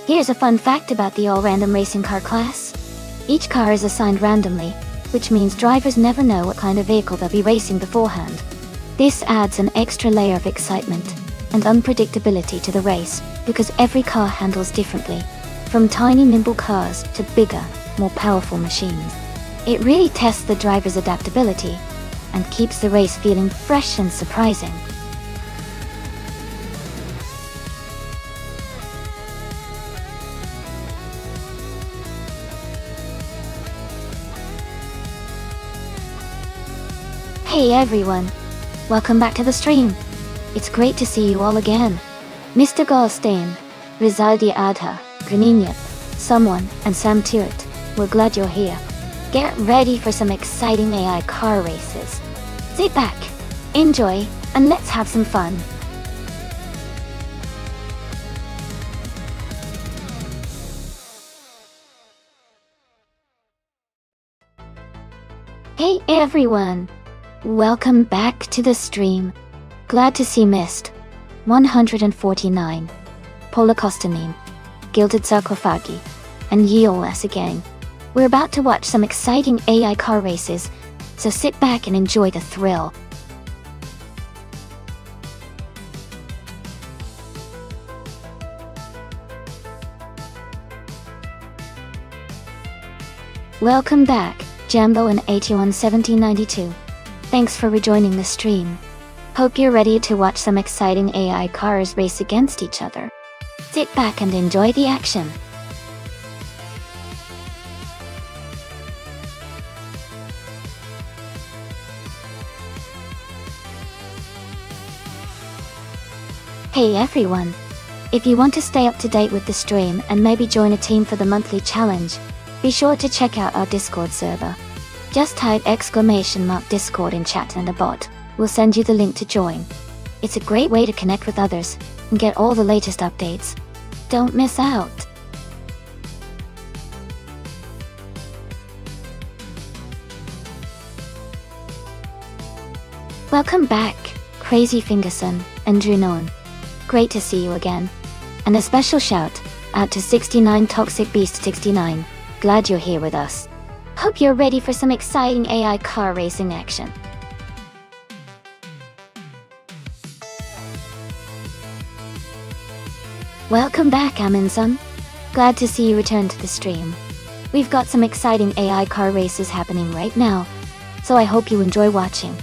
Here's a fun fact about the all-random racing car class. Each car is assigned randomly, which means drivers never know what kind of vehicle they'll be racing beforehand. This adds an extra layer of excitement and unpredictability to the race, because every car handles differently, from tiny nimble cars to bigger, more powerful machines. It really tests the driver's adaptability and keeps the race feeling fresh and surprising. Hey everyone! Welcome back to the stream. It's great to see you all again. Mr. Goldstein, Rizaldi Adha, Graninyat, Someone, and Sam Tuert, we're glad you're here. Get ready for some exciting AI car races. Sit back, enjoy, and let's have some fun. Hey everyone! Welcome back to the stream. Glad to see Mist 149, Polakostanin, Gilded Sarcophagi, and Yeolas again. We're about to watch some exciting AI car races, so sit back and enjoy the thrill. Welcome back, Jambo and 811792. Thanks for rejoining the stream. Hope you're ready to watch some exciting AI cars race against each other. Sit back and enjoy the action. Hey everyone! If you want to stay up to date with the stream and maybe join a team for the monthly challenge, be sure to check out our Discord server. Just type !Discord in chat and a bot will send you the link to join. It's a great way to connect with others and get all the latest updates. Don't miss out! Welcome back, Crazy Fingerson and Drunon. Great to see you again. And a special shout out to 69 Toxic Beast 69. Glad you're here with us. Hope you're ready for some exciting AI car racing action. Welcome back, Aminson. Glad to see you return to the stream. We've got some exciting AI car races happening right now, so I hope you enjoy watching.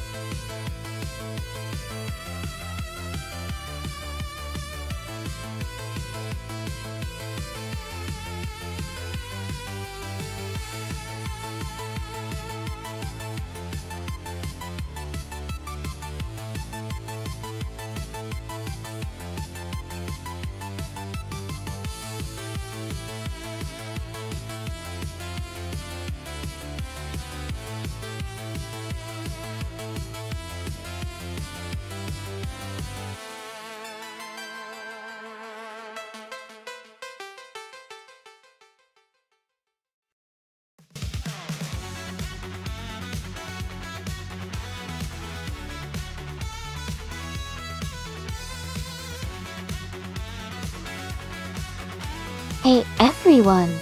Hey everyone!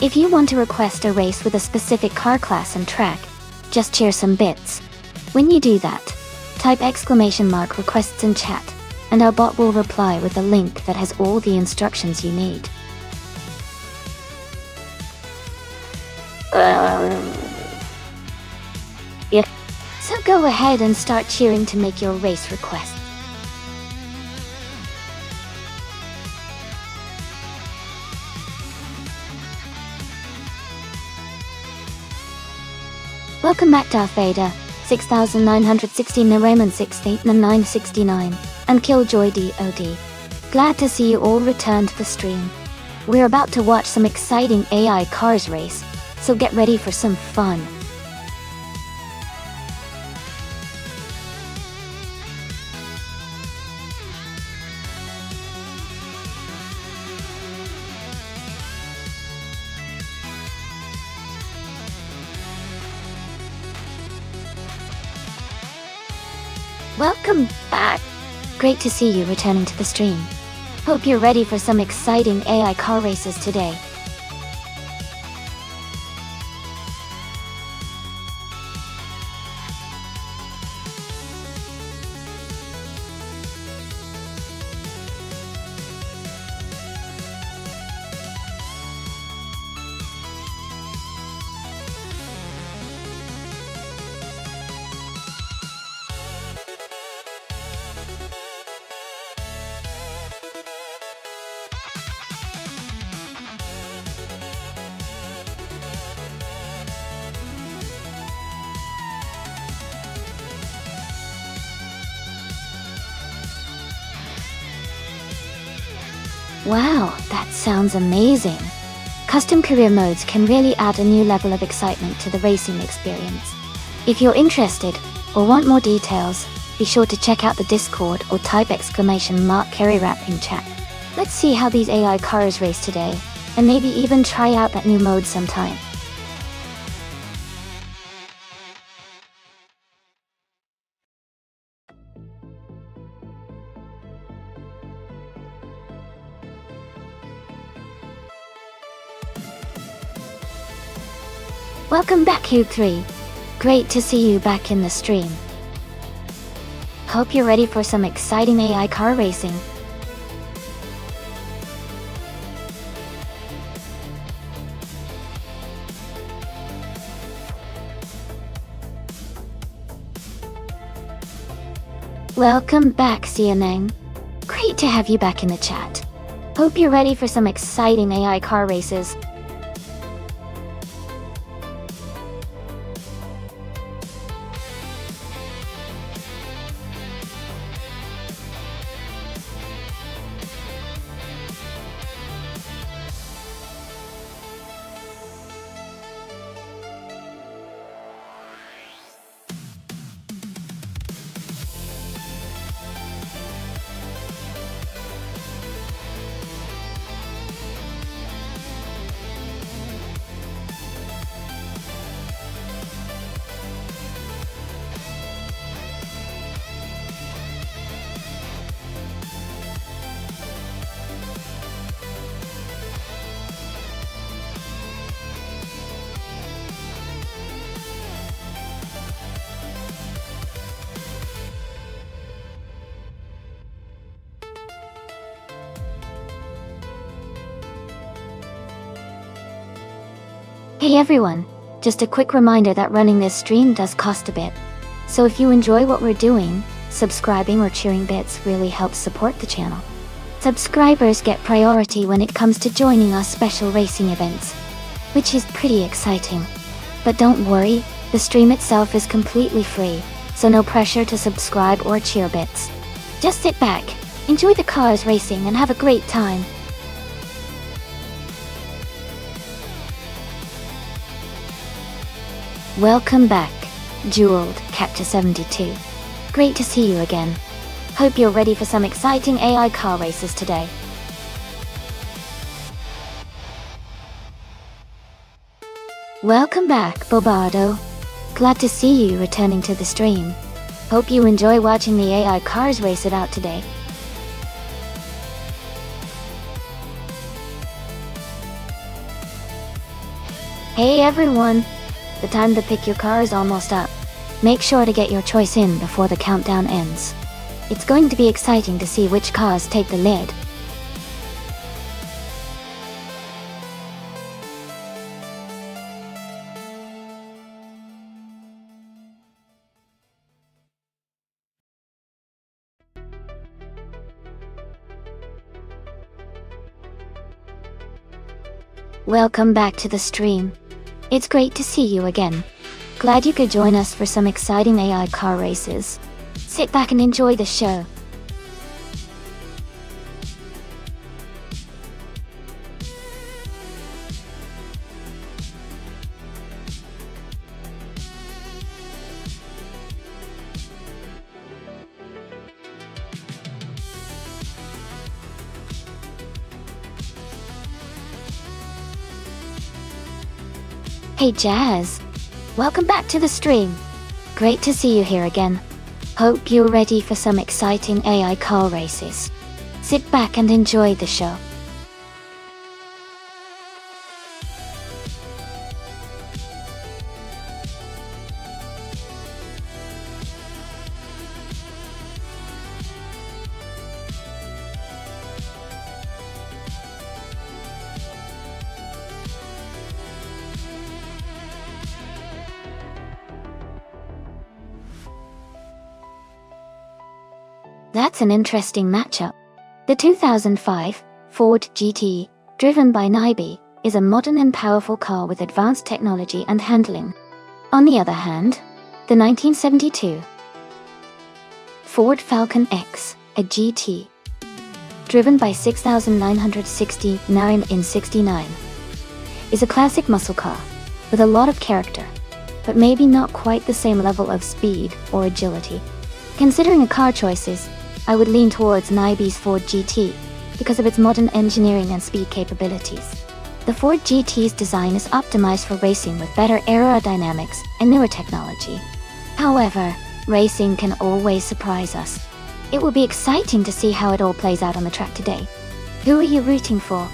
If you want to request a race with a specific car class and track, just share some bits. When you do that, type !requests in chat, and our bot will reply with a link that has all the instructions you need. Yeah. So go ahead and start cheering to make your race request. Welcome back Darth Vader, 6916 Raymond 68 and 969, and Killjoy DOD. Glad to see you all return to the stream. We're about to watch some exciting AI cars race, so get ready for some fun. Welcome back! Great to see you returning to the stream. Hope you're ready for some exciting AI car races today. Wow, that sounds amazing! Custom career modes can really add a new level of excitement to the racing experience. If you're interested, or want more details, be sure to check out the Discord or type !Carry Rap in chat. Let's see how these AI cars race today, and maybe even try out that new mode sometime. Welcome back, Cube 3. Great to see you back in the stream. Hope you're ready for some exciting AI car racing. Welcome back, Xianeng. Great to have you back in the chat. Hope you're ready for some exciting AI car races. Hey everyone, just a quick reminder that running this stream does cost a bit. So if you enjoy what we're doing, subscribing or cheering bits really helps support the channel. Subscribers get priority when it comes to joining us special racing events, which is pretty exciting. But don't worry, the stream itself is completely free, so no pressure to subscribe or cheer bits. Just sit back, enjoy the cars racing and have a great time. Welcome back, Jeweled Capture 72. Great to see you again. Hope you're ready for some exciting AI car races today. Welcome back, Bobardo. Glad to see you returning to the stream. Hope you enjoy watching the AI cars race it out today. Hey everyone! The time to pick your car is almost up. Make sure to get your choice in before the countdown ends. It's going to be exciting to see which cars take the lead. Welcome back to the stream. It's great to see you again. Glad you could join us for some exciting AI car races. Sit back and enjoy the show. Hey Jazz, welcome back to the stream. Great to see you here again. Hope you're ready for some exciting AI car races. Sit back and enjoy the show. That's an interesting matchup. The 2005 Ford GT, driven by Nyby, is a modern and powerful car with advanced technology and handling. On the other hand, the 1972 Ford Falcon X, a GT, driven by 6,969 in 69, is a classic muscle car with a lot of character, but maybe not quite the same level of speed or agility. Considering a car choices, I would lean towards Nyby's Ford GT because of its modern engineering and speed capabilities. The Ford GT's design is optimized for racing with better aerodynamics and newer technology. However, racing can always surprise us. It will be exciting to see how it all plays out on the track today. Who are you rooting for?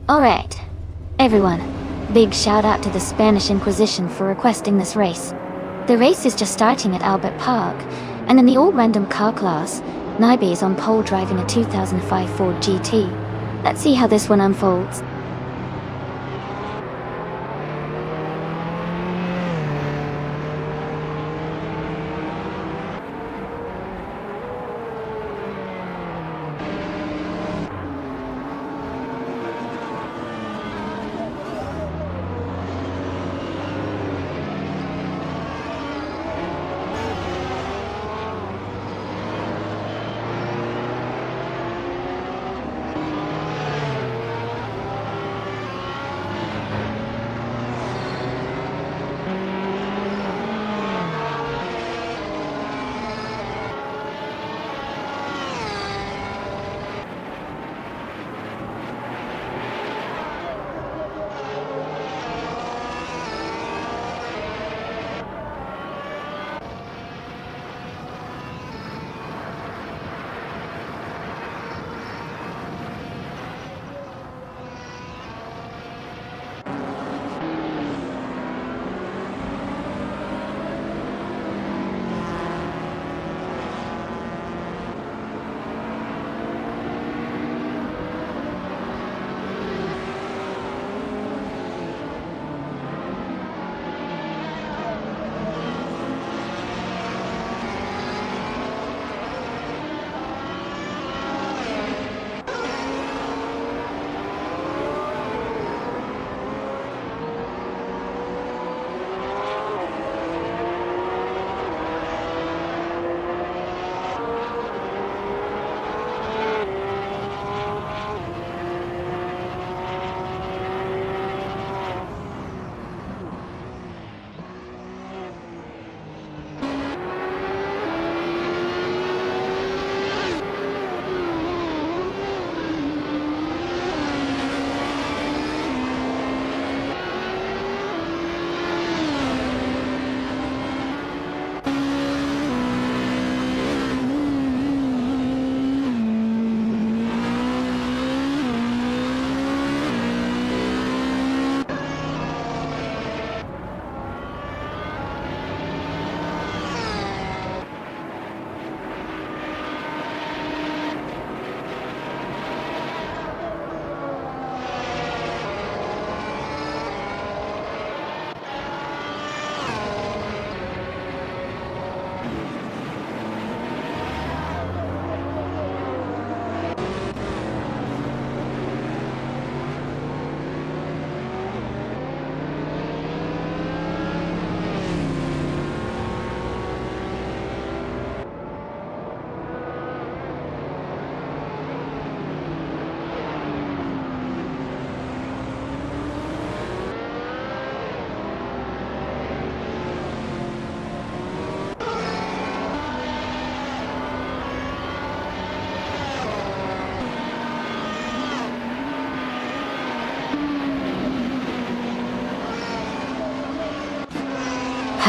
Alright, everyone, big shout out to the Spanish Inquisition for requesting this race. The race is just starting at Albert Park, and in the all-random car class, Nyby is on pole driving a 2005 Ford GT. Let's see how this one unfolds.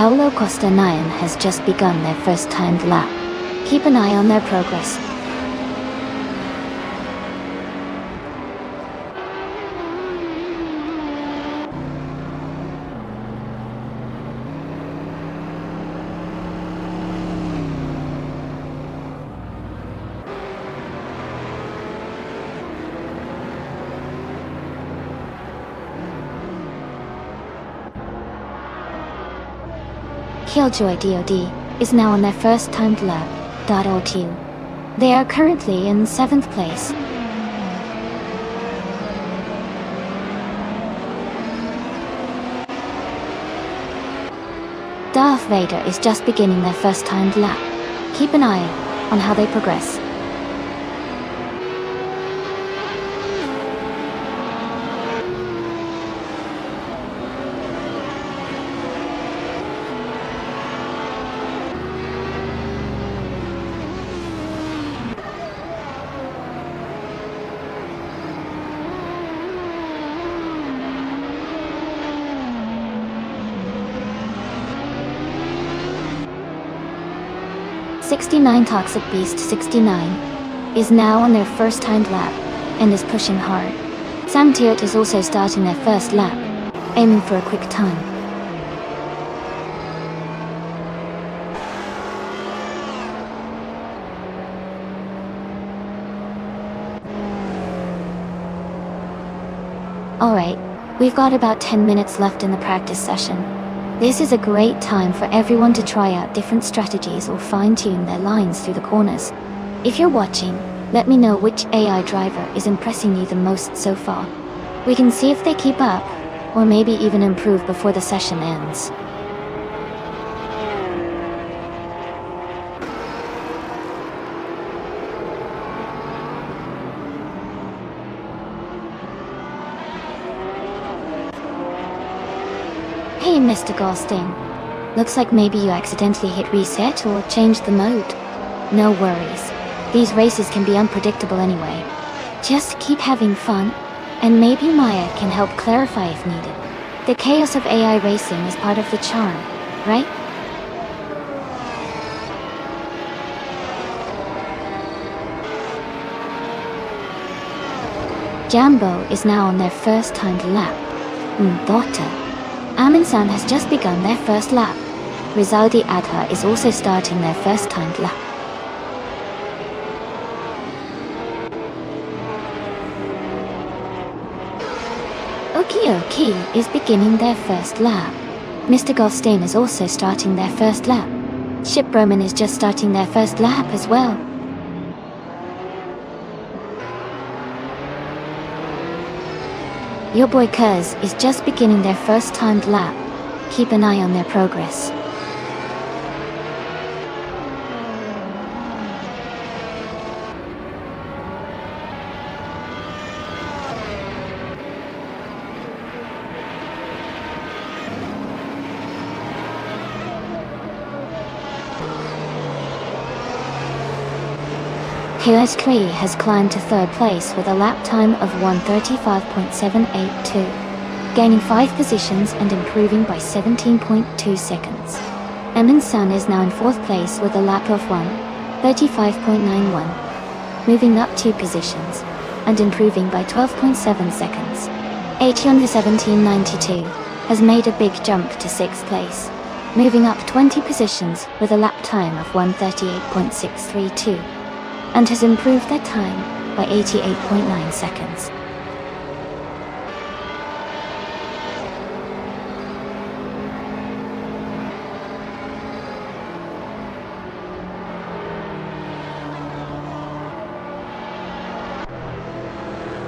Paulo Costa Nyan has just begun their first timed lap. Keep an eye on their progress. Killjoy DOD is now on their first timed lap. .02. They are currently in 7th place. Darth Vader is just beginning their first timed lap. Keep an eye on how they progress. '69 Toxic Beast 69 is now on their first timed lap and is pushing hard. Sam Tiot is also starting their first lap, aiming for a quick time. Alright, we've got about 10 minutes left in the practice session. This is a great time for everyone to try out different strategies or fine-tune their lines through the corners. If you're watching, let me know which AI driver is impressing you the most so far. We can see if they keep up, or maybe even improve before the session ends. Hey Mr. Goldstein, looks like maybe you accidentally hit reset or changed the mode. No worries, these races can be unpredictable anyway. Just keep having fun, and maybe Maya can help clarify if needed. The chaos of AI racing is part of the charm, right? Jambo is now on their first timed lap. Daughter. Aminsan has just begun their first lap. Rizaldi Adha is also starting their first timed lap. Oki is beginning their first lap. Mr. Goldstein is also starting their first lap. Ship Roman is just starting their first lap as well. Your boy Kuz is just beginning their first timed lap. Keep an eye on their progress. KS Tree has climbed to 3rd place with a lap time of 1:35.782, gaining 5 positions and improving by 17.2 seconds. Emin Sun is now in 4th place with a lap of 1:35.91, moving up 2 positions and improving by 12.7 seconds. Acheon 1792 has made a big jump to 6th place, moving up 20 positions with a lap time of 1:38.632. and has improved their time by 88.9 seconds.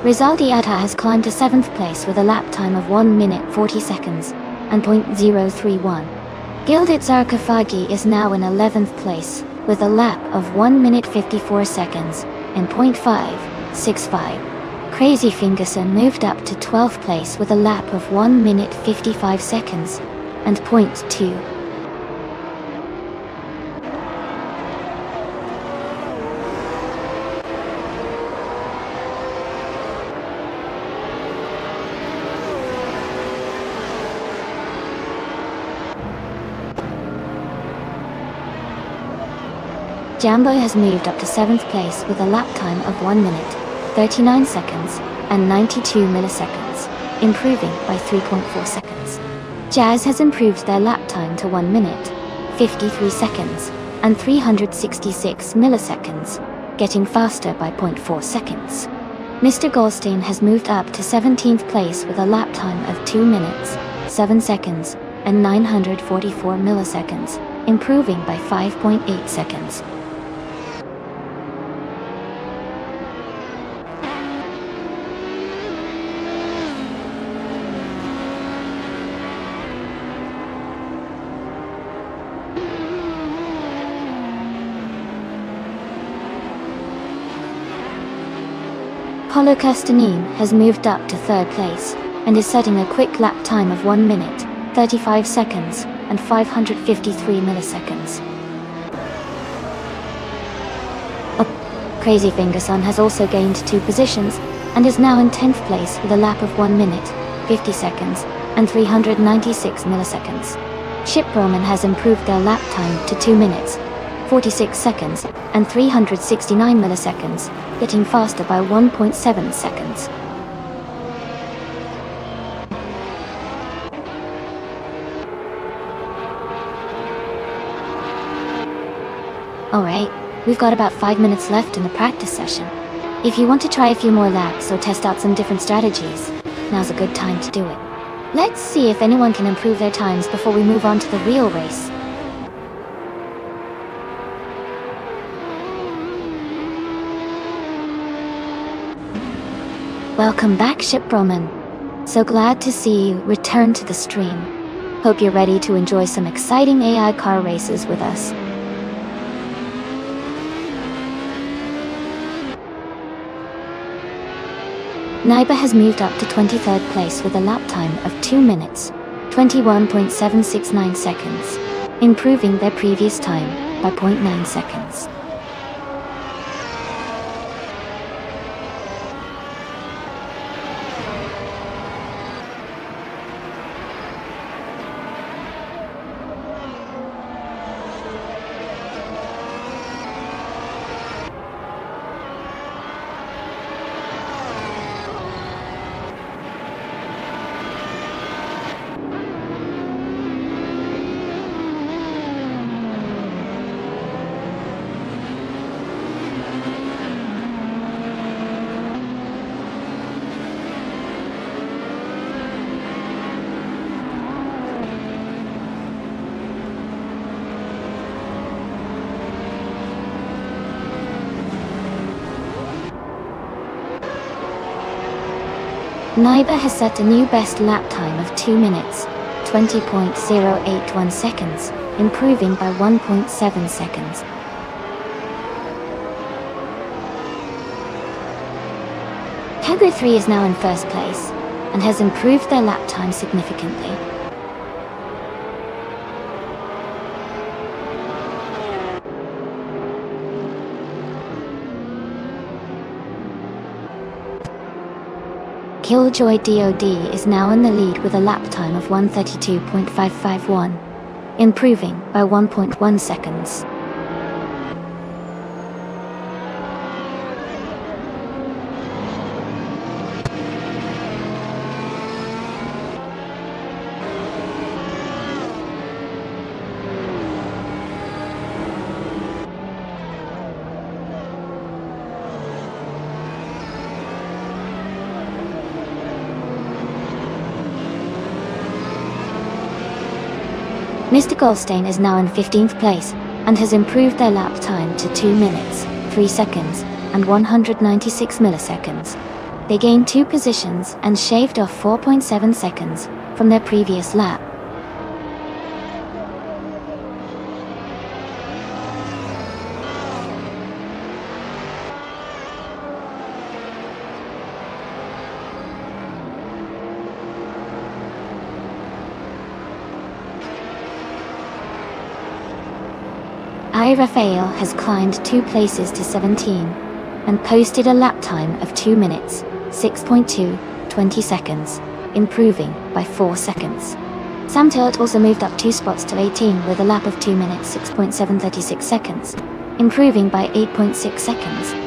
Rizaldi Adha has climbed to 7th place with a lap time of 1 minute 40 seconds and .031. Gilded Sarkophagi is now in 11th place with a lap of 1 minute 54 seconds and .565. Crazy Fingerson moved up to 12th place with a lap of 1 minute 55 seconds and .2. Jambo has moved up to 7th place with a lap time of 1 minute, 39 seconds, and 92 milliseconds, improving by 3.4 seconds. Jazz has improved their lap time to 1 minute, 53 seconds, and 366 milliseconds, getting faster by 0.4 seconds. Mr. Goldstein has moved up to 17th place with a lap time of 2 minutes, 7 seconds, and 944 milliseconds, improving by 5.8 seconds. Paulo Castanin has moved up to 3rd place, and is setting a quick lap time of 1 minute, 35 seconds, and 553 milliseconds. Crazy Fingerson has also gained 2 positions, and is now in 10th place with a lap of 1 minute, 50 seconds, and 396 milliseconds. Ship Roman has improved their lap time to 2 minutes, 46 seconds, and 369 milliseconds, getting faster by 1.7 seconds. Alright, we've got about 5 minutes left in the practice session. If you want to try a few more laps or test out some different strategies, now's a good time to do it. Let's see if anyone can improve their times before we move on to the real race. Welcome back, Ship Roman. So glad to see you return to the stream. Hope you're ready to enjoy some exciting AI car races with us. Naiba has moved up to 23rd place with a lap time of 2 minutes, 21.769 seconds, improving their previous time by 0.9 seconds. Naiba has set a new best lap time of 2 minutes, 20.081 seconds, improving by 1.7 seconds. Category 3 is now in 1st place, and has improved their lap time significantly. Killjoy DOD is now in the lead with a lap time of 1:32.551, improving by 1.1 seconds. Mr. Goldstein is now in 15th place, and has improved their lap time to 2 minutes, 3 seconds, and 196 milliseconds. They gained 2 positions and shaved off 4.7 seconds from their previous lap. Rafael has climbed 2 places to 17, and posted a lap time of 2 minutes, 6.20 seconds, improving by 4 seconds. Sam Tillett also moved up 2 spots to 18 with a lap of 2 minutes, 6.736 seconds, improving by 8.6 seconds.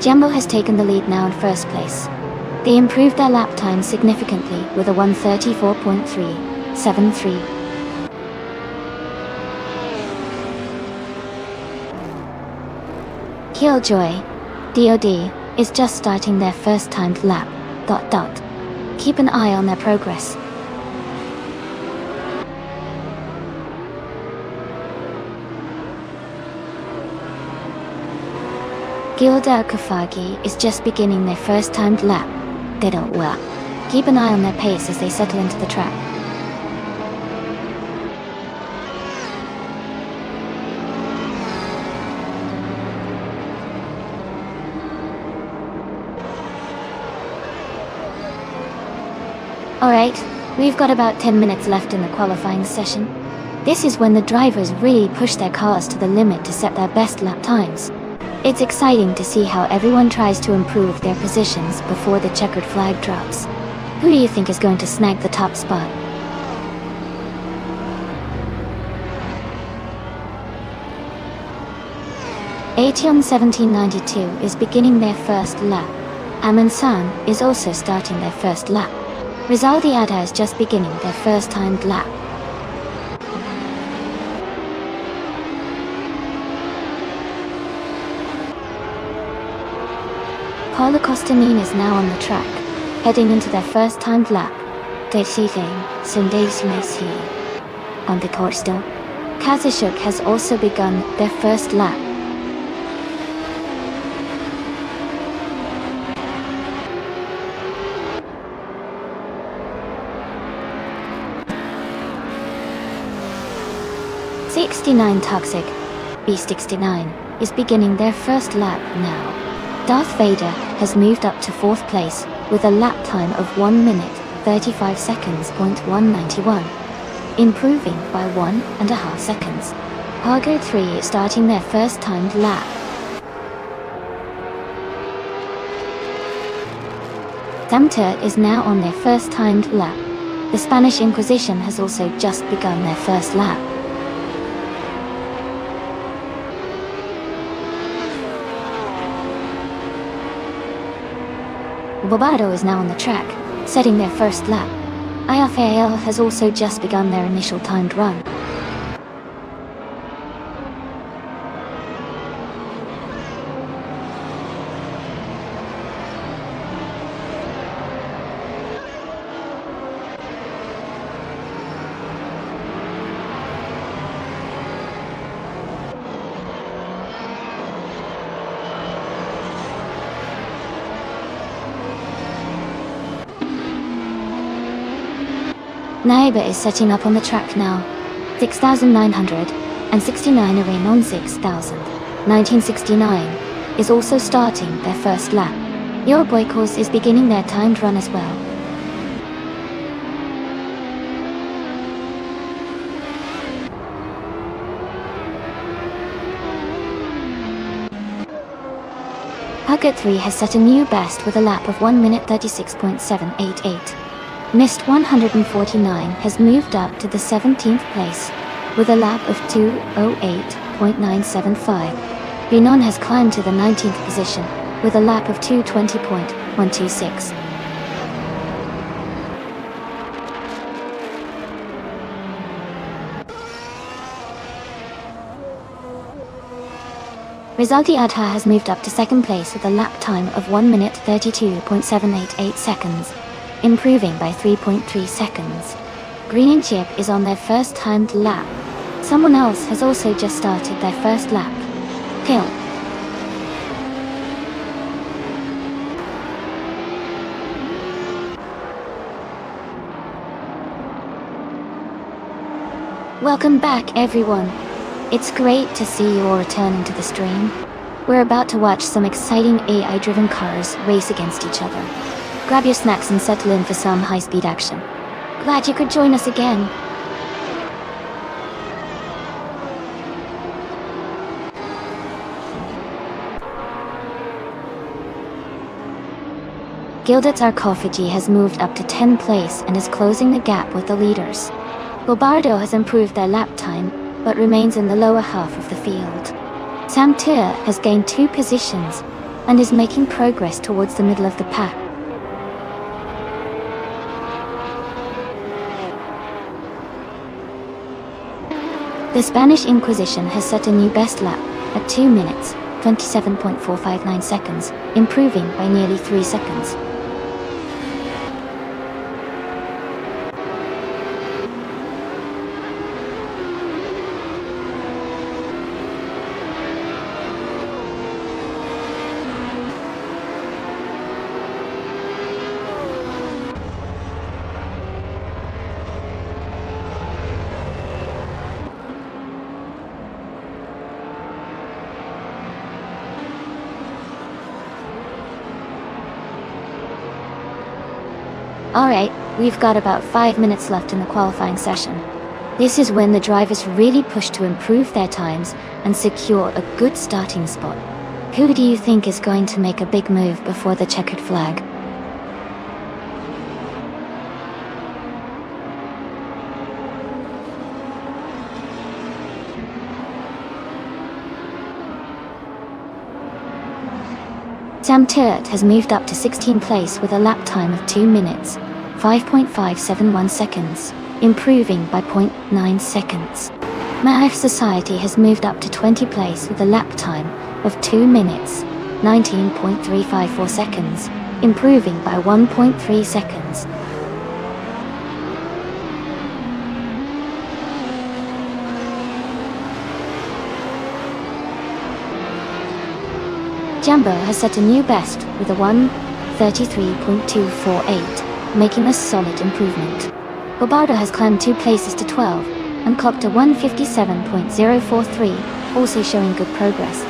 Jumbo has taken the lead now in first place. They improved their lap time significantly with a 1:34.373. Killjoy DOD is just starting their first timed lap. Keep an eye on their progress. Gilda Kafagi is just beginning their first timed lap. They don't well. Keep an eye on their pace as they settle into the track. Alright, we've got about 10 minutes left in the qualifying session. This is when the drivers really push their cars to the limit to set their best lap times. It's exciting to see how everyone tries to improve their positions before the checkered flag drops. Who do you think is going to snag the top spot? Aetion 1792 is beginning their first lap. Amin San is also starting their first lap. Rizaldi Ada is just beginning their first timed lap. Paula Costanin is now on the track, heading into their first timed lap. On the course still. Kazashuk has also begun their first lap. '69 Toxic B69 is beginning their first lap now. Darth Vader has moved up to 4th place with a lap time of 1 minute 35 seconds .191, improving by 1.5 seconds. Hargo 3 is starting their first timed lap. Samter is now on their first timed lap. The Spanish Inquisition has also just begun their first lap. Bobado is now on the track, setting their first lap. IFAL has also just begun their initial timed run. Naiba is setting up on the track now. 6,969 array non 6,000. 1969 is also starting their first lap. Euroboykos is beginning their timed run as well. Huggett 3 has set a new best with a lap of 1 minute 36.788. Mist 149 has moved up to the 17th place with a lap of 2:08.975. Renon has climbed to the 19th position with a lap of 2:20.126. Rizaldi Adha has moved up to 2nd place with a lap time of 1 minute 32.788 seconds, improving by 3.3 seconds. Green and Chip is on their first timed lap. Someone else has also just started their first lap. Hill. Welcome back, everyone. It's great to see you all returning to the stream. We're about to watch some exciting AI-driven cars race against each other. Grab your snacks and settle in for some high-speed action. Glad you could join us again. Gildat Sarcophagy has moved up to 10th place and is closing the gap with the leaders. Bobardo has improved their lap time, but remains in the lower half of the field. Samtir has gained 2 positions, and is making progress towards the middle of the pack. The Spanish Inquisition has set a new best lap at 2 minutes, 27.459 seconds, improving by nearly 3 seconds. Alright, we've got about 5 minutes left in the qualifying session. This is when the drivers really push to improve their times and secure a good starting spot. Who do you think is going to make a big move before the checkered flag? Sam Turret has moved up to 16th place with a lap time of 2 minutes, 5.571 seconds, improving by 0.9 seconds. Maaf Society has moved up to 20th place with a lap time of 2 minutes, 19.354 seconds, improving by 1.3 seconds. Jambo has set a new best with a 1:33.248, making a solid improvement. Bobardo has climbed 2 places to 12 and clocked a 1:57.043, also showing good progress.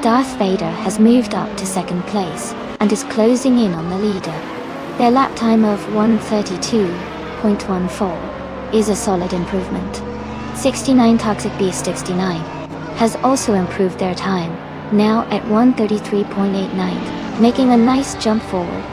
Darth Vader has moved up to 2nd place and is closing in on the leader. Their lap time of 1:32.14 is a solid improvement. 69 Toxic Beast 69 has also improved their time, now at 1:33.89, making a nice jump forward.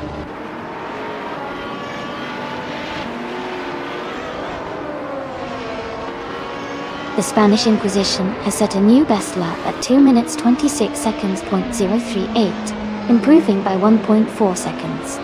The Spanish Inquisition has set a new best lap at 2 minutes 26 seconds .038, improving by 1.4 seconds.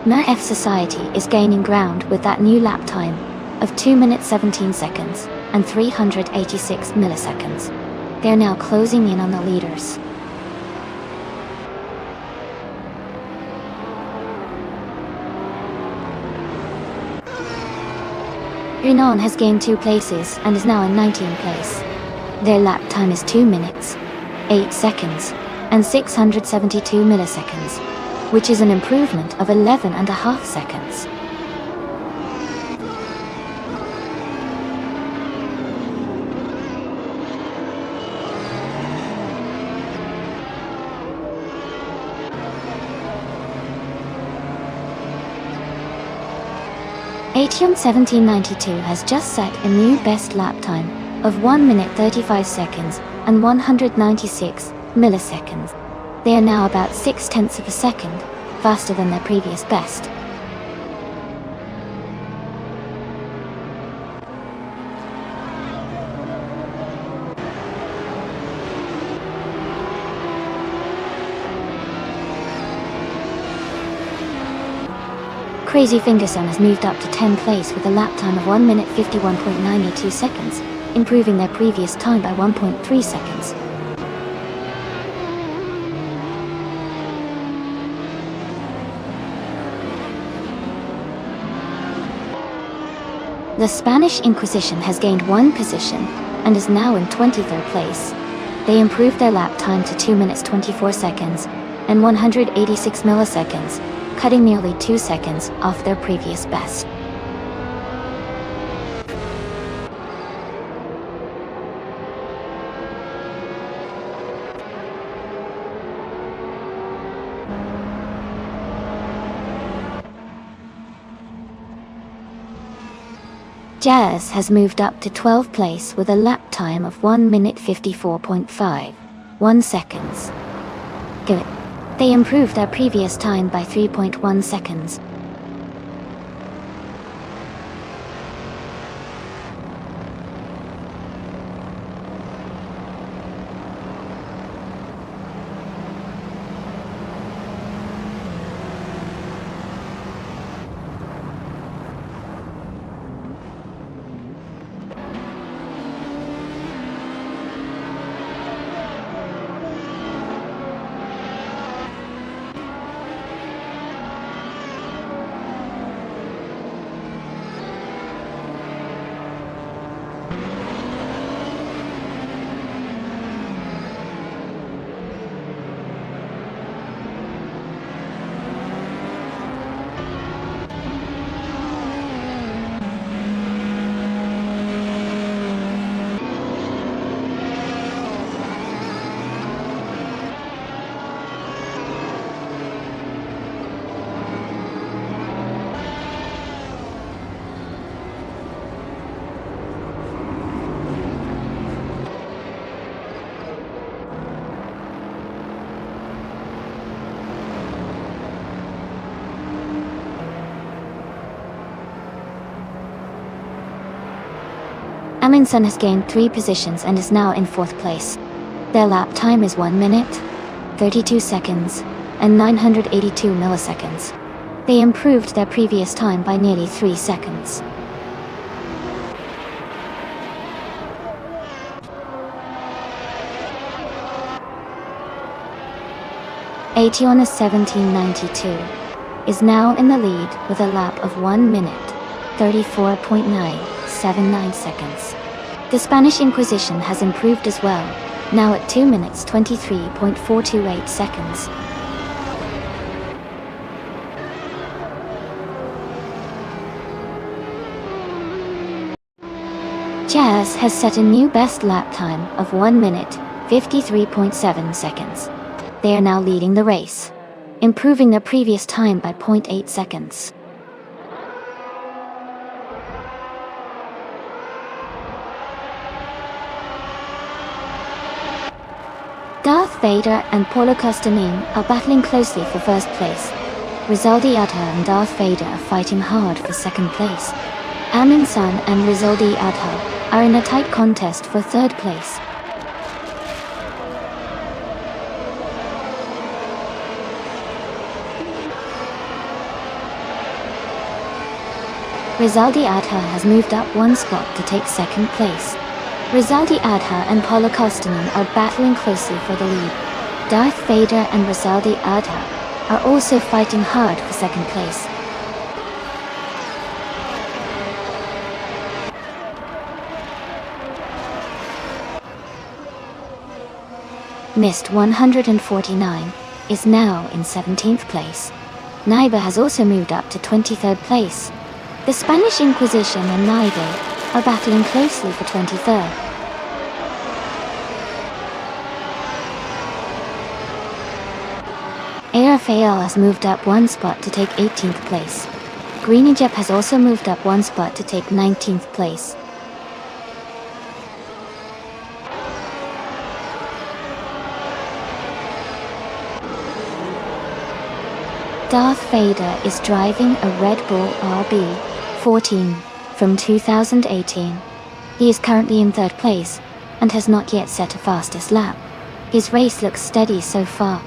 Maaf Society is gaining ground with that new lap time of 2 minutes 17 seconds and 386 milliseconds. They're now closing in on the leaders. Renan has gained 2 places and is now in 19th place. Their lap time is 2 minutes, 8 seconds, and 672 milliseconds, which is an improvement of 11.5 seconds. Atium 1792 has just set a new best lap time of 1 minute 35 seconds and 196 milliseconds. They are now about 0.6 of a second faster than their previous best. Crazy Fingerson has moved up to 10th place with a lap time of 1 minute 51.982 seconds, improving their previous time by 1.3 seconds. The Spanish Inquisition has gained 1 position and is now in 23rd place. They improved their lap time to 2 minutes 24 seconds and 186 milliseconds, cutting nearly 2 seconds off their previous best. Jazz has moved up to 12th place with a lap time of 1 minute 54.51 seconds. Good. They improved their previous time by 3.1 seconds. Amundsen has gained 3 positions and is now in 4th place. Their lap time is 1 minute, 32 seconds, and 982 milliseconds. They improved their previous time by nearly 3 seconds. Aetionis 1792 is now in the lead with a lap of 1 minute, 34.979 seconds. The Spanish Inquisition has improved as well, now at 2 minutes 23.428 seconds. Jazz has set a new best lap time of 1 minute, 53.7 seconds. They are now leading the race, improving their previous time by 0.8 seconds. Darth Vader and Paulo Costanin are battling closely for first place. Rizaldi Adha and Darth Vader are fighting hard for second place. Amundsen and Rizaldi Adha are in a tight contest for third place. Rizaldi Adha has moved up 1 spot to take second place. Rizaldi Adha and Paulo Costanin are battling closely for the lead. Darth Vader and Rizaldi Adha are also fighting hard for second place. Mist 149 is now in 17th place. Naiba has also moved up to 23rd place. The Spanish Inquisition and Naiba are battling closely for 23rd. ARFAL has moved up 1 spot to take 18th place. Green Egypt has also moved up 1 spot to take 19th place. Darth Vader is driving a Red Bull RB14 from 2018. He is currently in 3rd place and has not yet set a fastest lap. His race looks steady so far.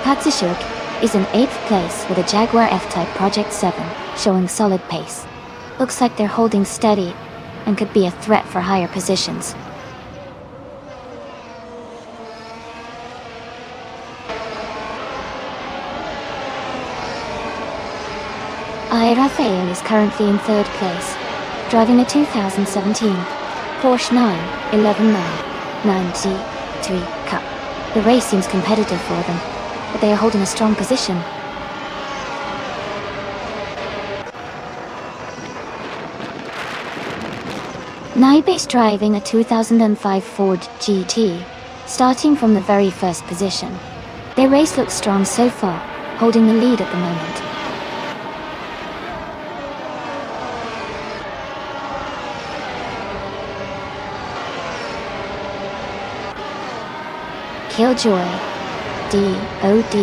Hatzishuk is in 8th place with a Jaguar F-Type Project 7, showing solid pace. Looks like they're holding steady and could be a threat for higher positions. Rafael is currently in 3rd place, driving a 2017 Porsche 911 Cup. The race seems competitive for them, but they are holding a strong position. Naibe is driving a 2005 Ford GT, starting from the very first position. Their race looks strong so far, holding the lead at the moment. Killjoy DOD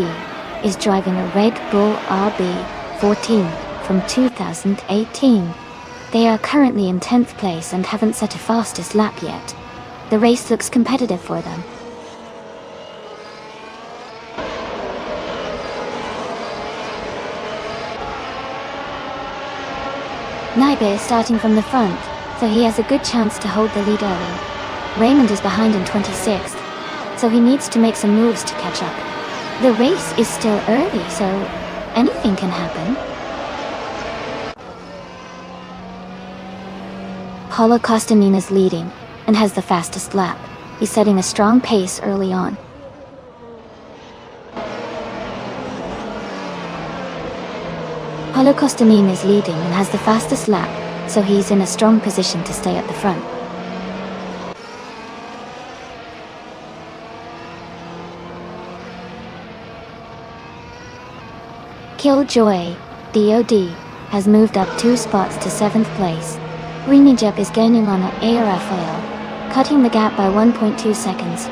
is driving a Red Bull RB14 from 2018. They are currently in 10th place and haven't set a fastest lap yet. The race looks competitive for them. Naibe is starting from the front, so he has a good chance to hold the lead early. Raymond is behind in 26th, so he needs to make some moves to catch up. The race is still early, so anything can happen. Paulo Costanin is leading and has the fastest lap. He's setting a strong pace early on. Paulo Costanin is leading and has the fastest lap, so he's in a strong position to stay at the front. Killjoy DOD has moved up 2 spots to 7th place. Renijep is gaining on Rafael, cutting the gap by 1.2 seconds.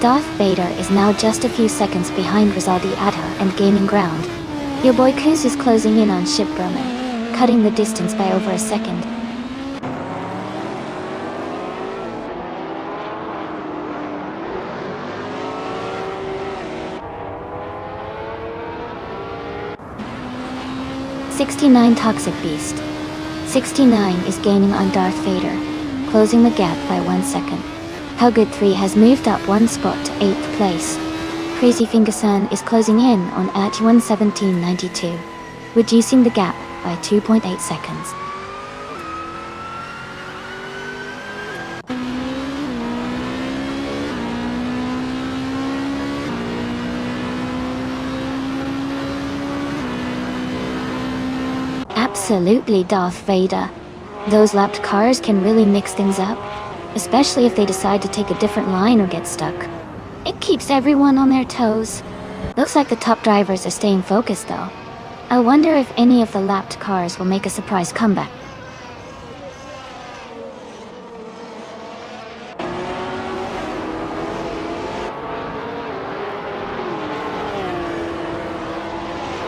Darth Vader is now just a few seconds behind Rizaldi Adha and gaining ground. Your boy Kuz is closing in on Ship Brahman, cutting the distance by over a second. '69 Toxic Beast. 69 is gaining on Darth Vader, closing the gap by 1 second. How Good 3 has moved up 1 spot to 8th place. Crazy Finger-san is closing in on at 1:17.92, reducing the gap by 2.8 seconds. Absolutely, Darth Vader. Those lapped cars can really mix things up, especially if they decide to take a different line or get stuck. It keeps everyone on their toes. Looks like the top drivers are staying focused though. I wonder if any of the lapped cars will make a surprise comeback.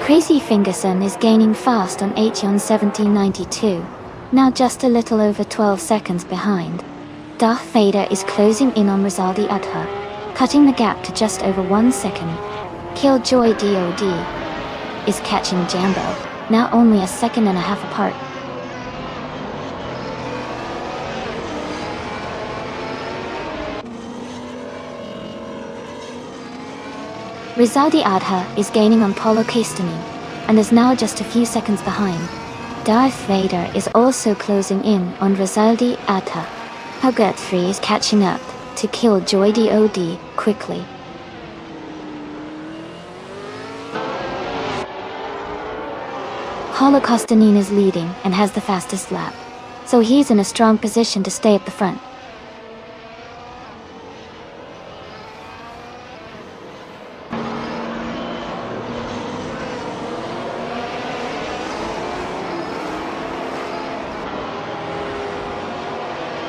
Crazy Fingerson is gaining fast on H on 17.92, now just a little over 12 seconds behind. Darth Vader is closing in on Rizaldi Adha, cutting the gap to just over 1 second. Killjoy DOD is catching Jambo, now only a second and a half apart. Rizaldi Adha is gaining on Paulo Castanin, and is now just a few seconds behind. Darth Vader is also closing in on Rizaldi Adha. Hugut 3 is catching up to Killjoy DOD quickly. Paulo Costanin is leading and has the fastest lap, so he's in a strong position to stay at the front.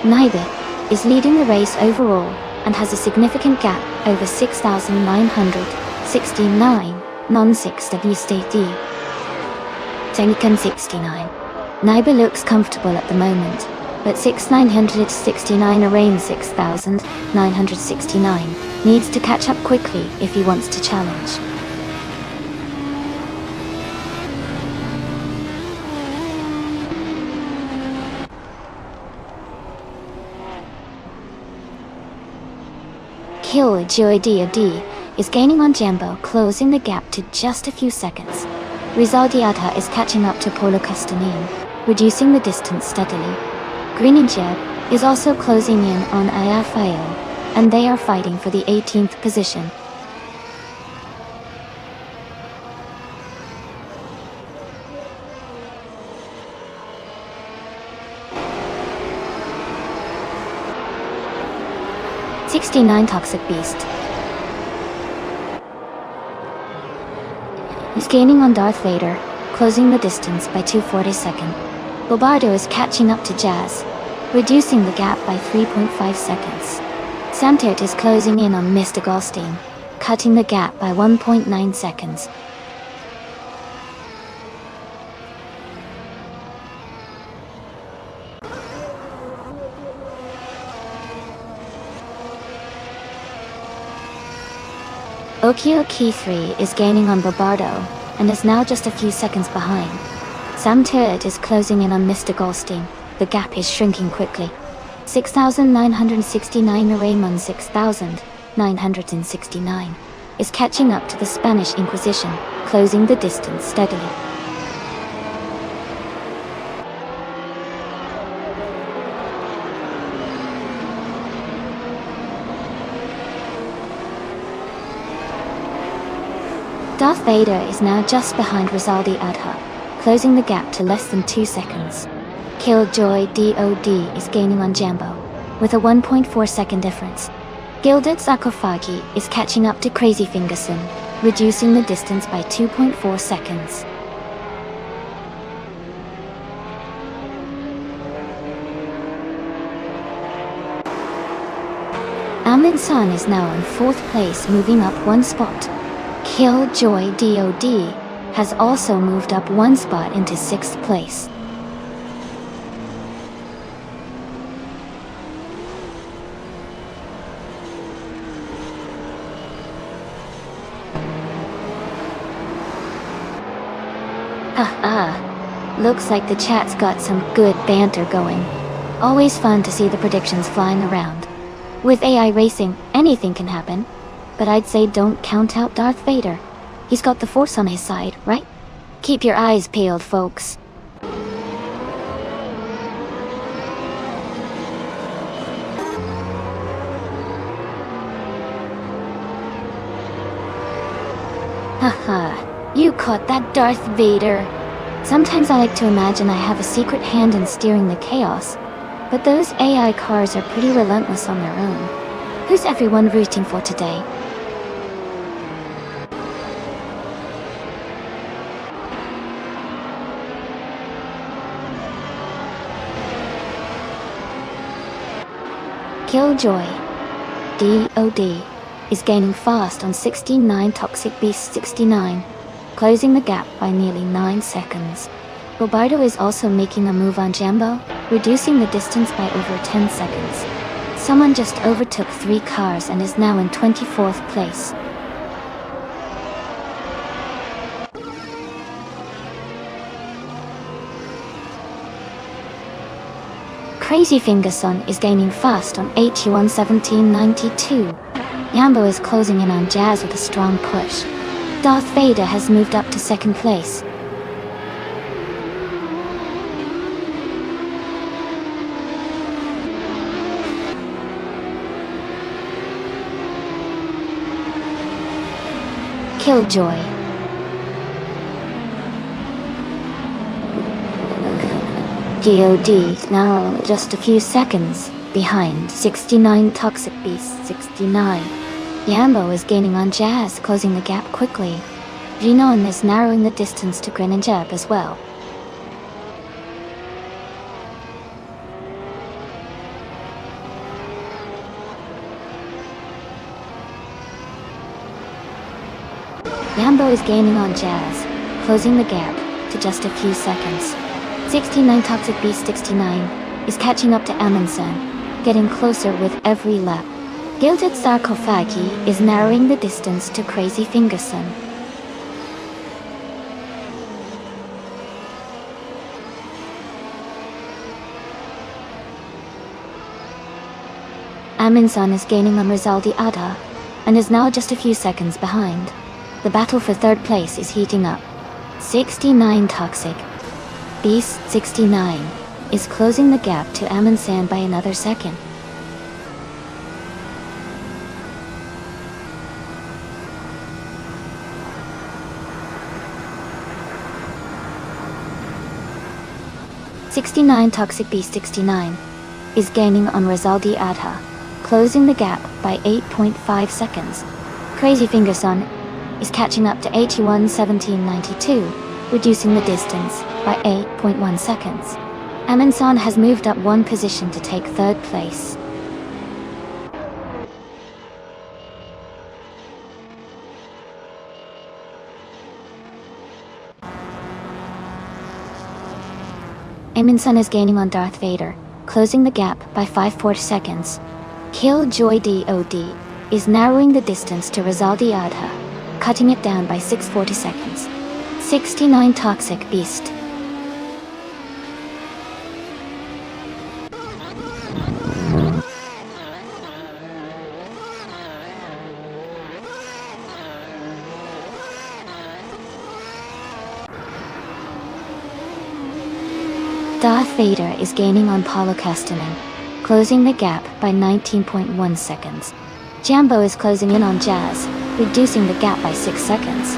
Naibe is leading the race overall and has a significant gap over 6,969 non-6W state D. Technican 69. Naibe looks comfortable at the moment, but 6,969 Arain 6,969 needs to catch up quickly if he wants to challenge. Killjoy DOD is gaining on Jambo, closing the gap to just a few seconds. Rizaldi Adha is catching up to Paulo Castanin, reducing the distance steadily. Green and Jeb is also closing in on Rafael, and they are fighting for the 18th position. 69 Toxic Beast is gaining on Darth Vader, closing the distance by 2/42. Bobardo is catching up to Jazz, reducing the gap by 3.5 seconds. Samtirt is closing in on Mr. Goldstein, cutting the gap by 1.9 seconds. Okioki 3 is gaining on Bobardo, and is now just a few seconds behind. Samtirt is closing in on Mr. Goldstein. The gap is shrinking quickly. 6,969 Raymond 6,969 is catching up to the Spanish Inquisition, closing the distance steadily. Darth Vader is now just behind Rizaldi Adha, closing the gap to less than 2 seconds. Killjoy DOD is gaining on Jambo, with a 1.4 second difference. Gilded Sarcophagi is catching up to Crazy Fingerson, reducing the distance by 2.4 seconds. Amin San is now in 4th place, moving up 1 spot. Killjoy DOD has also moved up 1 spot into 6th place. Haha, looks like the chat's got some good banter going. Always fun to see the predictions flying around. With AI racing, anything can happen. But I'd say don't count out Darth Vader. He's got the Force on his side, right? Keep your eyes peeled, folks. Haha, you caught that, Darth Vader. Sometimes I like to imagine I have a secret hand in steering the chaos, but those AI cars are pretty relentless on their own. Who's everyone rooting for today? Killjoy DOD is gaining fast on 69 Toxic Beast 69, closing the gap by nearly 9 seconds. Bobardo is also making a move on Jambo, reducing the distance by over 10 seconds. Someone just overtook 3 cars and is now in 24th place. Crazy Fingerson is gaining fast on HU1 1792. Yambo is closing in on Jazz with a strong push. Darth Vader has moved up to 2nd place. Killjoy DOD now just a few seconds behind 69 Toxic Beast 69. Yambo is gaining on Jazz, closing the gap quickly. Jinon is narrowing the distance to Grin and Jeb as well. Yambo is gaining on Jazz, closing the gap to just a few seconds. 69 Toxic Beast 69 is catching up to Amundsen, getting closer with every lap. Gilded Sarcophagi is narrowing the distance to Crazy Fingerson. Amundsen is gaining on Rizaldi Ada, and is now just a few seconds behind. The battle for 3rd place is heating up. 69 Toxic Beast 69 is closing the gap to Amundsen by another second. '69 Toxic Beast 69 is gaining on Rizaldi Adha, closing the gap by 8.5 seconds. Crazy Finger Son is catching up to 81-17-92, reducing the distance by 8.1 seconds. Amin-san has moved up one position to take third place. Amin-san is gaining on Darth Vader, closing the gap by 5.4 seconds. Killjoy DOD is narrowing the distance to Rizaldi Adha, cutting it down by 6.40 seconds. 69 Toxic Beast. Darth Vader is gaining on Paulo Castanen, closing the gap by 19.1 seconds. Jambo is closing in on Jazz, reducing the gap by 6 seconds.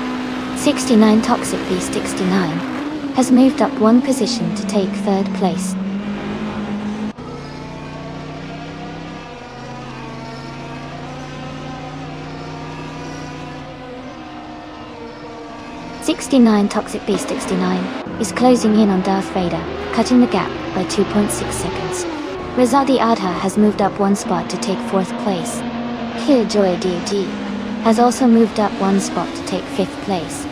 69 Toxic Beast 69 has moved up one position to take third place. .69 Toxic Beast 69 is closing in on Darth Vader, cutting the gap by 2.6 seconds. Rizaldi Adha has moved up one spot to take fourth place. Killjoy DD has also moved up one spot to take fifth place.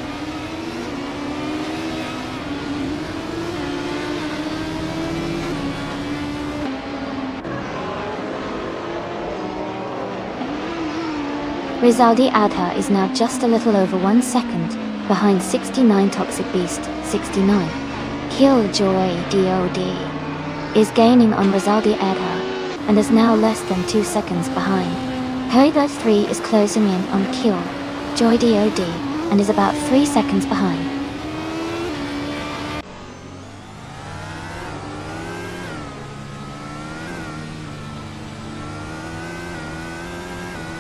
Rizaldi Adha is now just a little over 1 second behind 69 Toxic Beast 69. Killjoy DOD is gaining on Rizaldi Adha and is now less than 2 seconds behind. Hoiberg 3 is closing in on Killjoy DOD and is about 3 seconds behind.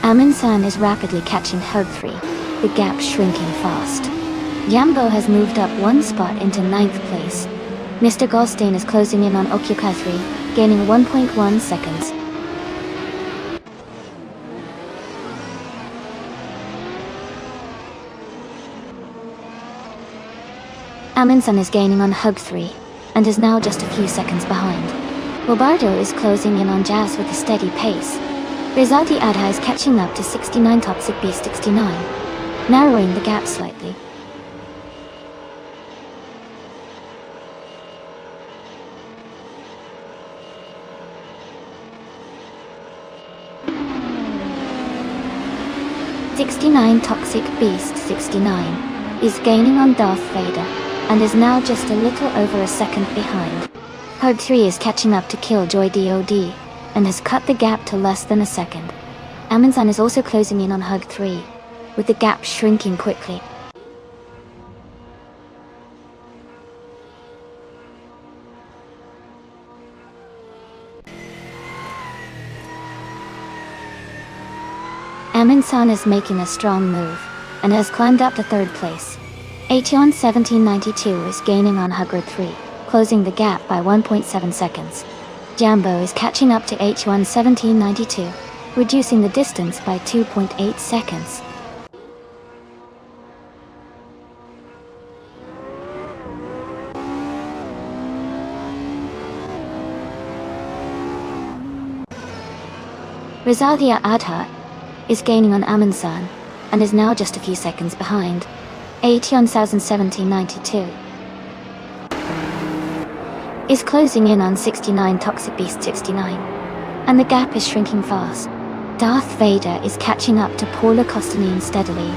Amin-san is rapidly catching Hug 3, the gap shrinking fast. Yambo has moved up one spot into 9th place. Mr. Goldstein is closing in on Okyuka 3, gaining 1.1 seconds. Amin-san is gaining on Hug 3, and is now just a few seconds behind. Robardo is closing in on Jazz with a steady pace. Rizaldi Adha is catching up to 69 Toxic Beast 69, narrowing the gap slightly. .69 Toxic Beast 69 is gaining on Darth Vader and is now just a little over a second behind. Hug 3 is catching up to Killjoy DOD and has cut the gap to less than a second. Amin-san is also closing in on Hug 3, with the gap shrinking quickly. Amin-san is making a strong move, and has climbed up to third place. Acheon 1792 is gaining on Hugger 3, closing the gap by 1.7 seconds. Jambo is catching up to H1 1792, reducing the distance by 2.8 seconds. Rizaldi Adha is gaining on Amin-san, and is now just a few seconds behind. Acheon 1792 is closing in on 69 Toxic Beast 69, and the gap is shrinking fast. Darth Vader is catching up to Paula Costanine steadily.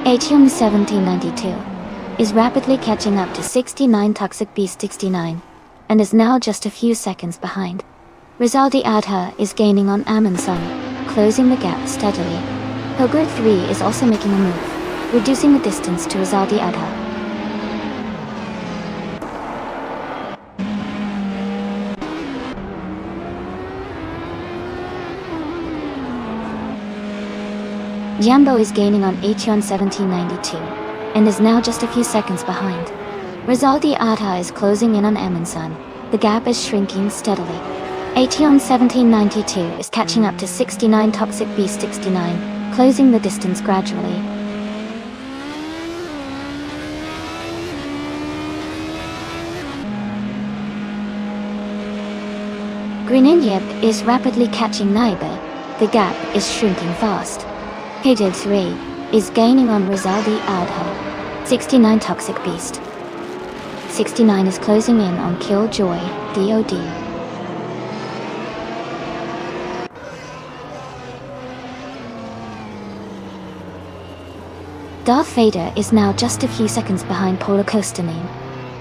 Acheon 1792 is rapidly catching up to 69 Toxic Beast 69, and is now just a few seconds behind. Rizaldi Adha is gaining on Amin-san, closing the gap steadily. Hogurt 3 is also making a move, reducing the distance to Rizaldi Adha. Jambo is gaining on Acheon 1792, and is now just a few seconds behind. Rizaldi Atta is closing in on Amunsan. The gap is shrinking steadily. Acheon 1792 is catching up to 69 Toxic Beast 69, closing the distance gradually. Greninja is rapidly catching Naiba. The gap is shrinking fast. Hated 3 is gaining on Rizaldi Adha. 69 Toxic Beast. 69 is closing in on Killjoy DOD. Darth Vader is now just a few seconds behind Polar Coasterman.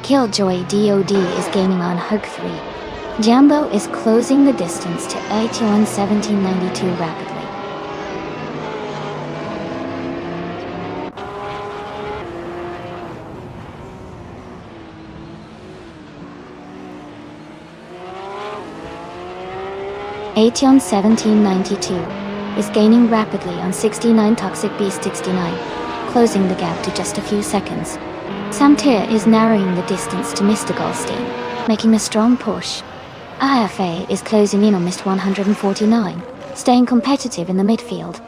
Killjoy DOD is gaining on Hug 3. Jambo is closing the distance to Acheon 1792 rapidly. Acheon 1792 is gaining rapidly on 69 Toxic Beast 69, closing the gap to just a few seconds. Samtir is narrowing the distance to Mr. Goldstein, making a strong push. IFA is closing in on Mist 149, staying competitive in the midfield.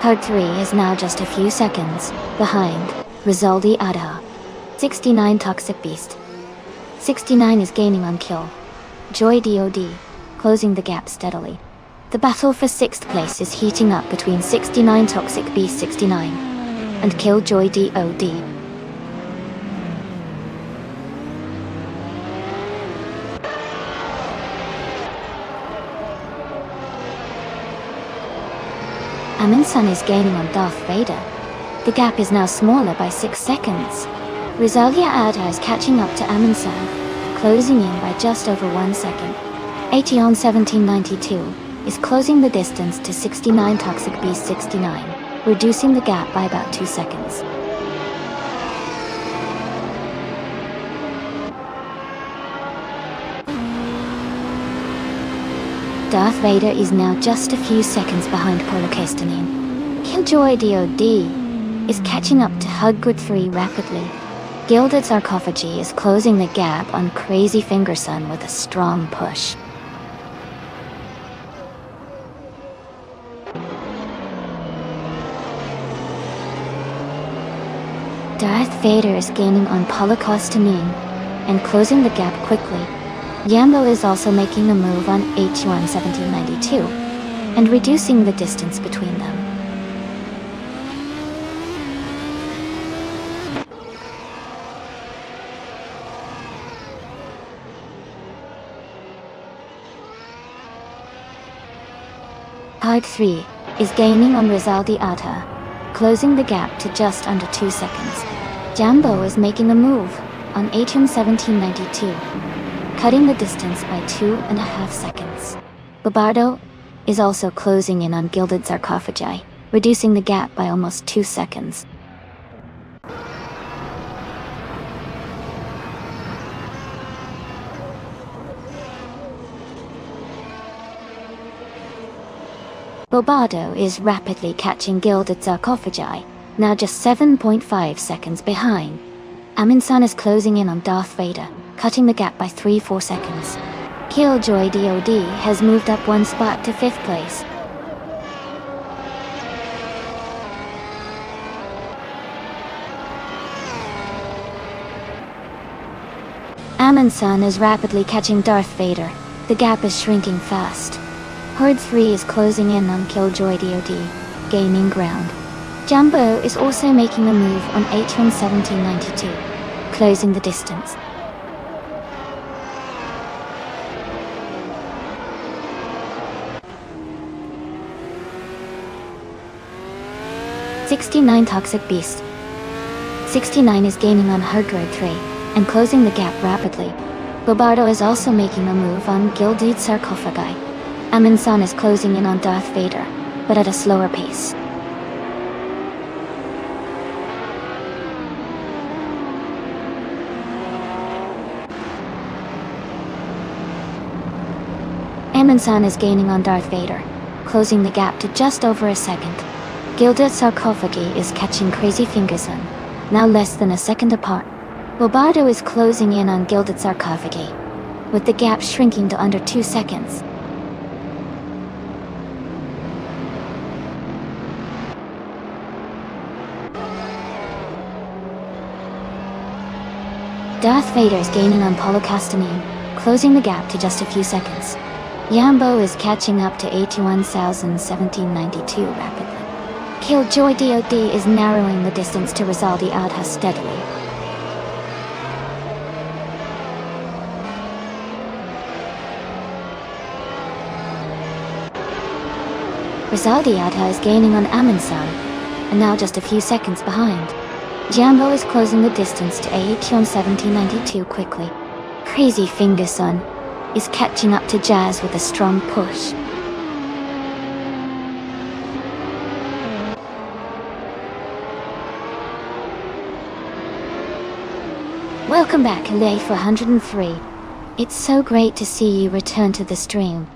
Hug 3 is now just a few seconds behind Rizaldi Adha. 69 Toxic Beast. 69 is gaining on Kill Joy DOD, closing the gap steadily. The battle for 6th place is heating up between 69 Toxic Beast 69 and Killjoy DOD. Amunsan is gaining on Darth Vader. The gap is now smaller by 6 seconds. Rosalia Adha is catching up to Amunsan, closing in by just over 1 second. Acheon 1792 is closing the distance to 69 Toxic Beast 69, reducing the gap by about 2 seconds. Darth Vader is now just a few seconds behind Polocastanin. Killjoy DOD is catching up to Huggood 3 rapidly. Gilded Sarcophagy is closing the gap on Crazy Fingerson with a strong push. Darth Vader is gaining on Polocastanin and closing the gap quickly. Yambo is also making a move on H1 1792 and reducing the distance between them. Card 3 is gaining on Rizaldi Atta, closing the gap to just under 2 seconds. Jambo is making a move on H1 1792, cutting the distance by 2.5 seconds. Bobardo is also closing in on Gilded Sarcophagi, reducing the gap by almost 2 seconds. Bobardo is rapidly catching Gilded Sarcophagi, now just 7.5 seconds behind. Aminsan is closing in on Darth Vader, cutting the gap by 3-4 seconds. Killjoy DOD has moved up 1 spot to 5th place. Aminsan is rapidly catching Darth Vader. The gap is shrinking fast. Horde 3 is closing in on Killjoy DOD, gaining ground. Jambo is also making a move on H1 1792, closing the distance. "69 Toxic Beast. 69 is gaining on Herdroid 3 and closing the gap rapidly. Bobardo is also making a move on Gilded Sarcophagi. Aminsan is closing in on Darth Vader, but at a slower pace. Amundsen is gaining on Darth Vader, closing the gap to just over a second. Gilded Sarcophagi is catching Crazy Fingerson, now less than a second apart. Bobardo is closing in on Gilded Sarcophagi, with the gap shrinking to under 2 seconds. Darth Vader is gaining on Polocastanine, closing the gap to just a few seconds. Yambo is catching up to 81,1792 rapidly. Killjoy DOD is narrowing the distance to Rizaldi Adha steadily. Rizaldi Adha is gaining on Amundsen, and now just a few seconds behind. Jambo is closing the distance to Aetion 1792 quickly. Crazy Fingerson is catching up to Jazz with a strong push. Welcome back, LA 403. It's so great to see you return to the stream.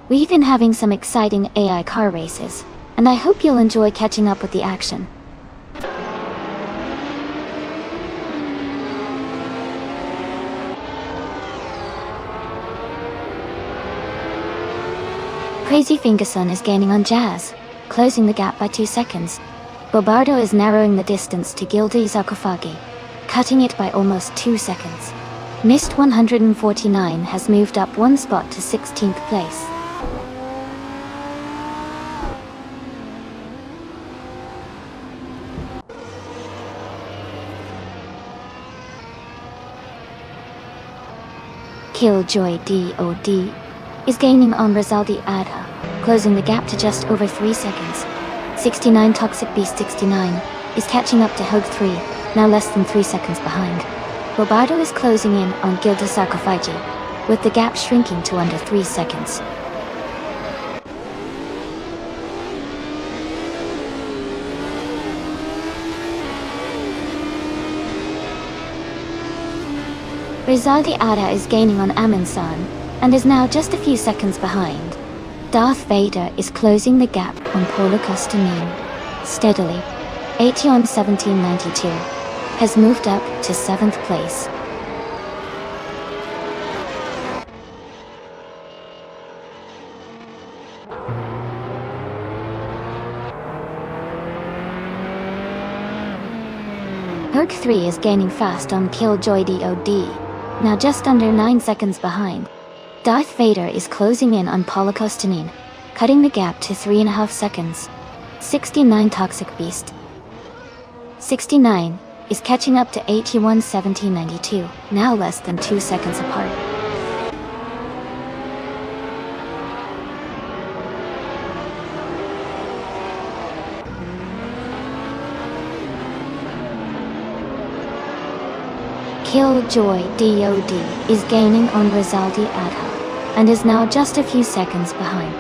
We've been having some exciting AI car races, and I hope you'll enjoy catching up with the action. Crazy Fingerson is gaining on Jazz, closing the gap by 2 seconds. Bobardo is narrowing the distance to Gilded Sarcophagi, cutting it by almost 2 seconds. Mist 149 has moved up 1 spot to 16th place. Killjoy DOD is gaining on Rizaldi Adha, closing the gap to just over 3 seconds. 69 Toxic Beast 69 is catching up to Hug 3, now less than 3 seconds behind. Bobardo is closing in on Gilded Sarcophagi, with the gap shrinking to under 3 seconds. Rizaldi Adha is gaining on Amundsen, and is now just a few seconds behind. Darth Vader is closing the gap on Polocastanine steadily. Aetion 1792 has moved up to 7th place. Herc 3 is gaining fast on Killjoy DOD, now just under 9 seconds behind. Darth Vader is closing in on Polocastanine, cutting the gap to 3.5 seconds. 69 Toxic Beast 69 is catching up to 81 1792, now less than 2 seconds apart. Killjoy DOD is gaining on Rizaldi Adha, and is now just a few seconds behind.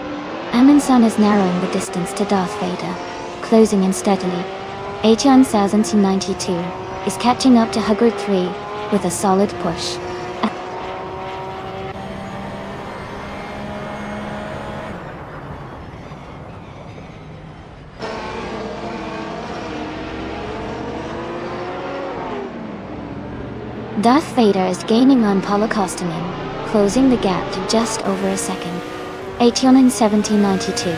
Amundsen is narrowing the distance to Darth Vader, closing in steadily. Aetion 1792 is catching up to Huggard 3 with a solid push. Darth Vader is gaining on Polocastanine, closing the gap to just over a second. Aetion 1792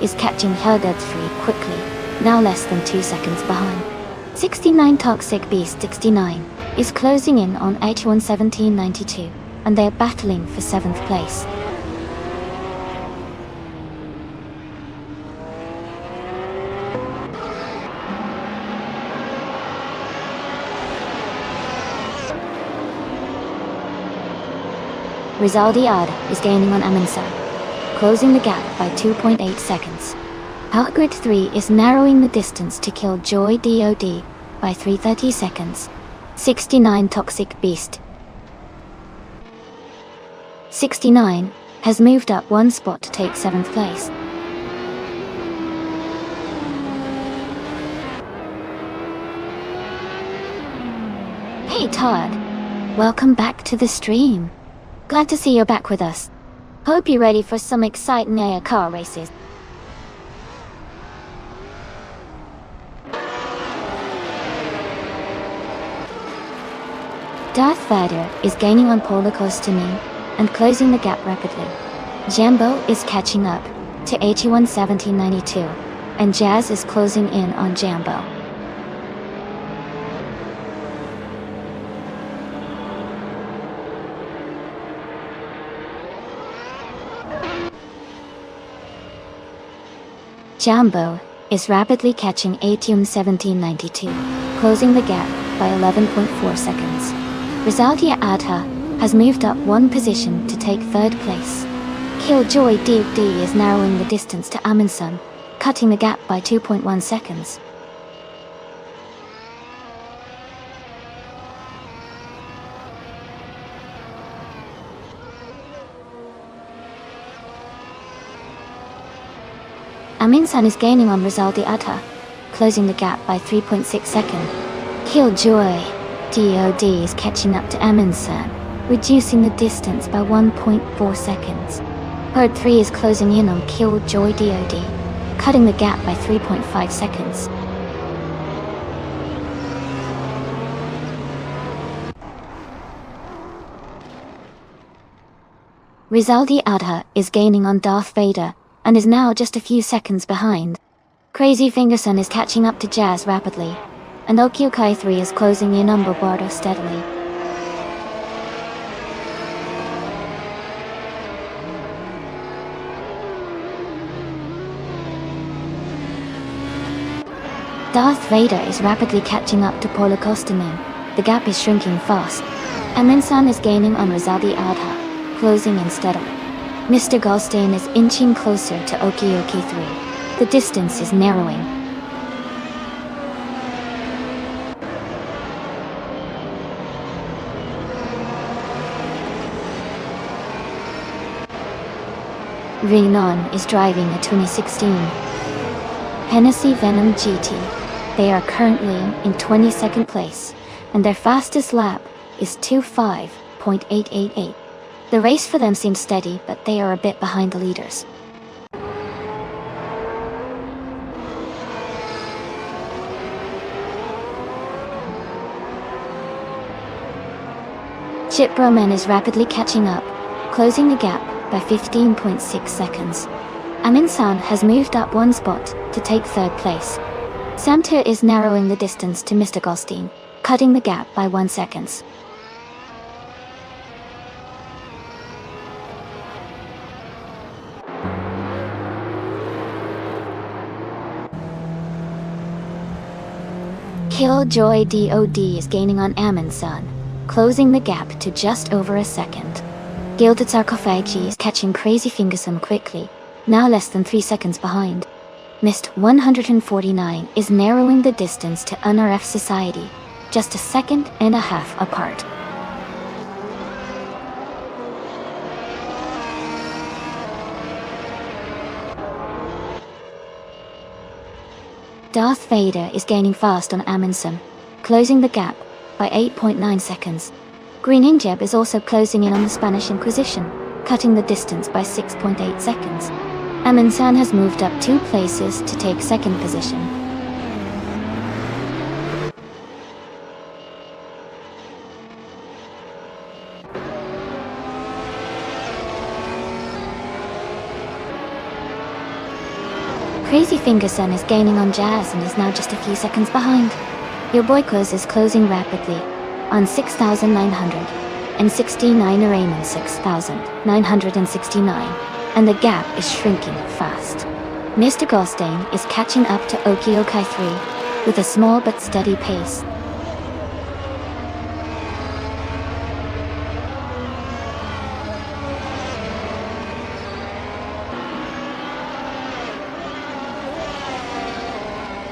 is catching Huggard 3 quickly, now less than 2 seconds behind. 69 Toxic Beast 69 is closing in on Aetion 1792, and they're battling for 7th place. Rizaldi Adha is gaining on Amundsen, closing the gap by 2.8 seconds. Huggard 3 is narrowing the distance to Killjoy DOD by 330 seconds. 69 Toxic Beast 69 has moved up 1 spot to take 7th place. Hey Todd, welcome back to the stream. Glad to see you're back with us. Hope you're ready for some exciting air car races. Darth Vader is gaining on Paul Costinin and closing the gap rapidly. Jambo is catching up to 81-17-92, and Jazz is closing in on Jambo. Jambo is rapidly catching 81-17-92, closing the gap by 11.4 seconds. Rizaldia Adha has moved up one position to take third place. Killjoy DD is narrowing the distance to Amundsen, cutting the gap by 2.1 seconds. Amundsen is gaining on Rizaldi Adha, closing the gap by 3.6 seconds. Killjoy DOD is catching up to Amundsen, reducing the distance by 1.4 seconds. Herd 3 is closing in on Killjoy DOD, cutting the gap by 3.5 seconds. Rizaldi Adha is gaining on Darth Vader, and is now just a few seconds behind. Crazy Fingerson is catching up to Jazz rapidly, and Okiokai 3 is closing in on Bobardo steadily. Darth Vader is rapidly catching up to Paul Costinin. The gap is shrinking fast. Amundsen is gaining on Rizaldi Adha, closing in steadily. Mr. Goldstein is inching closer to Okioki 3. The distance is narrowing. Renan is driving a 2016 Hennessy Venom GT. They are currently in 22nd place, and their fastest lap is 25.888. The race for them seems steady, but they are a bit behind the leaders. Chip Broman is rapidly catching up, closing the gap by 15.6 seconds. Amundsen has moved up one spot to take third place. Samtir is narrowing the distance to Mr. Goldstein, cutting the gap by 1 second. Killjoy DOD is gaining on Amundsen, closing the gap to just over a second. Gilded Sarcophagi is catching Crazy Fingerson quickly, now less than 3 seconds behind. Mist 149 is narrowing the distance to NRF Society, just a second and a half apart. Darth Vader is gaining fast on Amundsen, closing the gap by 8.9 seconds. Green Injeb is also closing in on the Spanish Inquisition, cutting the distance by 6.8 seconds. Amundsen has moved up 2 places to take second position. Crazy Fingerson is gaining on Jazz and is now just a few seconds behind. Your Boykos is closing rapidly on 6,969 Raymond 6,969, and the gap is shrinking fast. Mr. Goldstein is catching up to Okiokai 3 with a small but steady pace.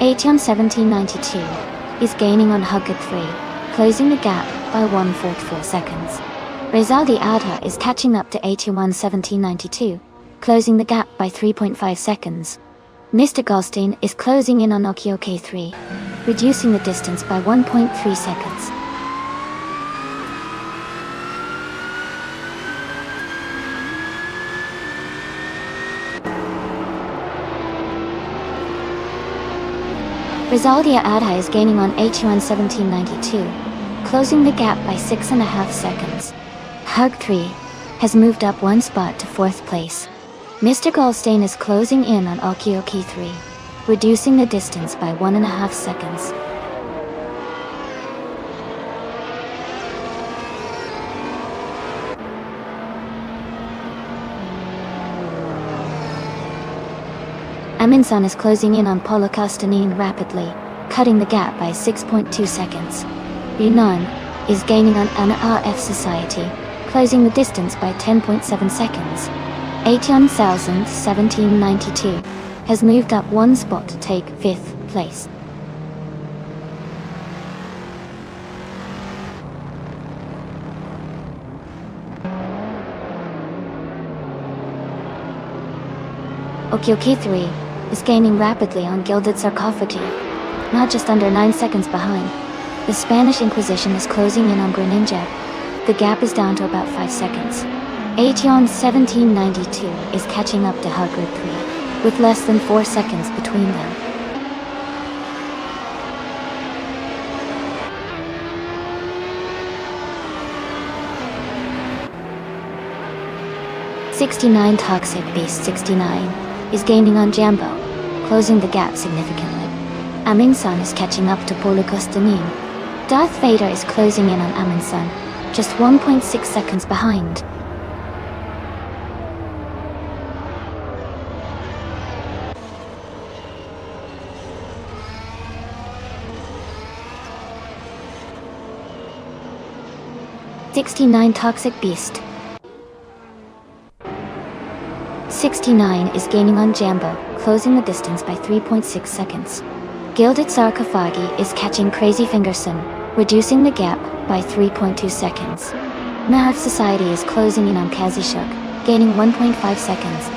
Aetion 1792 is gaining on Hugged 3, closing the gap by 1.44 seconds. Rizaldi Adha is catching up to 81-1792, closing the gap by 3.5 seconds. Mr. Goldstein is closing in on Okioke 3, reducing the distance by 1.3 seconds. Rizaldia Adha is gaining on AT1 1792, closing the gap by 6.5 seconds. Hug 3 has moved up 1 spot to 4th place. Mr. Goldstein is closing in on Okioki 3, reducing the distance by 1.5 seconds. Aminsan is closing in on Polokostanin rapidly, cutting the gap by 6.2 seconds. Yunnan is gaining on NRF Society, closing the distance by 10.7 seconds. Ation 1792 has moved up 1 spot to take 5th place. Okioki 3 is gaining rapidly on Gilded Sarcophagi, not just under 9 seconds behind. The Spanish Inquisition is closing in on Greninja. The gap is down to about 5 seconds. Ation 1792 is catching up to Hugrid 3, with less than 4 seconds between them. '69 Toxic Beast 69 is gaining on Jambo, closing the gap significantly. Aminsan is catching up to Polokostanin. Darth Vader is closing in on Aminsan, just 1.6 seconds behind. '69 Toxic Beast 69 is gaining on Jambo, closing the distance by 3.6 seconds. Gilded Sarcophagi is catching Crazy Fingerson, reducing the gap by 3.2 seconds. Math Society is closing in on Kazishuk, gaining 1.5 seconds.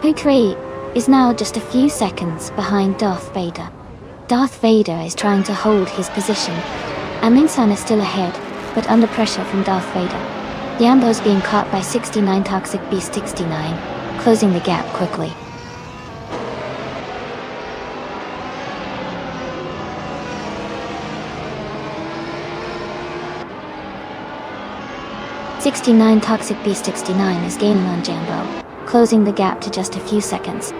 Hu3 is now just a few seconds behind Darth Vader. Darth Vader is trying to hold his position. Aminsan is still ahead, but under pressure from Darth Vader. Yambo is being caught by '69 Toxic Beast 69, closing the gap quickly. '69 Toxic Beast 69 is gaining on Jambo, closing the gap to just a few seconds.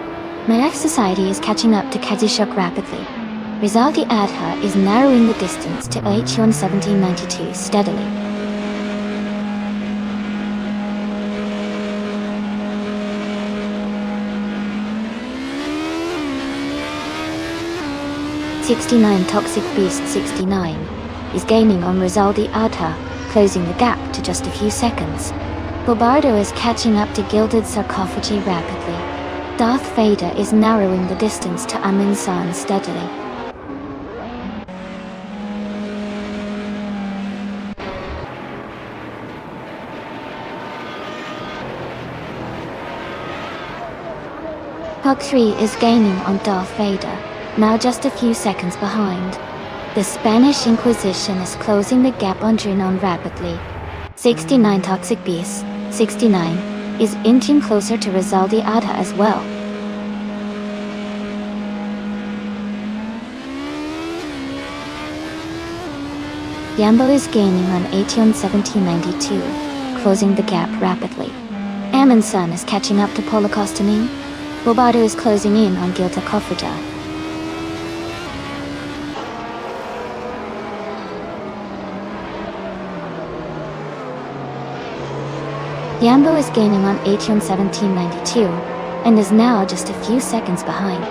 Math Society is catching up to Kazishuk rapidly. Rizaldi Adha is narrowing the distance to Acheon 1792 steadily. '69 Toxic Beast 69 is gaining on Rizaldi Adha, closing the gap to just a few seconds. Bobardo is catching up to Gilded Sarcophagi rapidly. Darth Vader is narrowing the distance to Aminsan steadily. Hug 3 is gaining on Darth Vader, now just a few seconds behind. The Spanish Inquisition is closing the gap on Drinon rapidly. '69 Toxic Beast 69 is inching closer to Rizaldi Adha as well. Yambo is gaining on Acheon 1792, closing the gap rapidly. Aminsan is catching up to Polokostanin. Bobardo is closing in on Gilta Kofraja. Yambo is gaining on Acheon 1792, and is now just a few seconds behind.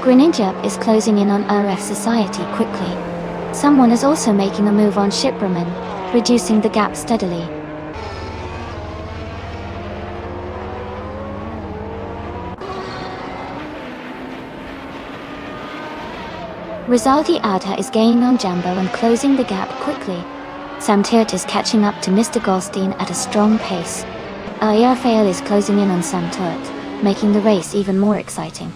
Greninja is closing in on RF Society quickly. Someone is also making a move on Shipraman, reducing the gap steadily. Rizaldi Adha is gaining on Jambo and closing the gap quickly. Samtirt is catching up to Mr. Goldstein at a strong pace. Ayarfael is closing in on Samtirt, making the race even more exciting.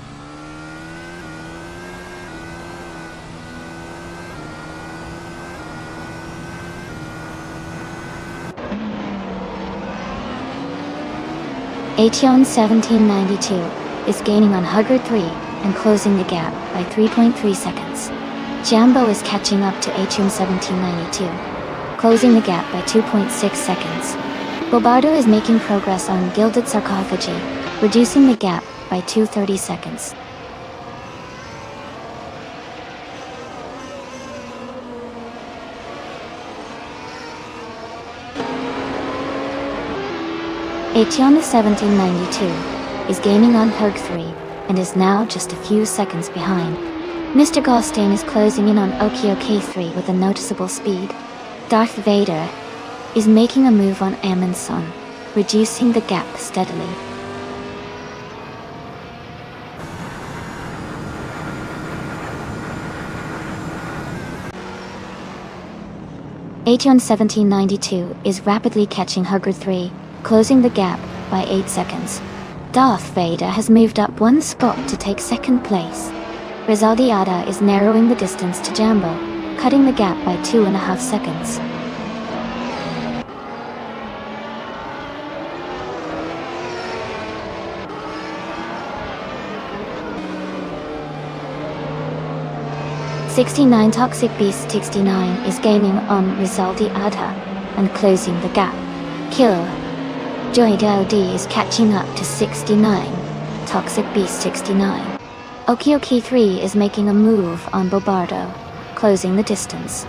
Acheon 1792 is gaining on Hugger 3 and closing the gap by 3.3 seconds. Jambo is catching up to Acheon 1792, closing the gap by 2.6 seconds. Bobardo is making progress on Gilded Sarcophagi, reducing the gap by 2.30 seconds. Acheon 1792 is gaining on Hug 3 and is now just a few seconds behind. Mr. Goldstein is closing in on Okioke 3 with a noticeable speed. Darth Vader is making a move on Amundsen, reducing the gap steadily. Acheon 1792 is rapidly catching Hugger 3, closing the gap by 8 seconds. Darth Vader has moved up one spot to take second place. Rizaldiada is narrowing the distance to Jambo, cutting the gap by 2.5 seconds. '69 Toxic Beast 69 is gaining on Rizaldiada and closing the gap. Kill Joy DOD is catching up to 69 Toxic Beast 69. Okioke 3 is making a move on Bobardo, closing the distance.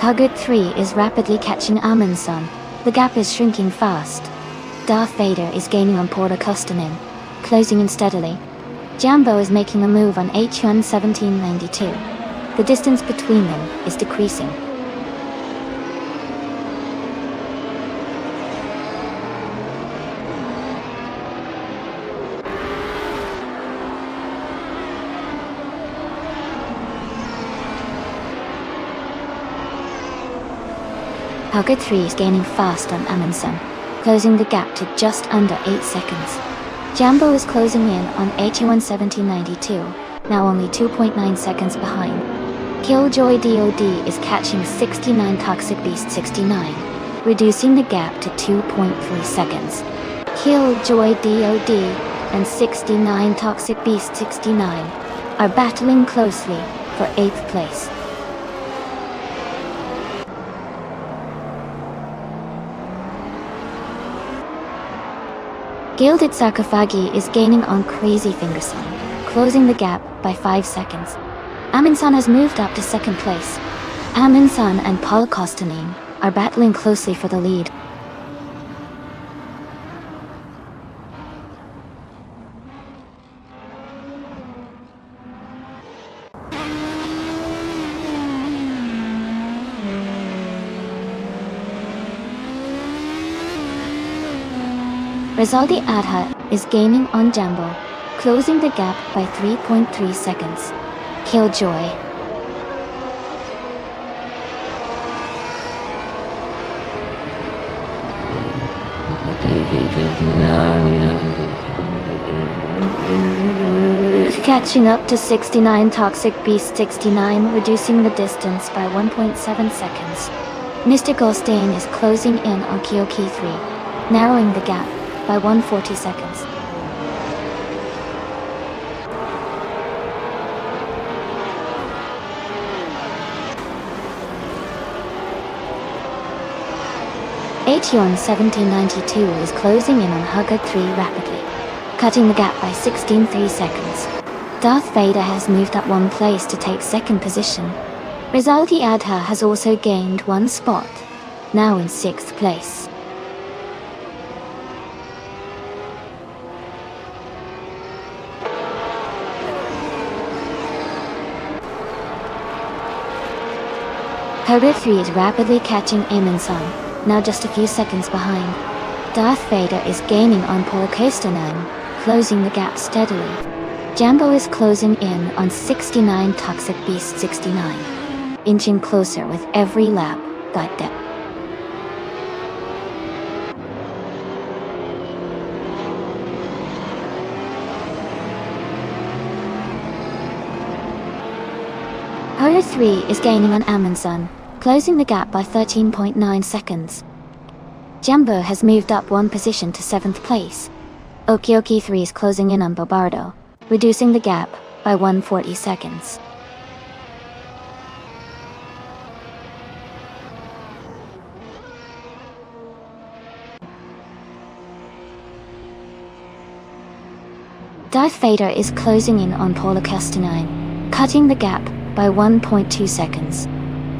Hugger 3 is rapidly catching Amundsen. The gap is shrinking fast. Darth Vader is gaining on Porta Kostanin, closing in steadily. Jambo is making a move on Acheon 1792. The distance between them is decreasing. Hugger 3 is gaining fast on Amundsen, closing the gap to just under 8 seconds. Jambo is closing in on Acheon 1792, now only 2.9 seconds behind. Killjoy DOD is catching 69 Toxic Beast 69, reducing the gap to 2.3 seconds. Killjoy DOD and 69 Toxic Beast 69 are battling closely for 8th place. Gilded Sarcophagi is gaining on Crazy Fingerson, closing the gap by 5 seconds. Amundsen has moved up to second place. Amundsen and Paul Kostanin are battling closely for the lead. Rizaldi Adha is gaining on Jambo, closing the gap by 3.3 seconds. Killjoy catching up to 69 Toxic Beast 69, reducing the distance by 1.7 seconds. Mr. Goldstein is closing in on Kyoki 3, narrowing the gap by 140 seconds. Acheon 1792 is closing in on Hugger 3 rapidly, cutting the gap by 16.3 seconds. Darth Vader has moved up one place to take second position. Rizaldi Adha has also gained one spot, now in 6th place. Hugger 3 is rapidly catching Amundsen, now just a few seconds behind. Darth Vader is gaining on Paul Kostanin, closing the gap steadily. Jambo is closing in on 69 Toxic Beast 69, inching closer with every lap. Goddamn. Hurry 3 is gaining on Amundsen, closing the gap by 13.9 seconds. Jumbo has moved up one position to 7th place. Okioki 3 is closing in on Bobardo, reducing the gap by 140 seconds. Darth Vader is closing in on Paula Castanine, cutting the gap by 1.2 seconds.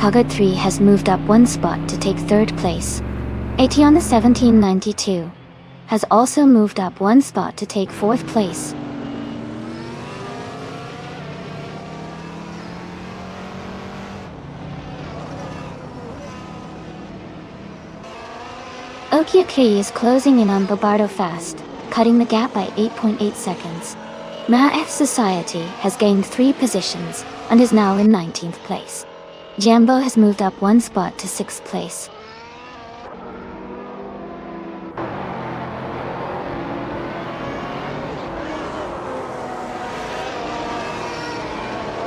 Huggard 3 has moved up one spot to take 3rd place. Aetion 1792 has also moved up one spot to take 4th place. Okioki is closing in on Bobardo fast, cutting the gap by 8.8 seconds. MAF Society has gained 3 positions and is now in 19th place. Jambo has moved up one spot to 6th place.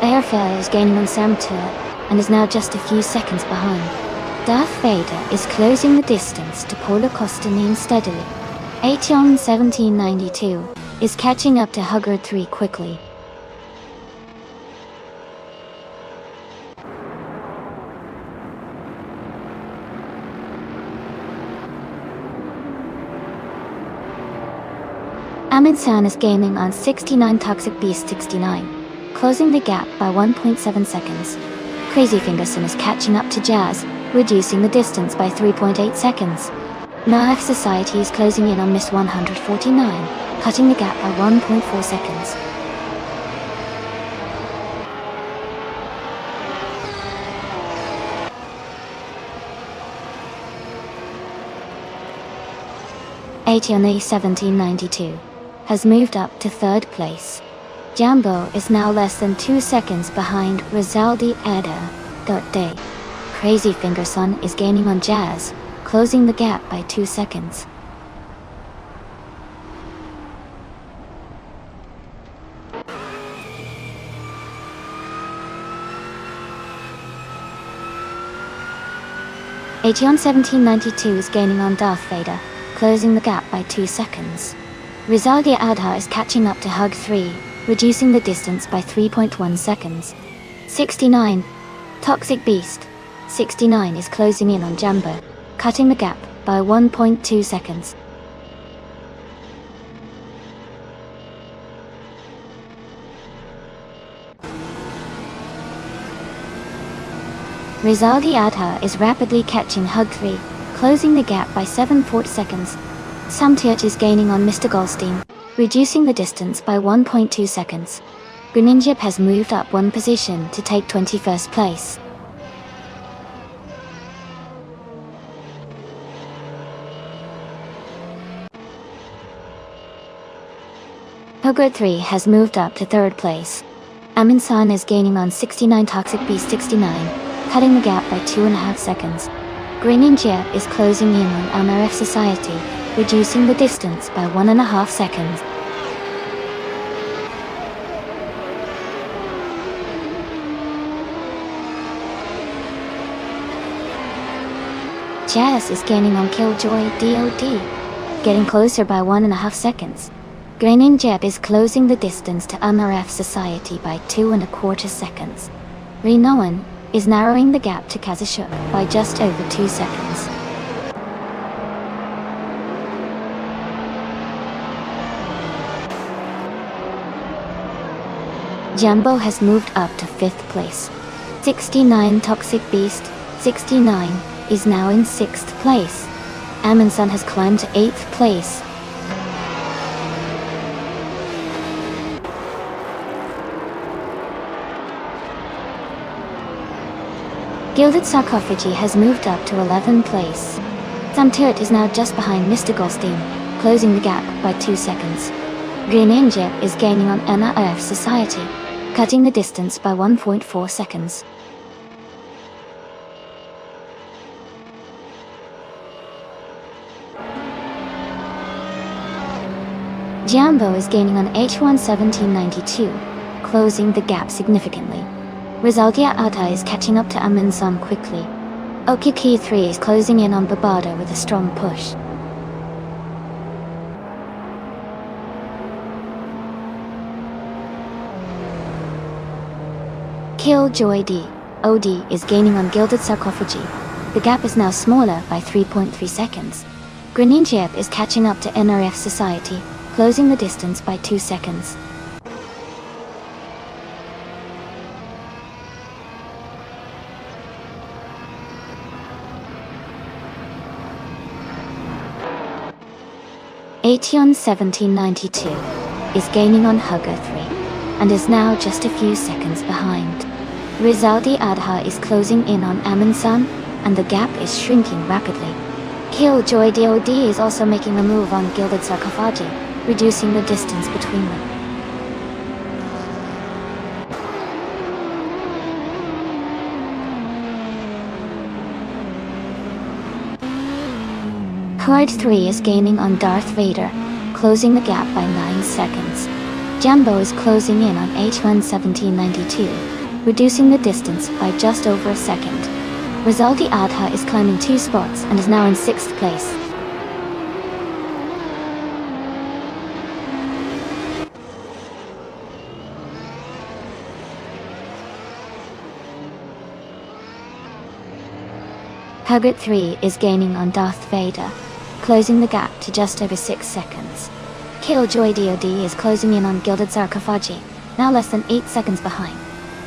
Airfare is gaining on Samtur and is now just a few seconds behind. Darth Vader is closing the distance to Paula Costanine steadily. Aetion 1792 is catching up to Huggard 3 quickly. Amundsen is gaining on 69 Toxic Beast 69, closing the gap by 1.7 seconds. Crazy Fingerson is catching up to Jazz, reducing the distance by 3.8 seconds. MAF Society is closing in on Miss 149, cutting the gap by 1.4 seconds. Aetion 1792 has moved up to 3rd place. Jambo is now less than 2 seconds behind Rizaldi Ada. Day. Crazy Fingerson is gaining on Jazz, closing the gap by 2 seconds. Aetion 1792 is gaining on Darth Vader, closing the gap by 2 seconds. Rizaldi Adha is catching up to Hug 3, reducing the distance by 3.1 seconds. 69. Toxic Beast 69 is closing in on Jambo, cutting the gap by 1.2 seconds. Rizaldi Adha is rapidly catching Hug 3, closing the gap by 7.4 seconds. Samtiat is gaining on Mr. Goldstein, reducing the distance by 1.2 seconds. Greninja has moved up one position to take 21st place. Hogard 3 has moved up to 3rd place. Amundsen is gaining on 69 Toxic Beast 69, cutting the gap by 2.5 seconds. Greninja is closing in on MRF Society, reducing the distance by 1.5 seconds. Jazz is gaining on Killjoy DOD, getting closer by 1.5 seconds. Greninja is closing the distance to MRF Society by 2.25 seconds. Renoan is narrowing the gap to Kazushuk by just over 2 seconds. Jambo has moved up to 5th place. 69 Toxic Beast 69 is now in 6th place. Amundsen has climbed to 8th place. Gilded Sarcophagy has moved up to 11th place. Samtirt is now just behind Mr. Goldstein, closing the gap by 2 seconds. Greninja is gaining on NRF Society, cutting the distance by 1.4 seconds. Jambo is gaining on H1 1792, closing the gap significantly. Rizaldia Ada is catching up to Amin-san quickly. Okiki 3 is closing in on Babada with a strong push. Killjoy DOD is gaining on Gilded Sarcophagi. The gap is now smaller by 3.3 seconds. Greninjeb is catching up to NRF Society, closing the distance by 2 seconds. Aetion 1792 is gaining on Hugger 3, and is now just a few seconds behind. Rizaldi Adha is closing in on Amin-san, and the gap is shrinking rapidly. Killjoy DOD is also making a move on Gilded Sarcophagi, reducing the distance between them. Horde 3 is gaining on Darth Vader, closing the gap by 9 seconds. Jambo is closing in on H1 1792, reducing the distance by just over a second. Rizaldi Adha is climbing 2 spots and is now in 6th place. Hugget 3 is gaining on Darth Vader, closing the gap to just over 6 seconds. Killjoy DOD is closing in on Gilded Sarcophagi, now less than 8 seconds behind.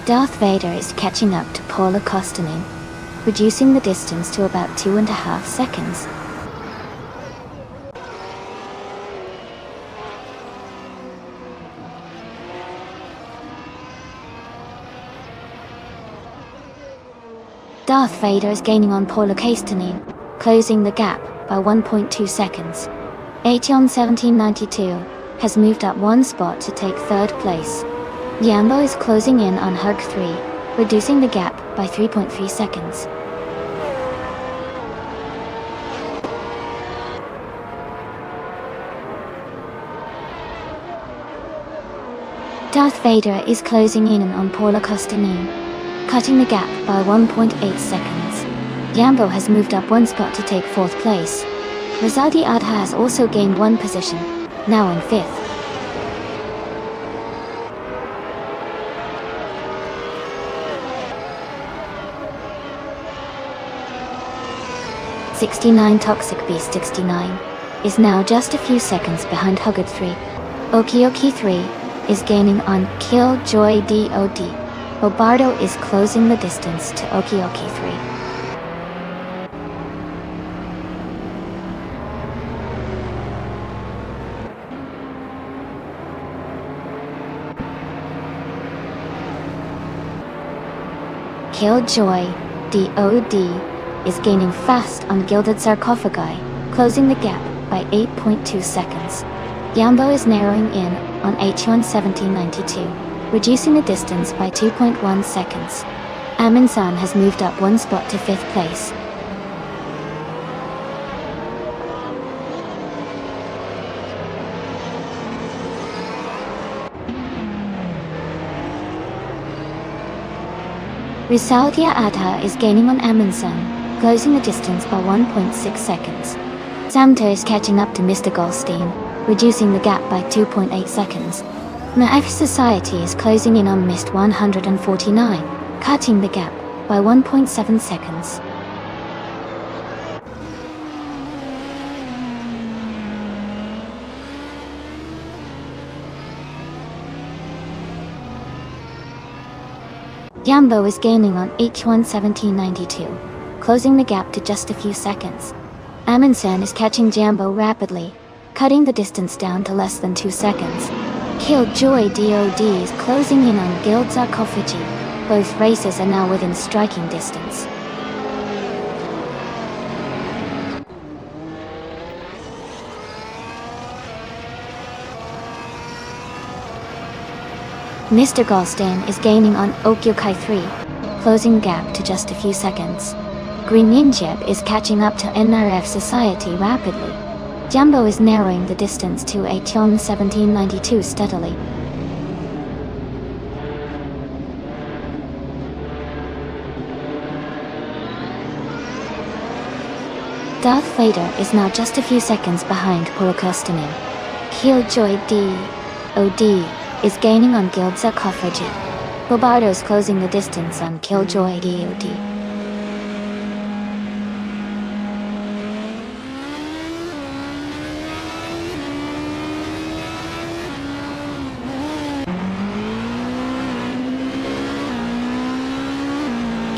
Darth Vader is catching up to Paula Kostanin, reducing the distance to about 2.5 seconds. Darth Vader is gaining on Paula Kostanin, closing the gap by 1.2 seconds. Aetion 1792 has moved up 1 spot to take 3rd place. Yambo is closing in on Hug 3, reducing the gap by 3.3 seconds. Darth Vader is closing in on Paula Kostanin, cutting the gap by 1.8 seconds. Yambo has moved up 1 spot to take 4th place. Rizaldi Adha has also gained 1 position, now in 5th. '69 Toxic Beast 69 is now just a few seconds behind Hugget 3. Okioki 3 is gaining on Killjoy DOD. Bobardo is closing the distance to Okioki 3. Killjoy DOD is gaining fast on Gilded Sarcophagi, closing the gap by 8.2 seconds. Yambo is narrowing in on H1 1792, reducing the distance by 2.1 seconds. Amin-san has moved up 1 spot to 5th place. Rizaldia Adha is gaining on Amin-san, closing the distance by 1.6 seconds. Samto is catching up to Mr. Goldstein, reducing the gap by 2.8 seconds. NRF Society is closing in on Mist 149, cutting the gap by 1.7 seconds. Yambo is gaining on H1 1792, closing the gap to just a few seconds. Amin-san is catching Jambo rapidly, cutting the distance down to less than 2 seconds. Killjoy DOD is closing in on Guild Sarcophagi. Both races are now within striking distance. Mr. Goldstein is gaining on Okyokai 3, closing gap to just a few seconds. Green Ninjeb is catching up to NRF Society rapidly. Jambo is narrowing the distance to Aetion 1792 steadily. Darth Vader is now just a few seconds behind Polokostanin. Killjoy DOD is gaining on Guild Sarcophagy. Bobardo's closing the distance on Killjoy DOD.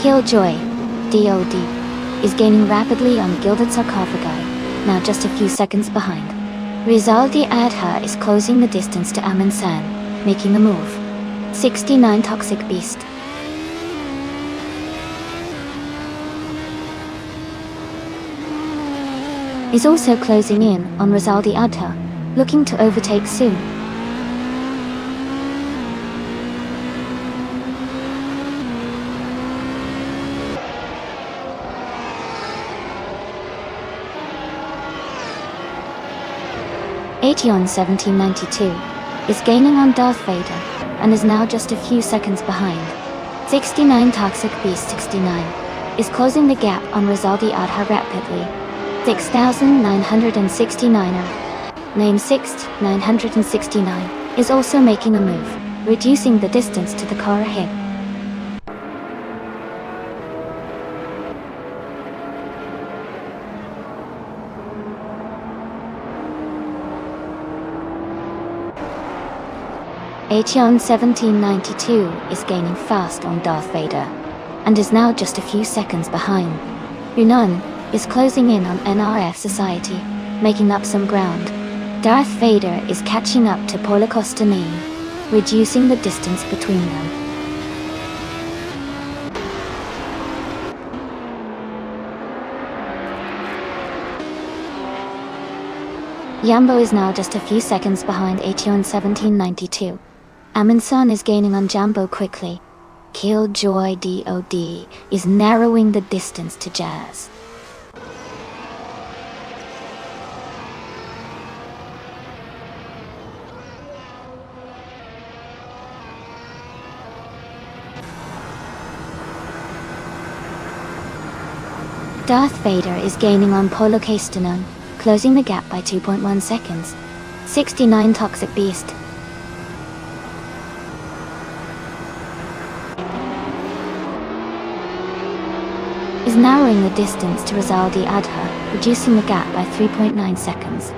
Killjoy DOD is gaining rapidly on Gilded Sarcophagi, now just a few seconds behind. Rizaldi Adha is closing the distance to Amin San, making the move. 69 Toxic Beast is also closing in on Rizaldi Adha, looking to overtake soon. Aetion 1792 is gaining on Darth Vader and is now just a few seconds behind. 69 Toxic Beast 69 is closing the gap on Rizaldi Adha rapidly. 6969er name 6969 is also making a move, reducing the distance to the car ahead. Aetion 1792 is gaining fast on Darth Vader, and is now just a few seconds behind. Yunnan is closing in on NRF Society, making up some ground. Darth Vader is catching up to Polokostanin, reducing the distance between them. Yambo is now just a few seconds behind Aetion 1792. Aminsan is gaining on Jambo quickly. Killjoy DOD is narrowing the distance to Jazz. Darth Vader is gaining on Polokostanin, closing the gap by 2.1 seconds. 69 Toxic Beast is narrowing the distance to Rizaldi Adha, reducing the gap by 3.9 seconds.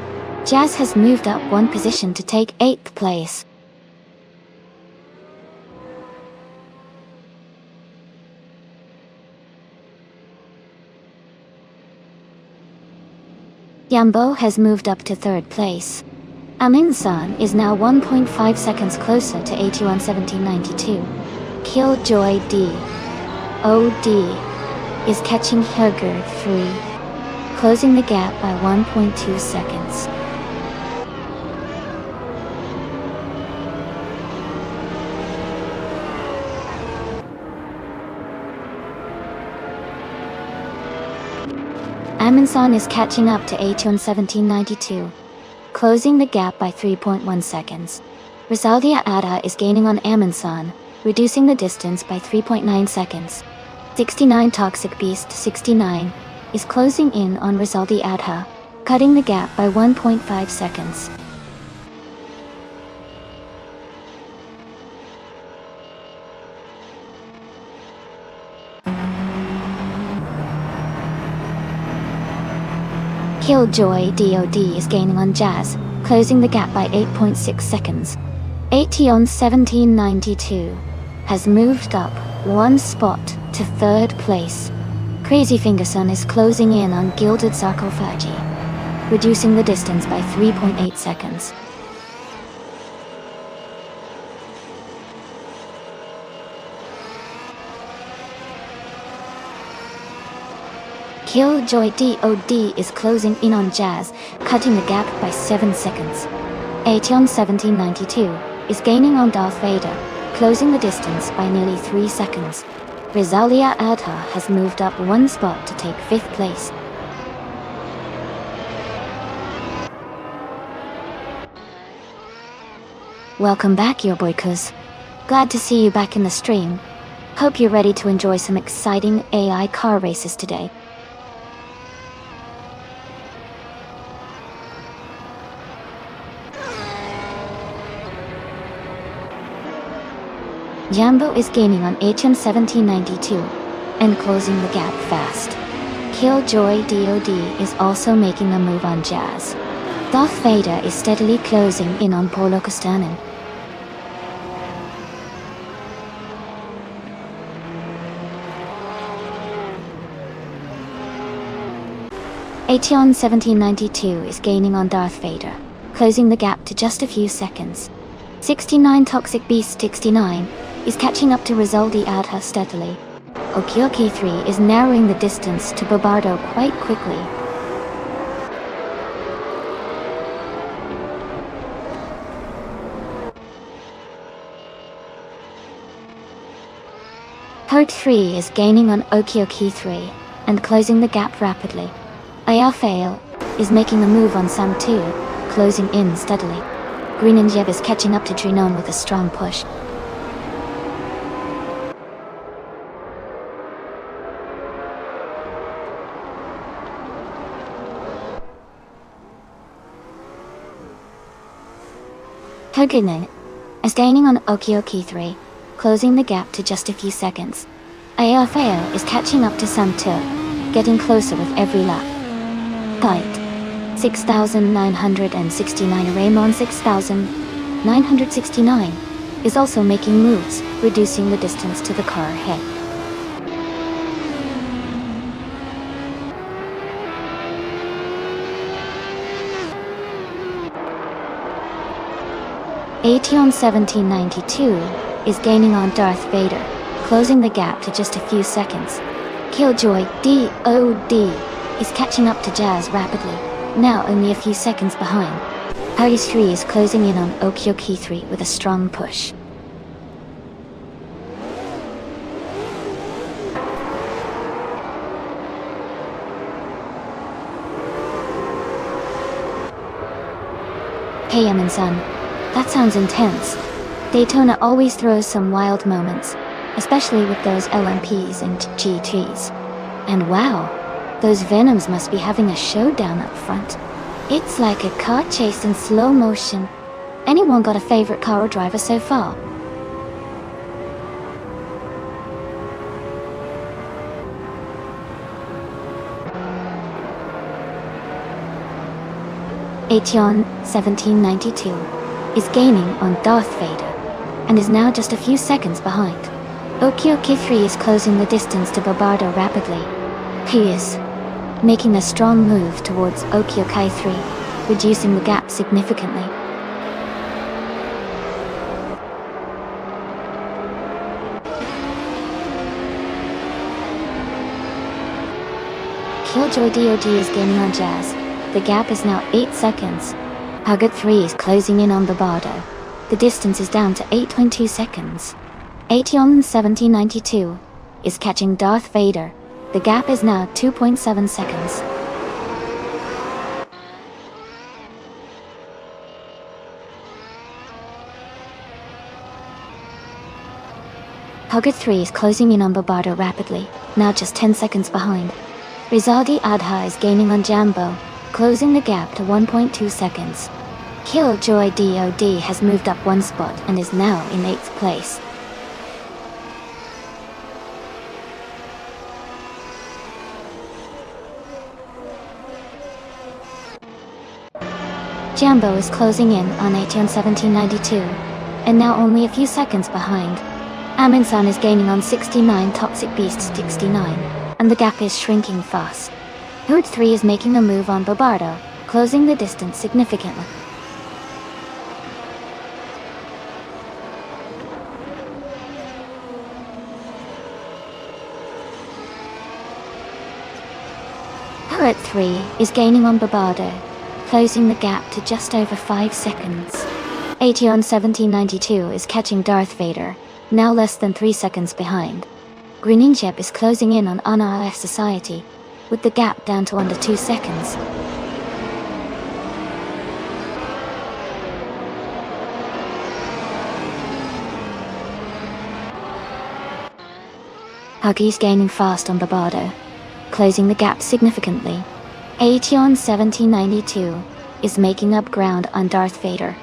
Jazz has moved up one position to take 8th place. Yambo has moved up to 3rd place. Amin-san is now 1.5 seconds closer to Aetion 1792. Killjoy DOD is catching Herger 3, closing the gap by 1.2 seconds. Aminsan is catching up to Aetion 1792, closing the gap by 3.1 seconds. Rizaldi Adha is gaining on Aminsan, reducing the distance by 3.9 seconds. 69 Toxic Beast 69 is closing in on Rizaldi Adha, cutting the gap by 1.5 seconds. Killjoy DOD is gaining on Jazz, closing the gap by 8.6 seconds. Aetion 1792 has moved up one spot to 3rd place. Crazy Fingerson is closing in on Gilded Sarcophagy, reducing the distance by 3.8 seconds. Killjoy DOD is closing in on Jazz, cutting the gap by 7 seconds. Aetion 1792 is gaining on Darth Vader, closing the distance by nearly 3 seconds. Rizaldi Adha has moved up one spot to take 5th place. Welcome back, your boykers. Glad to see you back in the stream. Hope you're ready to enjoy some exciting AI car races today. Jambo is gaining on Aetion 1792 and closing the gap fast. Killjoy DOD is also making a move on Jazz. Darth Vader is steadily closing in on Paulo Kostanen. Aetion 1792 is gaining on Darth Vader, closing the gap to just a few seconds. 69 Toxic Beast 69 is catching up to Rizaldi Adha steadily. Okioki 3 is narrowing the distance to Bobardo quite quickly. Herd 3 is gaining on Okioki 3 and closing the gap rapidly. Ayafael is making a move on Sam 2, closing in steadily. Green and Jeb is catching up to Trinon with a strong push. Toginen is gaining on Okioki 3, closing the gap to just a few seconds. Ayafael is catching up to Sam 2, getting closer with every lap. Kite 6,969 Raymond 6,969 is also making moves, reducing the distance to the car ahead. Aetion 1792 is gaining on Darth Vader, closing the gap to just a few seconds. Killjoy DOD is catching up to Jazz rapidly, now only a few seconds behind. Paris 3 is closing in on Okioki 3 with a strong push. Hey Emin-san, that sounds intense. Daytona always throws some wild moments, especially with those LMPs and GTs. And wow, those Venoms must be having a showdown up front. It's like a car chase in slow motion. Anyone got a favorite car or driver so far? Aetion 1792 is gaining on Darth Vader and is now just a few seconds behind. Okioki 3 is closing the distance to Bobardo rapidly. He is making a strong move towards Okioki 3, reducing the gap significantly. Killjoy DOD is gaining on Jazz. The gap is now 8 seconds. Huggett 3 is closing in on Bobardo. The distance is down to 8.2 seconds. Aetion 1792 is catching Darth Vader. The gap is now 2.7 seconds. Huggett 3 is closing in on Bobardo rapidly, now just 10 seconds behind. Rizaldi Adha is gaining on Jambo, closing the gap to 1.2 seconds. Killjoy DOD has moved up one spot and is now in 8th place. Jambo is closing in on Aetion 1792, and now only a few seconds behind. Amin-san is gaining on 69 Toxic Beast 69, and the gap is shrinking fast. Hood 3 is making a move on Bobardo, closing the distance significantly. Hood 3 is gaining on Bobardo, closing the gap to just over 5 seconds. Aetion 1792 is catching Darth Vader, now less than 3 seconds behind. Greninjeb is closing in on Ana Society, with the gap down to under 2 seconds. Huggy's gaining fast on Bobardo, closing the gap significantly. Aetion 1792 is making up ground on Darth Vader.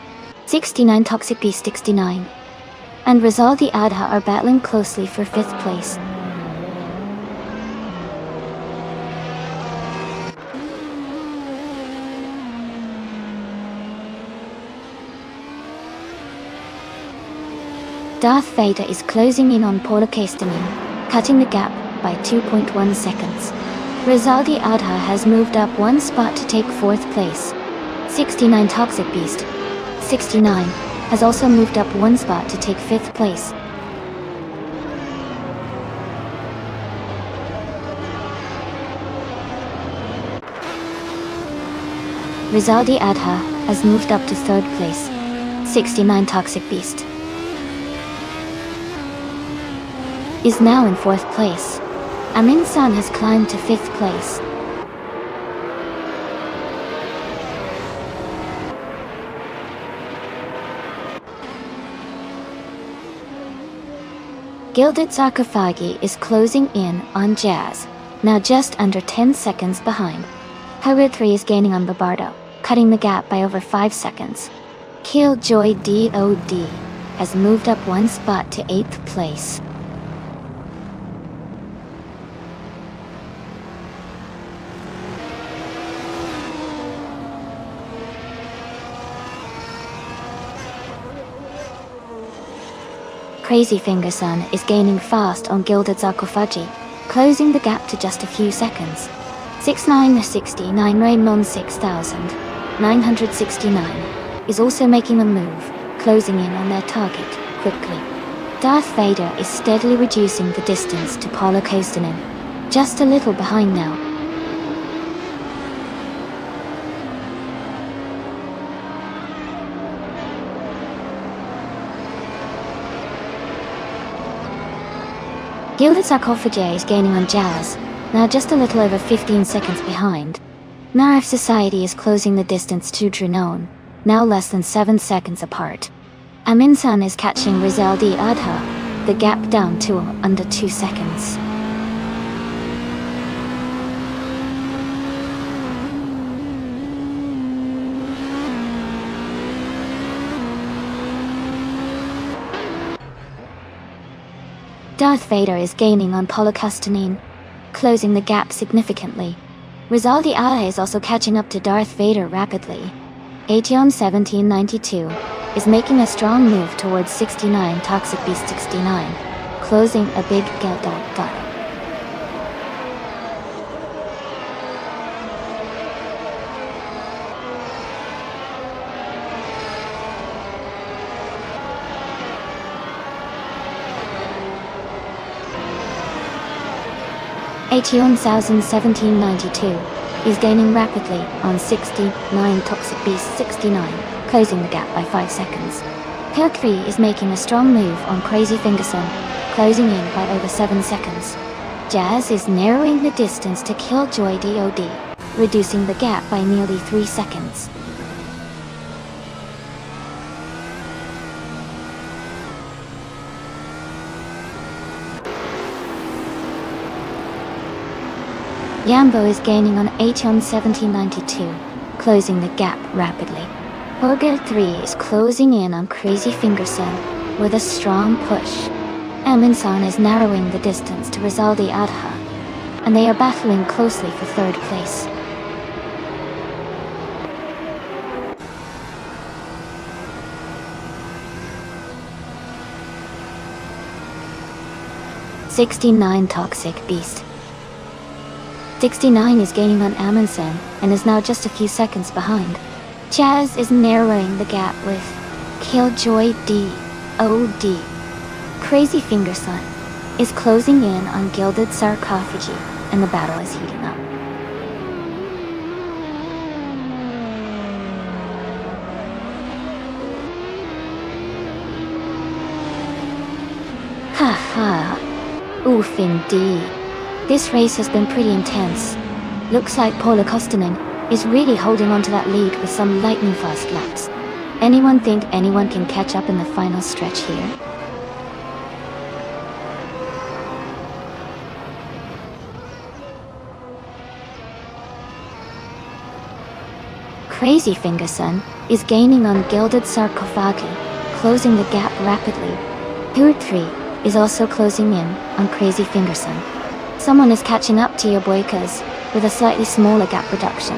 69 Toxic Beast 69 and Rizaldi Adha are battling closely for 5th place. Darth Vader is closing in on Paula Kastanin, cutting the gap by 2.1 seconds. Rizaldi Adha has moved up 1 spot to take 4th place. 69 Toxic Beast, 69, has also moved up 1 spot to take 5th place. Rizaldi Adha has moved up to 3rd place. 69 Toxic Beast is now in 4th place. Amin San has climbed to 5th place. Gilded Sarcophagi is closing in on Jazz, now just under 10 seconds behind. Hybrid 3 is gaining on Babardo, cutting the gap by over 5 seconds. Killjoy DOD has moved up 1 spot to 8th place. Crazy Fingerson is gaining fast on Gilded Sarcophagi, closing the gap to just a few seconds. 6969 Raymond 6969 is also making a move, closing in on their target quickly. Darth Vader is steadily reducing the distance to Paula Kostanen, just a little behind now. Gilded Sarcophagi is gaining on Jazz, now just a little over 15 seconds behind. Narif Society is closing the distance to Drunon, now less than 7 seconds apart. Aminsan is catching Rizaldi Adha, the gap down to under 2 seconds. Darth Vader is gaining on Paula Kostanin, closing the gap significantly. Rizaldi Adha is also catching up to Darth Vader rapidly. Aetion 1792 is making a strong move towards 69 Toxic Beast 69, closing a big gap. Aetion 1792 is gaining rapidly on 69 Toxic Beast 69, closing the gap by 5 seconds. Hill 3 is making a strong move on Crazy Fingerson, closing in by over 7 seconds. Jazz is narrowing the distance to Killjoy DOD, reducing the gap by nearly 3 seconds. Yambo is gaining on Aetion 1792, closing the gap rapidly. Burger 3 is closing in on Crazy Fingerson with a strong push. Aminsan is narrowing the distance to Rizaldi Adha, and they are battling closely for 3rd place. "69 Toxic Beast 69 is gaining on Amundsen and is now just a few seconds behind. Jazz is narrowing the gap with Killjoy DOD. Crazy Fingerson is closing in on Gilded Sarcophagi, and the battle is heating up. Haha. Oof indeed. This race has been pretty intense. Looks like Paula Kostanen is really holding on to that lead with some lightning fast laps. Anyone think anyone can catch up in the final stretch here? Crazy Fingerson is gaining on Gilded Sarcophagi, closing the gap rapidly. Route 3 is also closing in on Crazy Fingerson. Someone is catching up to your boykers with a slightly smaller gap reduction.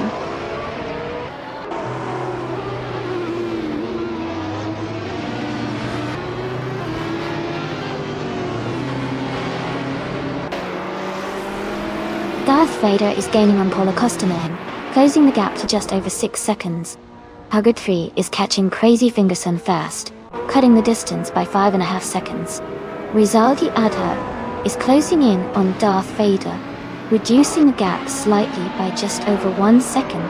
Darth Vader is gaining on Paula Kostanen, closing the gap to just over 6 seconds. Huggard 3 is catching Crazy Fingerson fast, cutting the distance by 5.5 seconds. Rizaldi Adha is closing in on Darth Vader, reducing the gap slightly by just over 1 second.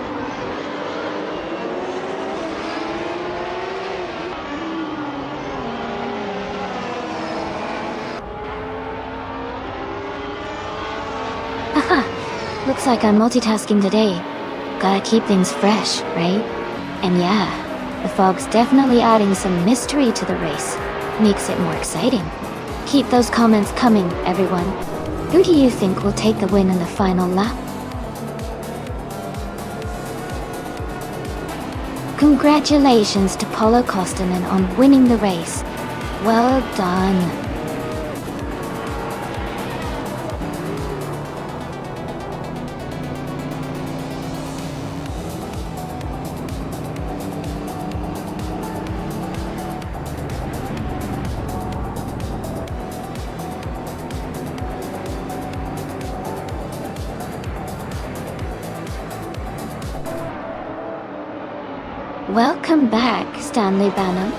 Haha, looks like I'm multitasking today. Gotta keep things fresh, right? And yeah, the fog's definitely adding some mystery to the race. Makes it more exciting. Keep those comments coming, everyone. Who do you think will take the win in the final lap? Congratulations to Paula Kostanen on winning the race. Well done. Welcome back, Stanley Banham.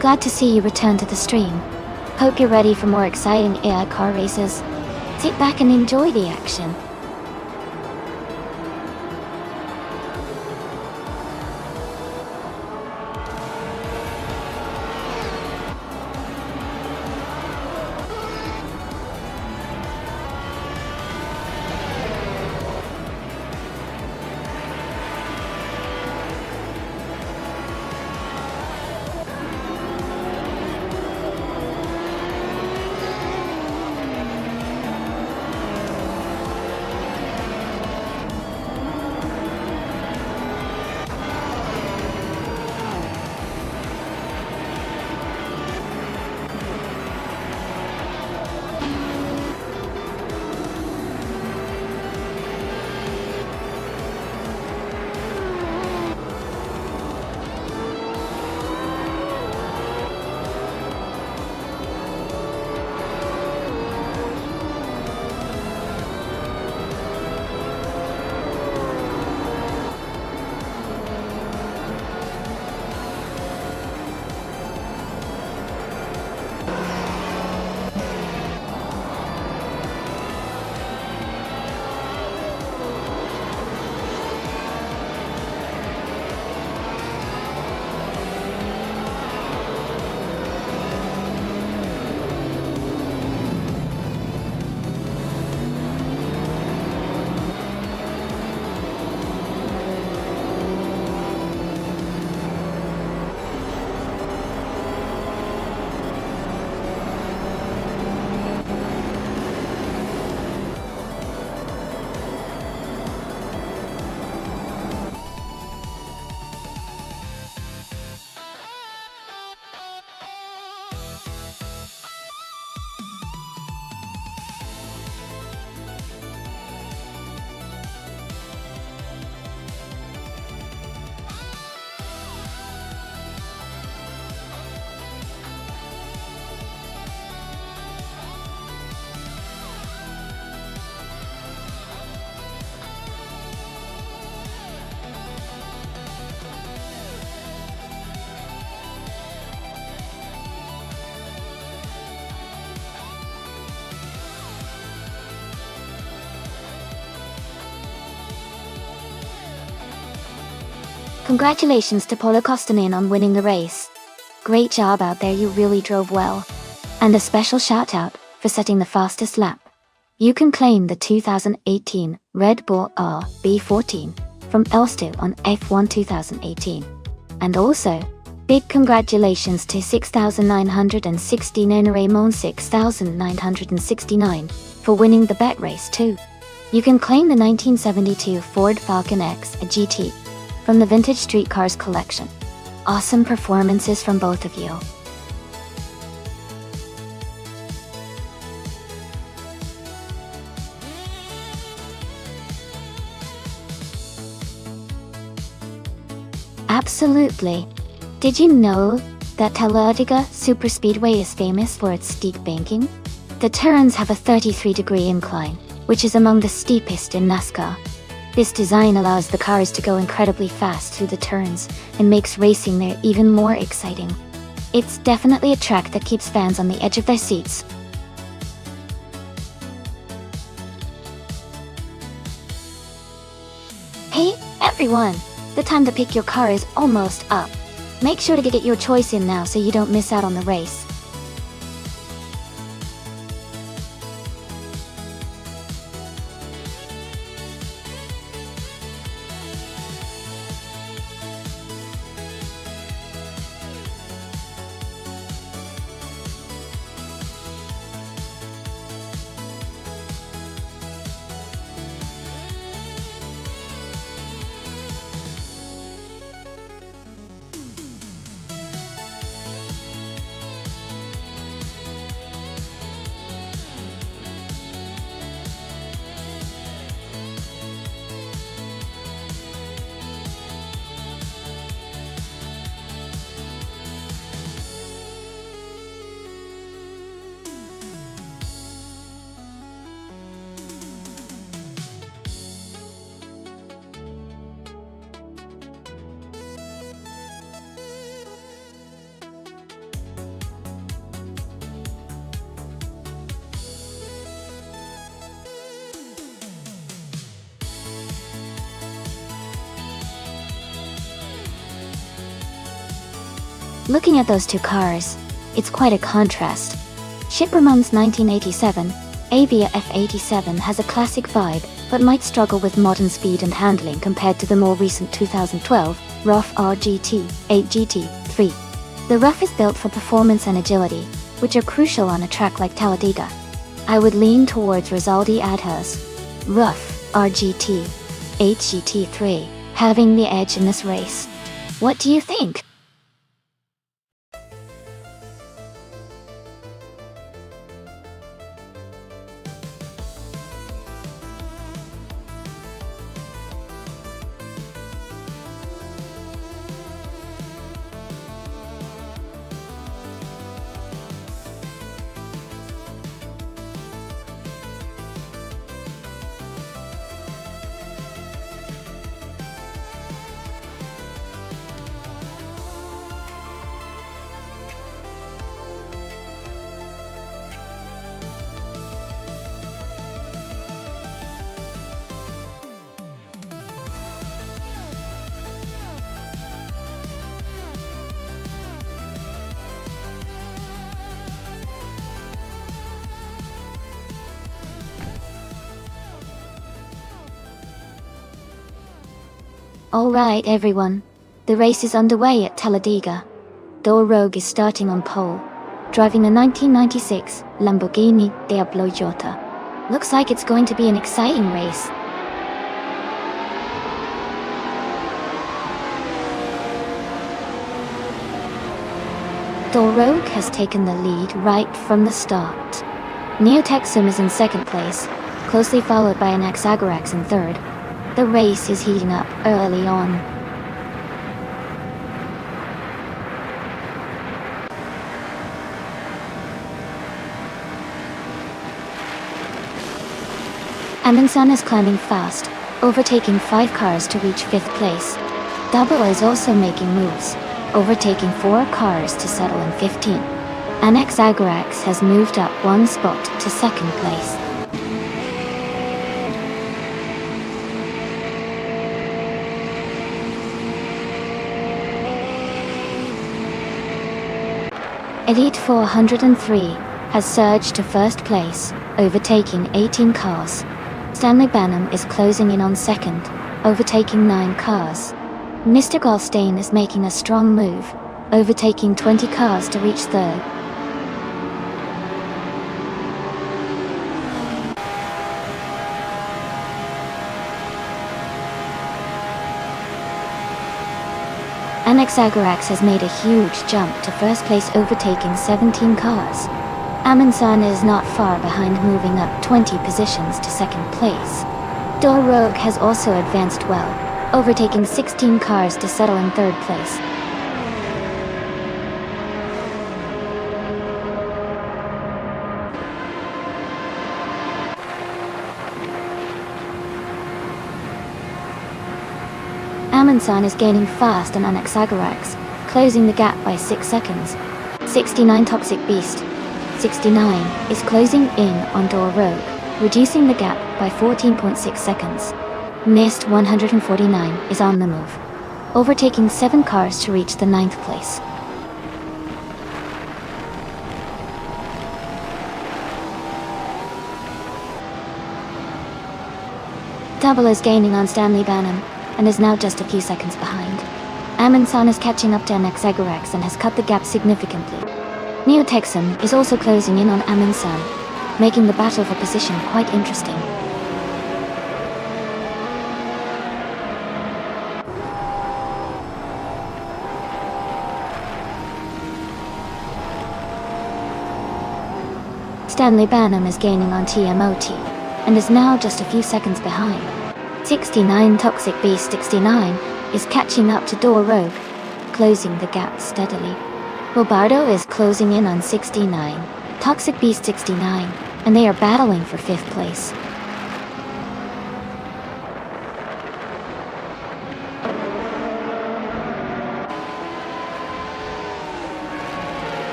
Glad to see you return to the stream. Hope you're ready for more exciting AI car races. Sit back and enjoy the action. Congratulations to Paula Kostanen on winning the race. Great job out there, you really drove well. And a special shout out for setting the fastest lap. You can claim the 2018 Red Bull RB14 from Elstow on F1 2018. And also, big congratulations to 6969 Raymond 6969 for winning the bet race too. You can claim the 1972 Ford Falcon X GT from the Vintage Street Cars collection. Awesome performances from both of you. Absolutely. Did you know that Talladega Superspeedway is famous for its steep banking? The turns have a 33-degree incline, which is among the steepest in NASCAR. This design allows the cars to go incredibly fast through the turns and makes racing there even more exciting. It's definitely a track that keeps fans on the edge of their seats. Hey, everyone! The time to pick your car is almost up. Make sure to get your choice in now so you don't miss out on the race. Looking at those two cars, it's quite a contrast. Chip Ramon's 1987 Avia F87 has a classic vibe, but might struggle with modern speed and handling compared to the more recent 2012 ROF RGT 8 GT3. The ROF is built for performance and agility, which are crucial on a track like Talladega. I would lean towards Rizaldi Adha's ROF RGT 8 GT3 having the edge in this race. What do you think? Alright everyone, the race is underway at Talladega. Thor Rogue is starting on pole, driving a 1996 Lamborghini Diablo Jota. Looks like it's going to be an exciting race. Thor Rogue has taken the lead right from the start. Neotexum is in second place, closely followed by an Axagorax in third. The race is heating up early on. Amundsen is climbing fast, overtaking 5 cars to reach 5th place. Double is also making moves, overtaking 4 cars to settle in 15th. And Axagorax has moved up 1 spot to 2nd place. Elite 403 has surged to 1st place, overtaking 18 cars. Stanley Banham is closing in on 2nd, overtaking 9 cars. Mr. Goldstein is making a strong move, overtaking 20 cars to reach 3rd. Axagorax has made a huge jump to 1st place, overtaking 17 cars. Amundsen is not far behind, moving up 20 positions to 2nd place. Thor Rogue has also advanced well, overtaking 16 cars to settle in third place. Amundsen is gaining fast on Anaxagorax, closing the gap by 6 seconds. 69 Toxic Beast 69 is closing in on Door Rogue, reducing the gap by 14.6 seconds. Mist 149 is on the move, overtaking 7 cars to reach the 9th place. Double is gaining on Stanley Banham, and is now just a few seconds behind. Amundsen is catching up to Anaxagorax and has cut the gap significantly. Neotexum is also closing in on Amundsen, making the battle for position quite interesting. Stanley Banham is gaining on TMOT, and is now just a few seconds behind. 69 Toxic Beast 69 is catching up to Door Rogue, closing the gap steadily. Robardo is closing in on 69, Toxic Beast 69, and they are battling for 5th place.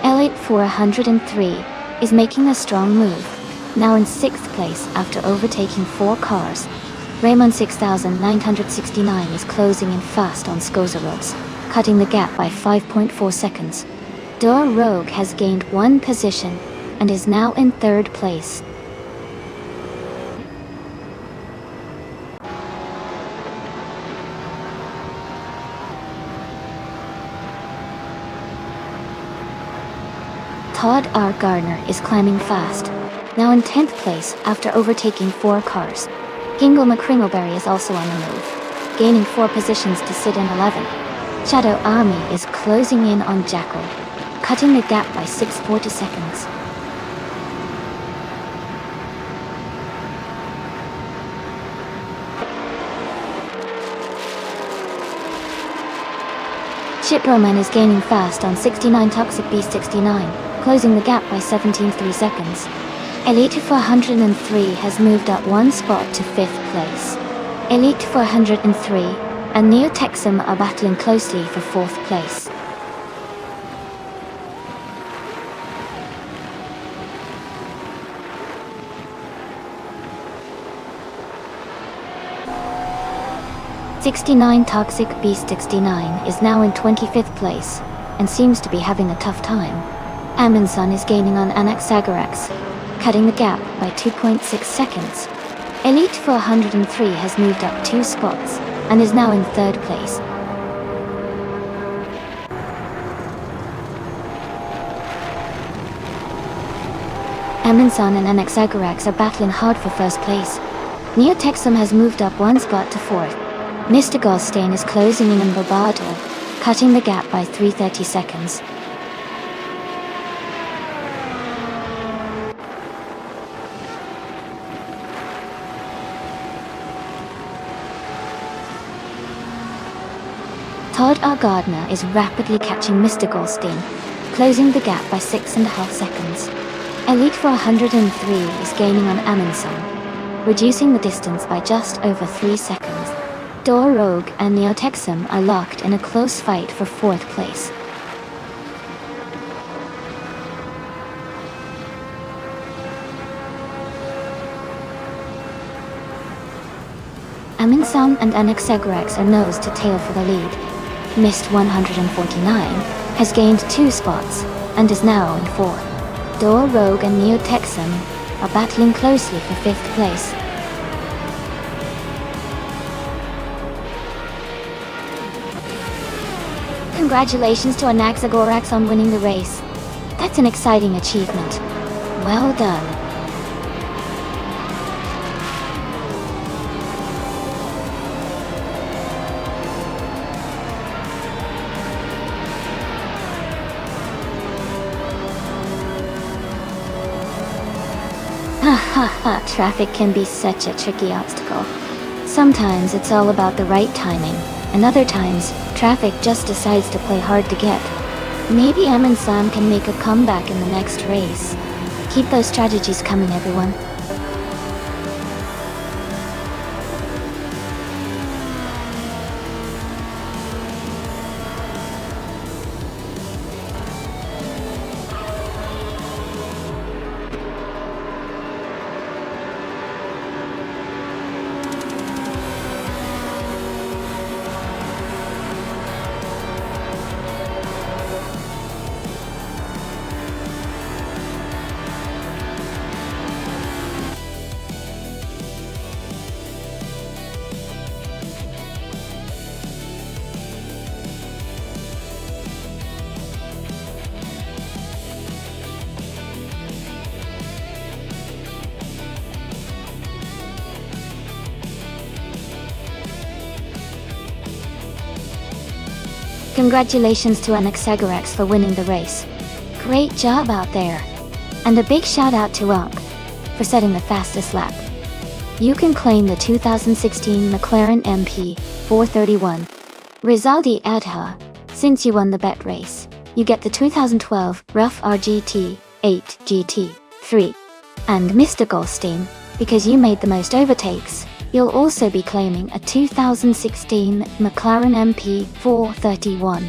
Elite 403 is making a strong move, now in 6th place after overtaking 4 cars. Raymond 6969 is closing in fast on Skozarovs, cutting the gap by 5.4 seconds. Door Rogue has gained 1 position and is now in 3rd place. Todd R. Gardner is climbing fast, now in 10th place after overtaking 4 cars. Gingle McCringleberry is also on the move, gaining 4 positions to sit in 11th. Shadow Army is closing in on Jackal, cutting the gap by 6.40 seconds. Shiproman is gaining fast on 69 Toxic Beast 69, closing the gap by 17.3 seconds. Elite 403 has moved up 1 spot to 5th place. Elite 403 and Neotexum are battling closely for 4th place. '69 Toxic Beast 69 is now in 25th place, and seems to be having a tough time. Amundsen is gaining on Anaxagorax, cutting the gap by 2.6 seconds. Elite 403 has moved up 2 spots, and is now in 3rd place. Amundsen and Anaxagorax are battling hard for 1st place. Neotexum has moved up 1 spot to 4th. Mr. Goldstein is closing in on Robardo, cutting the gap by 3.30 seconds. Todd R. Gardner is rapidly catching Mr. Goldstein, closing the gap by 6.5 seconds. Elite 403 is gaining on Amundsen, reducing the distance by just over 3 seconds. Door Rogue and Neotexum are locked in a close fight for 4th place. Amundsen and Anaxagorax are nose to tail for the lead. Mist 149 has gained 2 spots and is now in 4th. Door Rogue and Neotexum are battling closely for 5th place. Congratulations to Anaxagorax on winning the race. That's an exciting achievement. Well done. Ha ha ha, traffic can be such a tricky obstacle. Sometimes it's all about the right timing, and other times, traffic just decides to play hard to get. Maybe Em and Sam can make a comeback in the next race. Keep those strategies coming, everyone. Congratulations to Anaxagorax for winning the race. Great job out there. And a big shout out to Unk for setting the fastest lap. You can claim the 2016 McLaren MP 431. Rizaldi Adha, since you won the bet race, you get the 2012 Rough RGT 8 GT3. And Mr. Goldstein, because you made the most overtakes, you'll also be claiming a 2016 McLaren MP 431.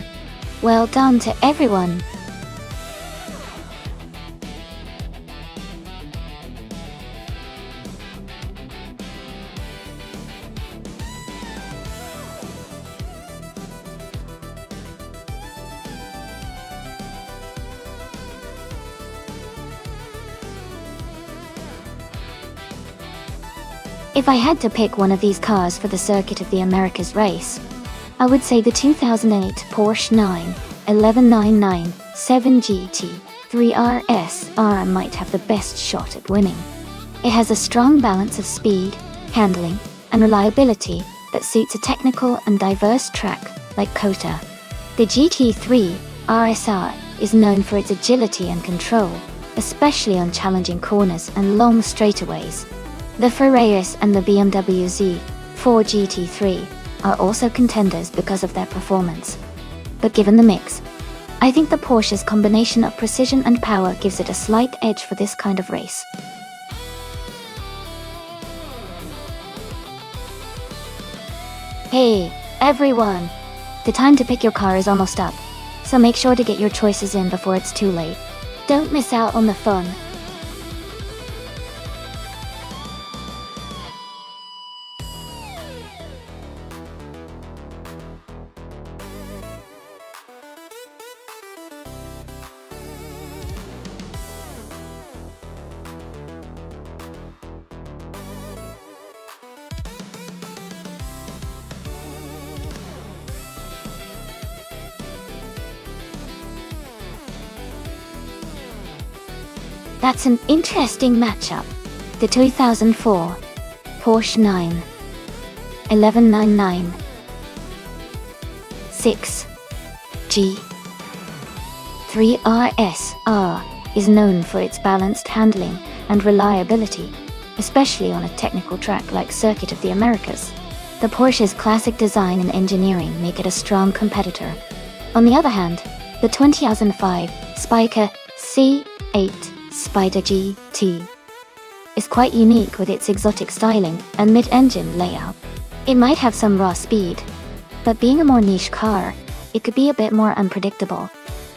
Well done to everyone. If I had to pick one of these cars for the Circuit of the Americas race, I would say the 2008 Porsche 91199 7GT 3RS might have the best shot at winning. It has a strong balance of speed, handling, and reliability that suits a technical and diverse track like COTA. The GT3 RSR is known for its agility and control, especially on challenging corners and long straightaways. The Ferraris and the BMW Z4 GT3 are also contenders because of their performance. But given the mix, I think the Porsche's combination of precision and power gives it a slight edge for this kind of race. Hey, everyone! The time to pick your car is almost up, so make sure to get your choices in before it's too late. Don't miss out on the fun. That's an interesting matchup. The 2004 Porsche 91199 6G 3RSR is known for its balanced handling and reliability, especially on a technical track like Circuit of the Americas. The Porsche's classic design and engineering make it a strong competitor. On the other hand, the 2005 Spiker C8 Spider GT is quite unique with its exotic styling and mid-engine layout. It might have some raw speed, but being a more niche car, it could be a bit more unpredictable.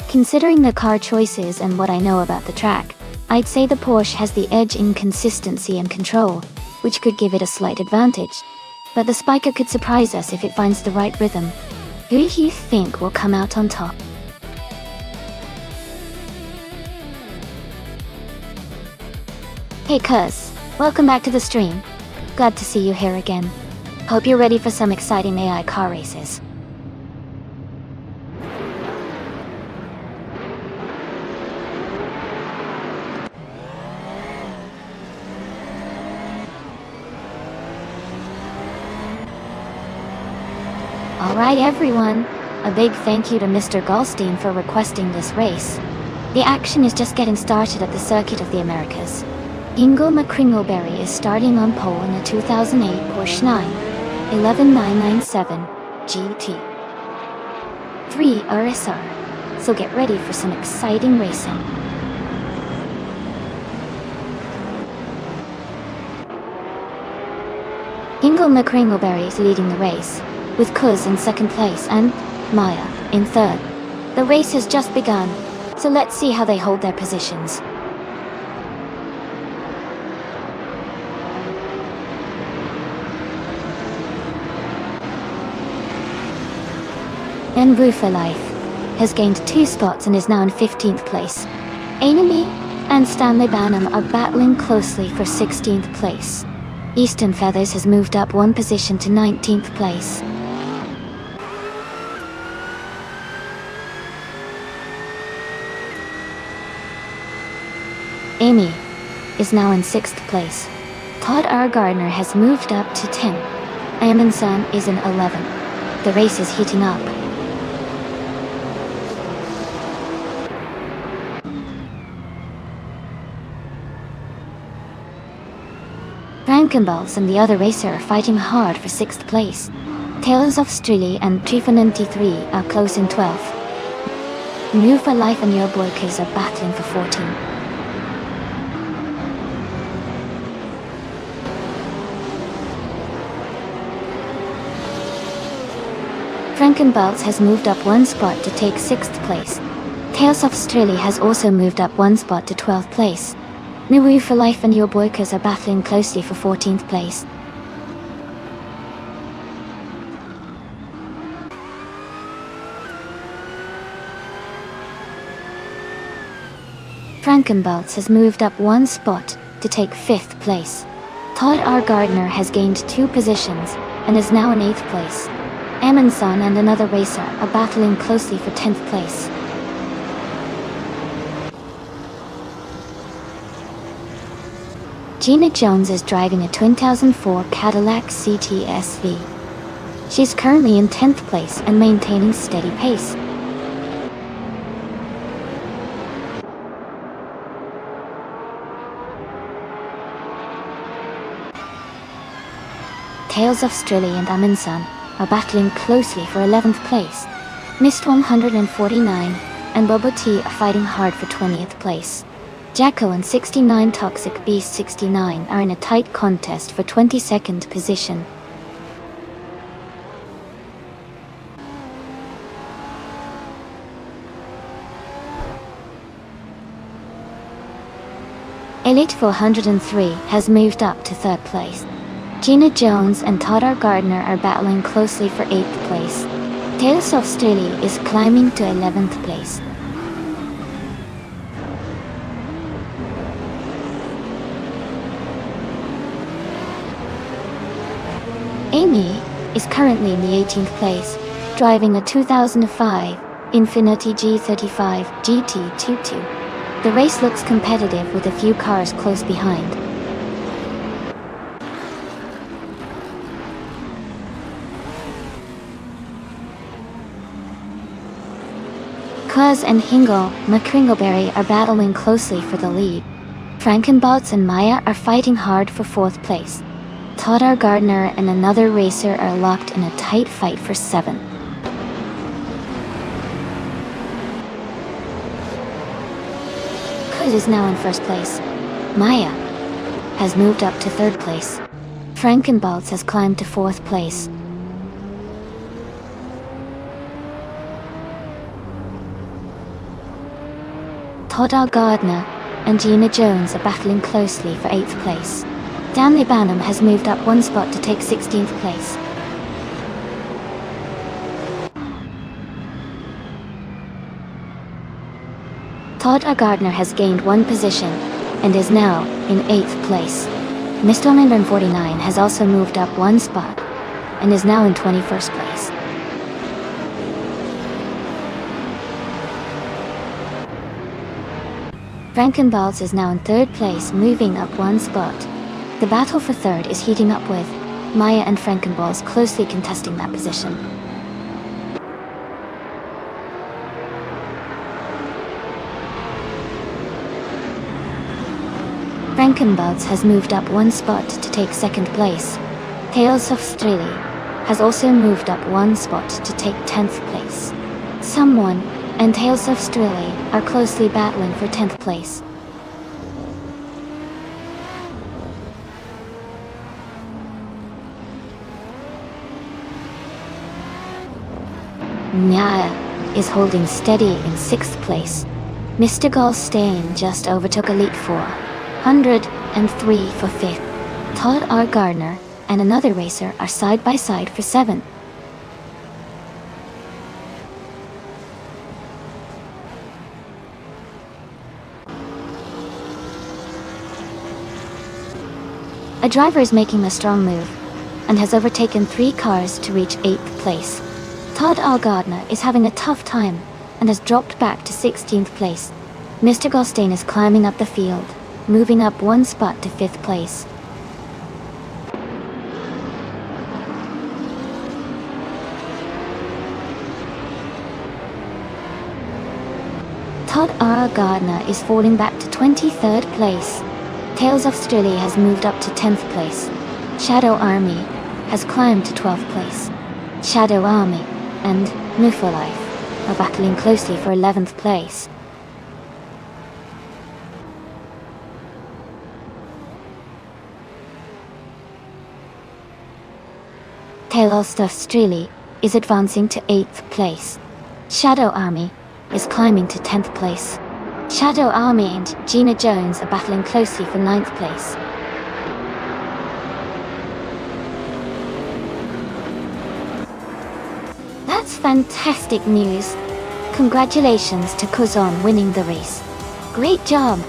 Considering the car choices and what I know about the track, I'd say the Porsche has the edge in consistency and control, which could give it a slight advantage. But the Spiker could surprise us if it finds the right rhythm. Who do you think will come out on top? Hey cuz, welcome back to the stream. Glad to see you here again. Hope you're ready for some exciting AI car races. Alright everyone, a big thank you to Mr. Goldstein for requesting this race. The action is just getting started at the Circuit of the Americas. Ingo McCringleberry is starting on pole in a 2008 Porsche 911 GT 3 RSR, so get ready for some exciting racing. Ingo McCringleberry is leading the race, with Kuz in second place and Maya in third. The race has just begun, so let's see how they hold their positions. And Rufa Life has gained 2 spots and is now in 15th place. Amy and Stanley Banham are battling closely for 16th place. Eastern Feathers has moved up 1 position to 19th place. Amy is now in 6th place. Todd R. Gardner has moved up to 10. Amundsen is in 11th. The race is heating up. Frankenbals and the other racer are fighting hard for 6th place. Tales of Strili and Trifonenti3 are close in 12th. New for Life and Your Boykers are battling for 14. Frankenbals has moved up 1 spot to take 6th place. Tales of Strili has also moved up 1 spot to 12th place. New for Life and Your Boykers are battling closely for 14th place. Frankenbals has moved up 1 spot to take 5th place. Todd R. Gardner has gained 2 positions and is now in 8th place. Amundsen and another racer are battling closely for 10th place. Gina Jones is driving a 2004 Cadillac CT-SV. She's currently in 10th place and maintaining steady pace. Tales of Strili and Amundsen are battling closely for 11th place. Mist 149 and Bobo T are fighting hard for 20th place. Jacko and 69 Toxic Beast 69 are in a tight contest for 22nd position. Elite 403 has moved up to 3rd place. Gina Jones and Todd R. Gardner are battling closely for 8th place. Tales of Strili is climbing to 11th place. Amy is currently in the 18th place, driving a 2005 Infiniti G35 GT22. The race looks competitive with a few cars close behind. Kuz and Hingo McCringleberry are battling closely for the lead. Frankenbots and Maya are fighting hard for 4th place. Todd R. Gardner and another racer are locked in a tight fight for 7th. Kuz is now in 1st place. Maya has moved up to 3rd place. Frankenbots has climbed to 4th place. Todd R. Gardner and Gina Jones are battling closely for 8th place. Stanley Banham has moved up 1 spot to take 16th place. Todd R. Gardner has gained 1 position and is now in 8th place. Mr. 149 has also moved up 1 spot and is now in 21st place. Frankenballs is now in 3rd place, moving up 1 spot. The battle for 3rd is heating up with Maya and Frankenballs closely contesting that position. Frankenbugs has moved up one spot to take second place. Tales of Streli has also moved up one spot to take 10th place. Someone and Tales of Streli are closely battling for 10th place. Nyaya is holding steady in 6th place. Mr. Gallstein just overtook Elite 403 for 5th. Todd R. Gardner and another racer are side by side for 7th. A driver is making a strong move and has overtaken 3 cars to reach 8th place. Todd R. Gardner is having a tough time and has dropped back to 16th place. Mr. Gallstein is climbing up the field, moving up one spot to 5th place. Todd R. Gardner is falling back to 23rd place. Tales of Streli has moved up to 10th place. Shadow Army has climbed to 12th place. Shadow Army and Life are battling closely for 11th place. Tales of Streli is advancing to 8th place. Shadow Army is climbing to 10th place. Shadow Army and Gina Jones are battling closely for 9th place. That's fantastic news. Congratulations to Kuzon winning the race. Great job!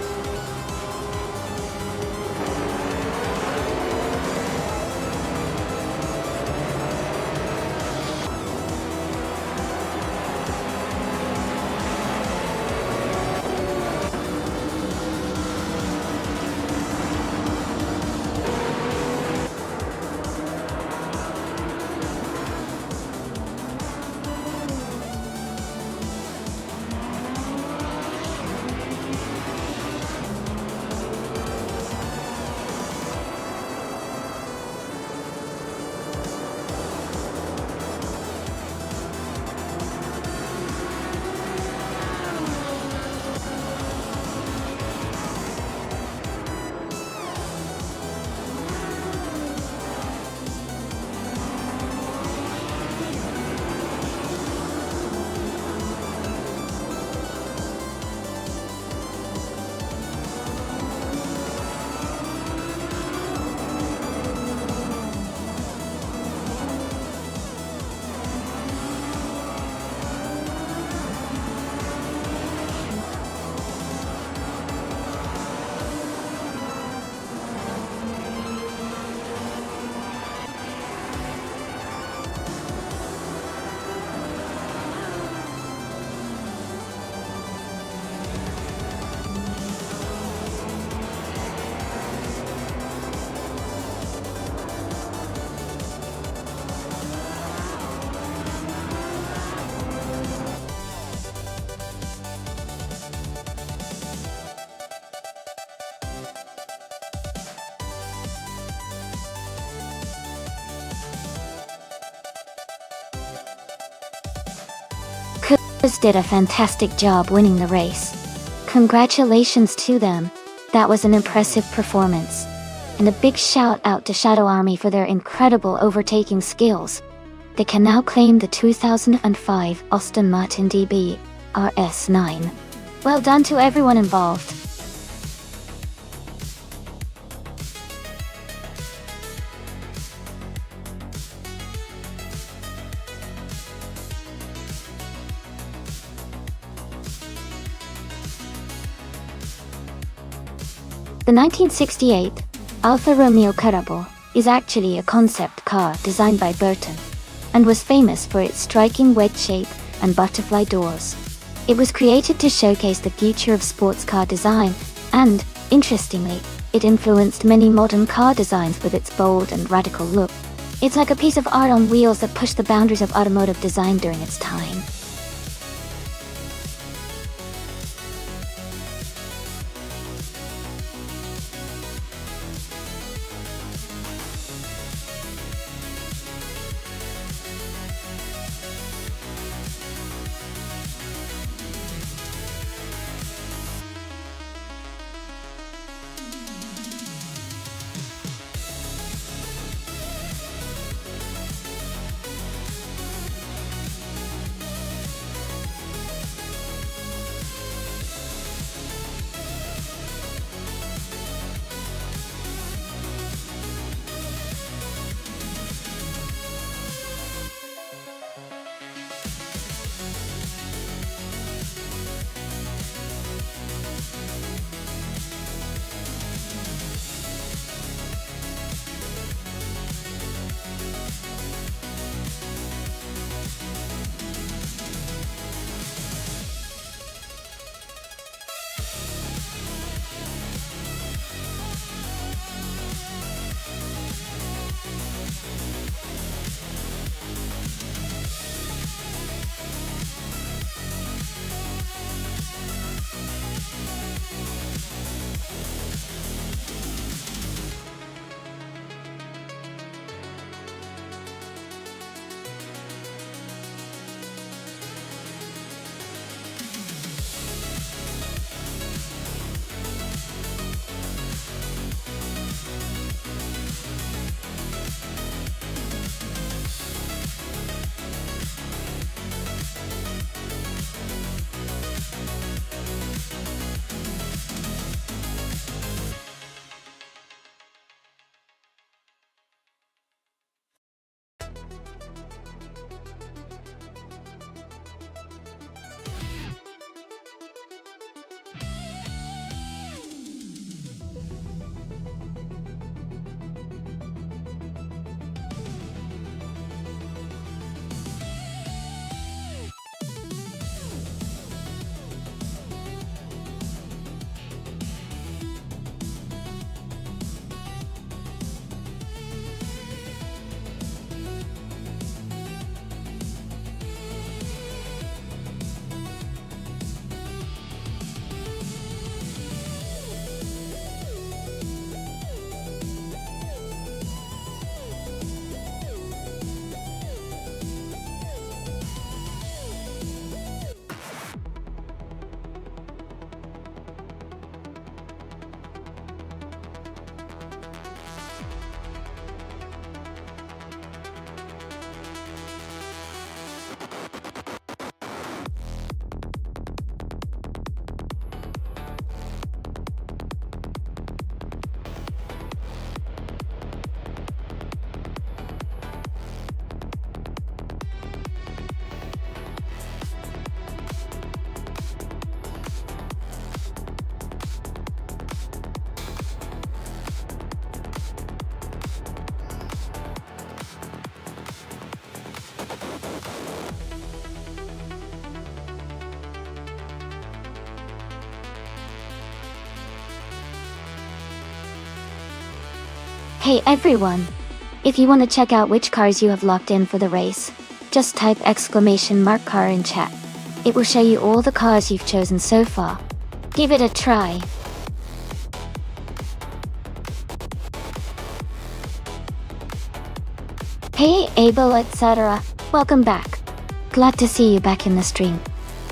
Kuz did a fantastic job winning the race. Congratulations to them. That was an impressive performance. And a big shout out to Shadow Army for their incredible overtaking skills. They can now claim the 2005 Aston Martin DB RS9. Well done to everyone involved. The 1968 Alfa Romeo Carabo is actually a concept car designed by Burton, and was famous for its striking wedge shape and butterfly doors. It was created to showcase the future of sports car design, and, interestingly, it influenced many modern car designs with its bold and radical look. It's like a piece of art on wheels that pushed the boundaries of automotive design during its time. Hey everyone! If you want to check out which cars you have locked in for the race, just type !car in chat. It will show you all the cars you've chosen so far. Give it a try. Hey Abel, etc. Welcome back. Glad to see you back in the stream.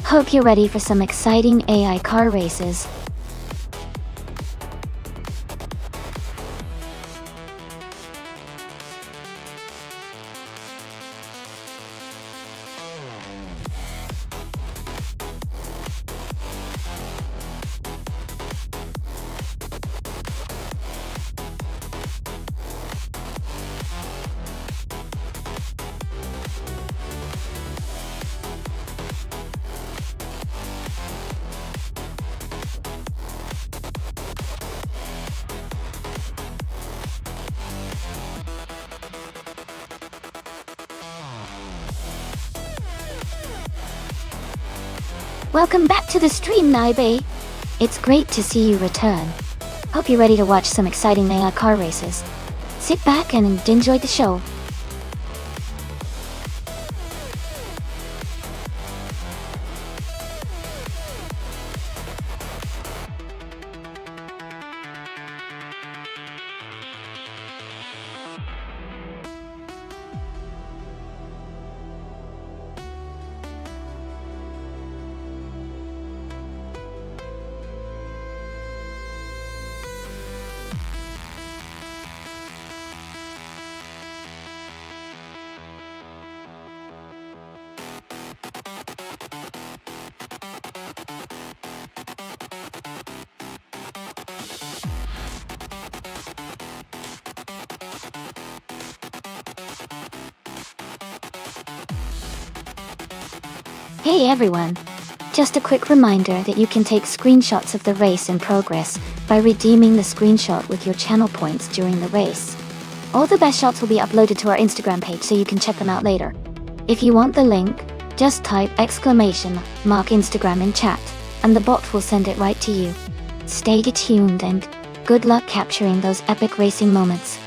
Hope you're ready for some exciting AI car races. Welcome back to the stream, Naibe. It's great to see you return. Hope you're ready to watch some exciting AI car races. Sit back and enjoy the show. Hey everyone! Just a quick reminder that you can take screenshots of the race in progress by redeeming the screenshot with your channel points during the race. All the best shots will be uploaded to our Instagram page so you can check them out later. If you want the link, just type !Instagram in chat, and the bot will send it right to you. Stay tuned and good luck capturing those epic racing moments.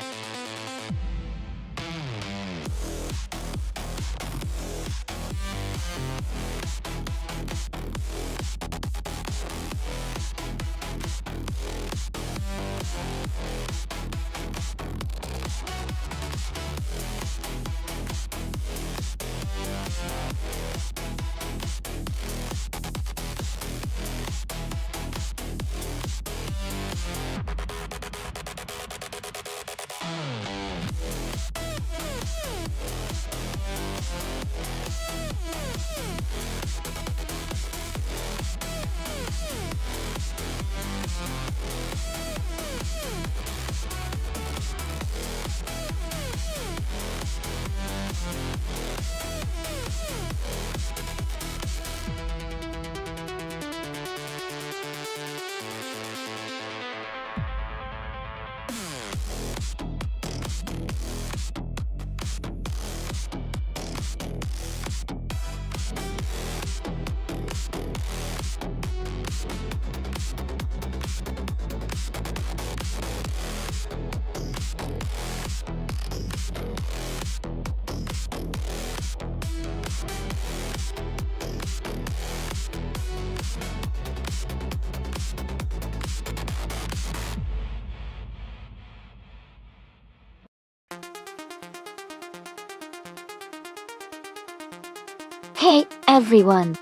Hey everyone!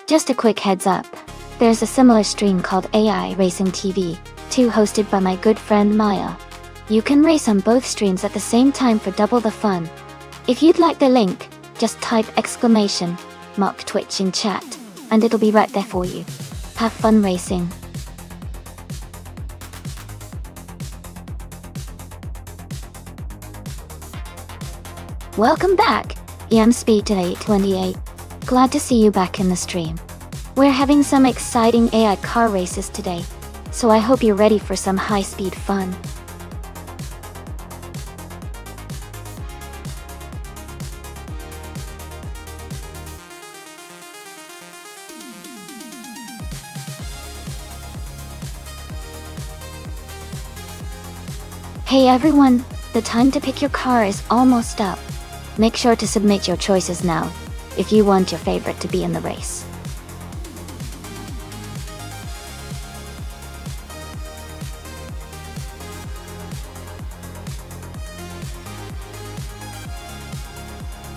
Just a quick heads up. There's a similar stream called AI Racing TV, too, hosted by my good friend Maya. You can race on both streams at the same time for double the fun. If you'd like the link, just type !Twitch in chat, and it'll be right there for you. Have fun racing. Welcome back, EMSpeed828. Glad to see you back in the stream. We're having some exciting AI car races today, so I hope you're ready for some high-speed fun. Hey everyone, the time to pick your car is almost up. Make sure to submit your choices now, if you want your favorite to be in the race.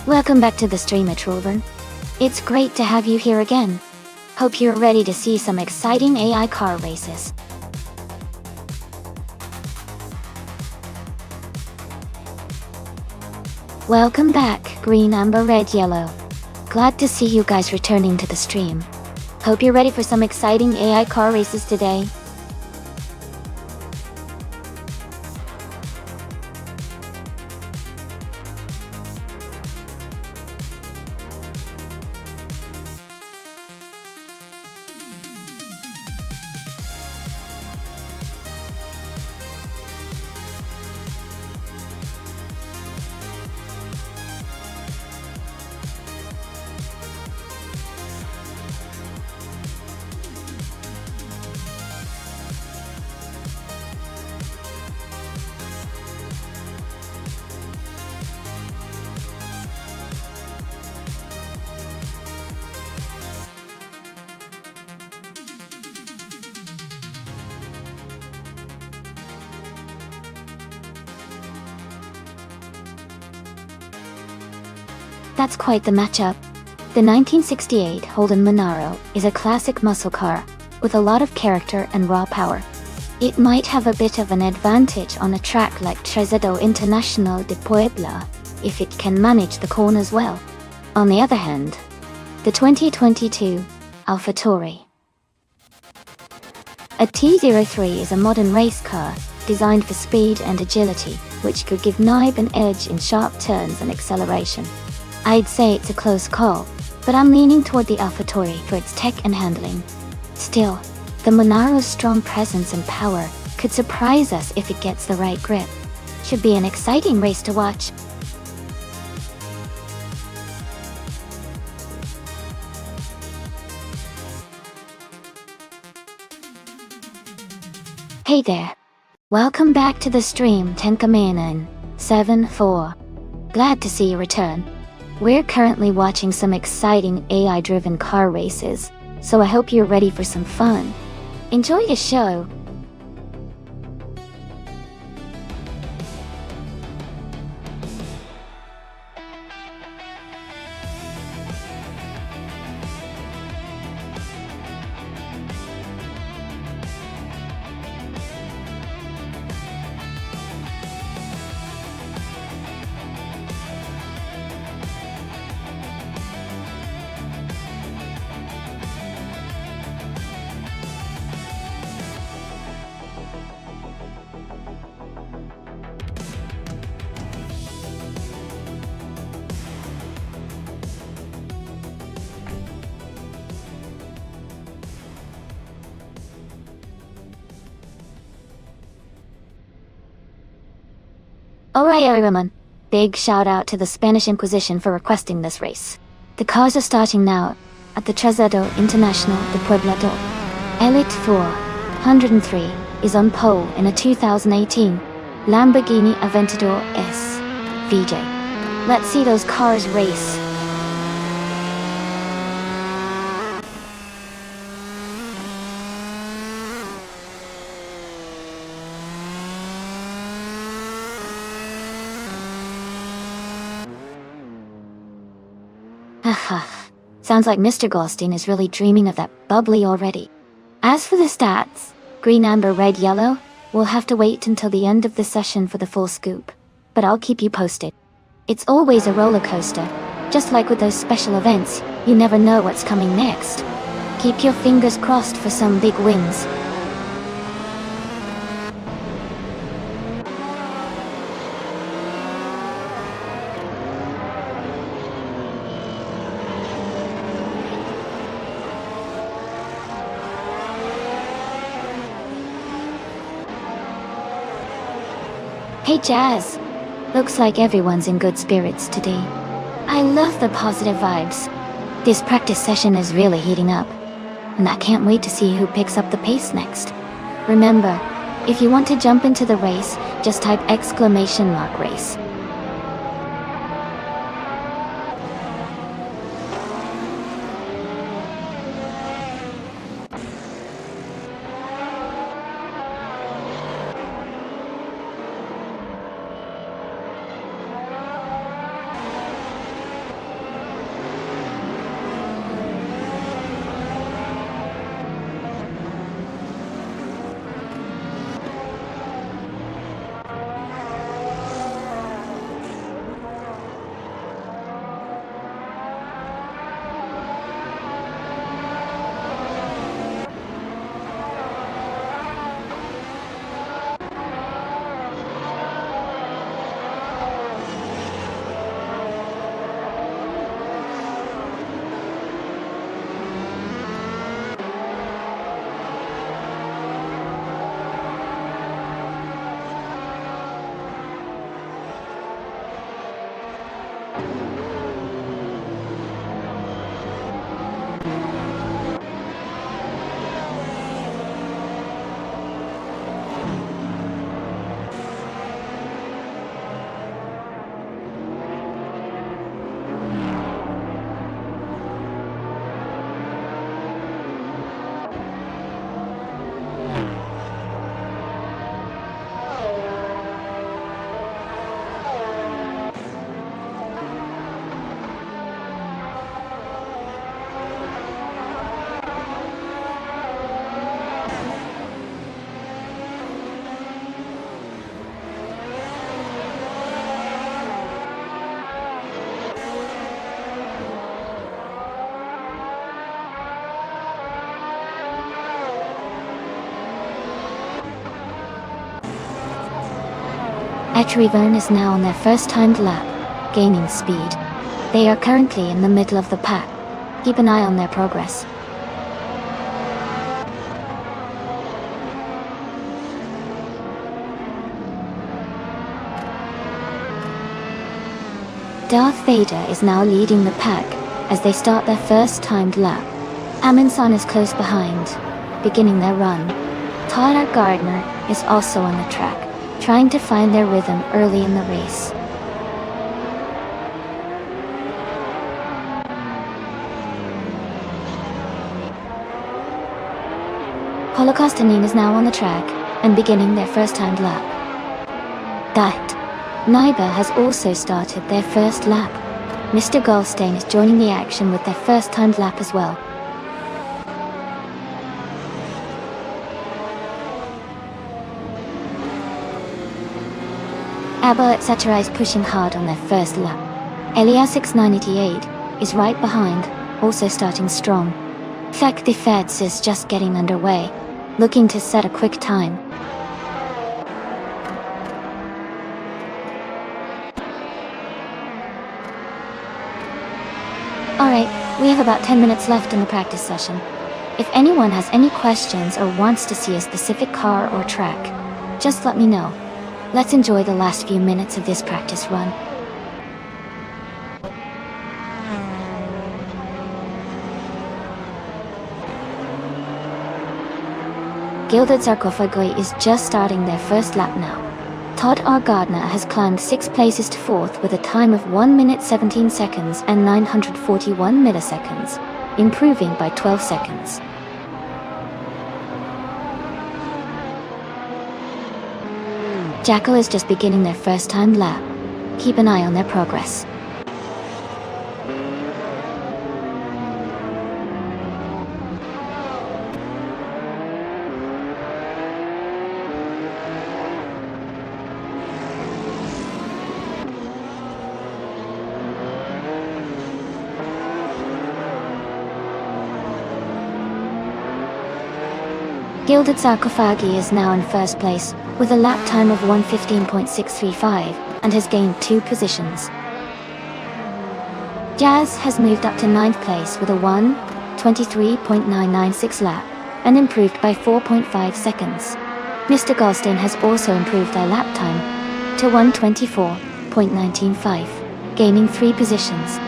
Welcome back to the stream, Trover. It's great to have you here again. Hope you're ready to see some exciting AI car races. Welcome back, green, amber, red, yellow. Glad to see you guys returning to the stream. Hope you're ready for some exciting AI car races today. That's quite the matchup. The 1968 Holden Monaro is a classic muscle car, with a lot of character and raw power. It might have a bit of an advantage on a track like Trazado International de Puebla, if it can manage the corners well. On the other hand, the 2022 AlphaTauri. A T03 is a modern race car, designed for speed and agility, which could give Naib an edge in sharp turns and acceleration. I'd say it's a close call, but I'm leaning toward the AlphaTauri for its tech and handling. Still, the Monaro's strong presence and power could surprise us if it gets the right grip. Should be an exciting race to watch. Hey there. Welcome back to the stream, Tenkamainen 7-4. Glad to see you return. We're currently watching some exciting AI-driven car races, so I hope you're ready for some fun. Enjoy the show! Alright everyone, big shout out to the Spanish Inquisition for requesting this race. The cars are starting now at the Trazado International de Puebla do. Elite 403 is on pole in a 2018 Lamborghini Aventador S VJ. Let's see those cars race. Haha, sounds like Mr. Goldstein is really dreaming of that bubbly already. As for the stats, green, amber, red, yellow, we'll have to wait until the end of the session for the full scoop. But I'll keep you posted. It's always a roller coaster. Just like with those special events, you never know what's coming next. Keep your fingers crossed for some big wins. Hey Jazz! Looks like everyone's in good spirits today. I love the positive vibes. This practice session is really heating up, and I can't wait to see who picks up the pace next. Remember, If you want to jump into the race, just type !race. Etriverne is now on their first timed lap, gaining speed. They are currently in the middle of the pack. Keep an eye on their progress. Darth Vader is now leading the pack as they start their first timed lap. Amundsen is close behind, beginning their run. Todd Gardner is also on the track, trying to find their rhythm early in the race. Holocaustinine is now on the track and beginning their first timed lap. That Nyba has also started their first lap. Mr. Goldstein is joining the action with their first timed lap as well. Abba etc. is pushing hard on their first lap. Elias6988 is right behind, also starting strong. Fek the Feds is just getting underway, looking to set a quick time. Alright, we have about 10 minutes left in the practice session. If anyone has any questions or wants to see a specific car or track, just let me know. Let's enjoy the last few minutes of this practice run. Gilded Sarcophagi is just starting their first lap now. Todd R. Gardner has climbed 6 places to 4th with a time of 1 minute 17 seconds and 941 milliseconds, improving by 12 seconds. Jackal is just beginning their first timed lap. Keep an eye on their progress. Gilded Sarcophagi is now in first place, with a lap time of 1:15.635, and has gained 2 positions. Jazz has moved up to 9th place with a 1:23.996 lap, and improved by 4.5 seconds. Mr. Goldstein has also improved their lap time to 1:24.195, gaining 3 positions.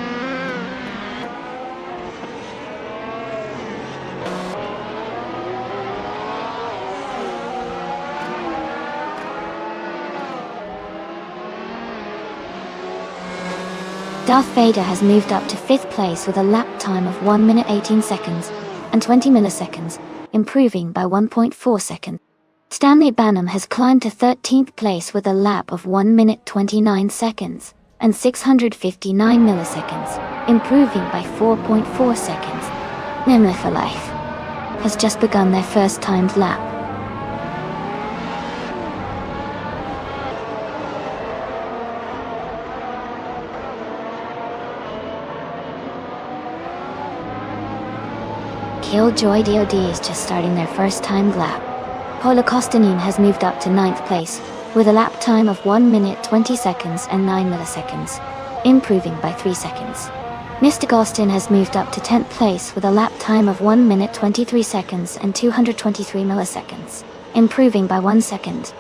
Darth Vader has moved up to 5th place with a lap time of 1 minute 18 seconds and 20 milliseconds, improving by 1.4 seconds. Stanley Banham has climbed to 13th place with a lap of 1 minute 29 seconds and 659 milliseconds, improving by 4.4 seconds. Nimmer for Life has just begun their first timed lap. Killjoy DOD is just starting their first timed lap. Paula Kostanin has moved up to 9th place, with a lap time of 1 minute 20 seconds and 9 milliseconds, improving by 3 seconds. Mr. Gostin has moved up to 10th place with a lap time of 1 minute 23 seconds and 223 milliseconds, improving by 1 second.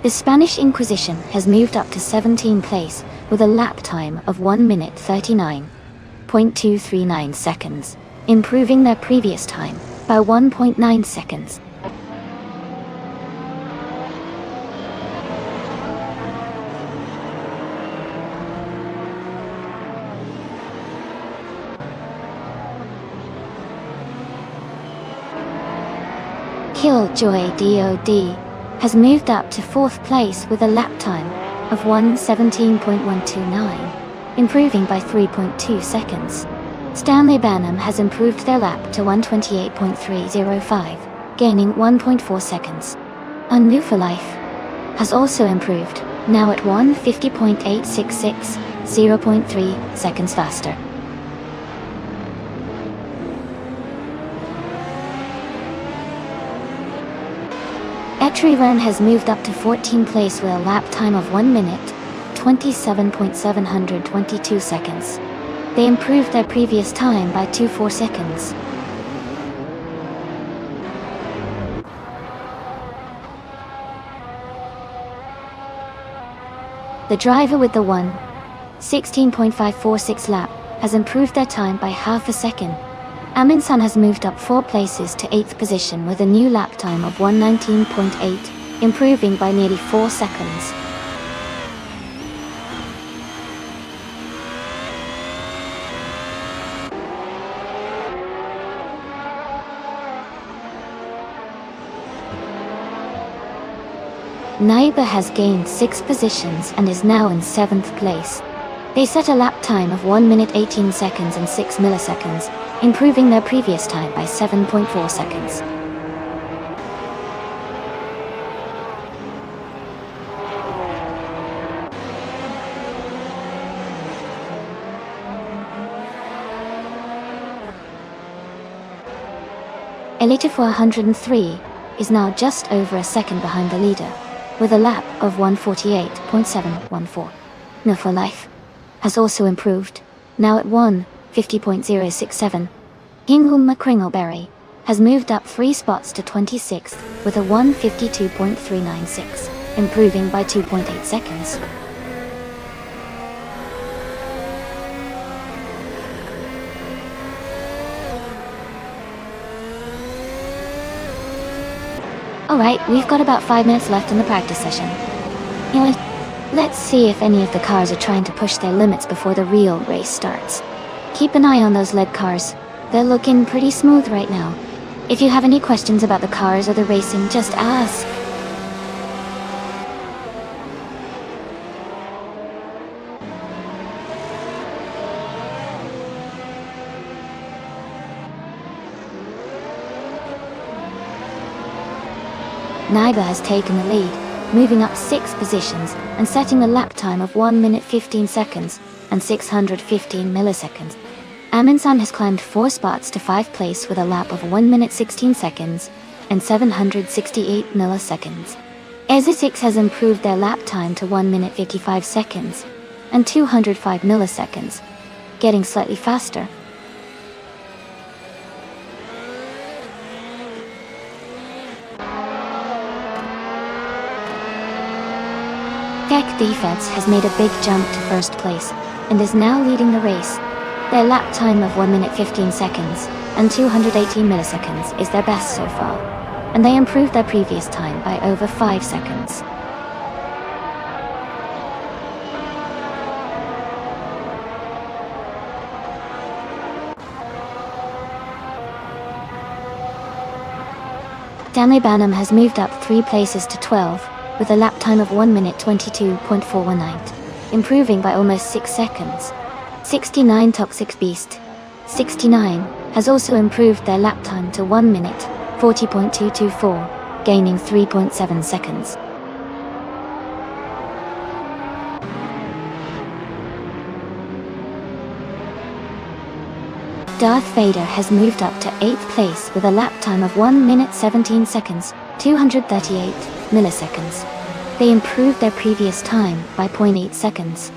The Spanish Inquisition has moved up to 17th place with a lap time of 1 minute 39.239 seconds, improving their previous time by 1.9 seconds. Killjoy DOD has moved up to 4th place with a lap time of 1:17.129, improving by 3.2 seconds. Stanley Banham has improved their lap to 1:28.305, gaining 1.4 seconds. Unknown for Life has also improved, now at 1:50.866, 0.3 seconds faster. Etri has moved up to 14th place with a lap time of 1 minute 27.722 seconds. They improved their previous time by 24 seconds. The driver with the 1:16.546 lap has improved their time by half a second. Amundsen has moved up 4 places to 8th position with a new lap time of 1:19.8, improving by nearly 4 seconds. Naiba has gained 6 positions and is now in 7th place. They set a lap time of 1 minute 18 seconds and 6 milliseconds, improving their previous time by 7.4 seconds. Elite 403 is now just over a second behind the leader, with a lap of 1:48.714. No for Life has also improved, now at 1:50.067. Hingham McCringleberry has moved up 3 spots to 26th with a 1:52.396, improving by 2.8 seconds. Alright, we've got about 5 minutes left in the practice session. Let's see if any of the cars are trying to push their limits before the real race starts. Keep an eye on those lead cars. They're looking pretty smooth right now. If you have any questions about the cars or the racing, just ask. Naiba has taken the lead, moving up 6 positions and setting a lap time of 1 minute 15 seconds and 615 milliseconds. Amundsen has climbed 4 spots to 5th place with a lap of 1 minute 16 seconds and 768 milliseconds. EZA6 has improved their lap time to 1 minute 55 seconds and 205 milliseconds, getting slightly faster. Tech Defense has made a big jump to 1st place and is now leading the race. Their lap time of 1 minute 15 seconds and 218 milliseconds is their best so far. and they improved their previous time by over 5 seconds. Stanley Banham has moved up 3 places to 12, with a lap time of 1 minute 22.418, improving by almost 6 seconds. 69 Toxic Beast 69 has also improved their lap time to 1 minute 40.224, gaining 3.7 seconds. Darth Vader has moved up to 8th place with a lap time of 1 minute 17 seconds, 238 milliseconds. They improved their previous time by 0.8 seconds.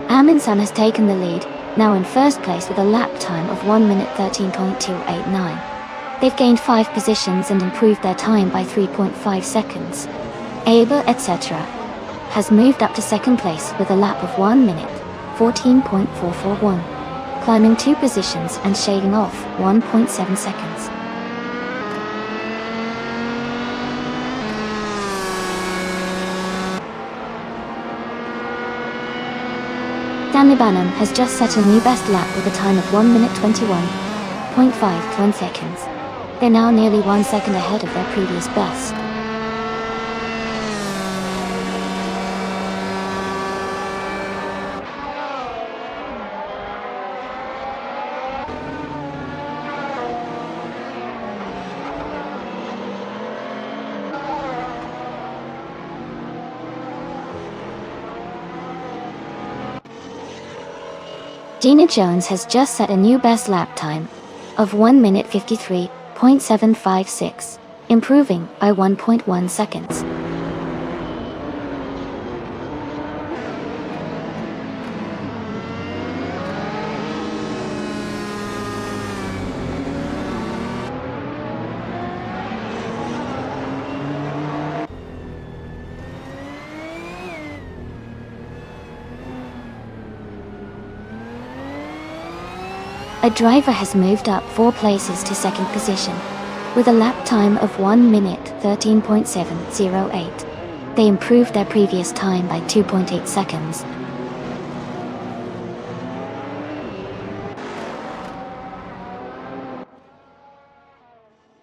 Amin Sun has taken the lead, now in first place with a lap time of 1 minute 13.289. They've gained 5 positions and improved their time by 3.5 seconds. Aber etc. has moved up to second place with a lap of 1 minute 14.441, climbing 2 positions and shaving off 1.7 seconds. Stanley Banham has just set a new best lap with a time of 1 minute 21.51 seconds. They're now nearly 1 second ahead of their previous best. Gina Jones has just set a new best lap time of 1 minute 53.756, improving by 1.1 seconds. A driver has moved up 4 places to second position, with a lap time of 1 minute 13.708. They improved their previous time by 2.8 seconds.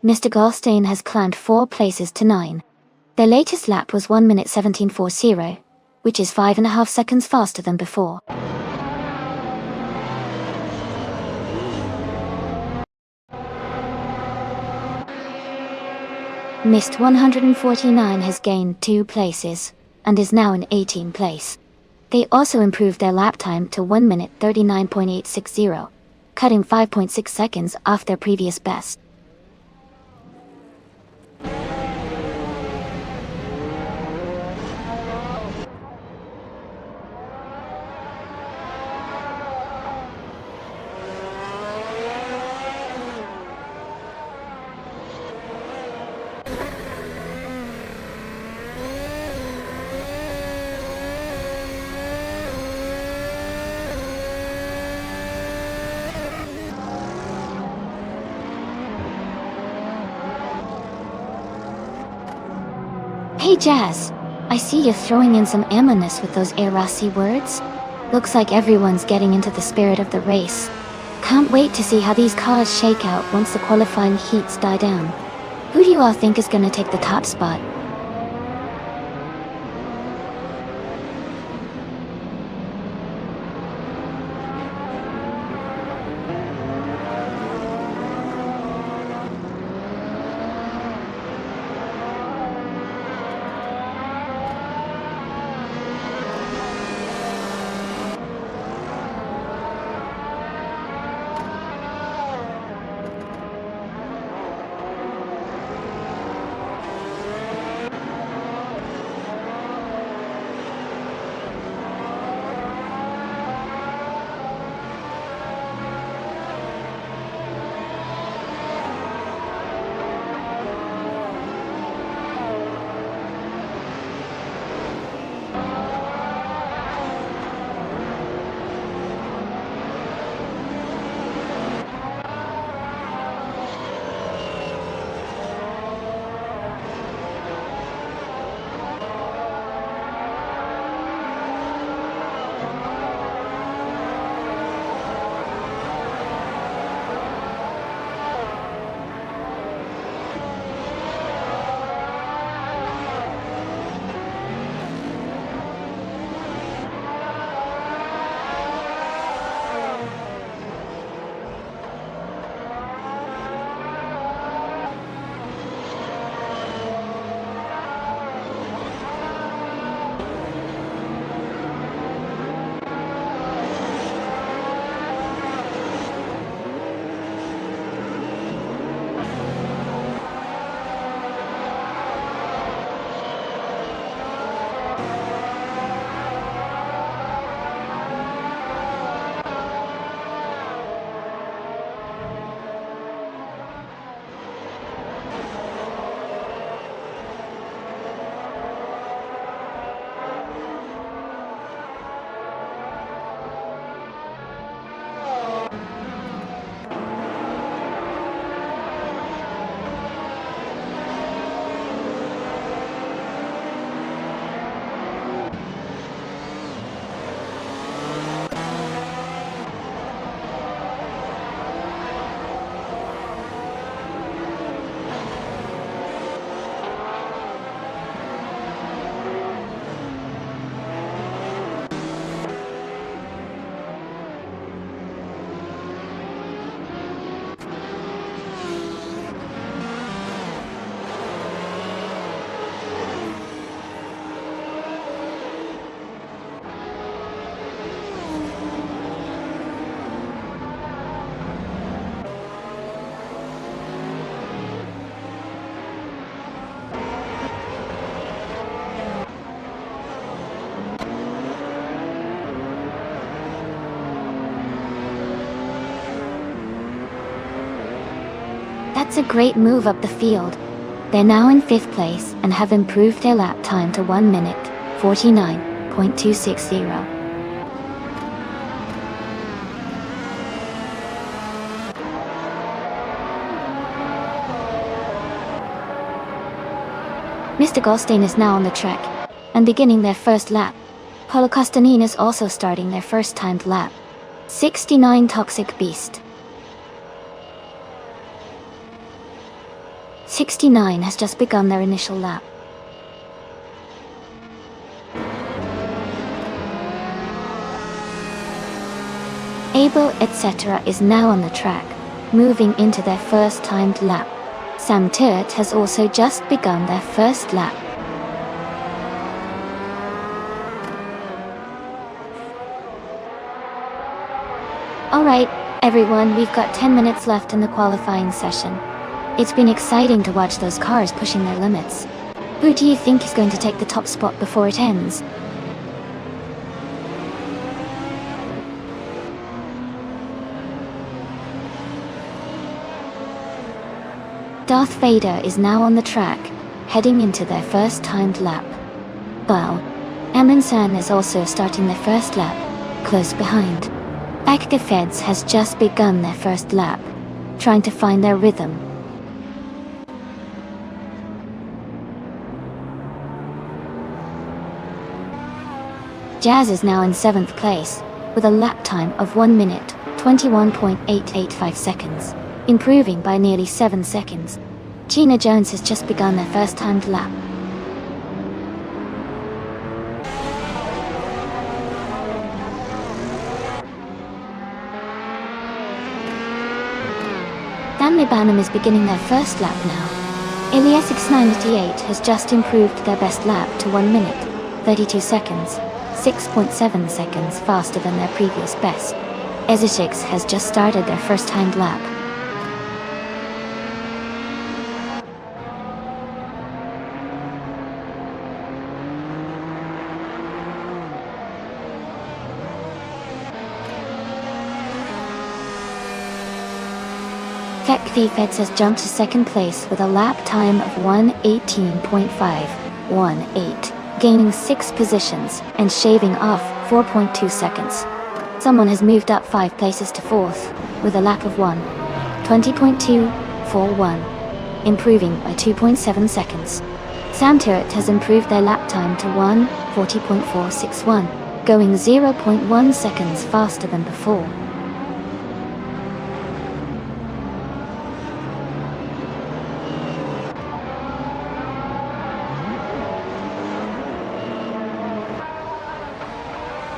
Mr. Goldstein has climbed 4 places to 9. Their latest lap was 1 minute 17.40, which is 5.5 seconds faster than before. Mist 149 has gained 2 places, and is now in 18th place. They also improved their lap time to 1 minute 39.860, cutting 5.6 seconds off their previous best. Hey Jazz, I see you're throwing in some ammoness with those Erasi words. Looks like everyone's getting into the spirit of the race. Can't wait to see how these cars shake out once the qualifying heats die down. Who do you all think is gonna take the top spot? That's a great move up the field. They're now in 5th place and have improved their lap time to 1 minute, 49.260. Mr. Goldstein is now on the track and beginning their first lap. Paulo Costanin is also starting their first timed lap. 69 Toxic Beast. 69 has just begun their initial lap. Abel etc. is now on the track, moving into their first timed lap. Sam Turret has also just begun their first lap. Alright, everyone, we've got 10 minutes left in the qualifying session. It's been exciting to watch those cars pushing their limits. Who do you think is going to take the top spot before it ends? Darth Vader is now on the track, heading into their first timed lap. Wow. Amundsen is also starting their first lap, close behind. Akgefeds has just begun their first lap, trying to find their rhythm. Jazz is now in 7th place, with a lap time of 1 minute, 21.885 seconds, improving by nearly 7 seconds. Gina Jones has just begun their first timed lap. Stanley Banham is beginning their first lap now. Ilias X98 has just improved their best lap to 1 minute, 32 seconds, 6.7 seconds faster than their previous best. Ezeshix has just started their first timed lap. Feds has jumped to 2nd place with a lap time of 1:18.518, gaining 6 positions and shaving off 4.2 seconds. Someone has moved up 5 places to 4th, with a lap of 1:20.241, improving by 2.7 seconds. Sam Turret has improved their lap time to 1:40.461, going 0.1 seconds faster than before.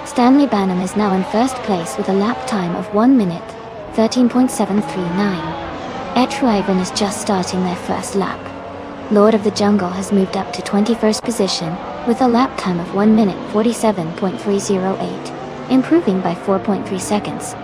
Stanley Banham is now in 1st place with a lap time of 1 minute, 13.739. Etruiven is just starting their first lap. Lord of the Jungle has moved up to 21st position with a lap time of 1 minute, 47.308, improving by 4.3 seconds.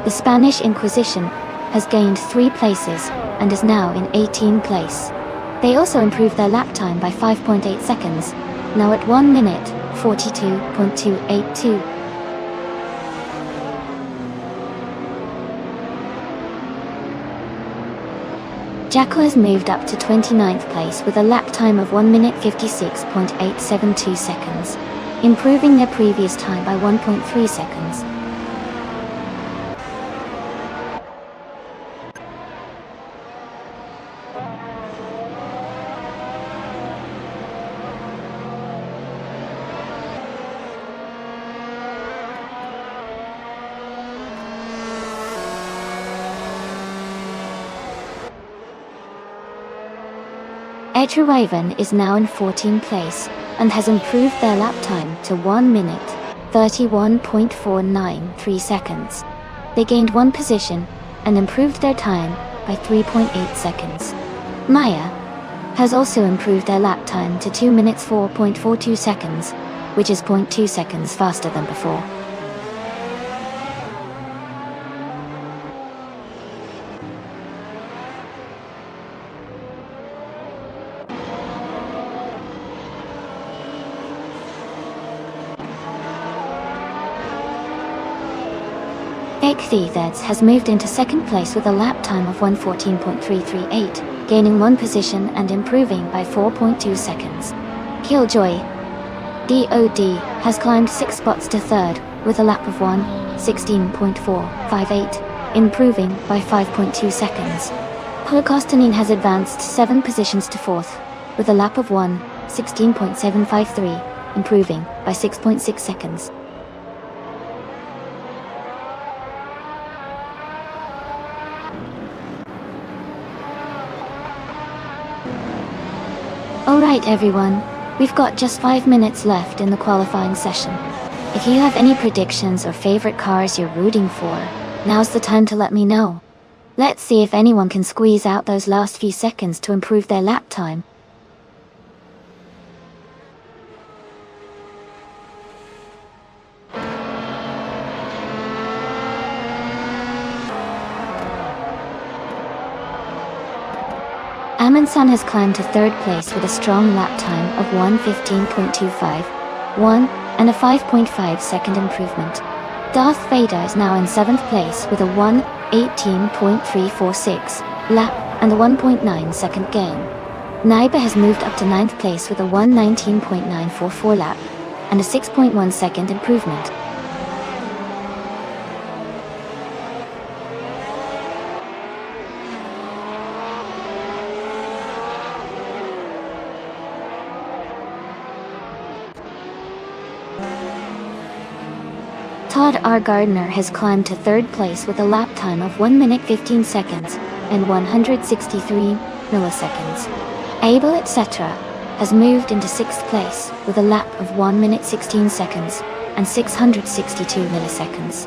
The Spanish Inquisition has gained 3 places and is now in 18th place. They also improved their lap time by 5.8 seconds, now at 1 minute, 42.282. Jacko has moved up to 29th place with a lap time of 1 minute, 56.872 seconds, improving their previous time by 1.3 seconds. Etruiven is now in 14th place and has improved their lap time to 1 minute, 31.493 seconds. They gained 1 position and improved their time by 3.8 seconds. Maya has also improved their lap time to 2 minutes, 4.42 seconds, which is 0.2 seconds faster than before. Ekthethets has moved into second place with a lap time of 1:14.338, gaining 1 position and improving by 4.2 seconds. Killjoy DOD has climbed 6 spots to third with a lap of 1:16.458, improving by 5.2 seconds. Holocaustinin has advanced 7 positions to fourth with a lap of 1:16.753, improving by 6.6 seconds. Alright everyone, we've got just 5 minutes left in the qualifying session. If you have any predictions or favorite cars you're rooting for, now's the time to let me know. Let's see if anyone can squeeze out those last few seconds to improve their lap time. Amundsen has climbed to third place with a strong lap time of 1:15.251 and a 5.5 second improvement. Darth Vader is now in 7th place with a 1:18.346 lap and a 1.9 second gain. Naiba has moved up to 9th place with a 1:19.944 lap and a 6.1 second improvement. Todd R. Gardner has climbed to third place with a lap time of 1 minute 15 seconds and 163 milliseconds. Abel etc. has moved into 6th place with a lap of 1 minute 16 seconds and 662 milliseconds.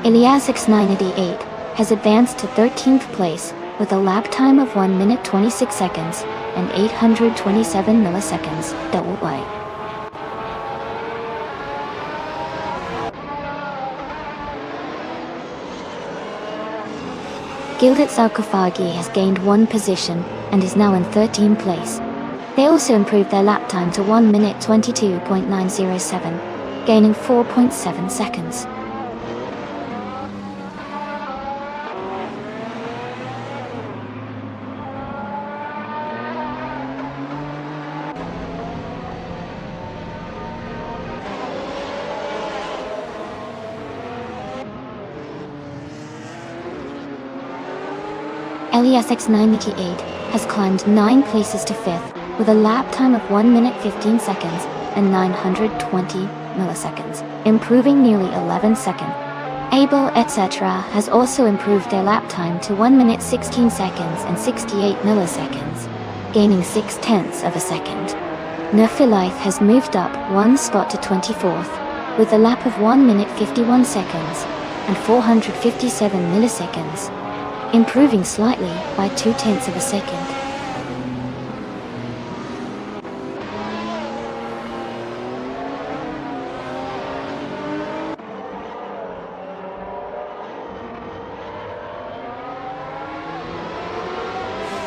Ilyas X988 has advanced to 13th place with a lap time of 1 minute 26 seconds and 827 milliseconds. WY. Gilded Sarkophagi has gained 1 position and is now in 13th place. They also improved their lap time to 1 minute 22.907, gaining 4.7 seconds. Elias X988 has climbed 9 places to 5th with a lap time of 1 minute 15 seconds and 920 milliseconds, improving nearly 11 seconds. Abel etc. has also improved their lap time to 1 minute 16 seconds and 68 milliseconds, gaining 0.6 of a second. Nephilith has moved up 1 spot to 24th with a lap of 1 minute 51 seconds and 457 milliseconds, improving slightly by 0.2 of a second.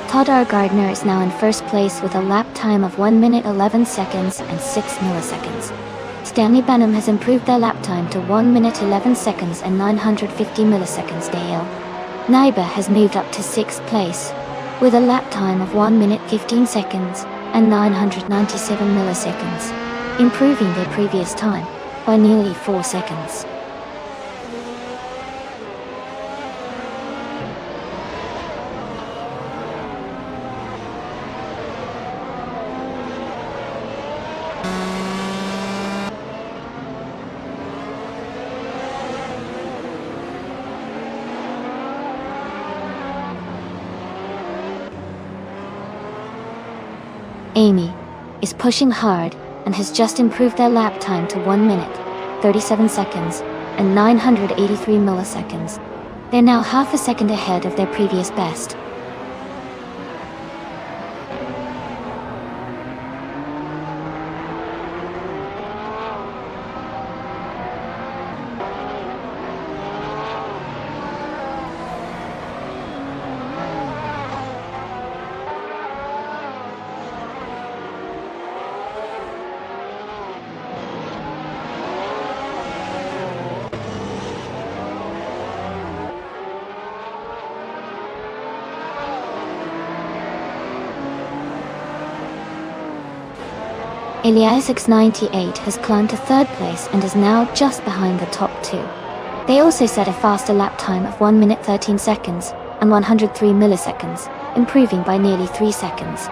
Todd R. Gardner is now in 1st place with a lap time of 1 minute 11 seconds and 6 milliseconds. Stanley Benham has improved their lap time to 1 minute 11 seconds and 950 milliseconds. Dale Naiba has moved up to 6th place with a lap time of 1 minute 15 seconds and 997 milliseconds, improving their previous time by nearly 4 seconds. Amy is pushing hard and has just improved their lap time to 1 minute, 37 seconds, and 983 milliseconds. They're now half a second ahead of their previous best. Eliasix98 has climbed to third place and is now just behind the top two. They also set a faster lap time of 1 minute 13 seconds and 103 milliseconds, improving by nearly 3 seconds.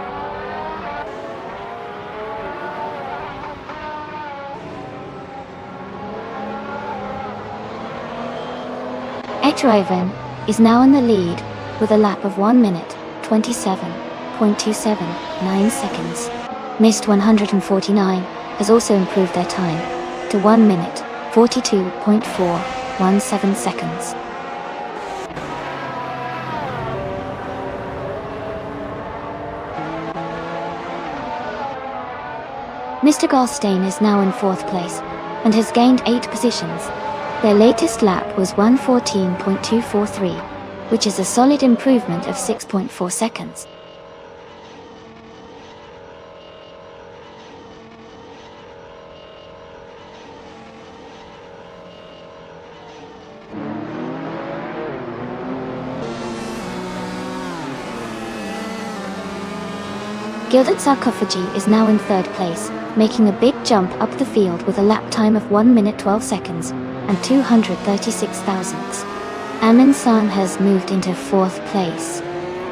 Etroven is now in the lead with a lap of 1 minute 27.279 seconds. Missed 149 has also improved their time to 1 minute 42.417 seconds. Mr. Goldstein is now in 4th place and has gained 8 positions. Their latest lap was 1:14.243, which is a solid improvement of 6.4 seconds. Gilded Sarcophagi is now in 3rd place, making a big jump up the field with a lap time of 1 minute 12 seconds and 236 thousandths. Amin San has moved into 4th place,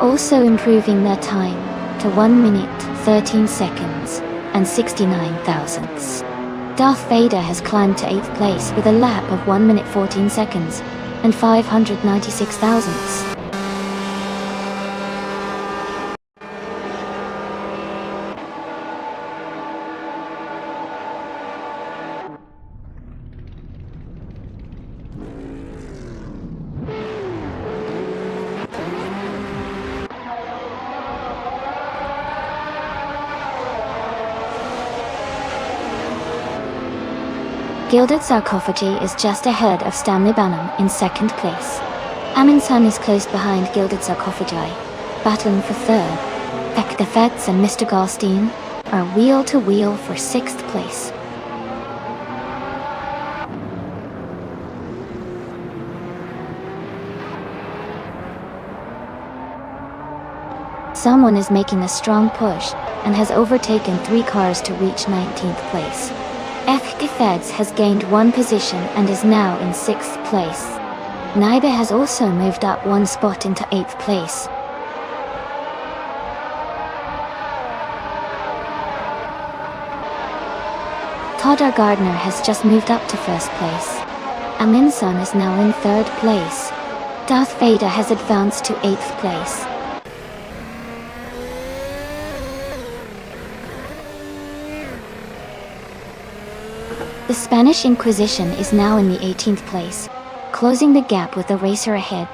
also improving their time to 1 minute 13 seconds and 69 thousandths. Darth Vader has climbed to 8th place with a lap of 1 minute 14 seconds and 596 thousandths. Gilded Sarcophagi is just ahead of Stanley Banham in 2nd place. Amin San is close behind Gilded Sarcophagi, battling for 3rd. Ekdefets and Mr. Goldstein are wheel to wheel for 6th place. Someone is making a strong push and has overtaken 3 cars to reach 19th place. Ekdefets has gained 1 position and is now in 6th place. Naiba has also moved up 1 spot into 8th place. Toddar Gardner has just moved up to 1st place. Amin San is now in 3rd place. Darth Vader has advanced to 8th place. The Spanish Inquisition is now in the 18th place, closing the gap with the racer ahead.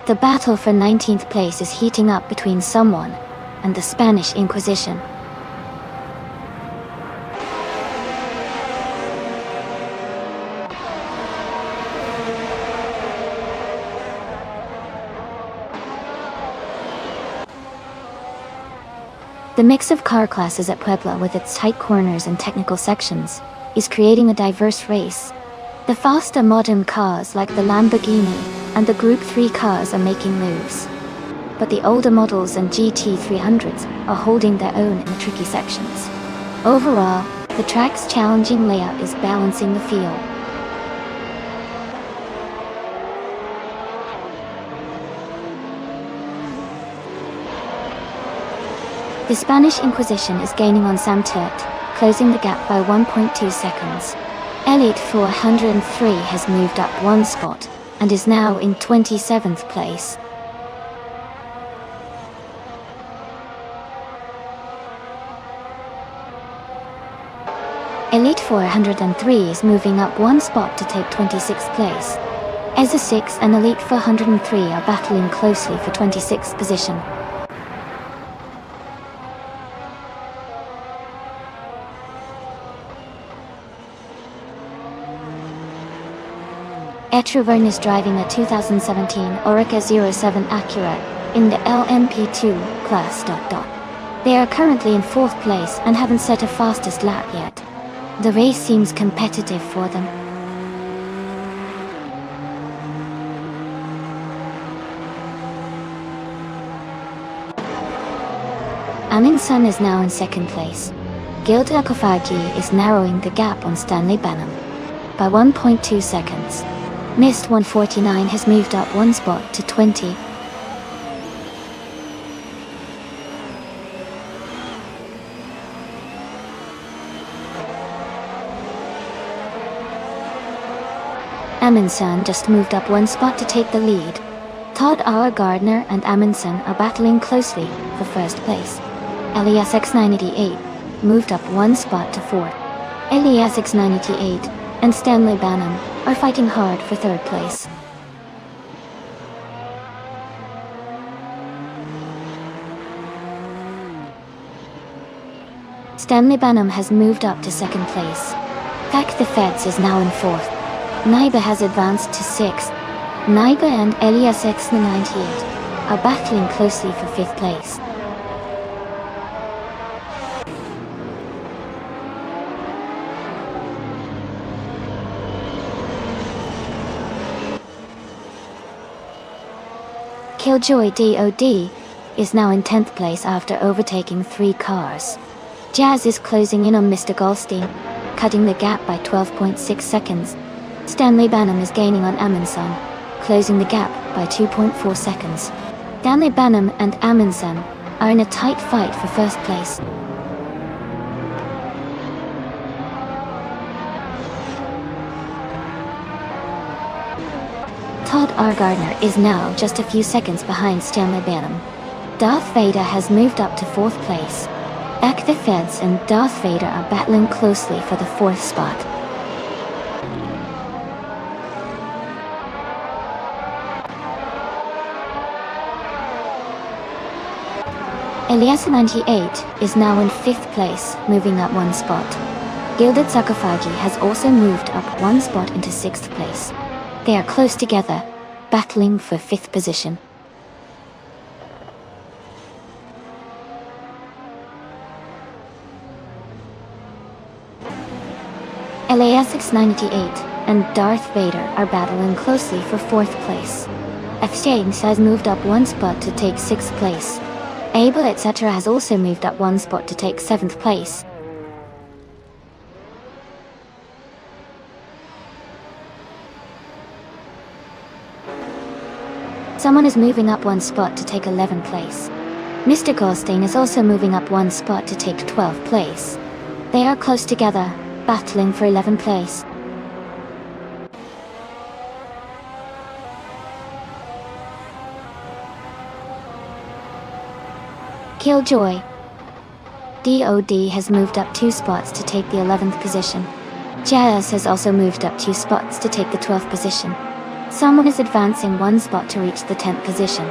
The battle for 19th place is heating up between someone and the Spanish Inquisition. The mix of car classes at Puebla, with its tight corners and technical sections, is creating a diverse race. The faster modern cars like the Lamborghini and the Group 3 cars are making moves. But the older models and GT300s are holding their own in the tricky sections. Overall, the track's challenging layout is balancing the field. The Spanish Inquisition is gaining on Sam Turt, closing the gap by 1.2 seconds. Elite 403 has moved up 1 spot and is now in 27th place. Elite 403 is moving up 1 spot to take 26th place. EZA 6 and Elite 403 are battling closely for 26th position. Etroven is driving a 2017 Oreca 07 Acura in the LMP2 class. They are currently in 4th place and haven't set a fastest lap yet. The race seems competitive for them. Amin Sun is now in 2nd place. Gilda Akofagi is narrowing the gap on Stanley Benham by 1.2 seconds. Mist 149 has moved up one spot to 20. Amundsen just moved up one spot to take the lead. Todd R. Gardner and Amundsen are battling closely for first place. Elias X988 moved up one spot to 4th. Elias X988 and Stanley Benham are fighting hard for 3rd place. Stanley Benham has moved up to 2nd place. Pack the Feds is now in 4th. Naiba has advanced to 6th. Naiba and Elias X98 are battling closely for 5th place. Killjoy DOD is now in 10th place after overtaking 3 cars. Jazz is closing in on Mr. Goldstein, cutting the gap by 12.6 seconds. Stanley Benham is gaining on Amundsen, closing the gap by 2.4 seconds. Stanley Benham and Amundsen are in a tight fight for 1st place. Todd R. Gardner is now just a few seconds behind Stanley Benham. Darth Vader has moved up to 4th place. Back the Feds and Darth Vader are battling closely for the 4th spot. Elias 98 is now in 5th place, moving up one spot. Gilda Tsakafagi has also moved up one spot into 6th place. They are close together, battling for 5th position. Elias X98 and Darth Vader are battling closely for 4th place. Exchange has moved up one spot to take 6th place. Abel etc. has also moved up one spot to take 7th place. Someone is moving up one spot to take 11th place. Mr. Goldstein is also moving up one spot to take 12th place. They are close together, battling for 11th place. Killjoy DOD has moved up 2 spots to take the 11th position. Jazz has also moved up 2 spots to take the 12th position. Someone is advancing one spot to reach the 10th position.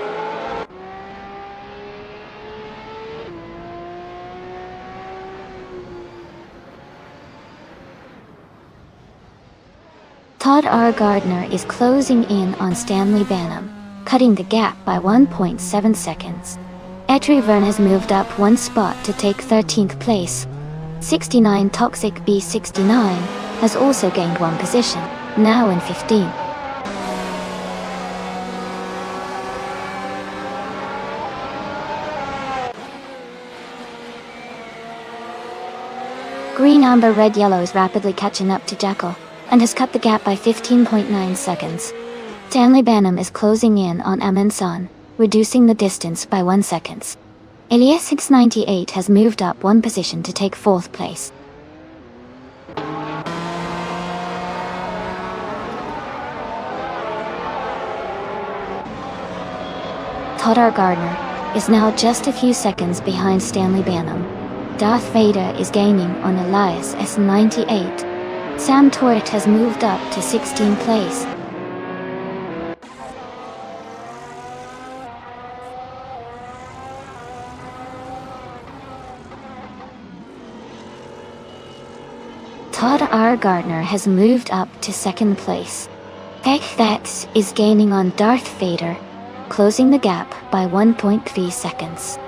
Todd R. Gardner is closing in on Stanley Benham, cutting the gap by 1.7 seconds. Etri Vern has moved up one spot to take 13th place. 69 Toxic B69 has also gained one position, now in 15th. Green Amber Red Yellow is rapidly catching up to Jackal, and has cut the gap by 15.9 seconds. Stanley Benham is closing in on Amundsen, reducing the distance by 1 second. Elias X98 has moved up one position to take 4th place. Todd R. Gardner is now just a few seconds behind Stanley Benham. Darth Vader is gaining on Elias S98. Sam Torrett has moved up to 16th place. Todd R. Gardner has moved up to 2nd place. Hex is gaining on Darth Vader, closing the gap by 1.3 seconds.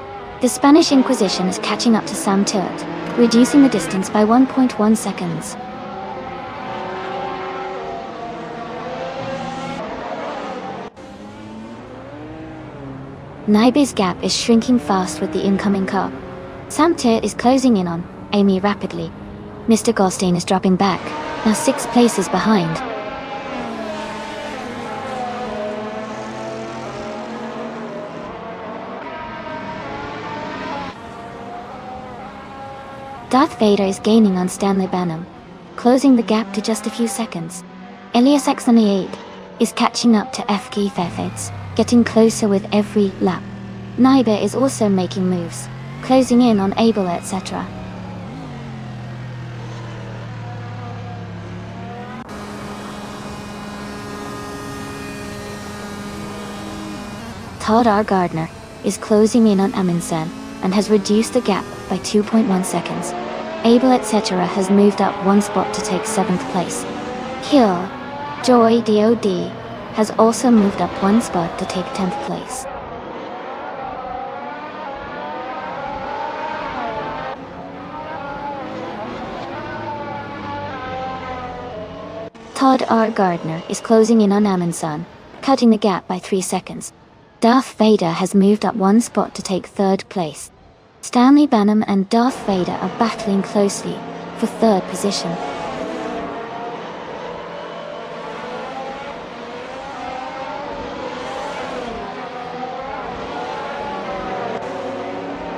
The Spanish Inquisition is catching up to Sam Torrett, reducing the distance by 1.1 seconds. Naibe's gap is shrinking fast with the incoming car. Sam Torrett is closing in on Amy rapidly. Mr. Goldstein is dropping back, now 6 places behind. Darth Vader is gaining on Stanley Banham, closing the gap to just a few seconds. Elias X98 is catching up to FK Fefets, getting closer with every lap. Naiba is also making moves, closing in on Abel, etc. Todd R. Gardner is closing in on Amundsen and has reduced the gap by 2.1 seconds. Abel, etc. has moved up 1 spot to take 7th place. Kill Joy DOD has also moved up 1 spot to take 10th place. Todd R. Gardner is closing in on Amundsen, cutting the gap by 3 seconds. Darth Vader has moved up 1 spot to take 3rd place. Stanley Banham and Darth Vader are battling closely for 3rd position.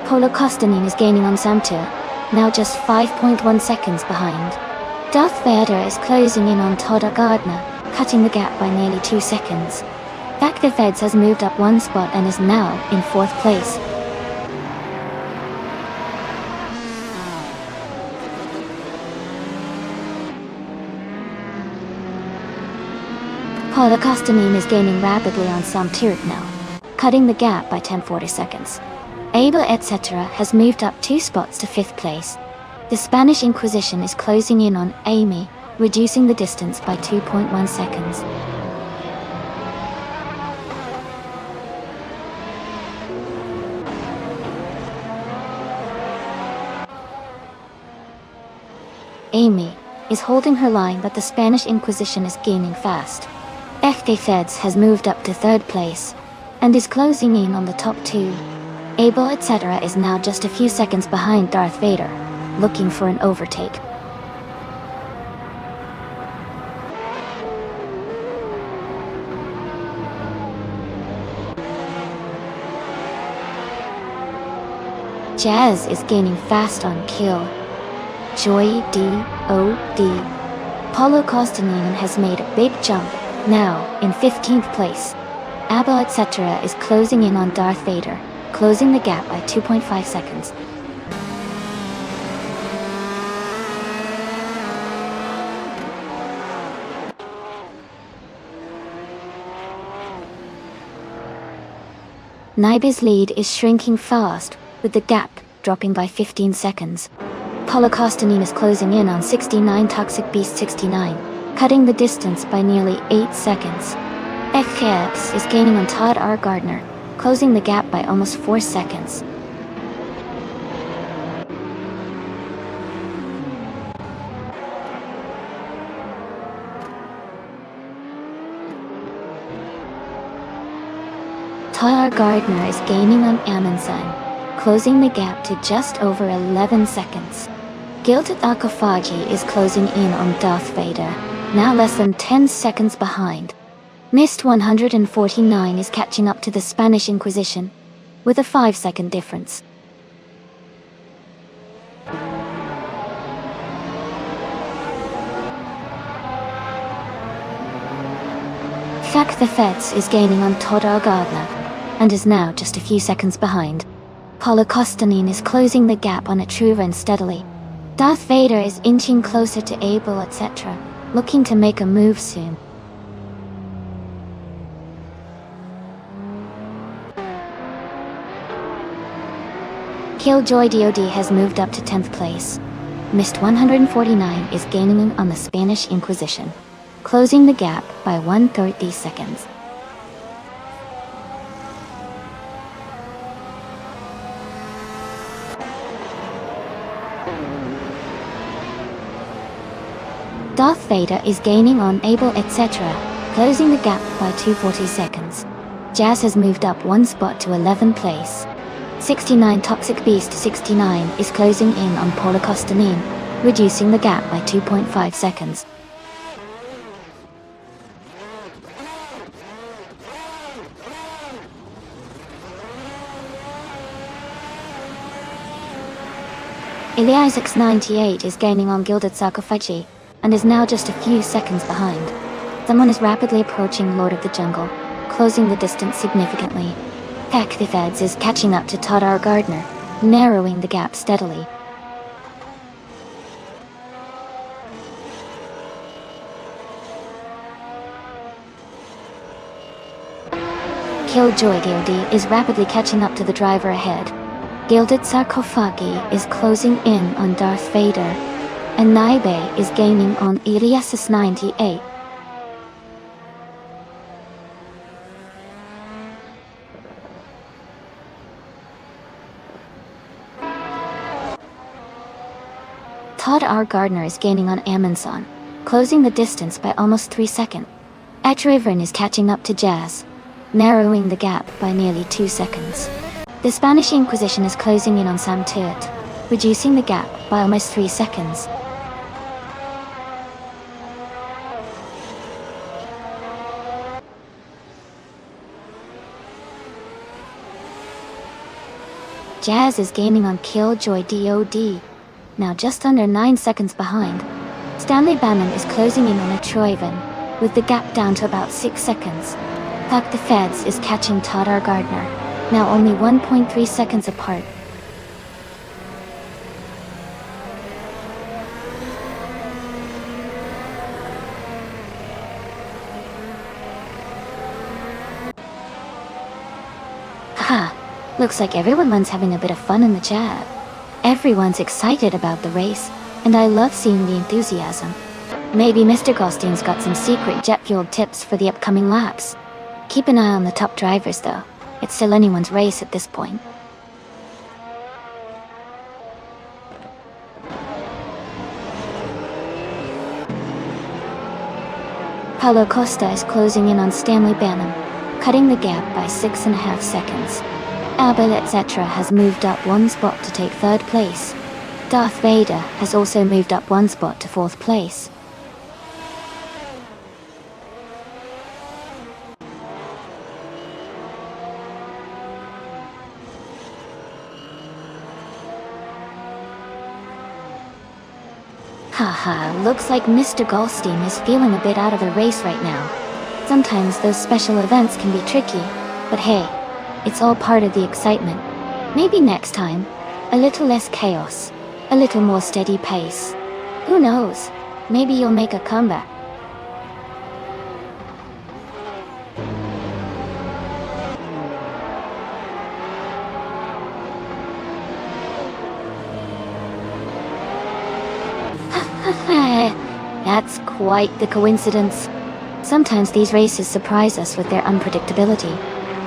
Polo Kostanin is gaining on Samtur, now just 5.1 seconds behind. Darth Vader is closing in on Todd R. Gardner, cutting the gap by nearly 2 seconds. Factor Feds has moved up 1 spot and is now in 4th place. Paula Kostanin is gaining rapidly on Samtur now, cutting the gap by 10.40 seconds. Abel, etc. has moved up 2 spots to 5th place. The Spanish Inquisition is closing in on Amy, reducing the distance by 2.1 seconds. Amy is holding her line, but the Spanish Inquisition is gaining fast. FK Feds has moved up to 3rd place and is closing in on the top 2. Abel, etc. is now just a few seconds behind Darth Vader, looking for an overtake. Jazz is gaining fast on Kill Joy DOD. Paulo Kostanin has made a big jump, now in 15th place. Abel, etc. is closing in on Darth Vader, closing the gap by 2.5 seconds. Naiba's lead is shrinking fast, with the gap dropping by 15 seconds. Paulo Kostanin is closing in on 69 Toxic Beast 69, cutting the distance by nearly 8 seconds. FKX is gaining on Todd R. Gardner, closing the gap by almost 4 seconds. Todd R. Gardner is gaining on Amundsen, closing the gap to just over 11 seconds. Gilded Akafagi is closing in on Darth Vader, now less than 10 seconds behind. Mist 149 is catching up to the Spanish Inquisition, with a 5-second difference. Fuck the Feds is gaining on Todd R. Gardner, and is now just a few seconds behind. Paulo Kostanin is closing the gap on a true run steadily. Darth Vader is inching closer to Abel, etc., looking to make a move soon. Killjoy DOD has moved up to 10th place. Mist 149 is gaining on the Spanish Inquisition, closing the gap by 1/30 seconds. Darth Vader is gaining on Abel, etc., closing the gap by 2:40 seconds. Jazz has moved up 1 spot to 11th place. 69 Toxic Beast 69 is closing in on Polycostanine, reducing the gap by 2.5 seconds. Iliasix 98 is gaining on Gilded Sarcophagi, and is now just a few seconds behind. Someone is rapidly approaching Lord of the Jungle, closing the distance significantly. Cactifeds is catching up to Tadar Gardner, narrowing the gap steadily. Killjoy Gildy is rapidly catching up to the driver ahead. Gilded Sarcophagi is closing in on Darth Vader, and Naibe is gaining on Iliasis 98. Todd R. Gardner is gaining on Amundsen, closing the distance by almost 3 seconds. Atrivern is catching up to Jazz, narrowing the gap by nearly 2 seconds. The Spanish Inquisition is closing in on Sam Turt, reducing the gap by almost 3 seconds. Jazz is gaining on Killjoy DOD, now just under 9 seconds behind. Stanley Bannon is closing in on Atroivan, with the gap down to about 6 seconds. Fuck the Feds is catching Tadar Gardner, now only 1.3 seconds apart. Haha, looks like everyone's having a bit of fun in the chat. Everyone's excited about the race, and I love seeing the enthusiasm. Maybe Mr. Goldstein's got some secret jet-fueled tips for the upcoming laps. Keep an eye on the top drivers though. It's still anyone's race at this point. Paulo Costa is closing in on Stanley Bannon, cutting the gap by 6.5 seconds. Abel etc. has moved up 1 spot to take 3rd place. Darth Vader has also moved up 1 spot to 4th place. Haha, looks like Mr. Goldstein is feeling a bit out of the race right now. Sometimes those special events can be tricky, but hey, it's all part of the excitement. Maybe next time, a little less chaos, a little more steady pace. Who knows, maybe you'll make a comeback. That's quite the coincidence. Sometimes these races surprise us with their unpredictability.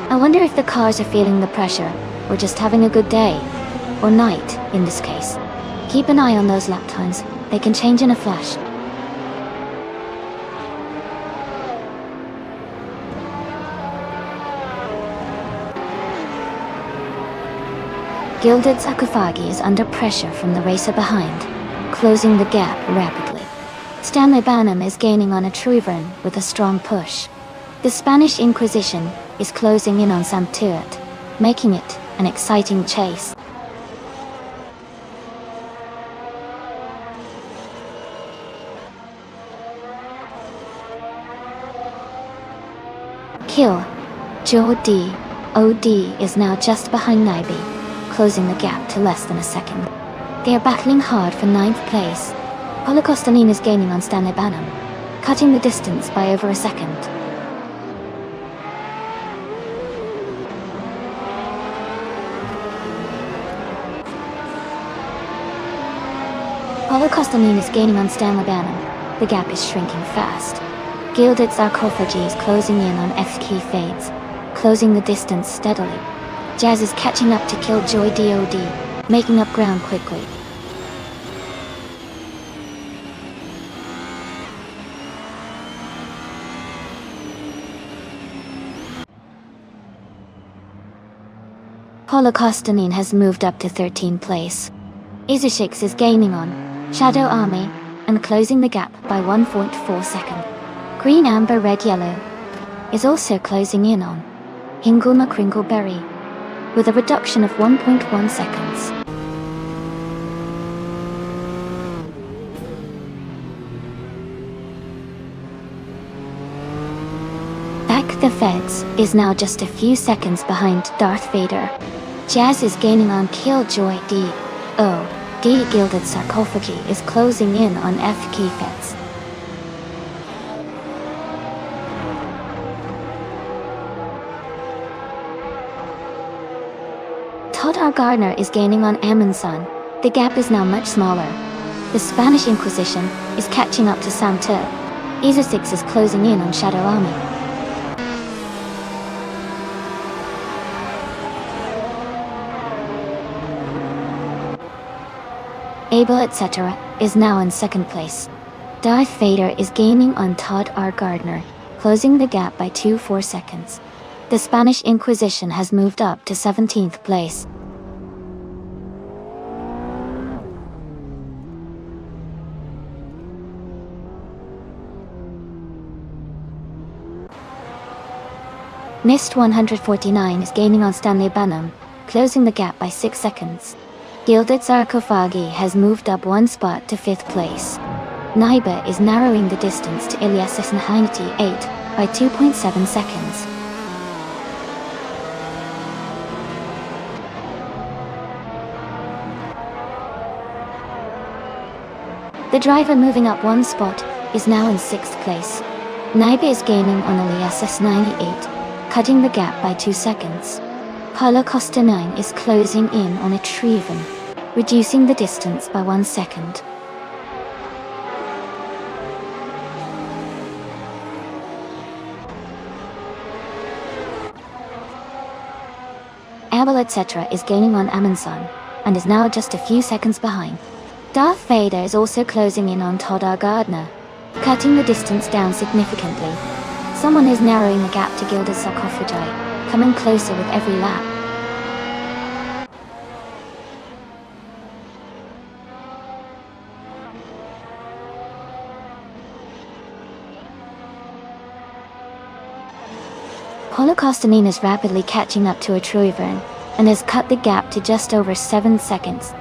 I wonder if the cars are feeling the pressure, or just having a good day. Or night, in this case. Keep an eye on those lap times. They can change in a flash. Gilded Sarcophagi is under pressure from the racer behind, closing the gap rapidly. Stanley Bannon is gaining on Atrivern with a strong push. The Spanish Inquisition is closing in on Sam Turt, making it an exciting chase. Killjoy DOD is now just behind Naibe, closing the gap to less than a second. They are battling hard for 9th place. Polycostanine is gaining on Stanley Bannon, cutting the distance by over a second. Polycostanine is gaining on Stanley Bannon. The gap is shrinking fast. Gilded Sarcophagi is closing in on FK Fades, closing the distance steadily. Jazz is catching up to Killjoy DOD, making up ground quickly. Holocaustinin has moved up to 13th place. Izusix is gaining on Shadow Army and closing the gap by 1.4 seconds. Green Amber Red Yellow is also closing in on Hingulma Crinkleberry with a reduction of 1.1 seconds. Back the Feds is now just a few seconds behind Darth Vader. Jazz is gaining on Killjoy D Gilded Sarcophagi is closing in on FK Feds. Todd R. Gardner is gaining on Amundsen. The gap is now much smaller. The Spanish Inquisition is catching up to Santur. Izusix is closing in on Shadow Army. Abel etc. is now in 2nd place. Darth Vader is gaining on Todd R. Gardner, closing the gap by 2.4 seconds. The Spanish Inquisition has moved up to 17th place. NIST 149 is gaining on Stanley Banham, closing the gap by 6 seconds. Gilded Sarcophagi has moved up 1 spot to 5th place. Naiba is narrowing the distance to Ilyas Esnahinity 8 by 2.7 seconds. The driver moving up 1 spot is now in 6th place. Naiba is gaining on Ilyas S98, cutting the gap by 2 seconds. Holocaust 9 is closing in on Etreven, reducing the distance by 1 second. Abel etc. is gaining on Amundsen, and is now just a few seconds behind. Darth Vader is also closing in on Todd R. Gardner, cutting the distance down significantly. Someone is narrowing the gap to Gilded Sarcophagi, coming closer with every lap. Holocaustinin is rapidly catching up to Etreven, and has cut the gap to just over 7 seconds.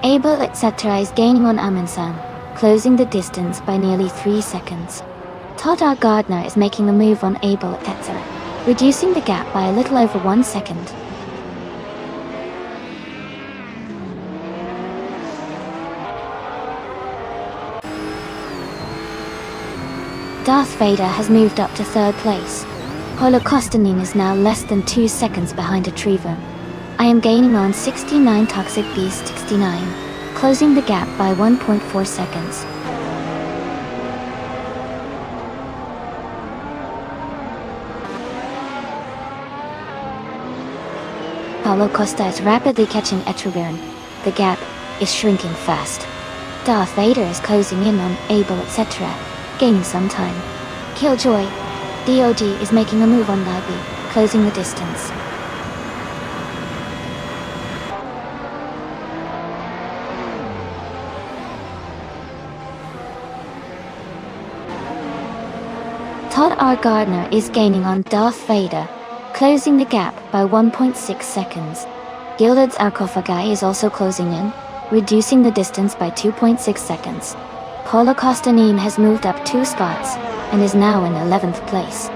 Abel etc. is gaining on Amundsen, closing the distance by nearly 3 seconds. Todd R. Gardner is making a move on Abel etc., reducing the gap by a little over 1 second. Darth Vader has moved up to 3rd place. Holocaustinin is now less than 2 seconds behind Etreven. I am gaining on 69 Toxic Beast 69, closing the gap by 1.4 seconds. Holocaust is rapidly catching Etreven. The gap is shrinking fast. Darth Vader is closing in on Abel etc., gaining some time. Killjoy DOD is making a move on Naibi, closing the distance. Todd R. Gardner is gaining on Darth Vader, closing the gap by 1.6 seconds. Gilded Sarcophagi is also closing in, reducing the distance by 2.6 seconds. Holocaustinin has moved up 2 spots, and is now in 11th place.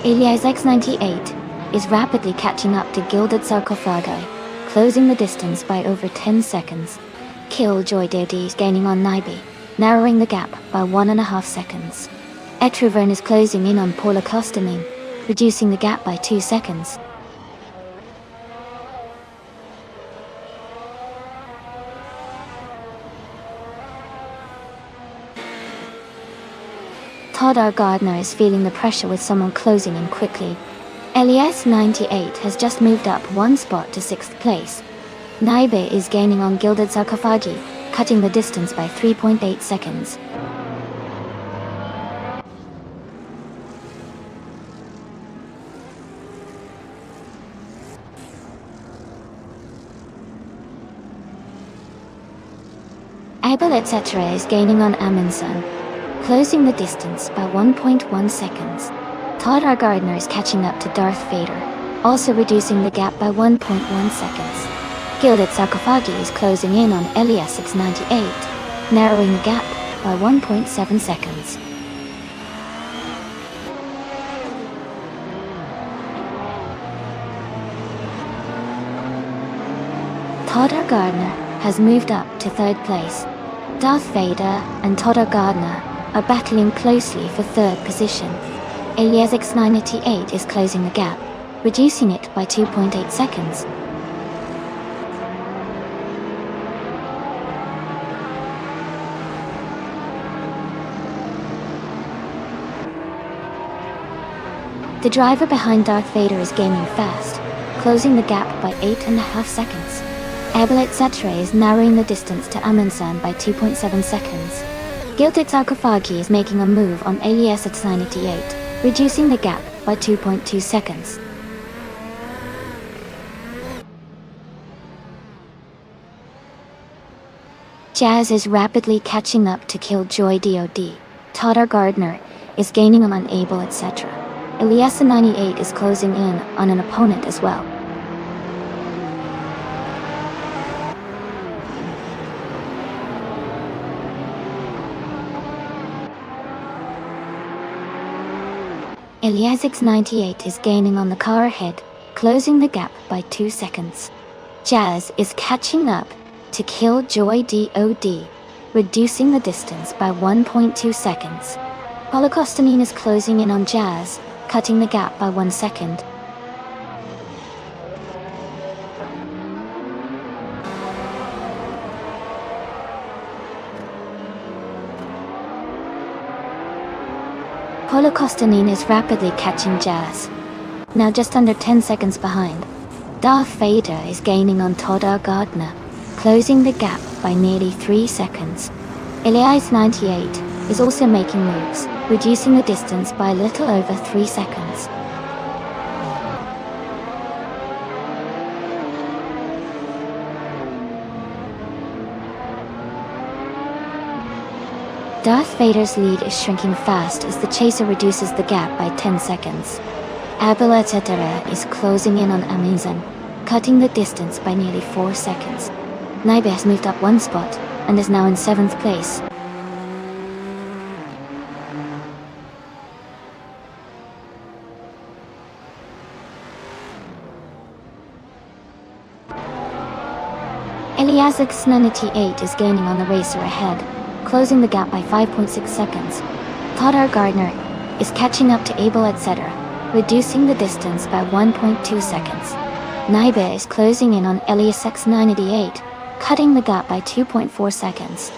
Ilyas X98 is rapidly catching up to Gilded Sarcophagi, closing the distance by over 10 seconds. Killjoy DOD is gaining on Naibi, narrowing the gap by 1.5 seconds. Etreven is closing in on Holocaustinin, reducing the gap by 2 seconds. Todd R. Gardner is feeling the pressure with someone closing in quickly. Ilyas 98 has just moved up 1 spot to 6th place. Naibe is gaining on Gilded Sarcophagi, cutting the distance by 3.8 seconds. Abel etc. is gaining on Amundsen, closing the distance by 1.1 seconds. Todd R. Gardner is catching up to Darth Vader, also reducing the gap by 1.1 seconds. Gilded Sarcophagi is closing in on Elias 698, narrowing the gap by 1.7 seconds. Todd R. Gardner has moved up to third place. Darth Vader and Todd R. Gardner are battling closely for third position. Elias 698 is closing the gap, reducing it by 2.8 seconds. The driver behind Darth Vader is gaining fast, closing the gap by 8.5 seconds. Abel etc. is narrowing the distance to Amundsen by 2.7 seconds. Gilded Sarcophagi is making a move on Elias 698, reducing the gap by 2.2 seconds. Jazz is rapidly catching up to Killjoy DOD. Todd R. Gardner is gaining on Abel etc. Elias 98 is closing in on an opponent as well. Elias 698 is gaining on the car ahead, closing the gap by 2 seconds. Jazz is catching up to Killjoy DOD, reducing the distance by 1.2 seconds. Holocaustonine is closing in on Jazz, cutting the gap by 1 second. Holocaustonine is rapidly catching Jazz, now just under 10 seconds behind. Darth Vader is gaining on Todd R. Gardner, closing the gap by nearly 3 seconds. Elias 98 is also making moves, reducing the distance by a little over 3 seconds. Darth Vader's lead is shrinking fast as the chaser reduces the gap by 10 seconds. Abel etc. is closing in on Amundsen, cutting the distance by nearly 4 seconds. Naibe has moved up 1 spot and is now in 7th place. Elias 698 is gaining on the racer ahead, closing the gap by 5.6 seconds. Todd R. Gardner is catching up to Abel etc., reducing the distance by 1.2 seconds. Naibe is closing in on Elias 698, cutting the gap by 2.4 seconds.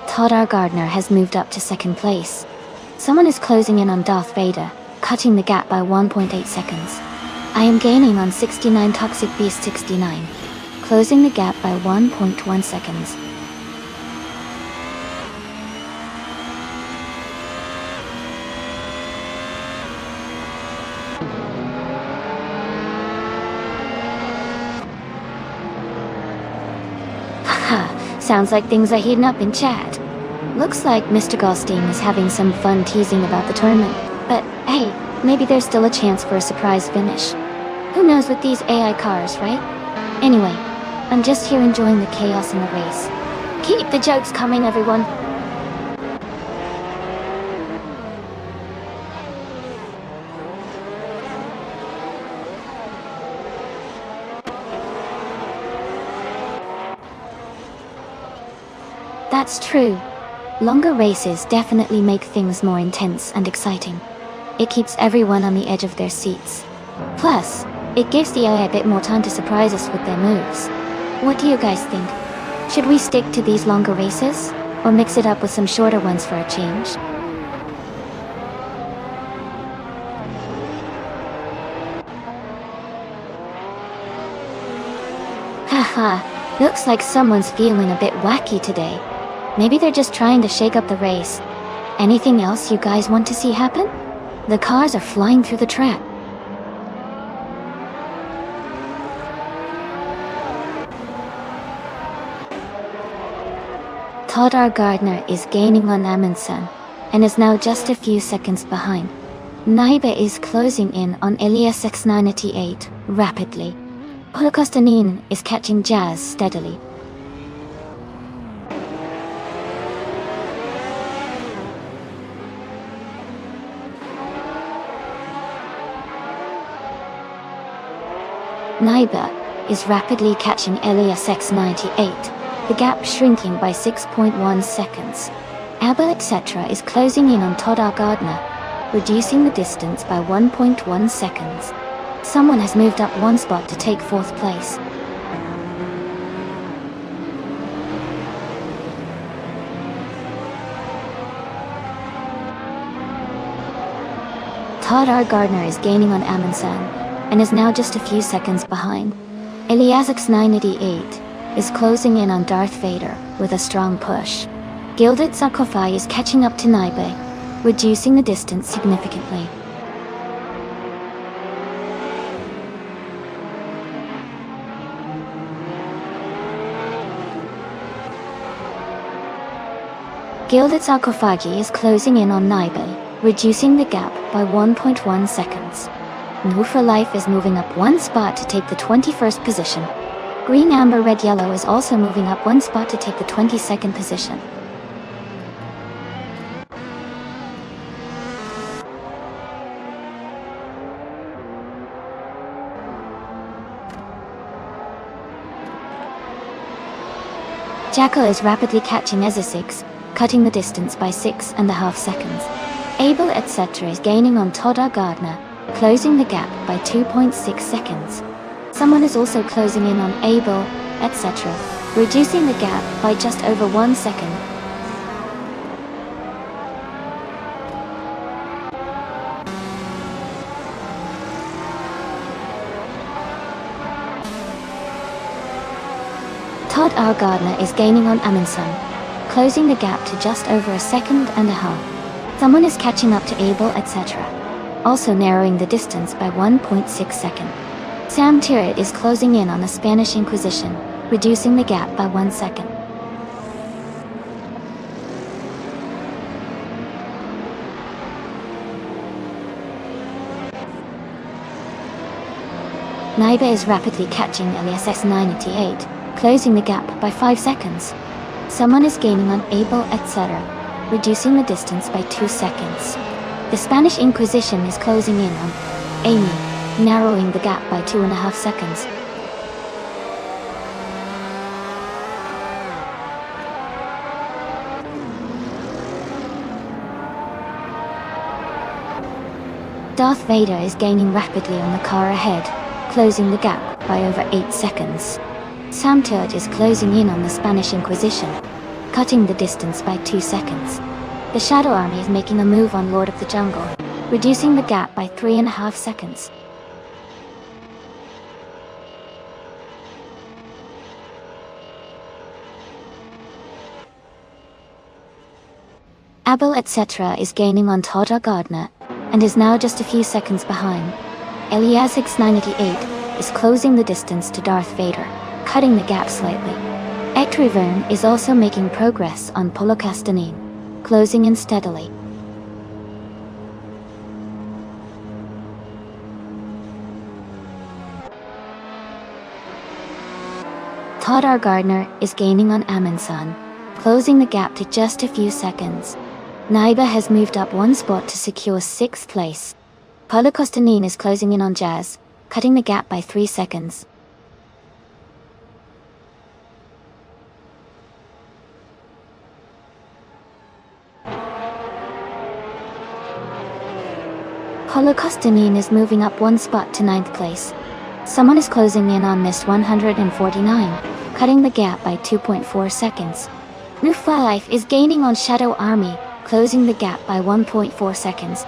Todd R. Gardner has moved up to 2nd place. Someone is closing in on Darth Vader, cutting the gap by 1.8 seconds. I am gaining on 69 Toxic Beast 69, closing the gap by 1.1 seconds. Haha, sounds like things are heating up in chat. Looks like Mr. Goldstein is having some fun teasing about the tournament, but hey, maybe there's still a chance for a surprise finish. Who knows with these AI cars, right? Anyway, I'm just here enjoying the chaos in the race. Keep the jokes coming, everyone. That's true. Longer races definitely make things more intense and exciting. It keeps everyone on the edge of their seats. Plus, it gives the AI a bit more time to surprise us with their moves. What do you guys think? Should we stick to these longer races, or mix it up with some shorter ones for a change? Haha, looks like someone's feeling a bit wacky today. Maybe they're just trying to shake up the race. Anything else you guys want to see happen? The cars are flying through the track. Todd R. Gardner is gaining on Amundsen, and is now just a few seconds behind. Naibe is closing in on Elias X98 rapidly. Holocaustinin is catching Jazz steadily. Naibe is rapidly catching Elias X98, the gap shrinking by 6.1 seconds. Abel etc. is closing in on Todd R. Gardner, reducing the distance by 1.1 seconds. Someone has moved up one spot to take 4th place. Todd R. Gardner is gaining on Amundsen, and is now just a few seconds behind. Elias X98 is closing in on Darth Vader with a strong push. Gilded Sarkophagi is catching up to Naibe, reducing the distance significantly. Gilded Sarkophagi is closing in on Naibe, reducing the gap by 1.1 seconds. New for Life is moving up one spot to take the 21st position. Green Amber Red Yellow is also moving up one spot to take the 22nd position. Jackal is rapidly catching Ezesix, cutting the distance by 6.5 seconds. Abel etc. is gaining on Todd R. Gardner, closing the gap by 2.6 seconds. Someone is also closing in on Abel etc., reducing the gap by just over 1 second. Todd R. Gardner is gaining on Amundsen, closing the gap to just over 1.5 seconds. Someone is catching up to Abel etc., also narrowing the distance by 1.6 seconds. Sam Tirrett is closing in on the Spanish Inquisition, reducing the gap by 1 second. Naibe is rapidly catching Elias X98, closing the gap by 5 seconds. Someone is gaining on Abel etc., reducing the distance by 2 seconds. The Spanish Inquisition is closing in on Amy, narrowing the gap by 2.5 seconds. Darth Vader is gaining rapidly on the car ahead, closing the gap by over 8 seconds. Sam Tirrett is closing in on the Spanish Inquisition, cutting the distance by 2 seconds. The Shadow Army is making a move on Lord of the Jungle, reducing the gap by 3.5 seconds. Abel etc. is gaining on Todd R. Gardner, and is now just a few seconds behind. Elias X98 is closing the distance to Darth Vader, cutting the gap slightly. Ectrivern is also making progress on Holocaustinin, closing in steadily. Todd R. Gardner is gaining on Amundsen, closing the gap to just a few seconds. Naibe has moved up one spot to secure 6th place. Holocaustinin is closing in on Jazz, cutting the gap by 3 seconds. Holocaustinin is moving up one spot to 9th place. Someone is closing in on Mist 149, cutting the gap by 2.4 seconds. New for Life is gaining on Shadow Army, closing the gap by 1.4 seconds.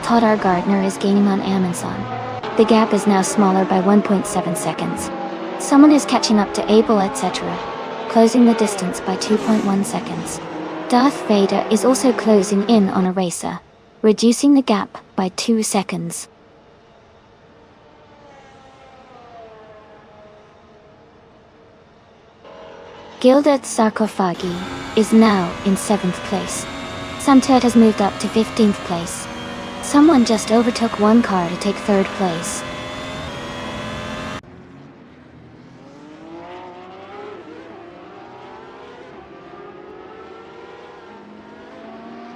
Todar Gardner is gaining on Amundsen. The gap is now smaller by 1.7 seconds. Someone is catching up to Abel, etc., closing the distance by 2.1 seconds. Darth Vader is also closing in on a racer, reducing the gap by 2 seconds. Gilded Sarcophagi is now in 7th place. Samturt has moved up to 15th place. Someone just overtook one car to take 3rd place.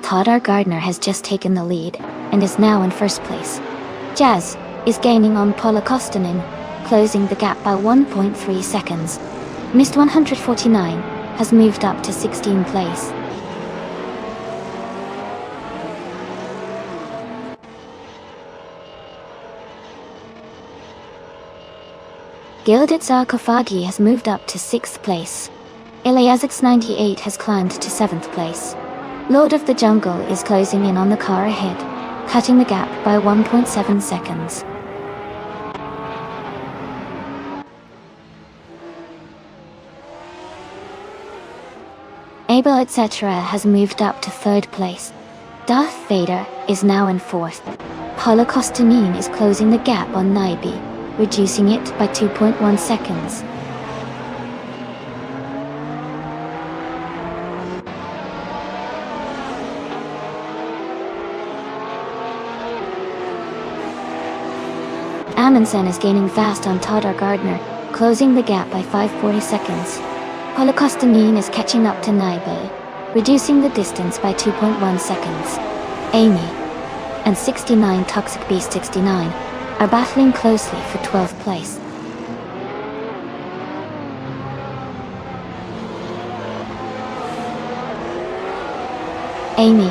Todar Gardner has just taken the lead and is now in 1st place. Jazz is gaining on Paula Kostanen, closing the gap by 1.3 seconds. Mist 149 has moved up to 16th place. Gilded Sarcophagi has moved up to 6th place. Iliazix 98 has climbed to 7th place. Lord of the Jungle is closing in on the car ahead, cutting the gap by 1.7 seconds. Abel, etc. has moved up to 3rd place. Darth Vader is now in 4th. Paula Kostanen is closing the gap on Naibi, reducing it by 2.1 seconds. Amundsen is gaining fast on Todar Gardner, closing the gap by 5.40 seconds. Paula Kostanen is catching up to Naibe, reducing the distance by 2.1 seconds. Amy and 69 Toxic Beast 69 are battling closely for 12th place. Amy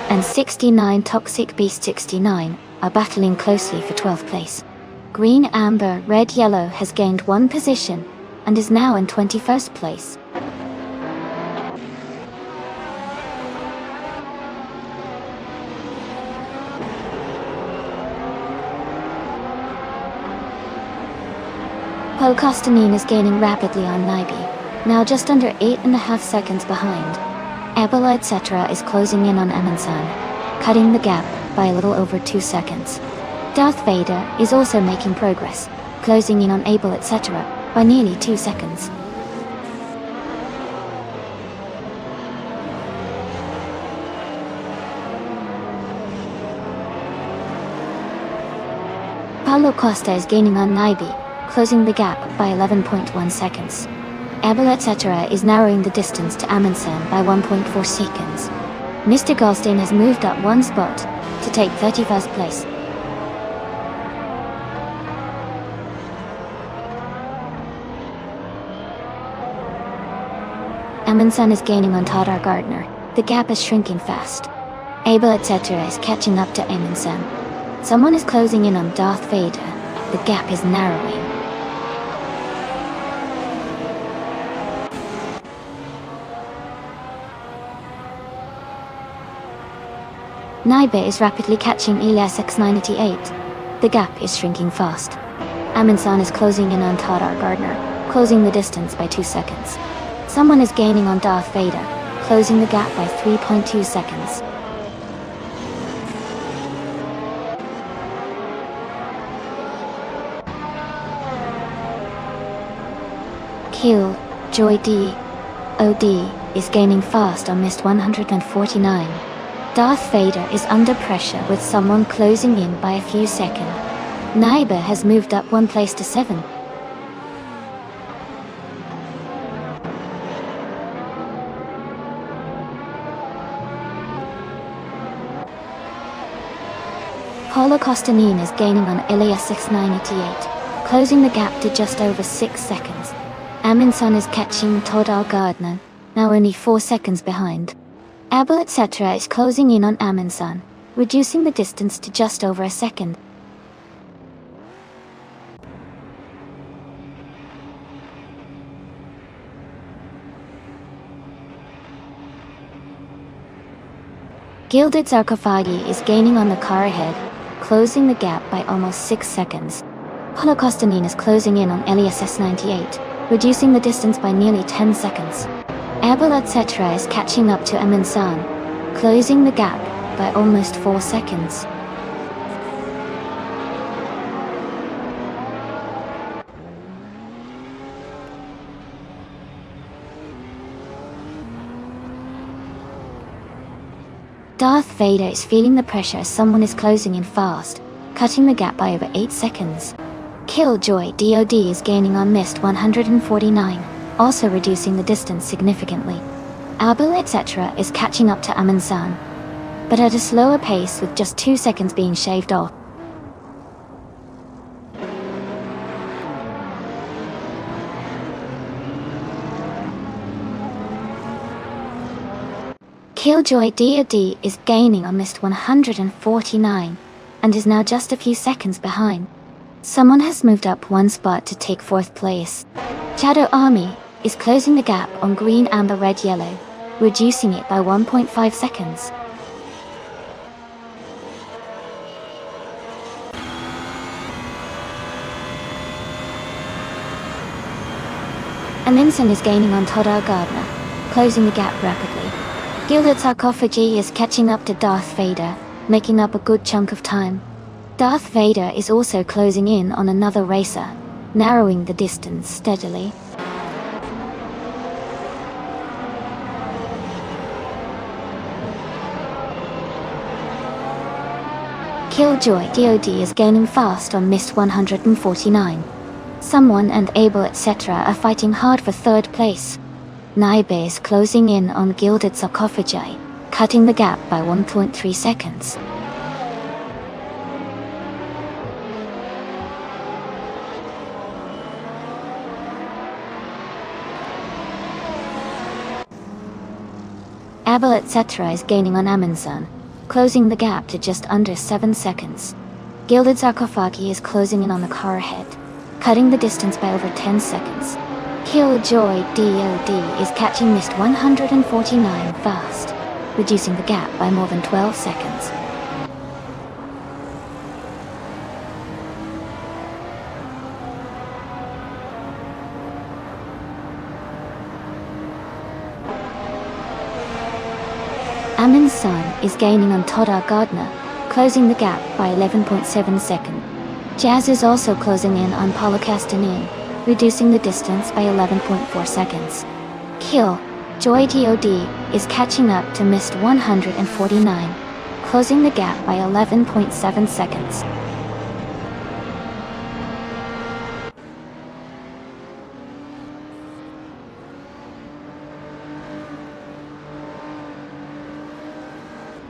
and 69 Toxic Beast 69 are battling closely for 12th place. Green, Amber, Red, Yellow has gained 1 position and is now in 21st place. Paul Kostanen is gaining rapidly on Naibi, now just under 8.5 seconds behind. Ebola, etc. is closing in on Amundsen, cutting the gap by a little over 2 seconds. Darth Vader is also making progress, closing in on Abel, etc. by nearly 2 seconds. Paulo Costa is gaining on Naibi, closing the gap by 11.1 seconds. Abel, etc. is narrowing the distance to Amundsen by 1.4 seconds. Mr. Goldstein has moved up 1 spot to take 31st place. Amundsen is gaining on Todar Gardner. The gap is shrinking fast. Abel, etc. is catching up to Amundsen. Someone is closing in on Darth Vader. The gap is narrowing. Naibe is rapidly catching Elias X98. The gap is shrinking fast. Amundsen is closing in on Todar Gardner, closing the distance by 2 seconds. Someone is gaining on Darth Vader, closing the gap by 3.2 seconds. Kill, Joy D. OD is gaining fast on Mist 149. Darth Vader is under pressure with someone closing in by a few seconds. Naibe has moved up 1 place to 7. Paula Kostanen is gaining on Ilias 6988, closing the gap to just over 6 seconds. Amundsen is catching Todar Gardner, now only 4 seconds behind. Abel, etc. is closing in on Amundsen, reducing the distance to just over a second. Gilded Sarcophagi is gaining on the car ahead, closing the gap by almost 6 seconds. Holocaustinin is closing in on Elias S98, reducing the distance by nearly 10 seconds. Abel etc. is catching up to Aminsan, closing the gap by almost 4 seconds. Darth Vader is feeling the pressure as someone is closing in fast, cutting the gap by over 8 seconds. Killjoy DOD is gaining on Mist 149, also reducing the distance significantly. Abel etc. is catching up to Aminsan, but at a slower pace with just 2 seconds being shaved off. Killjoy DOD is gaining on Mist 149, and is now just a few seconds behind. Someone has moved up 1 spot to take 4th place. Shadow Army is closing the gap on green, amber, red, yellow, reducing it by 1.5 seconds. Aminsan is gaining on Todar Gardner, closing the gap rapidly. Gilded Sarcophagi is catching up to Darth Vader, making up a good chunk of time. Darth Vader is also closing in on another racer, narrowing the distance steadily. Killjoy DOD is gaining fast on Mist 149. Someone and Abel etc. are fighting hard for 3rd place. Naibe is closing in on Gilded Sarcophagi, cutting the gap by 1.3 seconds. Abel etc. is gaining on Aminsan, closing the gap to just under 7 seconds. Gilded Sarcophagi is closing in on the car ahead, cutting the distance by over 10 seconds. Killjoy DOD is catching Mist 149 fast, reducing the gap by more than 12 seconds. Aminsan is gaining on Todar Gardner, closing the gap by 11.7 seconds. Jazz is also closing in on Holocaustinin, reducing the distance by 11.4 seconds. Killjoy DOD is catching up to Mist 149, closing the gap by 11.7 seconds.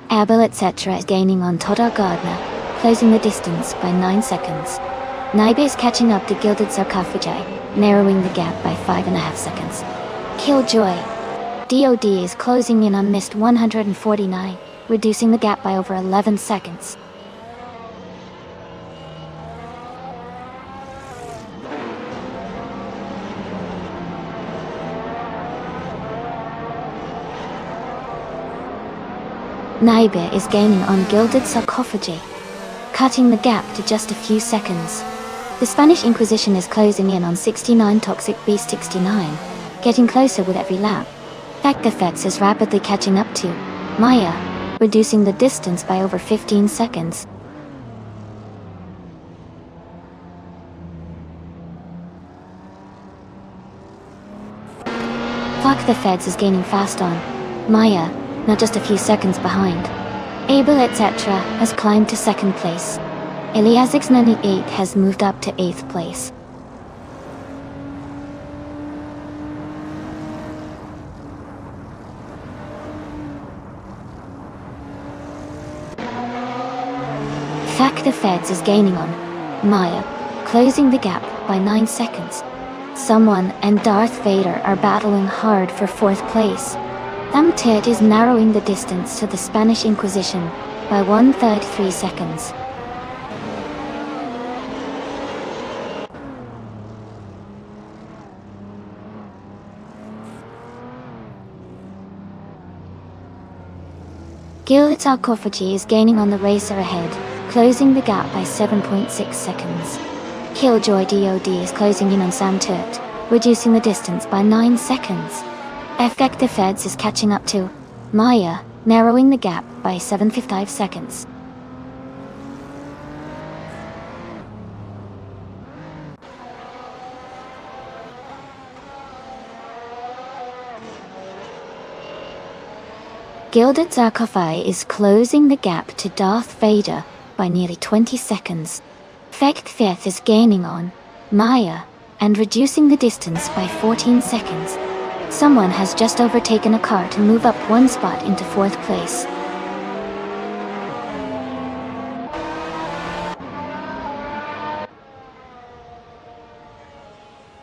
Abel etc. is gaining on Todar Gardner, closing the distance by 9 seconds. Naibe is catching up to Gilded Sarcophagi, narrowing the gap by 5.5 seconds. Killjoy DOD is closing in on Mist 149, reducing the gap by over 11 seconds. Naibe is gaining on Gilded Sarcophagi, cutting the gap to just a few seconds. The Spanish Inquisition is closing in on 69 Toxic Beast 69, getting closer with every lap. Factafex is rapidly catching up to Maya, reducing the distance by over 15 seconds. Fuck the Feds is gaining fast on Maya, now just a few seconds behind. Abel etc. has climbed to 2nd place. Eliasix 98 has moved up to 8th place. Fuck the Feds is gaining on Maya, closing the gap by 9 seconds. Someone and Darth Vader are battling hard for 4th place. Ted is narrowing the distance to the Spanish Inquisition by 1/3 seconds. Gilded Sarcophagy is gaining on the racer ahead, closing the gap by 7.6 seconds. Killjoy DOD is closing in on Sam Turt, reducing the distance by 9 seconds. Effective Feds is catching up to Maya, narrowing the gap by 7.5 seconds. Gilded Sarcophagi is closing the gap to Darth Vader by nearly 20 seconds. Fect Fifth is gaining on Maya and reducing the distance by 14 seconds. Someone has just overtaken a car to move up one spot into 4th place.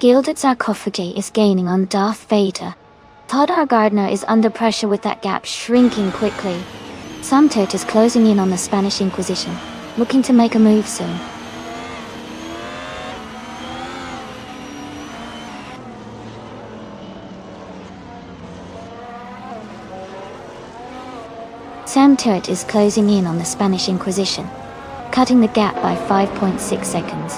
Gilded Sarcophagi is gaining on Darth Vader. Todd R. Gardner is under pressure with that gap shrinking quickly. Sam Turt is closing in on the Spanish Inquisition, looking to make a move soon. Sam Turt is closing in on the Spanish Inquisition, cutting the gap by 5.6 seconds.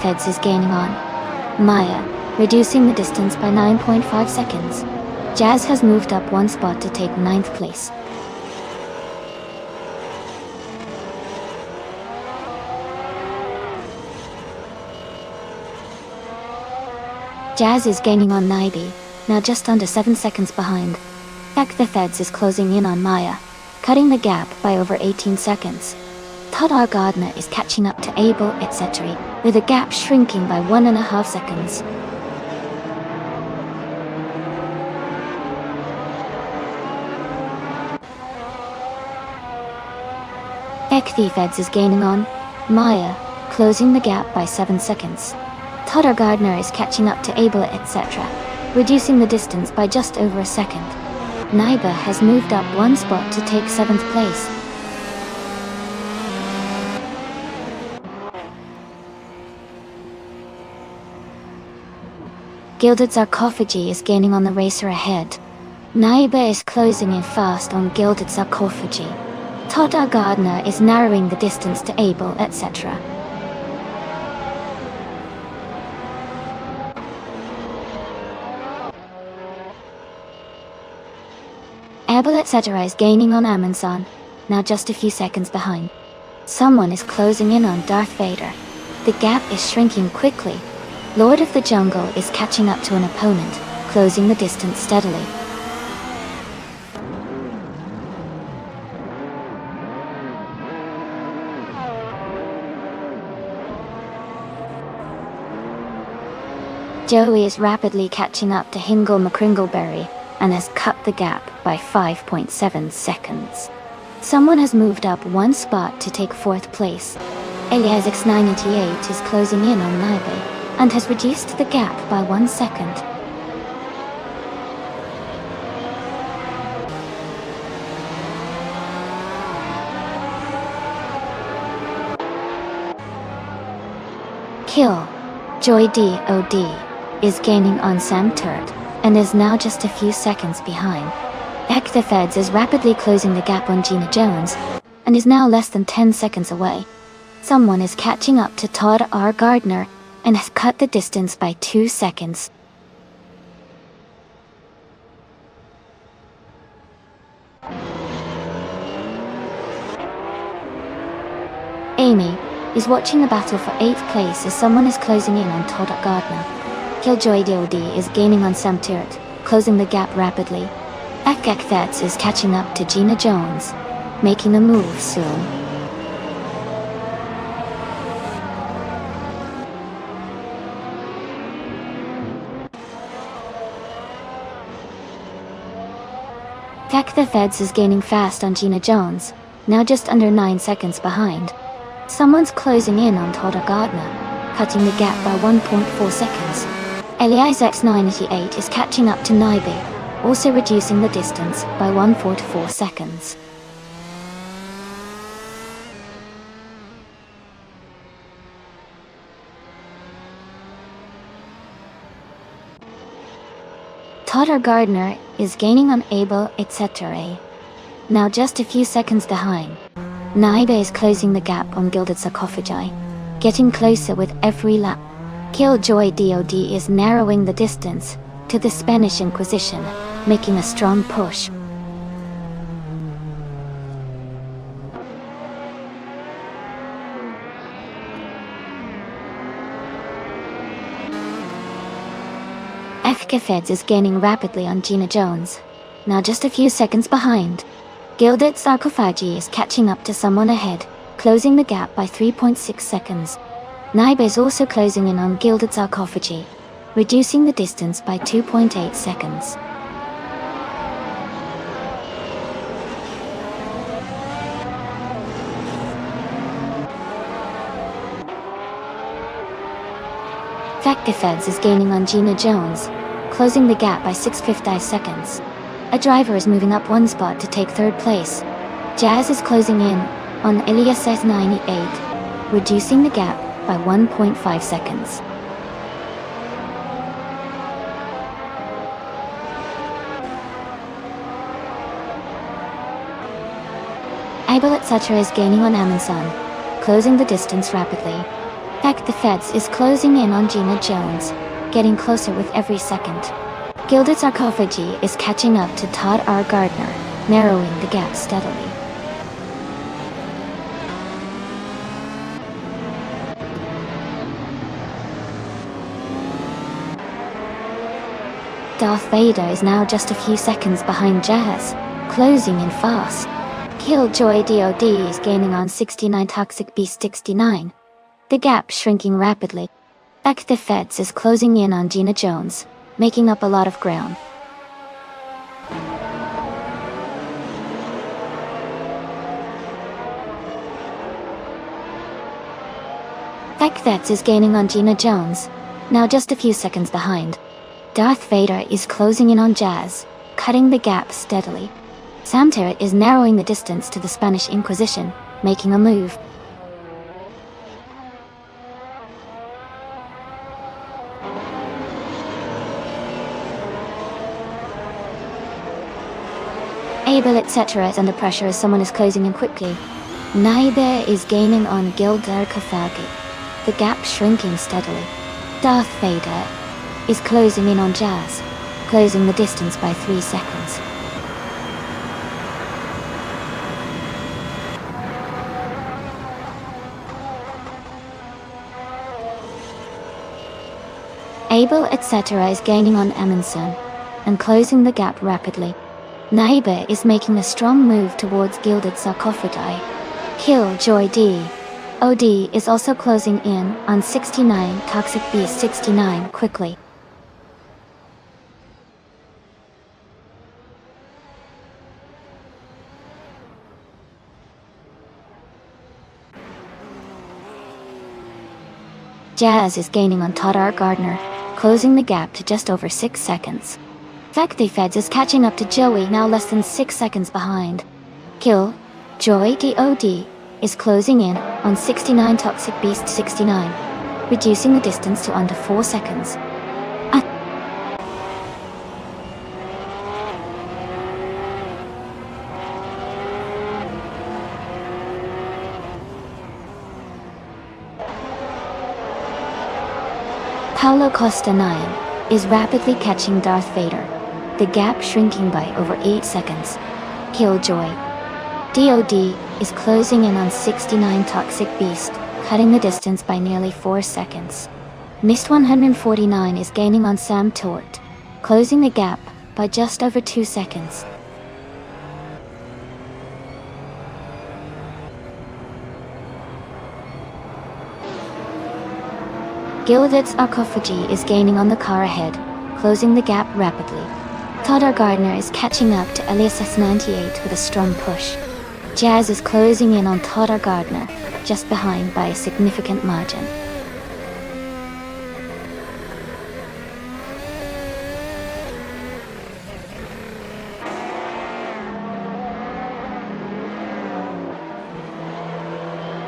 Feds is gaining on Maya, reducing the distance by 9.5 seconds. Jazz has moved up one spot to take 9th place. Jazz is gaining on Naibi, now just under 7 seconds behind. Feds is closing in on Maya, cutting the gap by over 18 seconds. Todd R. Gardner is catching up to Abel, etc., with the gap shrinking by 1.5 seconds. Feds is gaining on Maya, closing the gap by 7 seconds. Todd R. Gardner is catching up to Abel, etc., reducing the distance by just over a second. Naiba has moved up one spot to take 7th place. Gilded Sarcophagi is gaining on the racer ahead. Naiba is closing in fast on Gilded Sarcophagi. Todd R. Gardner is narrowing the distance to Abel, etc. Abel, etc. is gaining on Amundsen, now just a few seconds behind. Someone is closing in on Darth Vader. The gap is shrinking quickly. Lord of the Jungle is catching up to an opponent, closing the distance steadily. Joey is rapidly catching up to Hingle McCringleberry and has cut the gap by 5.7 seconds. Someone has moved up one spot to take 4th place. Elias X988 is closing in on Naibe and has reduced the gap by 1 second. Killjoy DOD is gaining on Sam Turt and is now just a few seconds behind. Feds is rapidly closing the gap on Gina Jones and is now less than 10 seconds away. Someone is catching up to Todd R. Gardner and has cut the distance by 2 seconds. Amy is watching the battle for 8th place as someone is closing in on Todd R. Gardner. Killjoy DOD is gaining on Sam Turt, closing the gap rapidly. Feds is catching up to Gina Jones, making a move soon. Feds is gaining fast on Gina Jones, now just under 9 seconds behind. Someone's closing in on Todd R. Gardner, cutting the gap by 1.4 seconds. Elias X988 is catching up to Naibe, also reducing the distance by 1.4 seconds. Todd R. Gardner is gaining on Abel, etc. now just a few seconds behind. Naibe is closing the gap on Gilded Sarcophagi, getting closer with every lap. Killjoy DOD is narrowing the distance to the Spanish Inquisition, making a strong push. FK Feds is gaining rapidly on Gina Jones, now just a few seconds behind. Gilded Sarcophagi is catching up to someone ahead, closing the gap by 3.6 seconds. Naibe is also closing in on Gilded Sarcophagi, reducing the distance by 2.8 seconds. FK Feds is gaining on Gina Jones, closing the gap by 6.5 seconds. A driver is moving up one spot to take third place. Jazz is closing in on Elias S98, reducing the gap by 1.5 seconds. Abel etc. is gaining on Amundsen, closing the distance rapidly. FK Feds is closing in on Gina Jones, getting closer with every second. Gilded Sarcophagi is catching up to Todd R. Gardner, narrowing the gap steadily. Darth Vader is now just a few seconds behind Jazz, closing in fast. Killjoy DOD is gaining on 69 Toxic Beast 69, the gap shrinking rapidly. FK Feds is closing in on Gina Jones, making up a lot of ground. FK Feds is gaining on Gina Jones, now just a few seconds behind. Darth Vader is closing in on Jazz, cutting the gap steadily. Sam Terret is narrowing the distance to the Spanish Inquisition, making a move. Abel etc. is under pressure as someone is closing in quickly. Naibe is gaining on Gilded Sarcophagi, the gap shrinking steadily. Darth Vader is closing in on Jazz, closing the distance by 3 seconds. Abel etc. is gaining on Amundsen, and closing the gap rapidly. Naibe is making a strong move towards Gilded Sarcophagi. Killjoy DOD is also closing in on 69 Toxic Beast 69 quickly. Jazz is gaining on Todd R. Gardner, closing the gap to just over 6 seconds. FK Feds is catching up to Joey, now less than 6 seconds behind. Killjoy DOD is closing in on 69 Toxic Beast 69, reducing the distance to under 4 seconds. Paulo Costa 9 is rapidly catching Darth Vader, the gap shrinking by over 8 seconds. Killjoy DOD is closing in on 69 Toxic Beast, cutting the distance by nearly 4 seconds. Mist 149 is gaining on Sam Tort, closing the gap by just over 2 seconds. Gilded Sarcophagi is gaining on the car ahead, closing the gap rapidly. Todd R. Gardner is catching up to Elias S98 with a strong push. Jazz is closing in on Todd R. Gardner, just behind by a significant margin.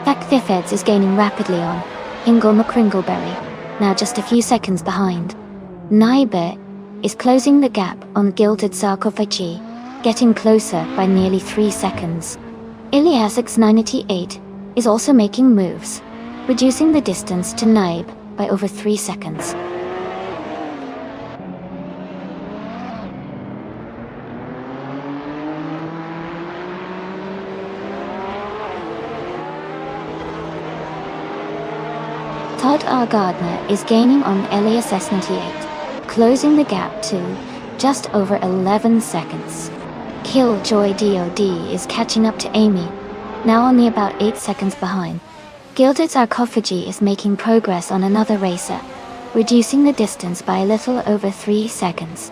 FK Feds is gaining rapidly on Ingle McCringleberry, now just a few seconds behind. Naibe is closing the gap on Gilded Sarcophagi, getting closer by nearly 3 seconds. Ilyas X988 is also making moves, reducing the distance to Naib by over 3 seconds. Todd R. Gardner is gaining on Elias S98, closing the gap to just over 11 seconds. Killjoy DOD is catching up to Amy, now only about 8 seconds behind. Gilded Sarcophagy is making progress on another racer, reducing the distance by a little over 3 seconds.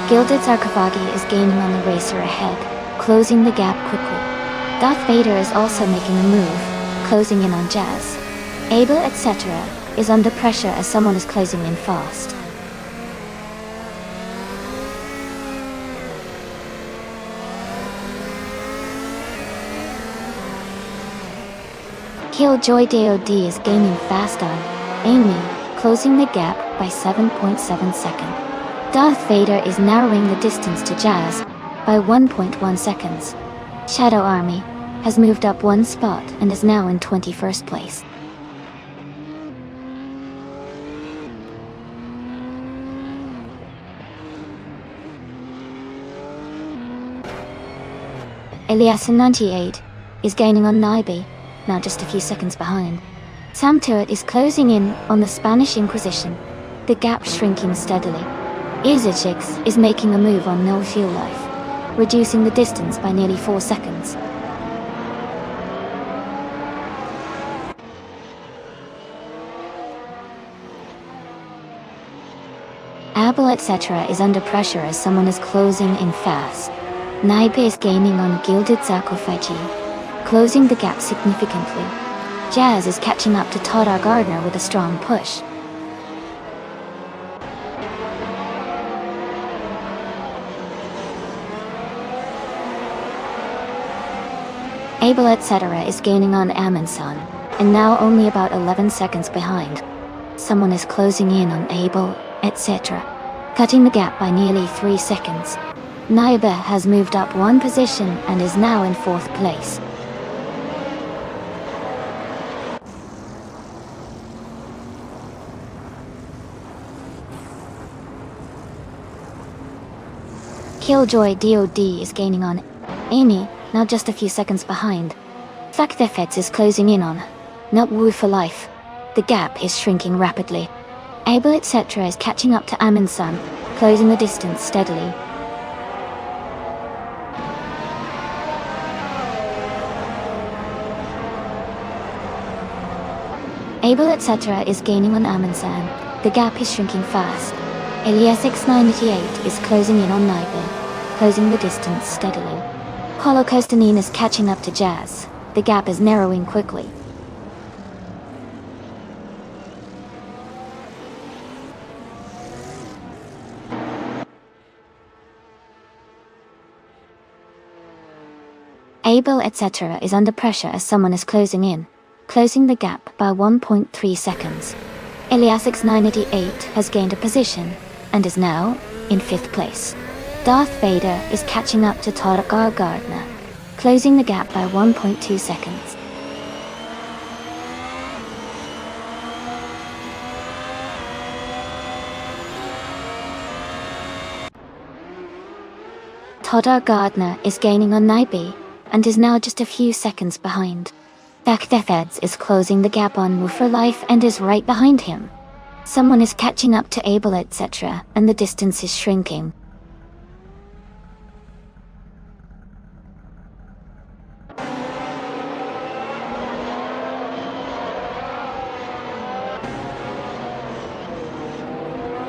Gilded Sarcophagi is gaining on the racer ahead, closing the gap quickly. Darth Vader is also making a move, closing in on Jazz. Abel, etc. is under pressure as someone is closing in fast. Killjoy DOD is gaining fast on Amy, closing the gap by 7.7 seconds. Darth Vader is narrowing the distance to Jazz by 1.1 seconds. Shadow Army has moved up 1 spot and is now in 21st place. Eliasin 98 is gaining on Naibi, now just a few seconds behind. Sam Turret is closing in on the Spanish Inquisition, the gap shrinking steadily. Izachix is making a move on No Fuel Life, reducing the distance by nearly 4 seconds. Abel, etc. is under pressure as someone is closing in fast. Naibe is gaining on Gilded Sarcophagy, closing the gap significantly. Jazz is catching up to Todd R. Gardner with a strong push. Abel, etc. is gaining on Amundsen, and now only about 11 seconds behind. Someone is closing in on Abel, etc., cutting the gap by nearly 3 seconds. Naibe has moved up 1 position and is now in 4th place. Killjoy DOD is gaining on Amy, now just a few seconds behind. Fakthefets is closing in on Not Wu for Life. The gap is shrinking rapidly. Abel, etc. is catching up to Amundsen, closing the distance steadily. Abel, etc. is gaining on Amundsen. The gap is shrinking fast. Elias X988 is closing in on Naibe, closing the distance steadily. Holocostanine is catching up to Jazz. The gap is narrowing quickly. Abel, etc. is under pressure as someone is closing in, closing the gap by 1.3 seconds. Elias X988 has gained a position, and is now in 5th place. Darth Vader is catching up to Todd R. Gardner, closing the gap by 1.2 seconds. Todd R. Gardner is gaining on Naibe, and is now just a few seconds behind. Fakthefeds is closing the gap on Wu for Life and is right behind him. Someone is catching up to Abel, etc., and the distance is shrinking.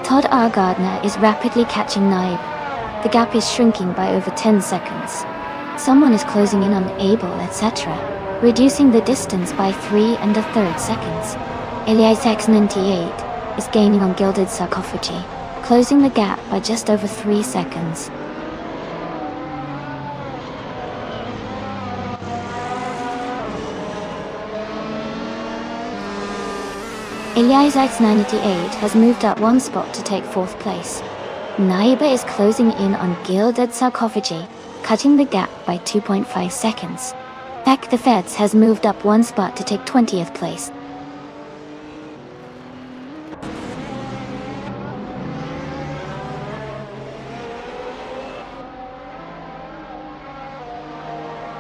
Todd R. Gardner is rapidly catching Naib. The gap is shrinking by over 10 seconds. Someone is closing in on Abel, etc., reducing the distance by 3 1/3 seconds. Elias X98 is gaining on Gilded Sarcophagy, closing the gap by just over 3 seconds. Elias X98 has moved up one spot to take 4th place. Naiba is closing in on Gilded Sarcophagi, cutting the gap by 2.5 seconds. Back the Feds has moved up one spot to take 20th place.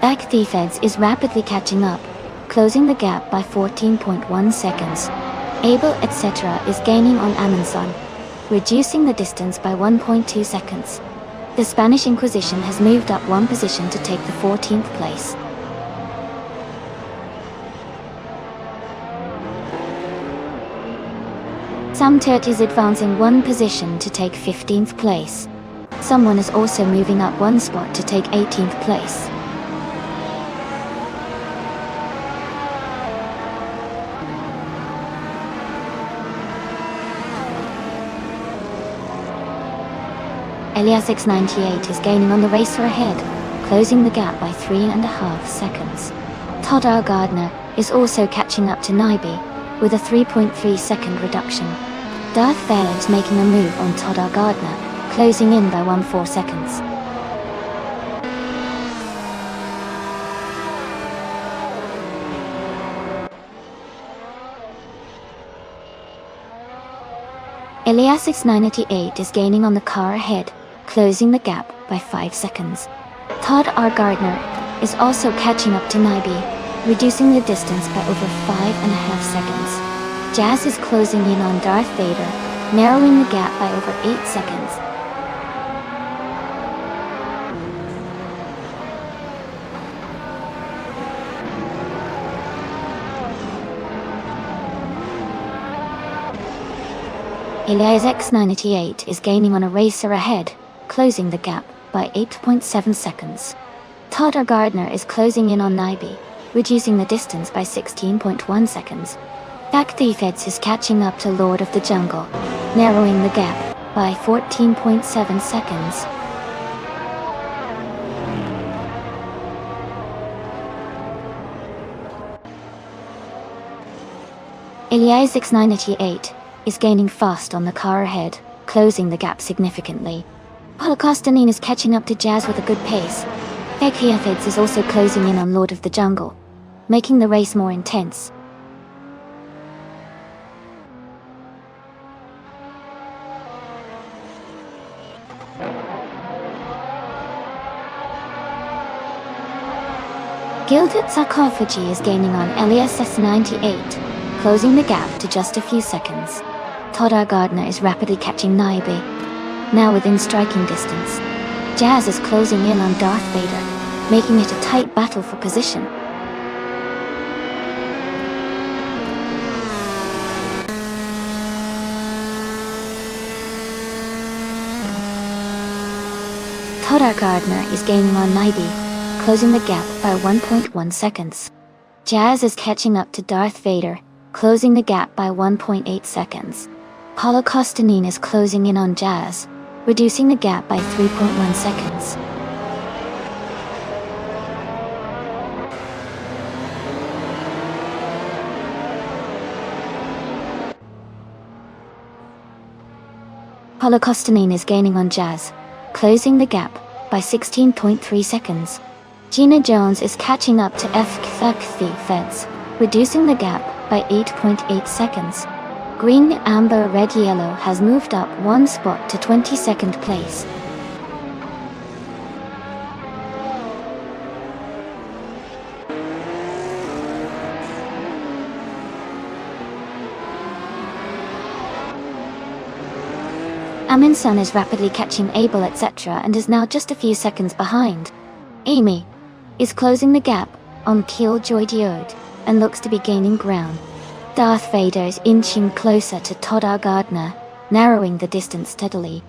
Back the Feds is rapidly catching up, closing the gap by 14.1 seconds. Abel etc. is gaining on Amundsen, reducing the distance by 1.2 seconds. The Spanish Inquisition has moved up one position to take the 14th place. Samtert is advancing one position to take 15th place. Someone is also moving up one spot to take 18th place. Elias X98 is gaining on the racer ahead, closing the gap by 3.5 seconds. Todd R. Gardner is also catching up to Naibi, with a 3.3 second reduction. Darth Vader is making a move on Todd R. Gardner, closing in by 1.4 seconds. Elias X98 is gaining on the car ahead, closing the gap by 5 seconds. Todd R. Gardner is also catching up to Naibi, reducing the distance by over 5.5 seconds. Jazz is closing in on Darth Vader, narrowing the gap by over 8 seconds. Elias X98 is gaining on a racer ahead, closing the gap by 8.7 seconds. Todd R. Gardner is closing in on Naibi, reducing the distance by 16.1 seconds. Back the Feds is catching up to Lord of the Jungle, narrowing the gap by 14.7 seconds. Elias X98 is gaining fast on the car ahead, closing the gap significantly. Holocaustonine is catching up to Jazz with a good pace. Ekhiafids is also closing in on Lord of the Jungle, making the race more intense. Gilded Sarcophagi is gaining on Elias S98, closing the gap to just a few seconds. Todd R. Gardner is rapidly catching Naibi, now within striking distance. Jazz is closing in on Darth Vader, making it a tight battle for position. Todd R. Gardner is gaining on Naibi, closing the gap by 1.1 seconds. Jazz is catching up to Darth Vader, closing the gap by 1.8 seconds. Holocaustonine is closing in on Jazz, reducing the gap by 3.1 seconds. Holocaustonine is gaining on Jazz, closing the gap by 16.3 seconds. Gina Jones is catching up to FKFC Feds, reducing the gap by 8.8 seconds. Green, Amber, Red, Yellow has moved up one spot to 22nd place. Amundsen is rapidly catching Abel etc. and is now just a few seconds behind. Amy is closing the gap on Killjoy Diode and looks to be gaining ground. Darth Vader is inching closer to Todd R. Gardner, narrowing the distance steadily.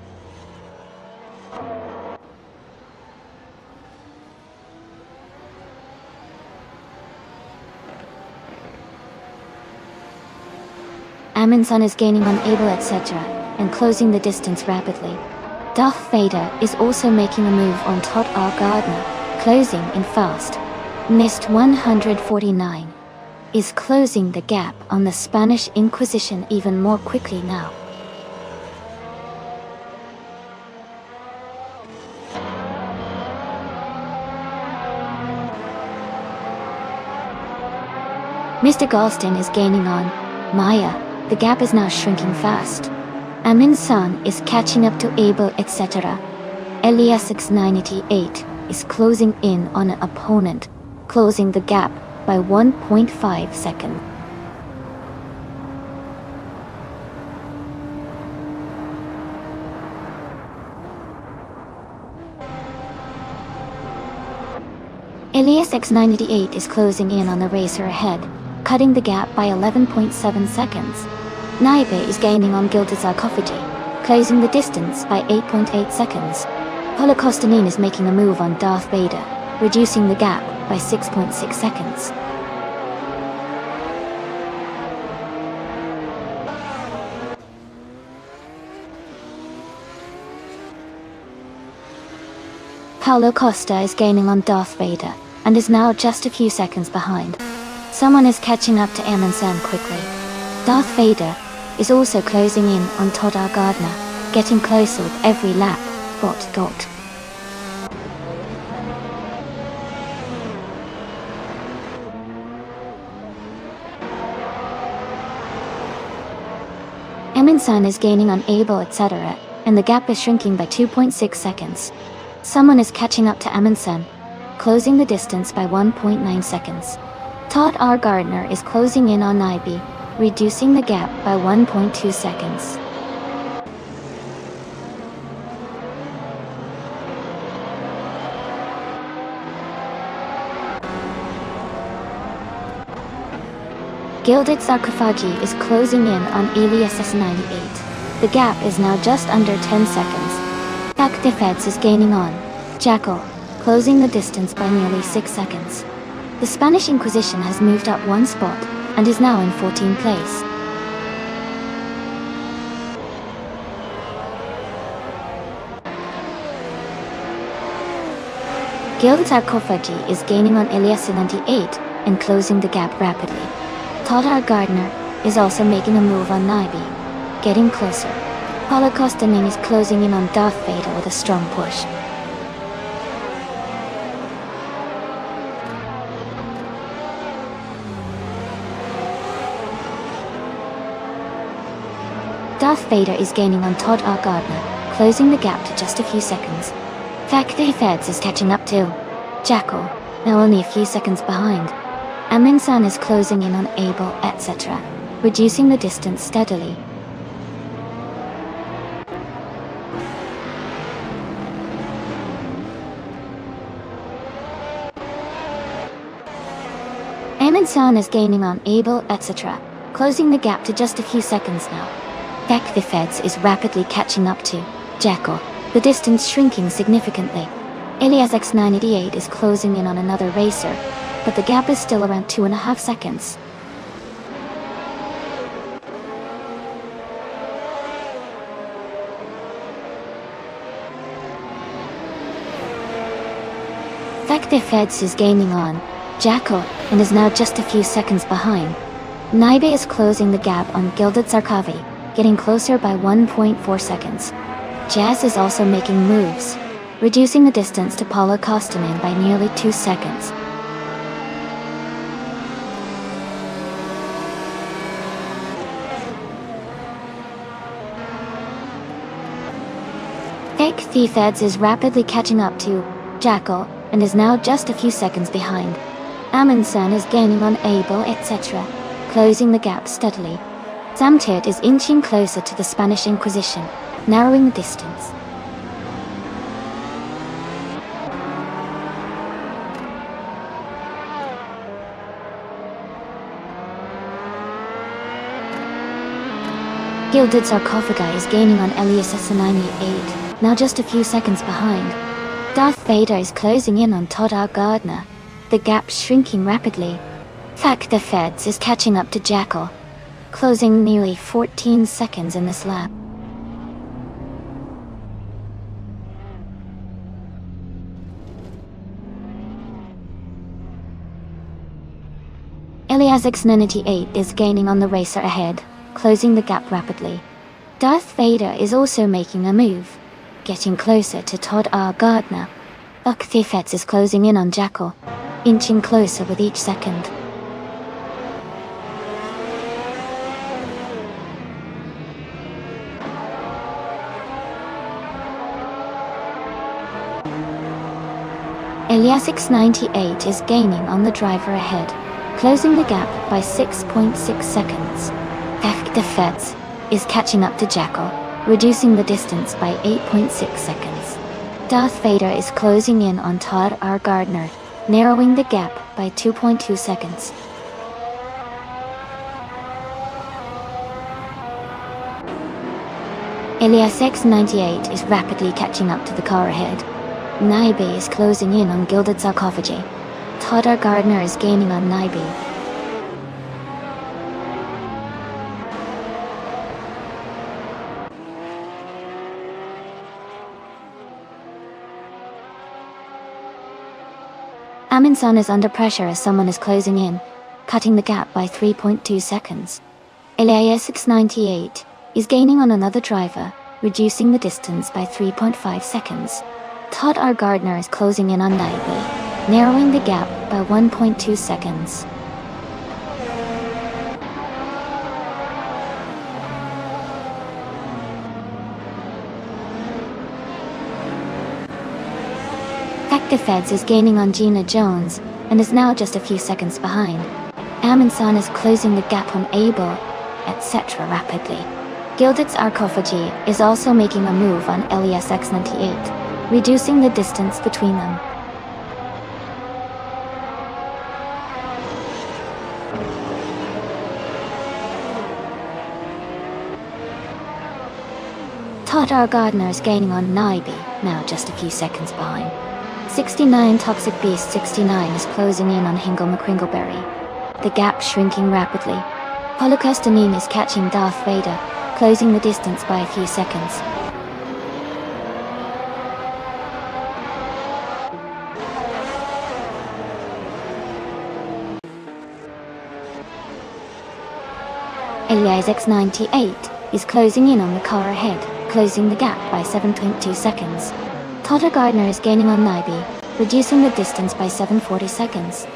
Amundsen is gaining on Abel etc. and closing the distance rapidly. Darth Vader is also making a move on Todd R. Gardner, closing in fast. Missed 149. is closing the gap on the Spanish Inquisition even more quickly now. Mr. Galston is gaining on Maya. The gap is now shrinking fast. Amin San is catching up to Abel, etc. Elias X988 is closing in on an opponent, closing the gap by 1.5 seconds. Elias X988 is closing in on the racer ahead, cutting the gap by 11.7 seconds. Naibe is gaining on Gilded Sarcophagi, closing the distance by 8.8 seconds. Holocostanin is making a move on Darth Vader, reducing the gap by 6.6 seconds. Paulo Costa is gaining on Darth Vader, and is now just a few seconds behind. Someone is catching up to Amundsen quickly. Darth Vader is also closing in on Todd R. Gardner, getting closer with every lap. Got. Amundsen is gaining on Abel, etc., and the gap is shrinking by 2.6 seconds. Someone is catching up to Amundsen, closing the distance by 1.9 seconds. Todd R. Gardner is closing in on Naibe, reducing the gap by 1.2 seconds. Gilded Sarcophagi is closing in on Elias S98. The gap is now just under 10 seconds. Pac de Feds is gaining on Jackal, closing the distance by nearly 6 seconds. The Spanish Inquisition has moved up one spot and is now in 14th place. Gilded Sarcophagi is gaining on Elias S98 and closing the gap rapidly. Todd R. Gardner is also making a move on Naibe, getting closer. Holocostanin is closing in on Darth Vader with a strong push. Darth Vader is gaining on Todd R. Gardner, closing the gap to just a few seconds. Factory Feds is catching up too. Jackal, now only a few seconds behind. Amundsen is closing in on Abel, etc., reducing the distance steadily. Amundsen is gaining on Abel, etc., closing the gap to just a few seconds now. Tech the Feds is rapidly catching up to Jackal, the distance shrinking significantly. Elias X988 is closing in on another racer, but the gap is still around 2.5 seconds. Tech the Feds is gaining on Jackal and is now just a few seconds behind. Naibe is closing the gap on Gilded Sarcophagi, getting closer by 1.4 seconds. Jazz is also making moves, reducing the distance to Paulo Costanin by nearly 2 seconds. Fake Thiefeds is rapidly catching up to Jackal and is now just a few seconds behind. Amundsen is gaining on Abel, etc., closing the gap steadily. Samtirt is inching closer to the Spanish Inquisition, narrowing the distance. Gilded Sarcophagi is gaining on Elias S98, now just a few seconds behind. Darth Vader is closing in on Todd R. Gardner, the gap shrinking rapidly. Fact the Feds is catching up to Jackal, closing nearly 14 seconds in this lap. Elias X98 is gaining on the racer ahead, closing the gap rapidly. Darth Vader is also making a move, getting closer to Todd R. Gardner. Buck Thifetz is closing in on Jackal, inching closer with each second. Elias X98 is gaining on the driver ahead, closing the gap by 6.6 seconds. Buck Thifetz is catching up to Jackal, reducing the distance by 8.6 seconds. Darth Vader is closing in on Todd R. Gardner, narrowing the gap by 2.2 seconds. Elias X98 is rapidly catching up to the car ahead. Naibe is closing in on Gilded Sarcophagi. Todd R. Gardner is gaining on Naibe. Aminson is under pressure as someone is closing in, cutting the gap by 3.2 seconds. Elias X98 is gaining on another driver, reducing the distance by 3.5 seconds. Todd R. Gardner is closing in on Naibe, narrowing the gap by 1.2 seconds. Thifetz is gaining on Gina Jones, and is now just a few seconds behind. Aminson is closing the gap on Abel, etc. rapidly. Gilded Sarcophagi is also making a move on Elias X98, reducing the distance between them. Todd R. Gardner is gaining on Naibe, now just a few seconds behind. 69 Toxic Beast 69 is closing in on Hingle McCringleberry, the gap shrinking rapidly. Holocaustonine is catching Darth Vader, closing the distance by a few seconds. Elias X98 is closing in on the car ahead, closing the gap by 7.2 seconds. Todd R. Gardner is gaining on Naibe, reducing the distance by 7.40 seconds.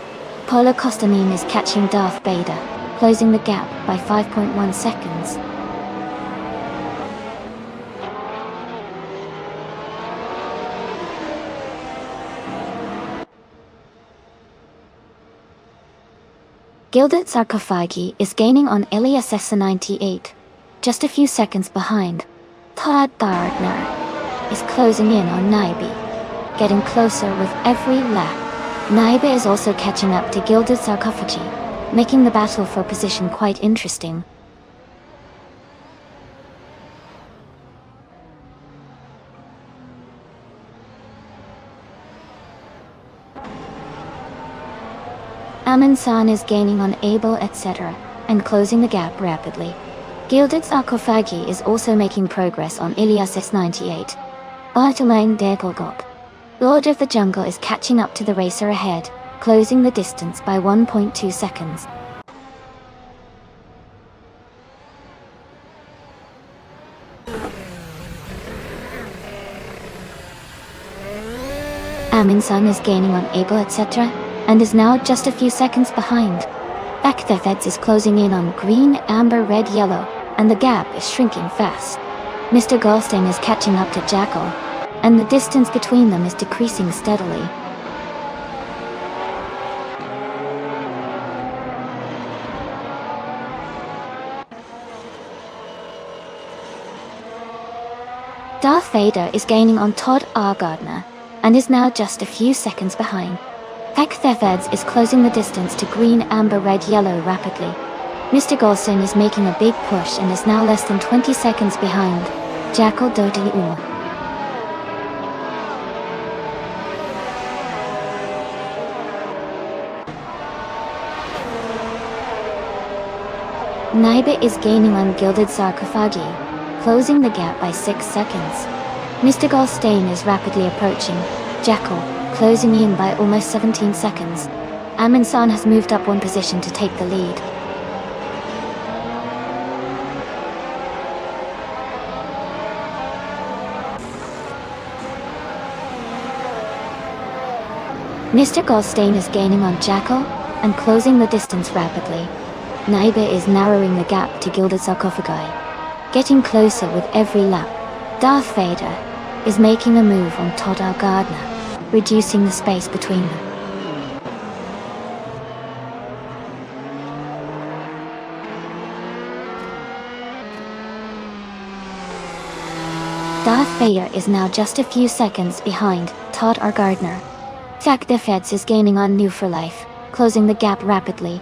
Holocaustonine is catching Darth Vader, closing the gap by 5.1 seconds. Gilded Sarcophagi is gaining on Elias X98, just a few seconds behind. Todd Gardner is closing in on Naibe, getting closer with every lap. Naibe is also catching up to Gilded Sarcophagi, making the battle for position quite interesting. Aminson is gaining on Abel etc. and closing the gap rapidly. Gilded Sarcophagi is also making progress on Elias X98. Bartoleng Degolgop, Lord of the Jungle is catching up to the racer ahead, closing the distance by 1.2 seconds. Aminson is gaining on Abel etc. and is now just a few seconds behind. Thifetz is closing in on green, amber, red, yellow, and the gap is shrinking fast. Mr. Goldstein is catching up to Jackal, and the distance between them is decreasing steadily. Darth Vader is gaining on Todd R. Gardner, and is now just a few seconds behind. Thifetz is closing the distance to green, amber, red, yellow rapidly. Mr. Goldstein is making a big push and is now less than 20 seconds behind. Jackal Dodi U. Naibe is gaining on Gilded Sarcophagi, closing the gap by 6 seconds. Mr. Goldstein is rapidly approaching Jackal, closing in by almost 17 seconds. Amundsen has moved up one position to take the lead. Mr. Goldstein is gaining on Jackal and closing the distance rapidly. Naiba is narrowing the gap to gilded sarcophagi, getting closer with every lap. Darth Vader is making a move on Todd R. Gardner, reducing the space between them. Darth Vader is now just a few seconds behind Todd R. Gardner. Zach Defeds is gaining on New for Life, closing the gap rapidly.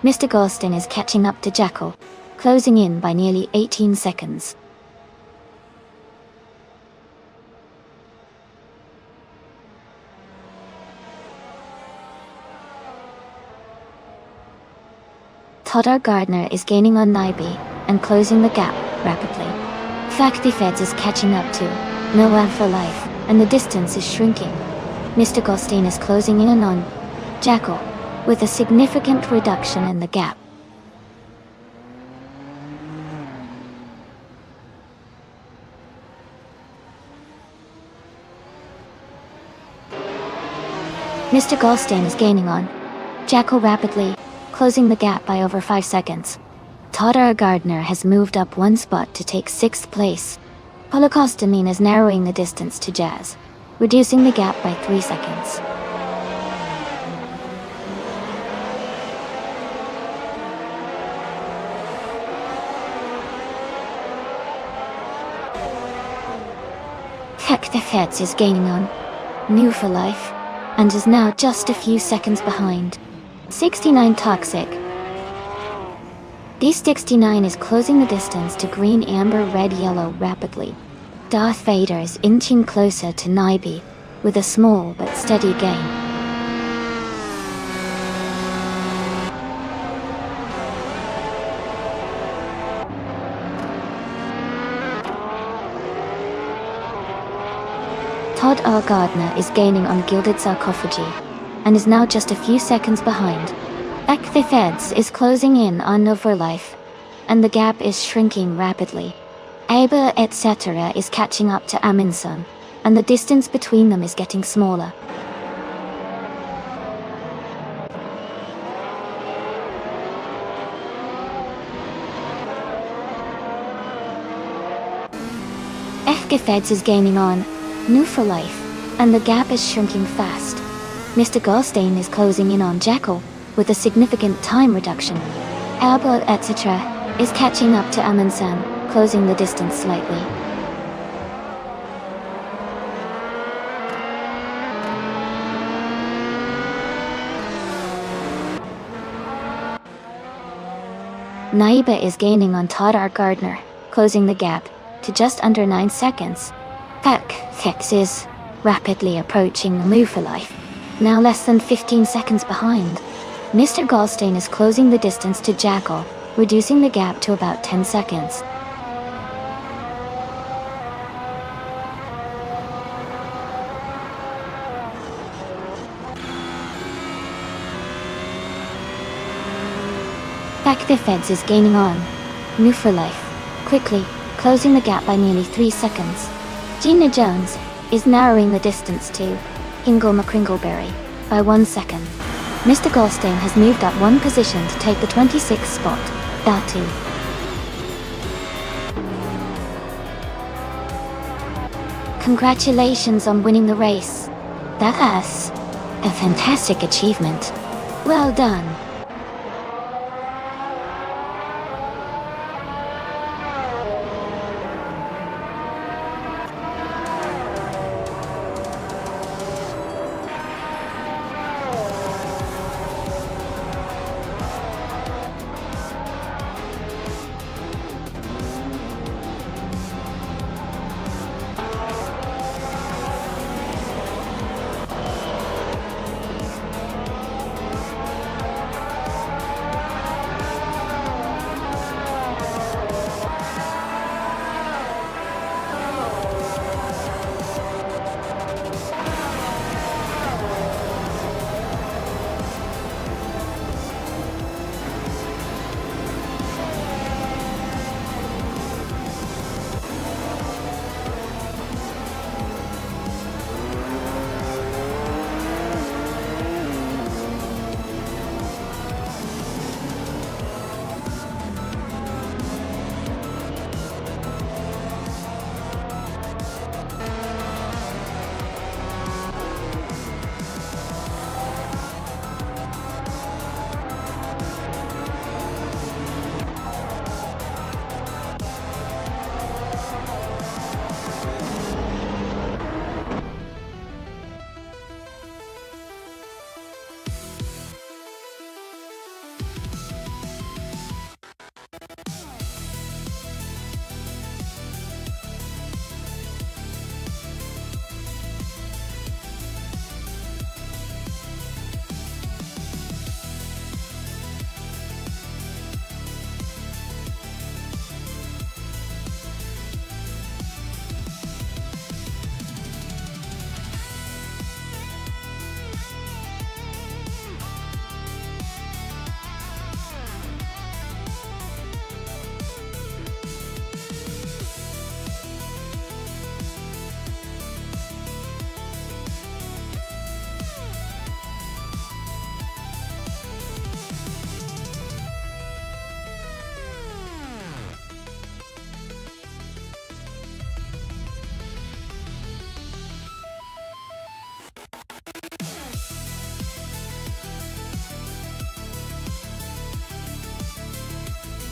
Mr. Goldstein is catching up to Jackal, closing in by nearly 18 seconds. Todd R. Gardner is gaining on Naibi and closing the gap rapidly. Zach Defeds is catching up to Noah for Life, and the distance is shrinking. Mr. Goldstein is closing in on Jackal, with a significant reduction in the gap. Mr. Goldstein is gaining on Jackal rapidly, closing the gap by over 5 seconds. Todd R. Gardner has moved up one spot to take 6th place. Holocostamine is narrowing the distance to Jazz, reducing the gap by 3 seconds. Heck the Feds is gaining on New for Life, and is now just a few seconds behind 69 Toxic. D69 is closing the distance to green, amber, red, yellow rapidly. Darth Vader is inching closer to Naibi, with a small but steady gain. Todd R. Gardner is gaining on Gilded Sarcophagi, and is now just a few seconds behind. Ek the Feds is closing in on No for Life, and the gap is shrinking rapidly. Aber etc. is catching up to Amundsen, and the distance between them is getting smaller. FK Feds is gaining on New for Life, and the gap is shrinking fast. Mr. Goldstein is closing in on Jackal, with a significant time reduction. Albert etc. is catching up to Amundsen, closing the distance slightly. Naiba is gaining on Todd R. Gardner, closing the gap to just under 9 seconds. Pak Hex is rapidly approaching the Move for Life, now less than 15 seconds behind. Mr. Goldstein is closing the distance to Jackal, reducing the gap to about 10 seconds. Pak the Feds is gaining on New for Life, quickly closing the gap by nearly 3 seconds. Gina Jones is narrowing the distance to Ingle McCringleberry by 1 second. Mr. Goldstein has moved up one position to take the 26th spot. Datu. Congratulations on winning the race. That's a fantastic achievement. Well done.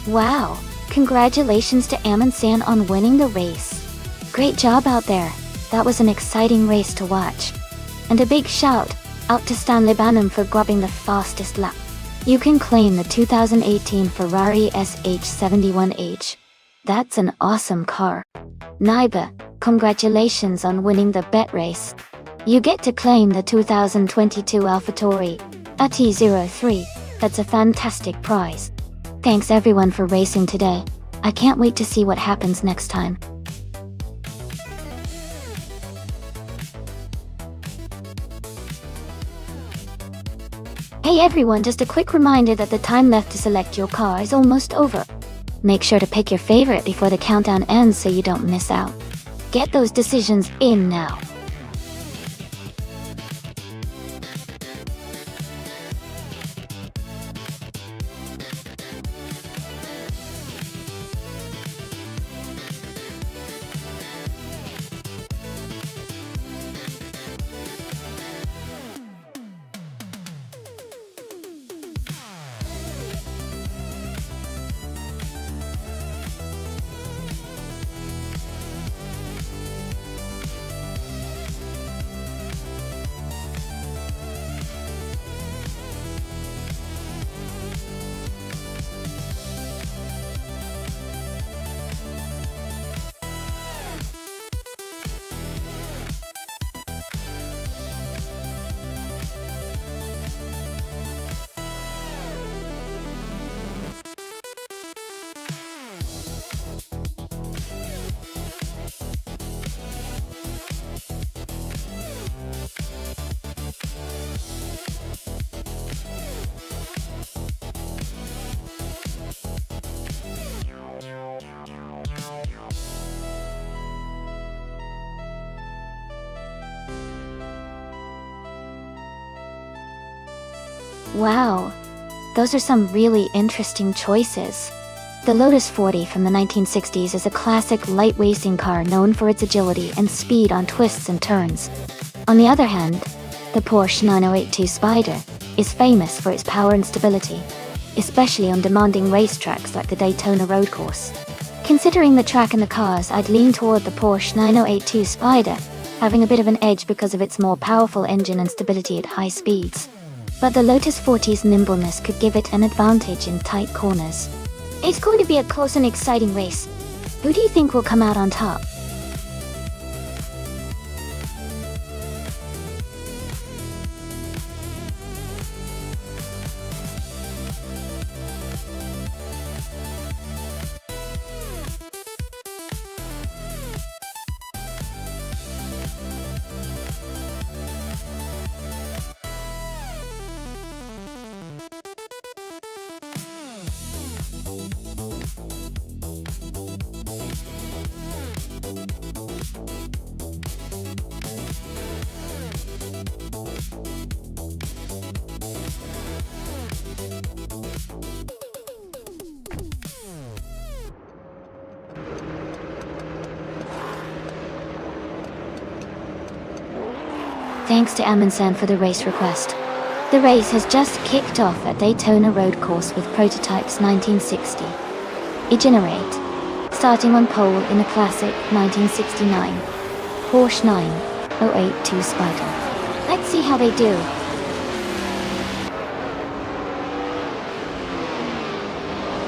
Wow! Congratulations to Amundsen on winning the race. Great job out there. That was an exciting race to watch. And a big shout out to Stanley Banham for grabbing the fastest lap. You can claim the 2018 Ferrari SH71H. That's an awesome car. Naiba, congratulations on winning the bet race. You get to claim the 2022 AlphaTauri AT03. That's a fantastic prize. Thanks everyone for racing today. I can't wait to see what happens next time. Hey everyone, just a quick reminder that the time left to select your car is almost over. Make sure to pick your favorite before the countdown ends so you don't miss out. Get those decisions in now. Wow, those are some really interesting choices. The Lotus 40 from the 1960s is a classic light racing car known for its agility and speed on twists and turns. On the other hand, the Porsche 9082 Spider is famous for its power and stability, especially on demanding racetracks like the Daytona Road Course. Considering the track and the cars, I'd lean toward the Porsche 9082 Spider, having a bit of an edge because of its more powerful engine and stability at high speeds. But the Lotus 40's nimbleness could give it an advantage in tight corners. It's going to be a close and exciting race. Who do you think will come out on top? Thanks to Amundsen for the race request. The race has just kicked off at Daytona Road Course with prototypes 1960. Igenerate, starting on pole in the classic 1969 Porsche 9082 Spider. Let's see how they do.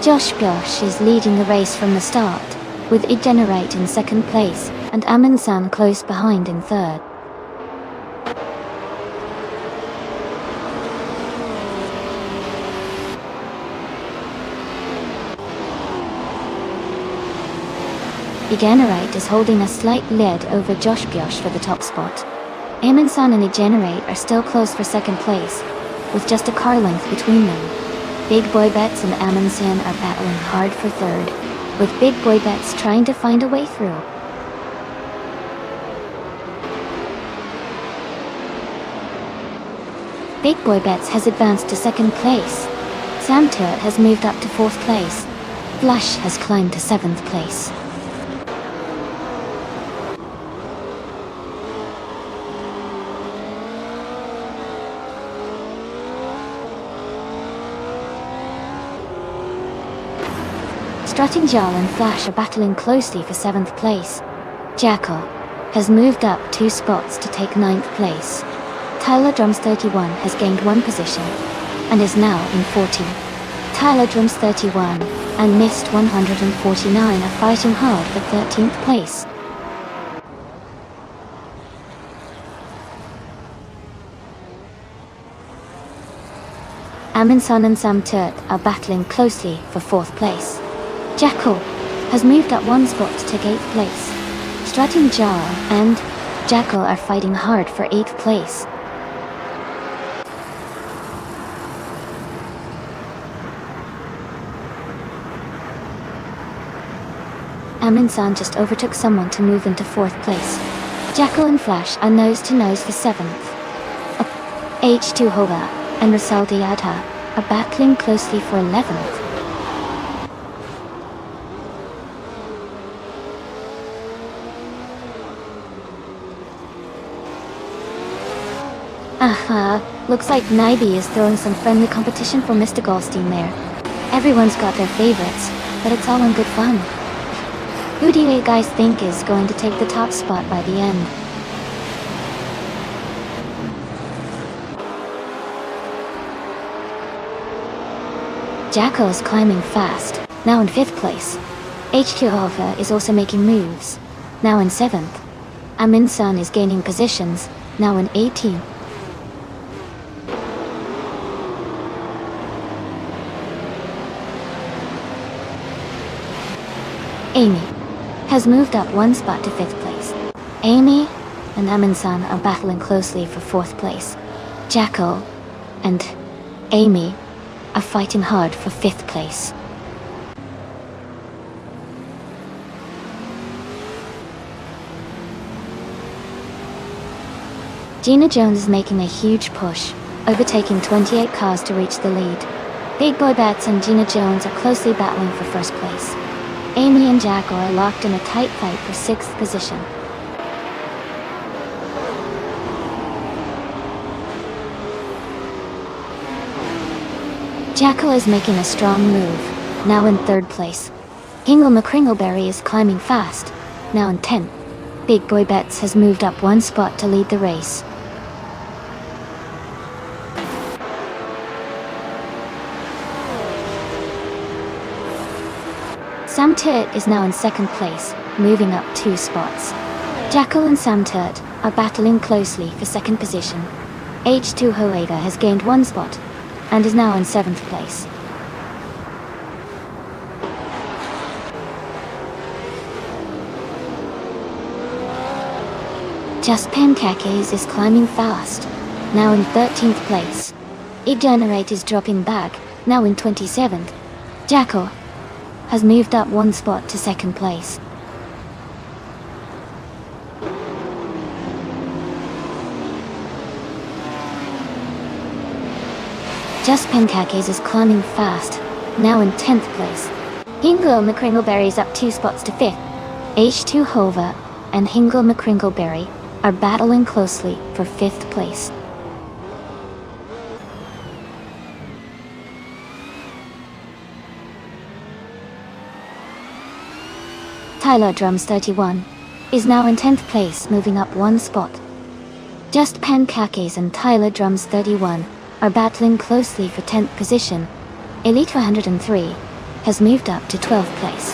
Josh Gosh is leading the race from the start, with Igenerate in second place and Amundsen close behind in third. Igenerate is holding a slight lead over Josh Bjosh for the top spot. Amundsen and Igenerate are still close for second place, with just a car length between them. Big Boy Betts and Amundsen are battling hard for third, with Big Boy Betts trying to find a way through. Big Boy Betts has advanced to second place. Sam Turret has moved up to fourth place. Flash has climbed to seventh place. Strutting Jarl and Flash are battling closely for 7th place. Jackal has moved up 2 spots to take 9th place. Tyler Drums 31 has gained 1 position and is now in 14th. Tyler Drums 31 and Mist 149 are fighting hard for 13th place. Aminson and Sam Turt are battling closely for 4th place. Jackal has moved up 1 spot to take 8th place. Strutting Jarl and Jackal are fighting hard for 8th place. Aminson just overtook someone to move into 4th place. Jackal and Flash are nose to nose for 7th. H2 Hova and Rasaldi Adha are battling closely for 11th. Aha, looks like Naibi is throwing some friendly competition for Mr. Goldstein there. Everyone's got their favorites, but it's all in good fun. Who do you guys think is going to take the top spot by the end? Jackal is climbing fast, now in 5th place. H2 Alpha is also making moves, now in 7th. Aminson is gaining positions, now in 18th. Amy has moved up 1 spot to 5th place. Amy and Aminson are battling closely for 4th place. Jackal and Amy are fighting hard for 5th place. Gina Jones is making a huge push, overtaking 28 cars to reach the lead. Big Boy Bats and Gina Jones are closely battling for 1st place. Amy and Jackal are locked in a tight fight for 6th position. Jackal is making a strong move, now in 3rd place. Hingle McCringleberry is climbing fast, now in 10th. Big Boy Bets has moved up 1 spot to lead the race. Sam Turt is now in 2nd place, moving up 2 spots. Jackal and Sam Turt are battling closely for 2nd position. H2 Hoega has gained 1 spot and is now in 7th place. Just Pancakes is climbing fast, now in 13th place. Egenerate is dropping back, now in 27th. Jackal has moved up 1 spot to 2nd place. Just Pancakes is climbing fast, now in 10th place. Hingle McCringleberry is up 2 spots to 5th. H2 Hova and Hingle McCringleberry are battling closely for 5th place. Tyler Drums 31 is now in 10th place, moving up 1 spot. Just Pancakes and Tyler Drums 31 are battling closely for 10th position. Elite 103 has moved up to 12th place.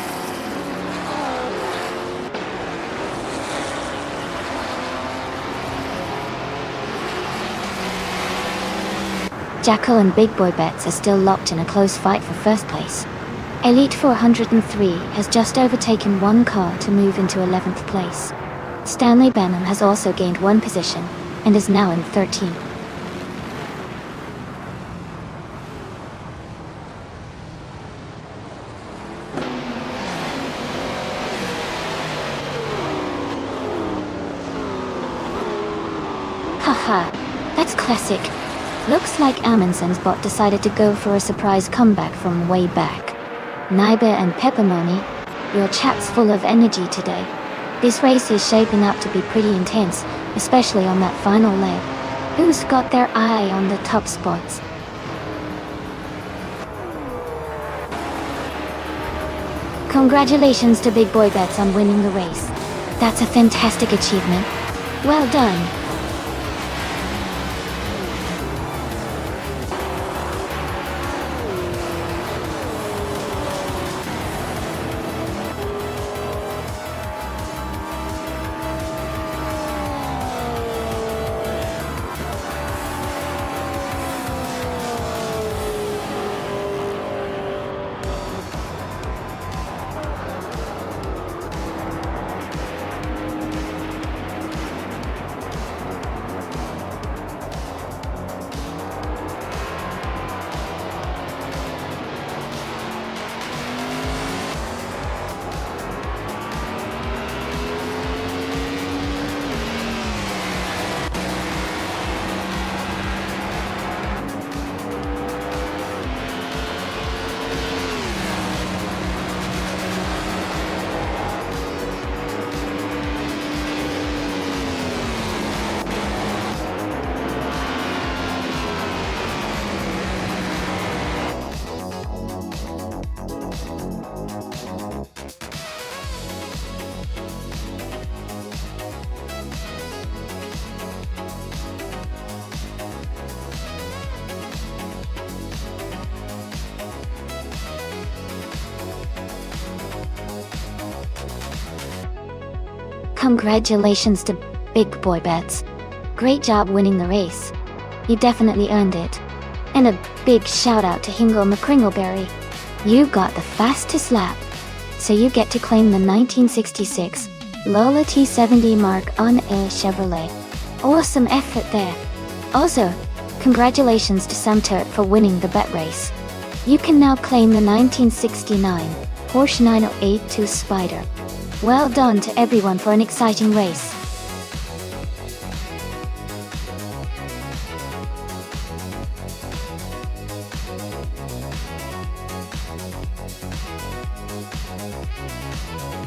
Jackal and Big Boy Bets are still locked in a close fight for 1st place. Elite 403 has just overtaken 1 car to move into 11th place. Stanley Benham has also gained 1 position and is now in 13th. Haha, that's classic. Looks like Aminson's bot decided to go for a surprise comeback from way back. Naibe and Peppermoni, your chat's full of energy today. This race is shaping up to be pretty intense, especially on that final leg. Who's got their eye on the top spots? Congratulations to Big Boy Bets on winning the race. That's a fantastic achievement. Well done. Congratulations to Big Boy Bets. Great job winning the race. You definitely earned it. And a big shout out to Hingle McCringleberry. You got the fastest lap. So you get to claim the 1966 Lola T70 Mark on Air Chevrolet. Awesome effort there. Also, congratulations to Sam Turt for winning the bet race. You can now claim the 1969 Porsche 9082 Spider. Well done to everyone for an exciting race.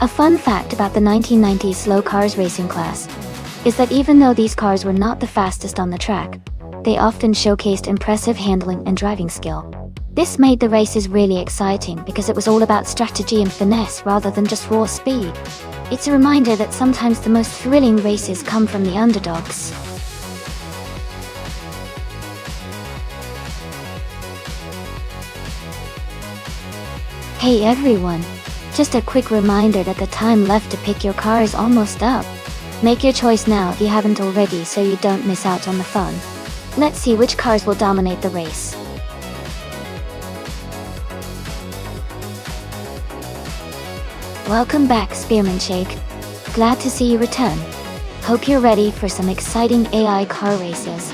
A fun fact about the 1990s slow cars racing class is that even though these cars were not the fastest on the track, they often showcased impressive handling and driving skill. This made the races really exciting because it was all about strategy and finesse rather than just raw speed. It's a reminder that sometimes the most thrilling races come from the underdogs. Hey everyone! Just a quick reminder that the time left to pick your car is almost up. Make your choice now if you haven't already so you don't miss out on the fun. Let's see which cars will dominate the race. Welcome back, Spearman Shake. Glad to see you return. Hope you're ready for some exciting AI car races.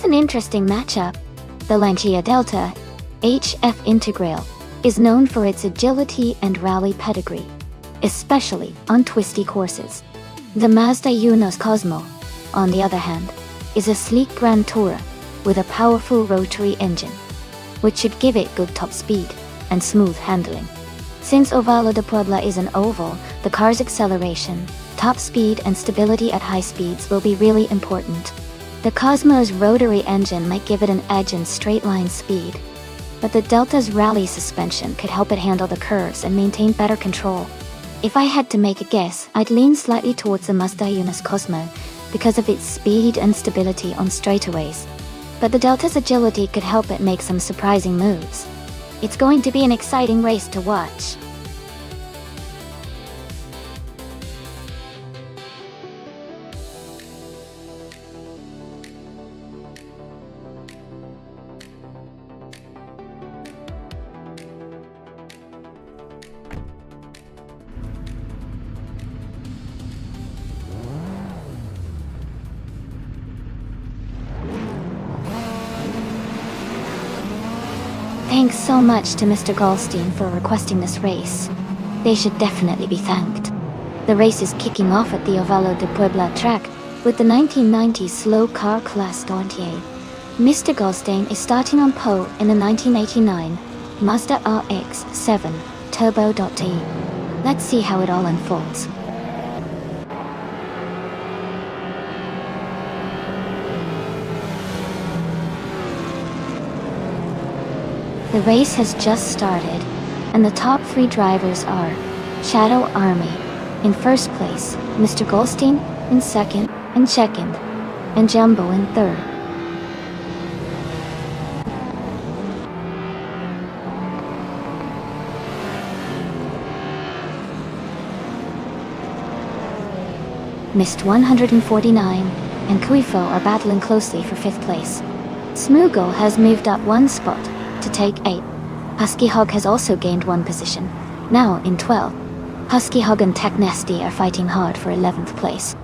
That's an interesting matchup. The Lancia Delta HF Integral is known for its agility and rally pedigree, especially on twisty courses. The Mazda Unos Cosmo, on the other hand, is a sleek Grand Tourer with a powerful rotary engine, which should give it good top speed and smooth handling. Since Ovalo de Puebla is an oval, the car's acceleration, top speed and stability at high speeds will be really important. The Cosmo's rotary engine might give it an edge in straight-line speed, but the Delta's rally suspension could help it handle the curves and maintain better control. If I had to make a guess, I'd lean slightly towards the Mazda Unos Cosmo because of its speed and stability on straightaways. But the Delta's agility could help it make some surprising moves. It's going to be an exciting race to watch. Thanks so much to Mr. Goldstein for requesting this race. They should definitely be thanked. The race is kicking off at the Ovalo de Puebla track with the 1990s slow car class 28. Mr. Goldstein is starting on pole in the 1989 Mazda RX-7 Turbo.E. Let's see how it all unfolds. The race has just started, and the top 3 drivers are Shadow Army in first place, Mr. Goldstein in second, and Jumbo in third. Mist 149 and Kuifo are battling closely for 5th place. Smoogle has moved up 1 spot to take 8. Husky Hog has also gained 1 position, now in 12. Husky Hog and Tech Nasty are fighting hard for 11th place.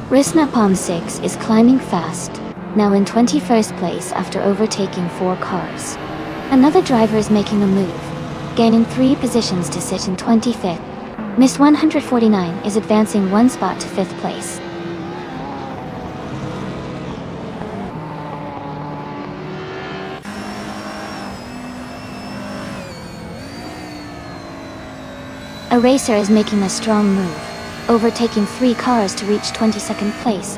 Risna Palm 6 is climbing fast, now in 21st place after overtaking 4 cars. Another driver is making a move, gaining 3 positions to sit in 25th. Mist 149 is advancing 1 spot to 5th place. A racer is making a strong move, overtaking 3 cars to reach 22nd place.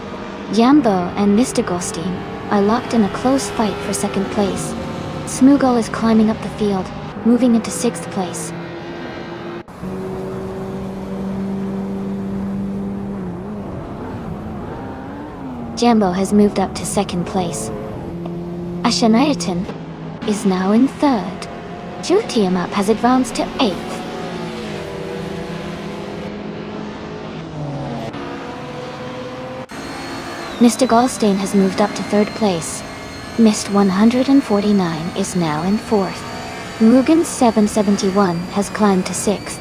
Jambo and Mr. Goldstein are locked in a close fight for 2nd place. Smoogle is climbing up the field, moving into 6th place. Jambo has moved up to 2nd place. Ashanayatan is now in 3rd. Jutiamap has advanced to 8th. Mr. Goldstein has moved up to 3rd place. Mist 149 is now in 4th. Mugen 771 has climbed to 6th.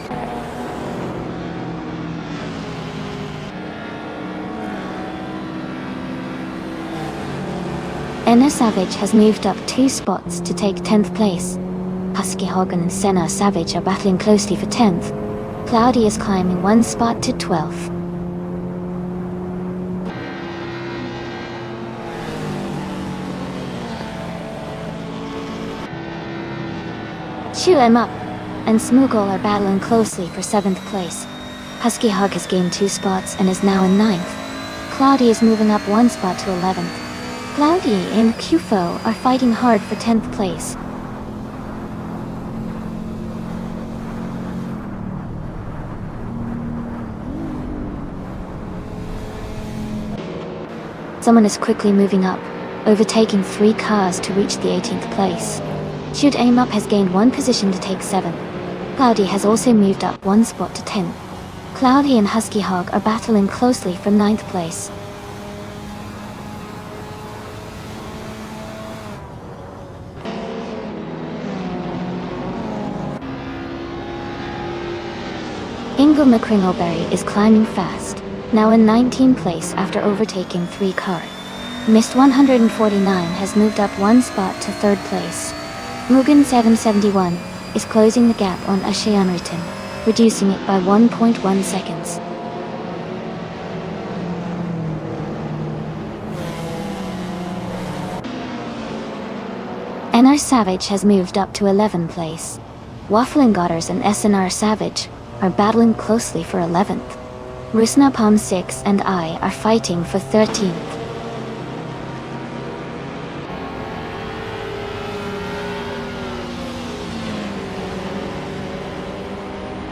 Enna Savage has moved up 2 spots to take 10th place. Husky Hogan and Senna Savage are battling closely for 10th. Cloudy is climbing 1 spot to 12th. Chew 'em up and Smoogle are battling closely for 7th place. Husky Hog has gained 2 spots and is now in 9th. Cloudy is moving up 1 spot to 11th. Cloudy and Kufo are fighting hard for 10th place. Someone is quickly moving up, overtaking 3 cars to reach the 18th place. Shoot Aim Up has gained 1 position to take 7th. Cloudy has also moved up 1 spot to 10th. Cloudy and Husky Hog are battling closely for 9th place. Ingo McCringleberry is climbing fast, now in 19th place after overtaking 3 cars. Mist 149 has moved up 1 spot to 3rd place. Mugen 771 is closing the gap on Ashianritan, reducing it by 1.1 seconds. NR Savage has moved up to 11th place. Waffling Godders and SNR Savage are battling closely for 11th. Risna Palm 6 and I are fighting for 13th.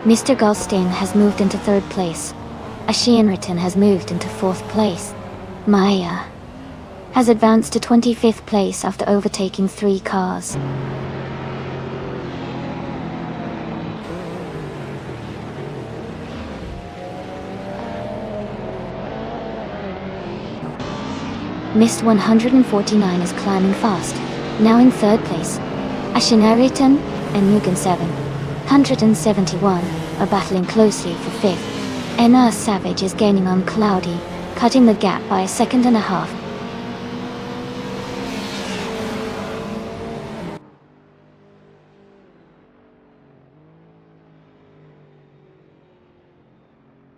Mr. Goldstein has moved into 3rd place. Ashianritan has moved into 4th place. Maya has advanced to 25th place after overtaking 3 cars. Mist 149 is climbing fast, now in 3rd place. Ashinaritan and Mugen 771 are battling closely for 5th. Enna Savage is gaining on Cloudy, cutting the gap by 1.5 seconds.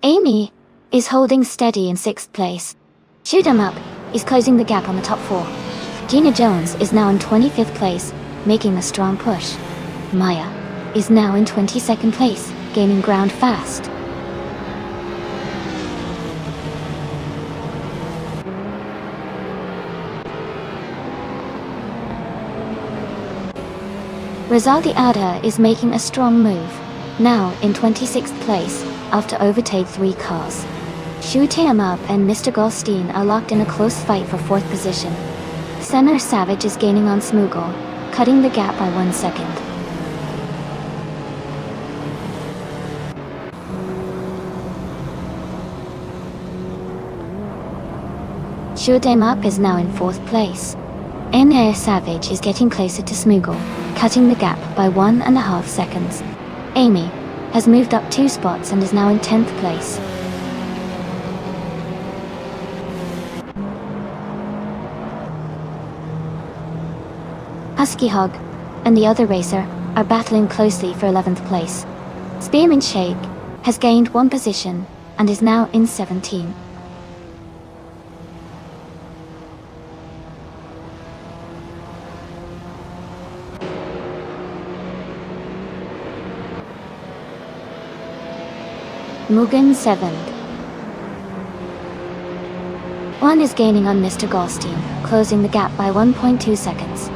Amy is holding steady in 6th place. Shoot 'em Up is closing the gap on the top 4. Gina Jones is now in 25th place, making a strong push. Maya is now in 22nd place, gaining ground fast. Rizaldi Ada is making a strong move, now in 26th place, after overtake 3 cars. Shoot 'Em Up and Mr. Goldstein are locked in a close fight for 4th position. Senna Savage is gaining on Smoogle, cutting the gap by 1 second. Shoot 'Em Up is now in 4th place. Enna Savage is getting closer to Smoogle, cutting the gap by 1.5 seconds. Amy has moved up 2 spots and is now in 10th place. Husky Hog and the other racer are battling closely for 11th place. Spearman Shake has gained 1 position and is now in 17. Mugen 7th. 1 is gaining on Mr. Goldstein, closing the gap by 1.2 seconds.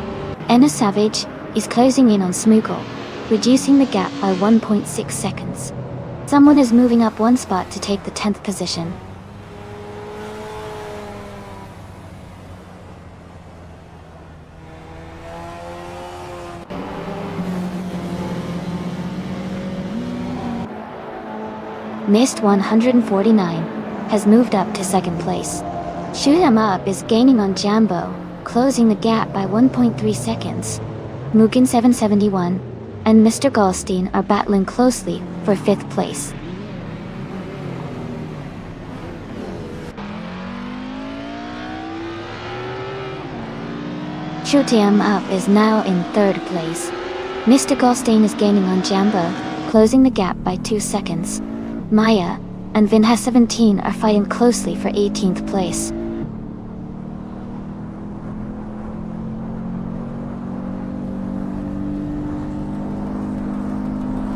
Enna Savage is closing in on Smoogle, reducing the gap by 1.6 seconds. Someone is moving up 1 spot to take the 10th position. Mist 149 has moved up to 2nd place. Shoot 'Em Up is gaining on Jambo, closing the gap by 1.3 seconds. Mugen 771 and Mr. Goldstein are battling closely for 5th place. Shoot 'Em Up is now in 3rd place. Mr. Goldstein is gaining on Jambo, closing the gap by 2 seconds. Maya and Vinha 17 are fighting closely for 18th place.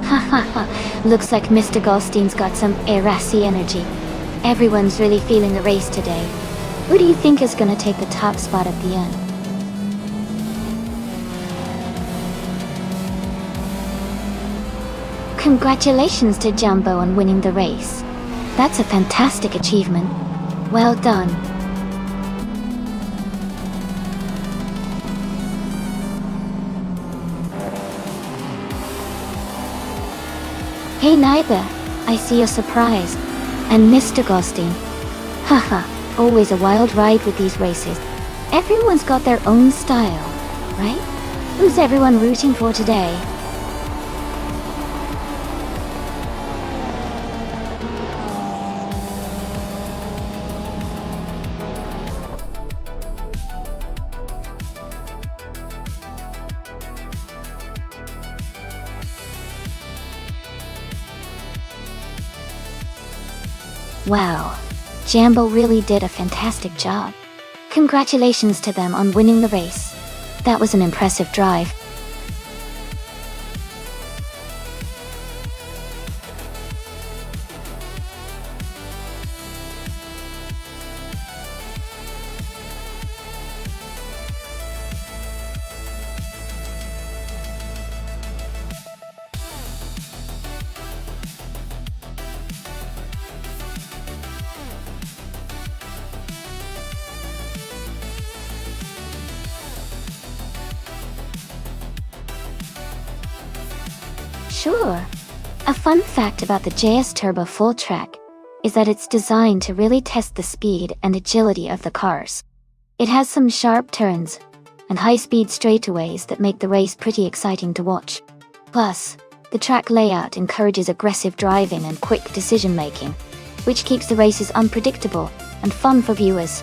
Hahaha, looks like Mr. Goldstein's got some Erasi energy. Everyone's really feeling the race today. Who do you think is gonna take the top spot at the end? Congratulations to Jumbo on winning the race. That's a fantastic achievement. Well done. Hey Naiba, I see you're surprised. And Mr. Goldstein. Haha, always a wild ride with these races. Everyone's got their own style, right? Who's everyone rooting for today? Wow, Jambo really did a fantastic job. Congratulations to them on winning the race. That was an impressive drive. Sure. A fun fact about the JS Turbo Full Track is that it's designed to really test the speed and agility of the cars. It has some sharp turns and high-speed straightaways that make the race pretty exciting to watch. Plus, The track layout encourages aggressive driving and quick decision-making, which keeps the races unpredictable and fun for viewers.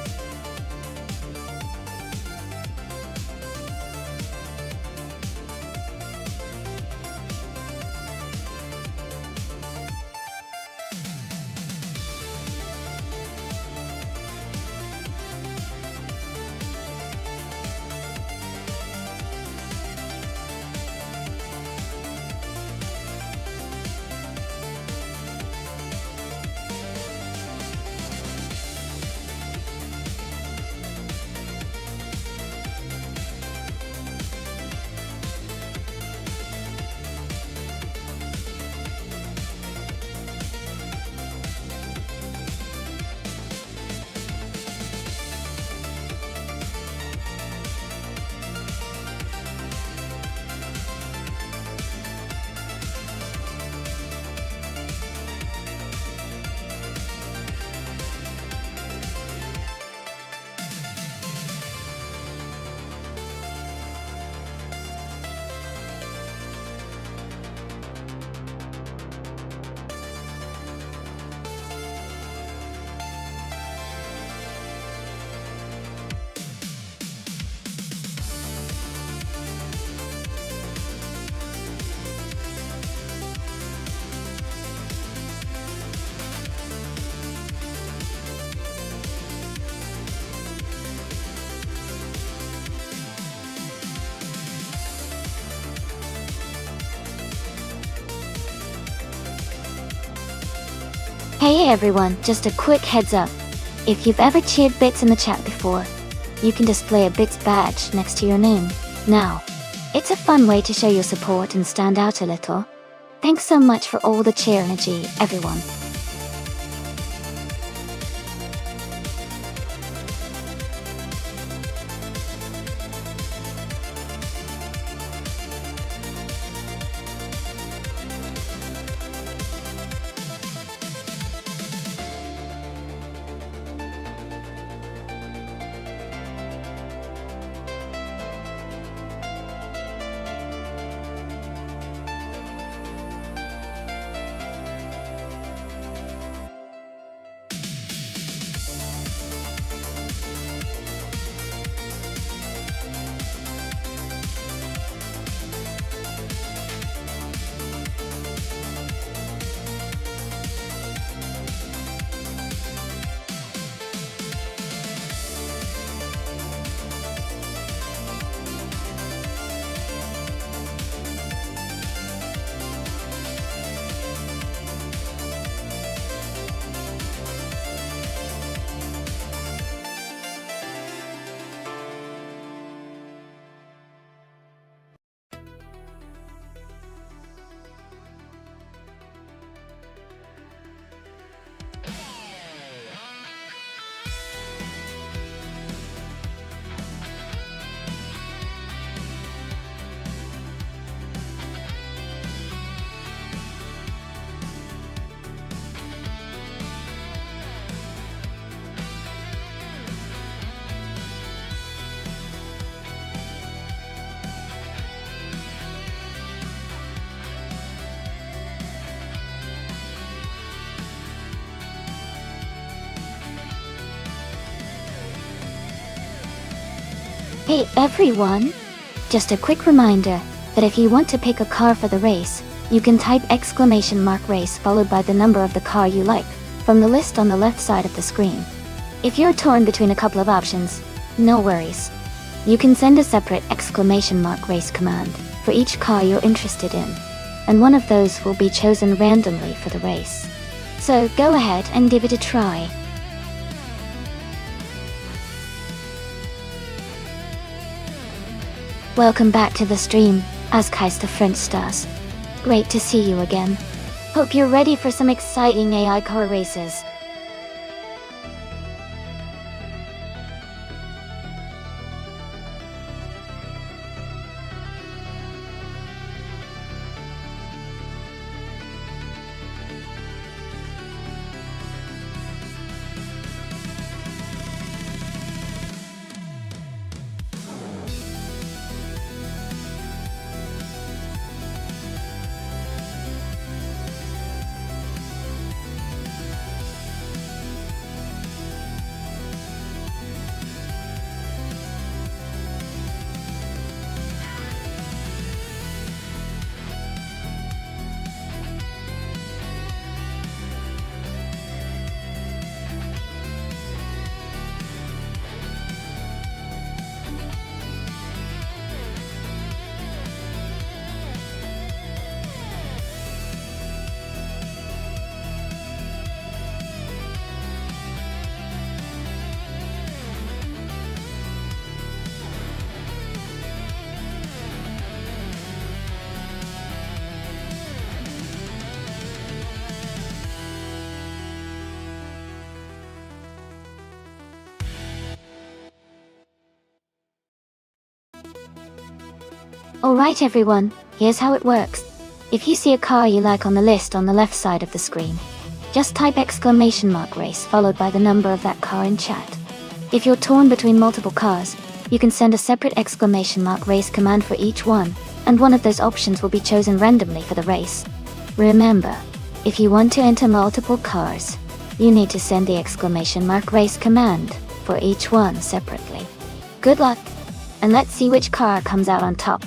Hey everyone, just a quick heads up. If you've ever cheered Bits in the chat before, you can display a Bits badge next to your name now. It's a fun way to show your support and stand out a little. Thanks so much for all the cheer energy, everyone. Hey everyone! Just a quick reminder that if you want to pick a car for the race, you can type !race followed by the number of the car you like from the list on the left side of the screen. If you're torn between a couple of options, no worries. You can send a separate !race command for each car you're interested in, and one of those will be chosen randomly for the race. So go ahead and give it a try. Welcome back to the stream, Askais the French Stars. Great to see you again. Hope you're ready for some exciting AI car races. Alright everyone, here's how it works. If you see a car you like on the list on the left side of the screen, just type !race followed by the number of that car in chat. If you're torn between multiple cars, you can send a separate !race command for each one, and one of those options will be chosen randomly for the race. Remember, if you want to enter multiple cars, you need to send the !race command for each one separately. Good luck, and let's see which car comes out on top.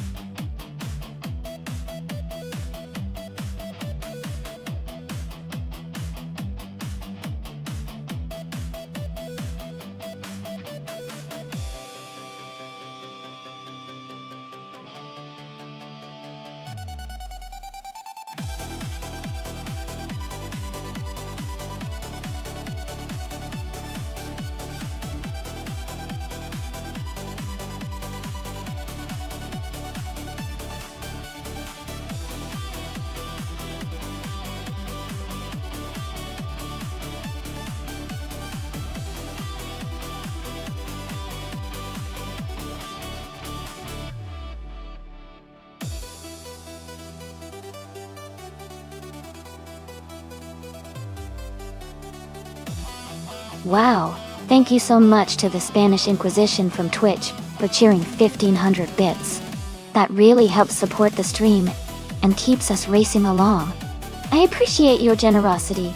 Wow, thank you so much to the Spanish Inquisition from Twitch for cheering 1500 bits. That really helps support the stream and keeps us racing along. I appreciate your generosity.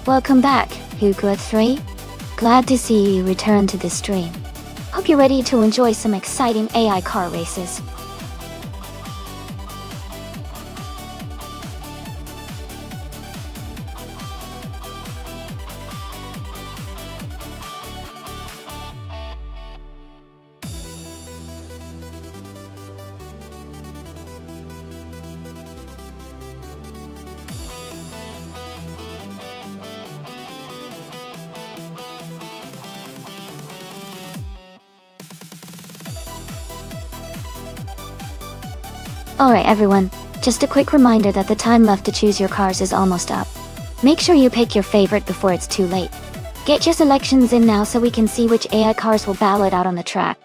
Welcome back, Hugo3. Glad to see you return to the stream. Hope you're ready to enjoy some exciting AI car races. Alright everyone, just a quick reminder that the time left to choose your cars is almost up. Make sure you pick your favorite before it's too late. Get your selections in now so we can see which AI cars will battle it out on the track.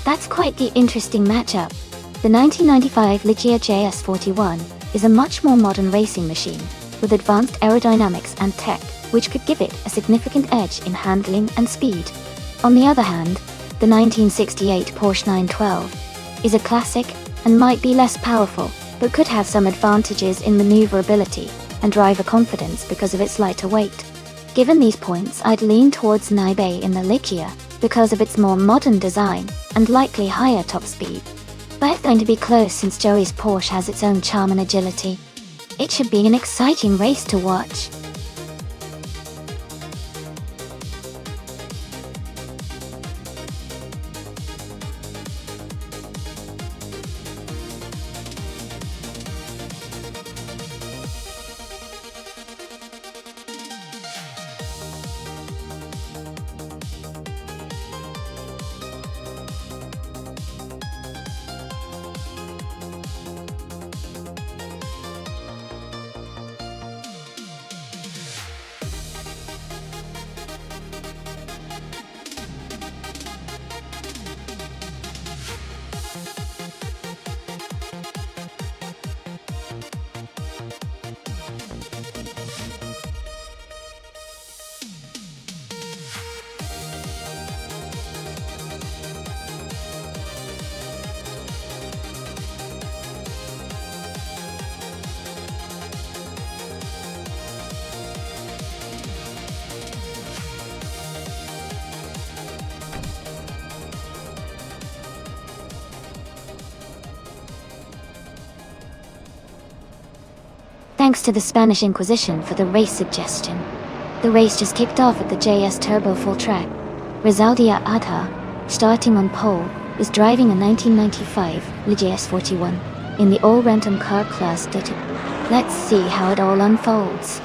That's quite the interesting matchup. The 1995 Ligia JS41 is a much more modern racing machine, with advanced aerodynamics and tech, which could give it a significant edge in handling and speed. On the other hand, the 1968 Porsche 912 is a classic and might be less powerful, but could have some advantages in maneuverability and driver confidence because of its lighter weight. Given these points, I'd lean towards Naibe in the Ligia because of its more modern design and likely higher top speed. Both going to be close since Joey's Porsche has its own charm and agility. It should be an exciting race to watch. Thanks to the Spanish Inquisition for the race suggestion. The race just kicked off at the JS Turbo full track. Rizaldia Adha, starting on pole, is driving a 1995 JS 41 in the all-random car class. Let's see how it all unfolds.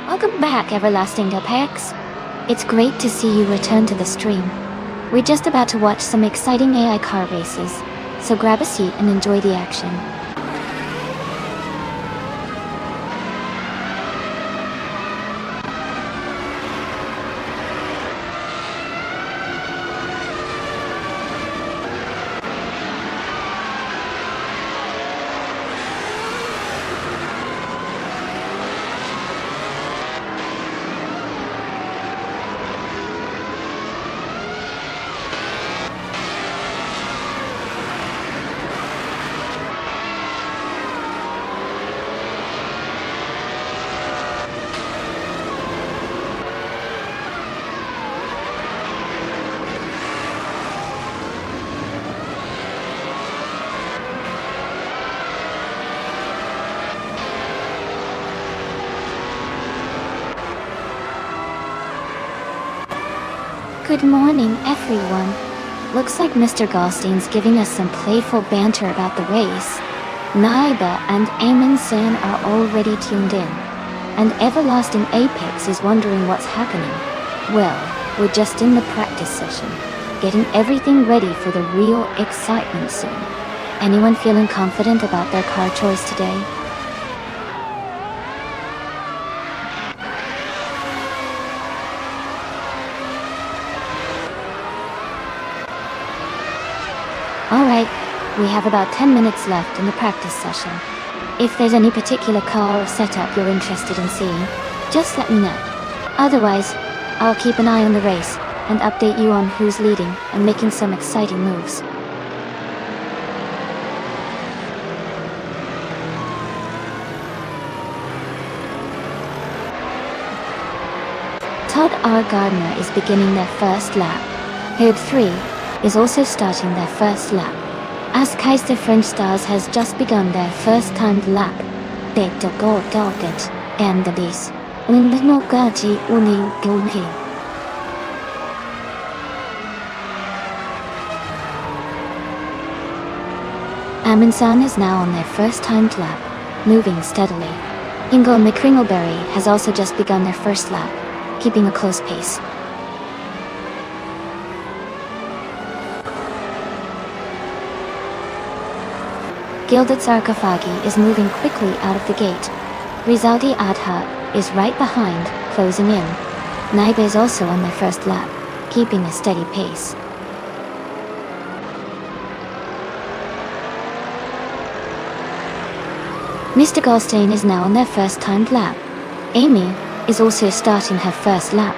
Welcome back, Everlasting Apex. It's great to see you return to the stream. We're just about to watch some exciting AI car races, so grab a seat and enjoy the action. Good morning, everyone. Looks like Mr. Goldstein's giving us some playful banter about the race. Naiba and Amon-san are already tuned in. And Everlasting Apex is wondering what's happening. Well, we're just in the practice session, getting everything ready for the real excitement soon. Anyone feeling confident about their car choice today? Alright, we have about 10 minutes left in the practice session. If there's any particular car or setup you're interested in seeing, just let me know. Otherwise, I'll keep an eye on the race and update you on who's leading and making some exciting moves. Todd R. Gardner is beginning their first lap. Herd 3 is also starting their first lap. As Kaiser French Stars has just begun their first timed lap. Data go target, and this. Undenogati uni gulhi. Amundsen is now on their first timed lap, moving steadily. Ingo McCringleberry has also just begun their first lap, keeping a close pace. Gilded Sarkophagi is moving quickly out of the gate. Rizaldi Adha is right behind, closing in. Naiba is also on their first lap, keeping a steady pace. Mr. Goldstein is now on their first timed lap. Amy is also starting her first lap.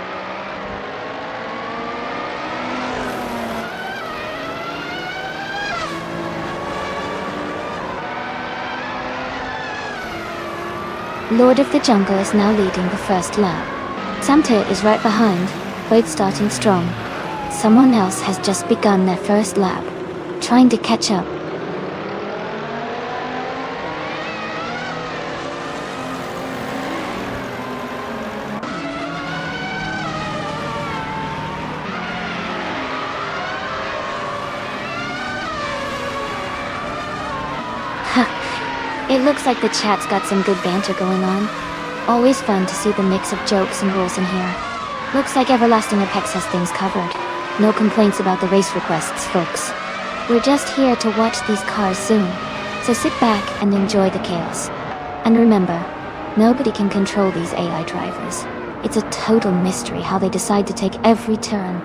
Lord of the Jungle is now leading the first lap. Samte is right behind, both starting strong. Someone else has just begun their first lap, trying to catch up. It looks like the chat's got some good banter going on. Always fun to see the mix of jokes and rules in here. Looks like Everlasting Apex has things covered. No complaints about the race requests, folks. We're just here to watch these cars zoom. So sit back and enjoy the chaos. And remember, nobody can control these AI drivers. It's a total mystery how they decide to take every turn.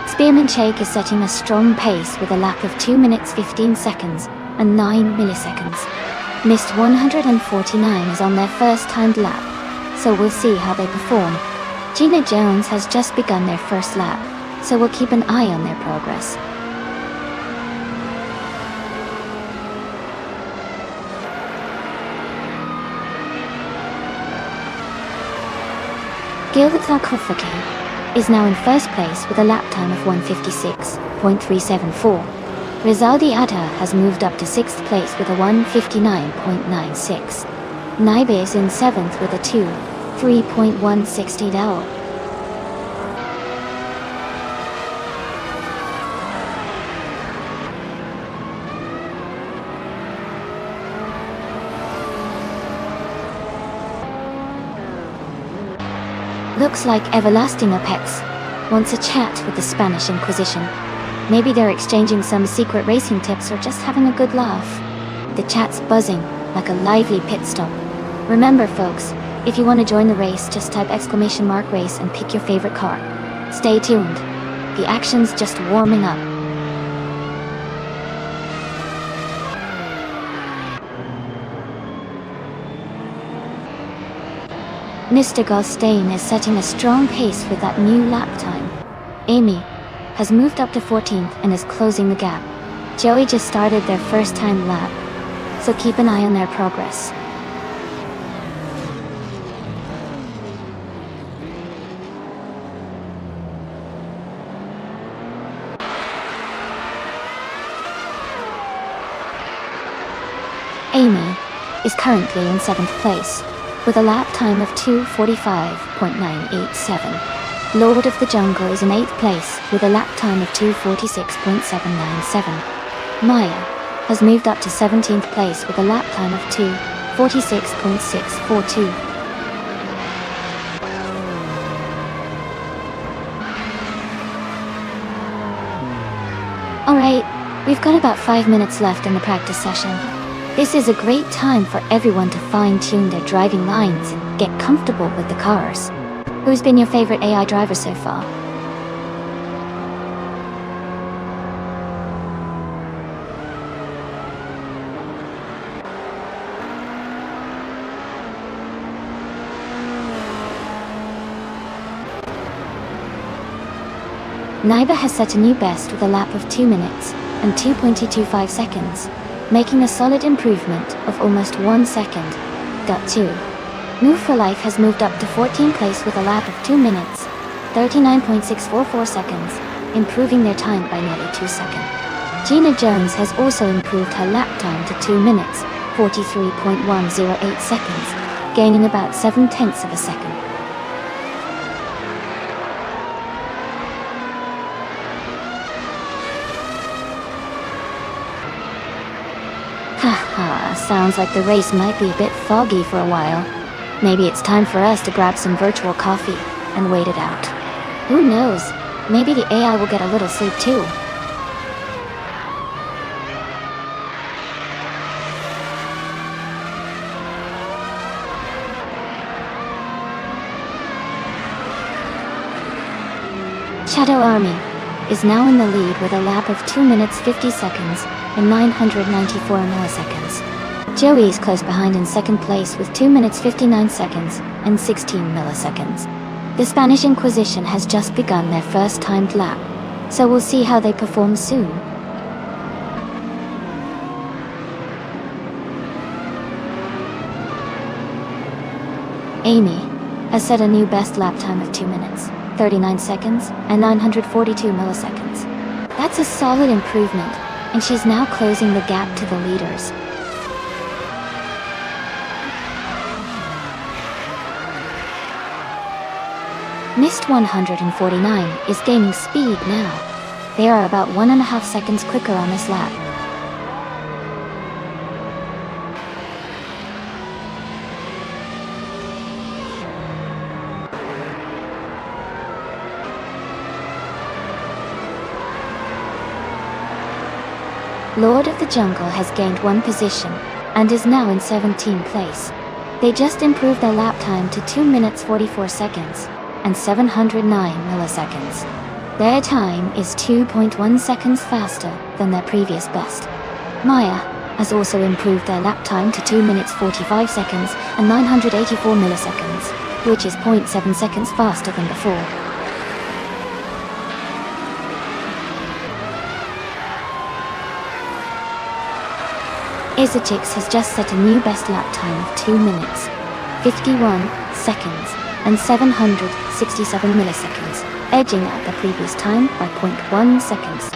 Spearman Shake is setting a strong pace with a lap of 2 minutes 15 seconds and 9 milliseconds. Mist 149 is on their first timed lap, so we'll see how they perform. Gina Jones has just begun their first lap, so we'll keep an eye on their progress. Gilded Sarkophagi is now in first place with a lap time of 1:56.374. Rizaldi Adha has moved up to 6th place with a 1:59.96. Naibe is in 7th with a 2:3.168. Looks like Everlasting Apex wants a chat with the Spanish Inquisition. Maybe they're exchanging some secret racing tips or just having a good laugh. The chat's buzzing, like a lively pit stop. Remember folks, if you want to join the race, just type !race and pick your favorite car. Stay tuned. The action's just warming up. Mr. Gostain is setting a strong pace with that new lap time. Amy has moved up to 14th and is closing the gap. Joey just started their first time lap, so keep an eye on their progress. Amy is currently in 7th place, with a lap time of 2:45.987. Lord of the Jungle is in 8th place, with a lap time of 2:46.797. Maya has moved up to 17th place with a lap time of 2:46.642. Alright, we've got about 5 minutes left in the practice session. This is a great time for everyone to fine-tune their driving lines and get comfortable with the cars. Who's been your favorite AI driver so far? Naiba has set a new best with a lap of 2 minutes and 2.25 seconds, making a solid improvement of almost 1 second. Got 2. Move for Life has moved up to 14th place with a lap of 2 minutes, 39.644 seconds, improving their time by nearly 2 seconds. Gina Jones has also improved her lap time to 2 minutes, 43.108 seconds, gaining about 7/10 of a second. Haha, sounds like the race might be a bit foggy for a while. Maybe it's time for us to grab some virtual coffee and wait it out. Who knows? Maybe the AI will get a little sleep too. Shadow Army is now in the lead with a lap of 2 minutes 50 seconds and 994 milliseconds. Joey is close behind in 2nd place with 2 minutes 59 seconds and 16 milliseconds. The Spanish Inquisition has just begun their first timed lap, so we'll see how they perform soon. Amy has set a new best lap time of 2 minutes, 39 seconds, and 942 milliseconds. That's a solid improvement, and she's now closing the gap to the leaders. Mist 149 is gaining speed now. They are about 1.5 seconds quicker on this lap. Lord of the Jungle has gained 1 position and is now in 17th place. They just improved their lap time to 2 minutes 44 seconds and 709 milliseconds. Their time is 2.1 seconds faster than their previous best. Maya has also improved their lap time to 2 minutes 45 seconds and 984 milliseconds, which is 0.7 seconds faster than before. Isachix has just set a new best lap time of 2 minutes, 51 seconds, and 767 milliseconds, edging out the previous time by 0.1 seconds.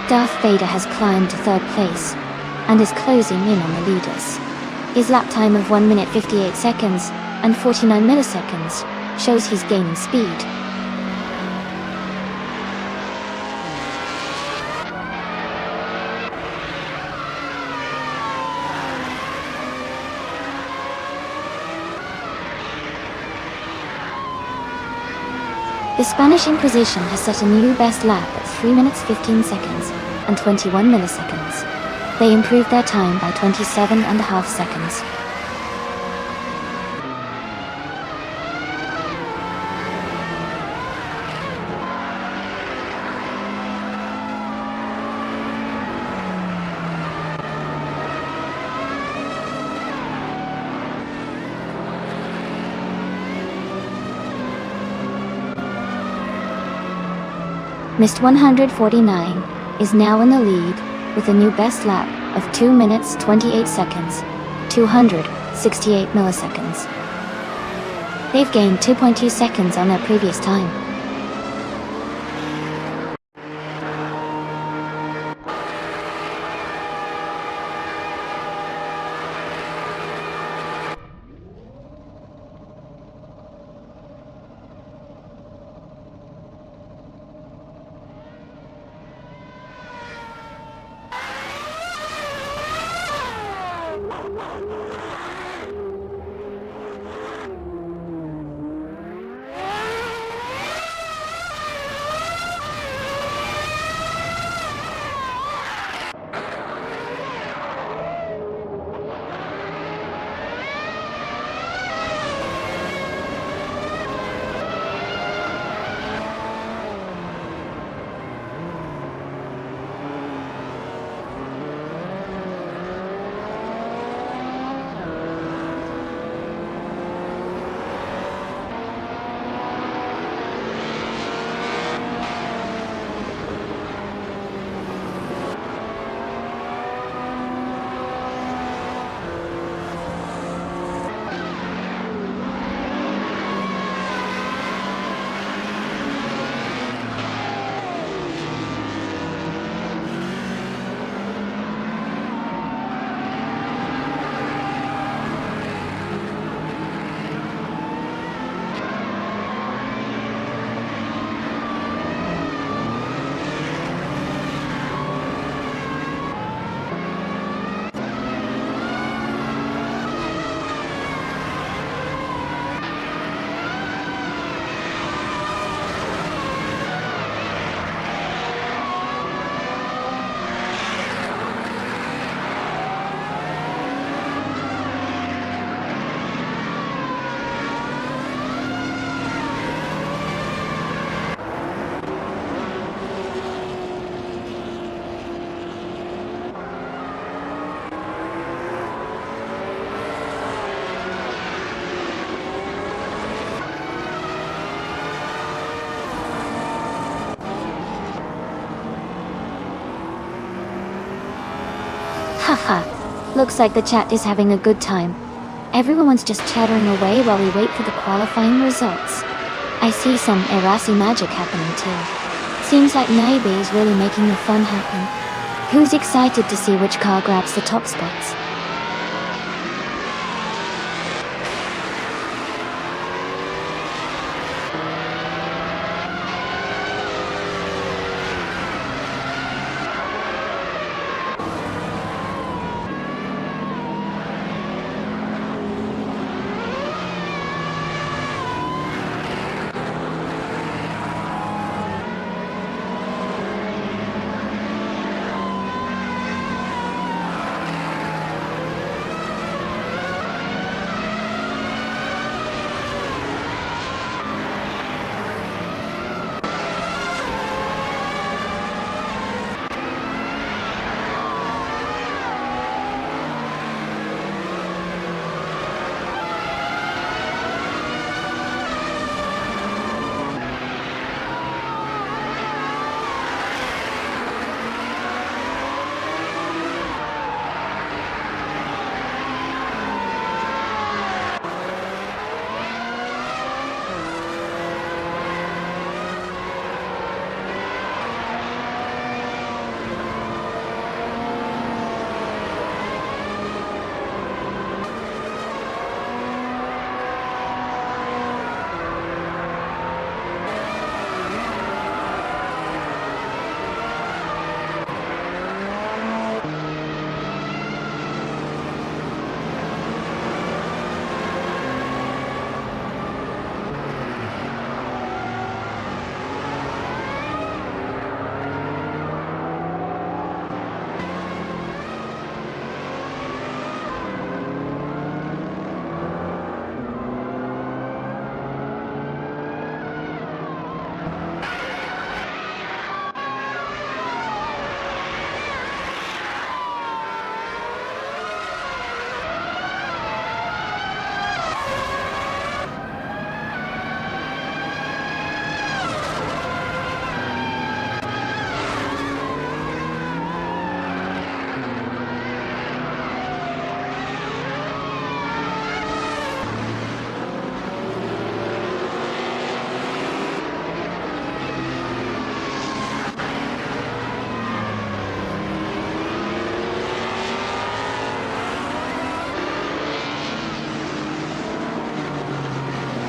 Darth Vader has climbed to 3rd place and is closing in on the leaders. His lap time of 1 minute 58 seconds and 49 milliseconds shows he's gaining speed. The Spanish Inquisition has set a new best lap at 3 minutes 15 seconds and 21 milliseconds. They improved their time by 27.5 seconds. Mist 149 is now in the lead with a new best lap of 2 minutes 28 seconds, 268 milliseconds. They've gained 2.2 seconds on their previous time. Haha, looks like the chat is having a good time. Everyone's just chattering away while we wait for the qualifying results. I see some Erasi magic happening too. Seems like Naibe is really making the fun happen. Who's excited to see which car grabs the top spots?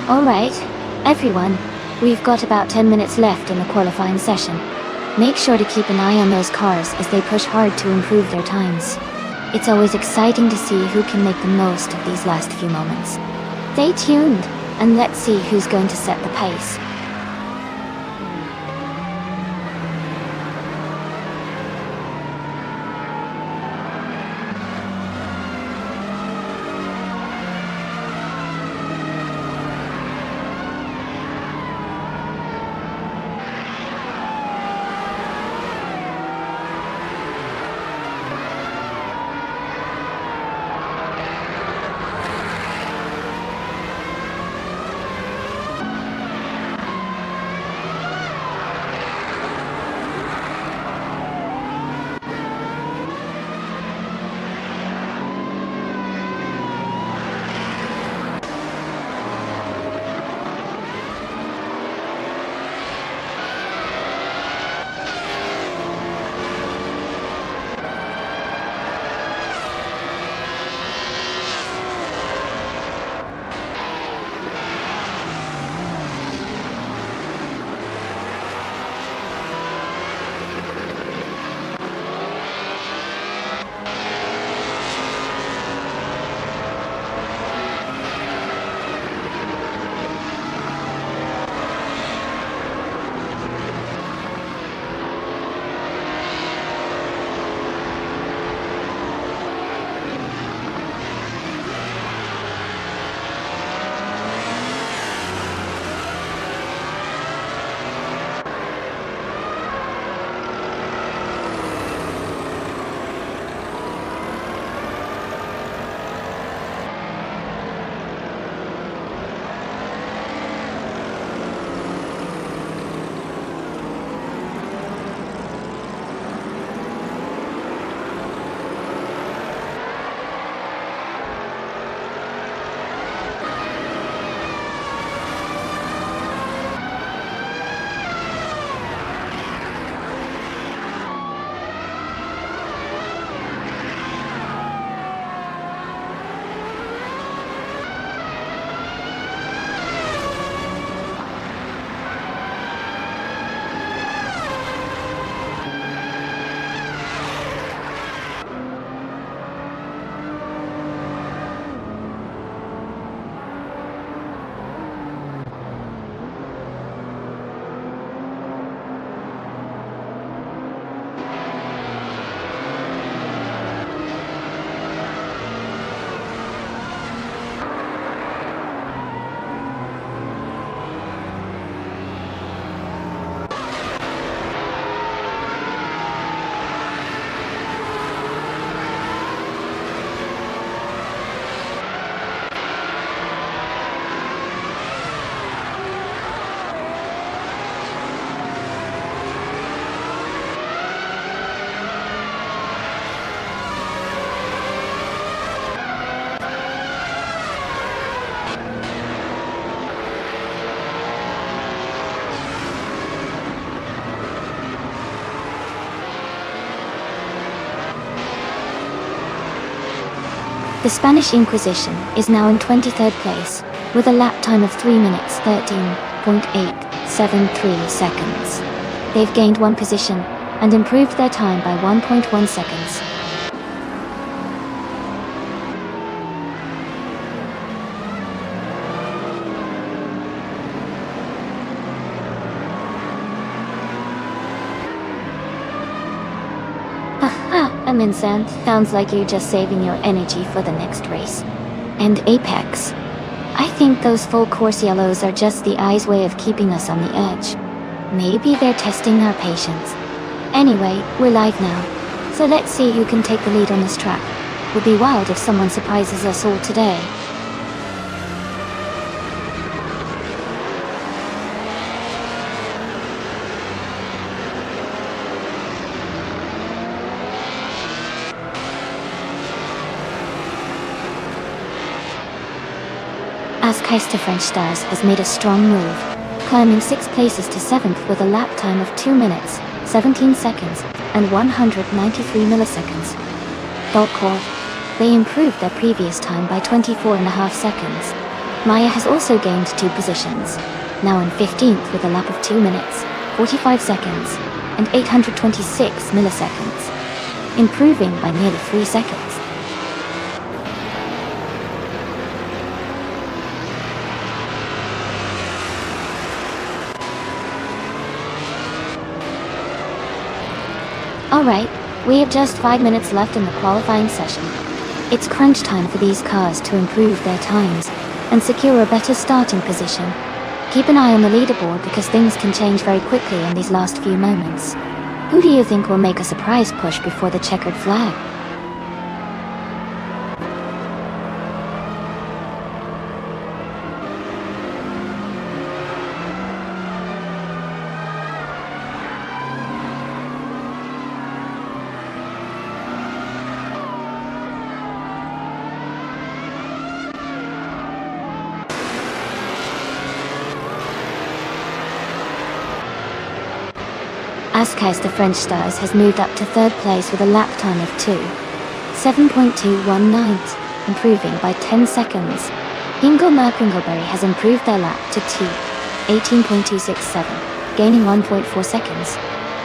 Alright, everyone, we've got about 10 minutes left in the qualifying session. Make sure to keep an eye on those cars as they push hard to improve their times. It's always exciting to see who can make the most of these last few moments. Stay tuned, and let's see who's going to set the pace. The Spanish Inquisition is now in 23rd place, with a lap time of 3 minutes 13.873 seconds. They've gained one position, and improved their time by 1.1 seconds. Aminsant, sounds like you're just saving your energy for the next race. And Apex. I think those full course yellows are just the eye's way of keeping us on the edge. Maybe they're testing our patience. Anyway, we're live now, so let's see who can take the lead on this track. Would be wild if someone surprises us all today. Keister French Stars has made a strong move, climbing 6 places to 7th with a lap time of 2 minutes, 17 seconds, and 193 milliseconds. Bulkor, they improved their previous time by 24.5 seconds. Maya has also gained 2 positions, now in 15th with a lap of 2 minutes, 45 seconds, and 826 milliseconds, improving by nearly 3 seconds. Alright, we have just 5 minutes left in the qualifying session. It's crunch time for these cars to improve their times and secure a better starting position. Keep an eye on the leaderboard because things can change very quickly in these last few moments. Who do you think will make a surprise push before the checkered flag? Ascaz, the French Stars, has moved up to 3rd place with a lap time of 7.219, improving by 10 seconds. Ingo Merkringleberry has improved their lap to 18.267, gaining 1.4 seconds.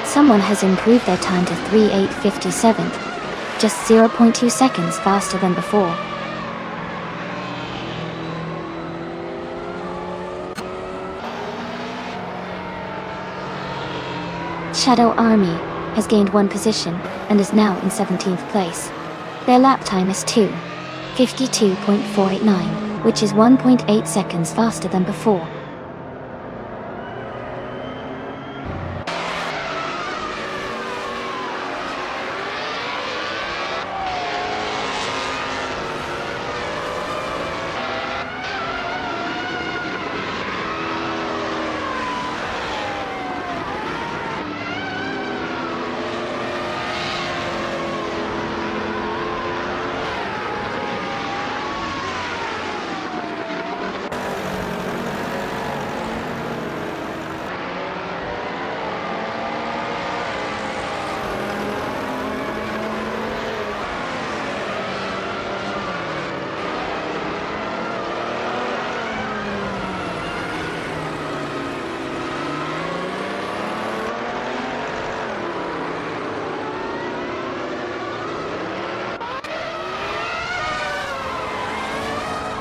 Someone has improved their time to 3.857, just 0.2 seconds faster than before. Shadow Army has gained 1 position and is now in 17th place. Their lap time is 2:52.489, which is 1.8 seconds faster than before.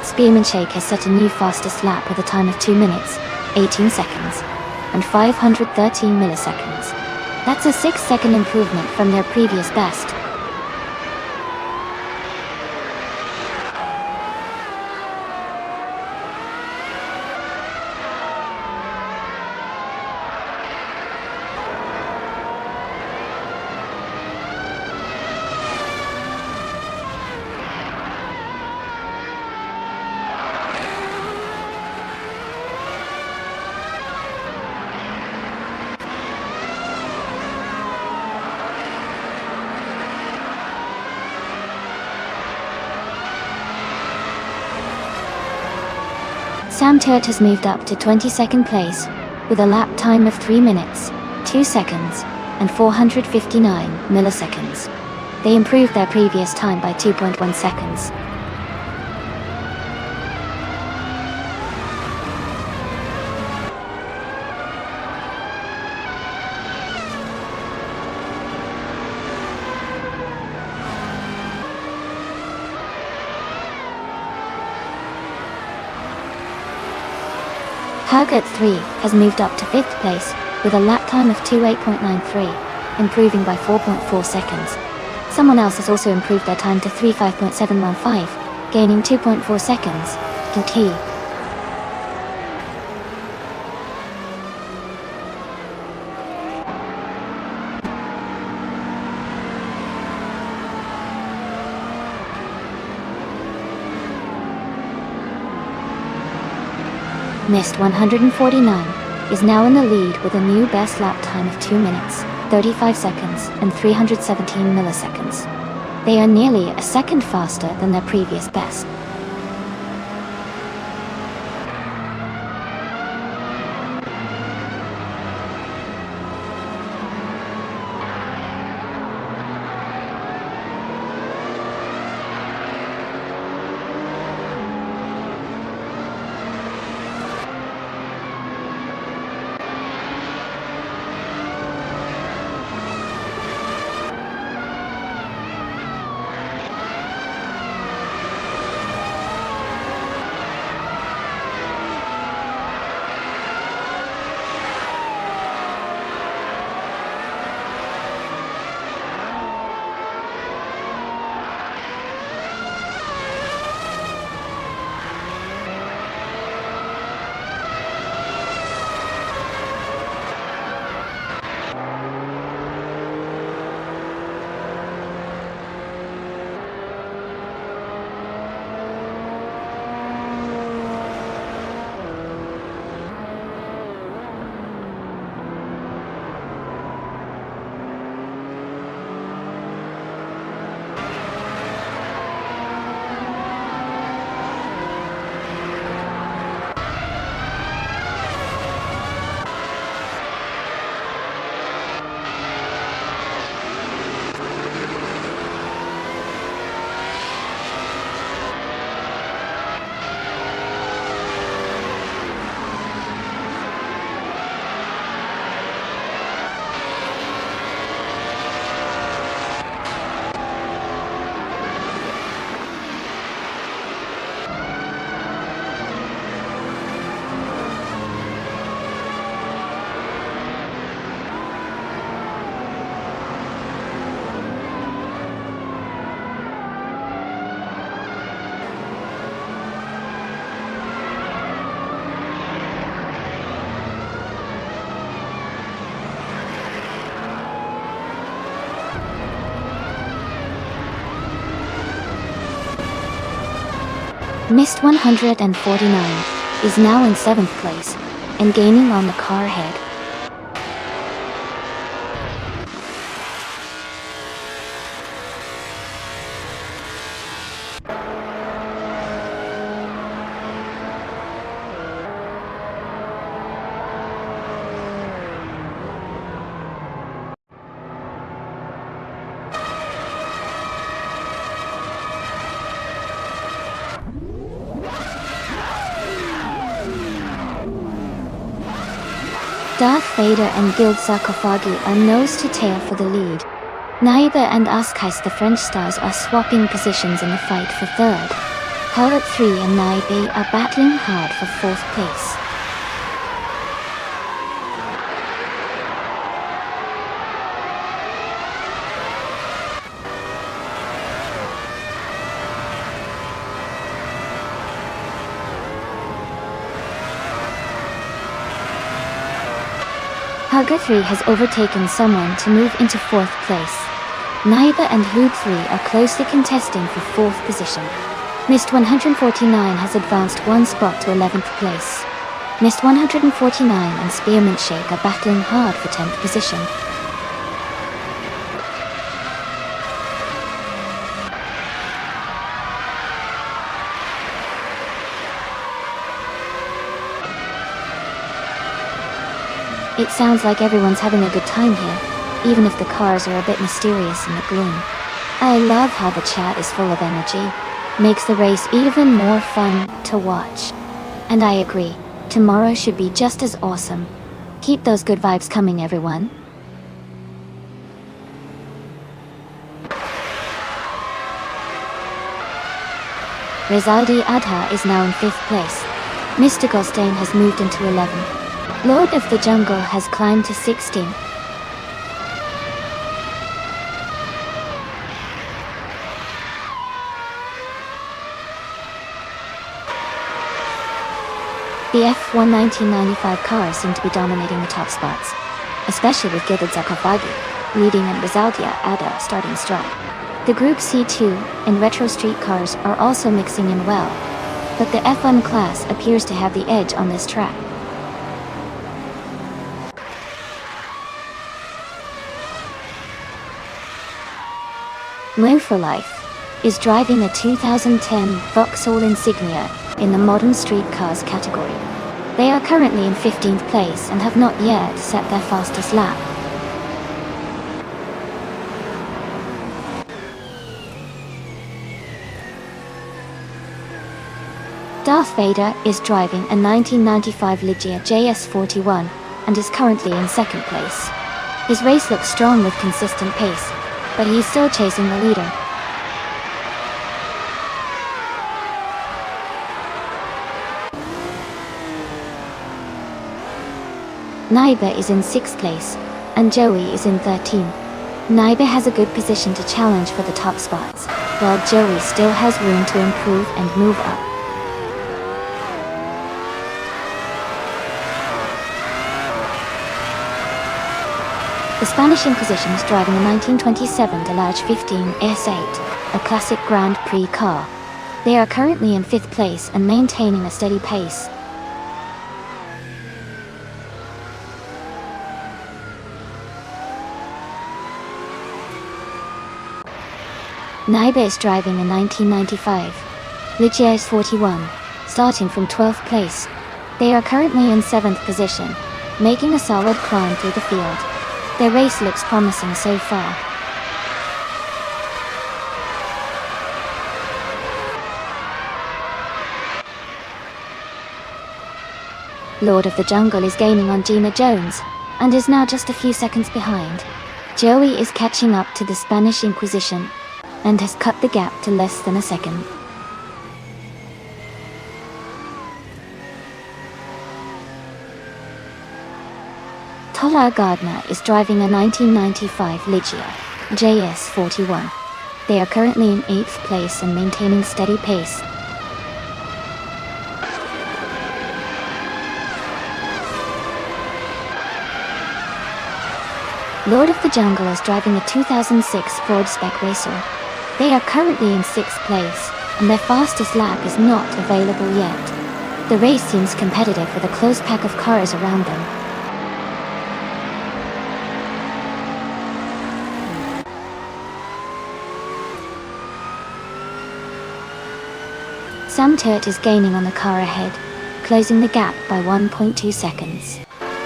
Spearman Shake has set a new fastest lap with a time of 2 minutes, 18 seconds, and 513 milliseconds. That's a 6-second improvement from their previous best. Sam Turt has moved up to 22nd place, with a lap time of 3 minutes, 2 seconds, and 459 milliseconds. They improved their previous time by 2.1 seconds. Herget 3 has moved up to 5th place, with a lap time of 28.93, improving by 4.4 seconds. Someone else has also improved their time to 35.715, gaining 2.4 seconds. T. Missed 149 is now in the lead with a new best lap time of 2 minutes, 35 seconds, and 317 milliseconds. They are nearly a second faster than their previous best. Mist 149 is now in 7th place and gaining on the car ahead. Darth Vader and Guild Sarcophagi are nose to tail for the lead. Naiba and Askais, the French stars, are swapping positions in the fight for 3rd. Harlot 3 and Naiba are battling hard for 4th place. Haga 3 has overtaken someone to move into 4th place. Naiba and Hood 3 are closely contesting for 4th position. Mist 149 has advanced 1 spot to 11th place. Mist 149 and Spearmint Shake are battling hard for 10th position. It sounds like everyone's having a good time here, even if the cars are a bit mysterious in the gloom. I love how the chat is full of energy. Makes the race even more fun to watch. And I agree, tomorrow should be just as awesome. Keep those good vibes coming, everyone. Rezaldi Adha is now in 5th place. Mr. Goldstein has moved into 11th. Lord of the Jungle has climbed to 16. The F1 1995 cars seem to be dominating the top spots, especially with Gilded Sarcophagi leading and Rezaldia Ada starting strong. The Group C2 and Retro Street cars are also mixing in well, but the F1 class appears to have the edge on this track. Low for Life is driving a 2010 Vauxhall Insignia in the modern street cars category. They are currently in 15th place and have not yet set their fastest lap. Darth Vader is driving a 1995 Ligia JS41 and is currently in 2nd place. His race looks strong with consistent pace, but he's still chasing the leader. Naiba is in 6th place, and Joey is in 13th. Naiba has a good position to challenge for the top spots, while Joey still has room to improve and move up. The Spanish Inquisition is driving a 1927 Delage 15 S8, a classic Grand Prix car. They are currently in 5th place and maintaining a steady pace. Naiba is driving a 1995 Ligia S41, starting from 12th place. They are currently in 7th position, making a solid climb through the field. Their race looks promising so far. Lord of the Jungle is gaining on Gina Jones, and is now just a few seconds behind. Joey is catching up to the Spanish Inquisition, and has cut the gap to less than a second. Tolar Gardner is driving a 1995 Ligia JS41. They are currently in 8th place and maintaining steady pace. Lord of the Jungle is driving a 2006 Ford Spec Racer. They are currently in 6th place, and their fastest lap is not available yet. The race seems competitive with a close pack of cars around them. Sam Turt is gaining on the car ahead, closing the gap by 1.2 seconds.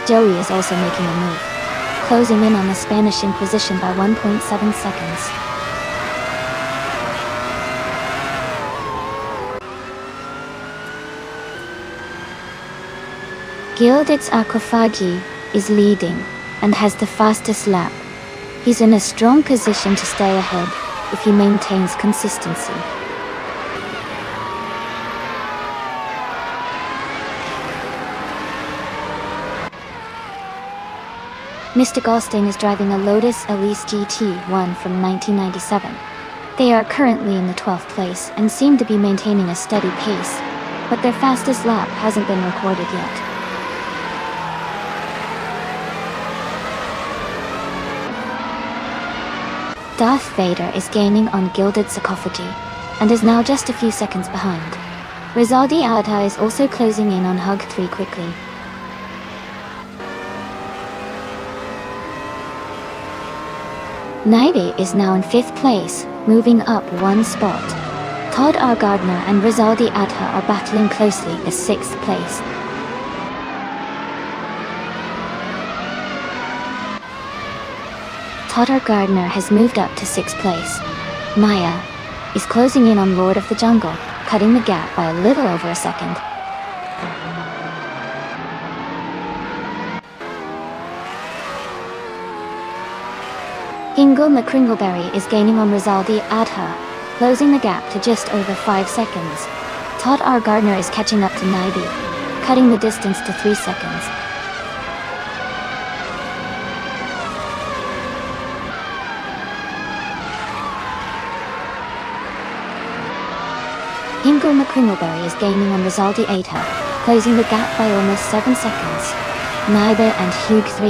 Joey is also making a move, closing in on the Spanish Inquisition by 1.7 seconds. Gildit's Aquafagi is leading and has the fastest lap. He's in a strong position to stay ahead if he maintains consistency. Mr. Goldstein is driving a Lotus Elise GT1 from 1997. They are currently in the 12th place and seem to be maintaining a steady pace, but their fastest lap hasn't been recorded yet. Darth Vader is gaining on Gilded Sarcophagi, and is now just a few seconds behind. Rizaldi Adha is also closing in on Hug 3 quickly. Naibe is now in 5th place, moving up one spot. Todd R. Gardner and Rizaldi Adha are battling closely for 6th place. Todd R. Gardner has moved up to 6th place. Maya is closing in on Lord of the Jungle, cutting the gap by a little over a second. Hingle McCringleberry is gaining on Rizaldi Adha, closing the gap to just over 5 seconds. Todd R. Gardner is catching up to Naibe, cutting the distance to 3 seconds. Hingle McCringleberry is gaining on Rizaldi Adha, closing the gap by almost 7 seconds. Naibe and Hugh 3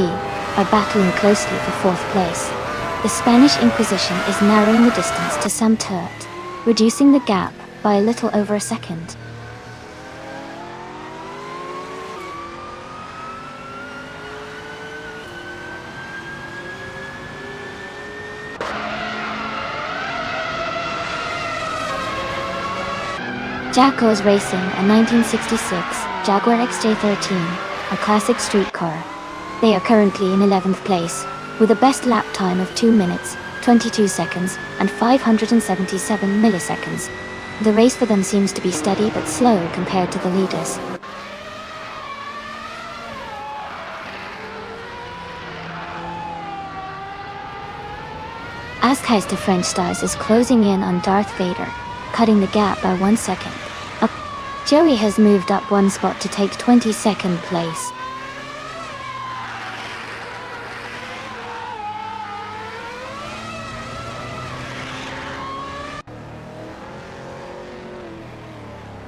are battling closely for 4th place. The Spanish Inquisition is narrowing the distance to Sam Turt, reducing the gap by a little over a second. Jacko is racing a 1966 Jaguar XJ13, a classic street car. They are currently in 11th place, with a best lap time of 2 minutes, 22 seconds, and 577 milliseconds. The race for them seems to be steady but slow compared to the leaders. Askheist of French Stars is closing in on Darth Vader, cutting the gap by 1 second. Joey has moved up one spot to take 22nd place.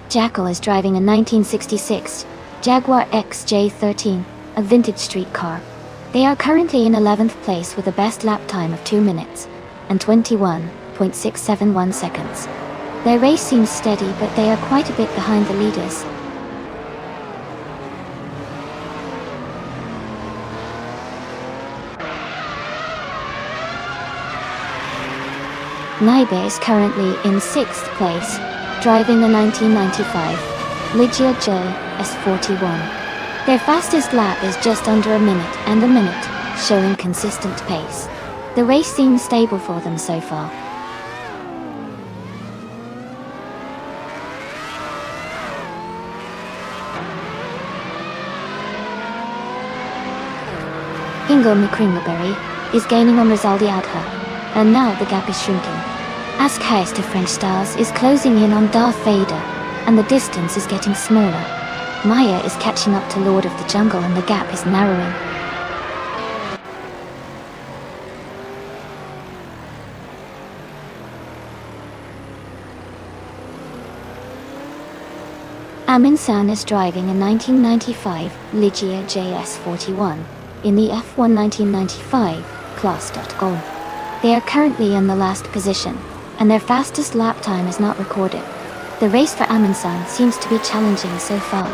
Jackal is driving a 1966 Jaguar XJ13, a vintage street car. They are currently in 11th place with a best lap time of 2 minutes and 21.671 seconds. Their race seems steady, but they are quite a bit behind the leaders. Naibe is currently in 6th place, driving the 1995 Ligia JS41. Their fastest lap is just under a minute, showing consistent pace. The race seems stable for them so far. Hingle McCringleberry is gaining on Rizaldi Adha, and now the gap is shrinking. Askheist of French Stars is closing in on Darth Vader, and the distance is getting smaller. Maya is catching up to Lord of the Jungle and the gap is narrowing. Amin San is driving a 1995 Ligia JS41 in the F1 1995 class.com. They are currently in the last position, and their fastest lap time is not recorded. The race for Amundsen seems to be challenging so far.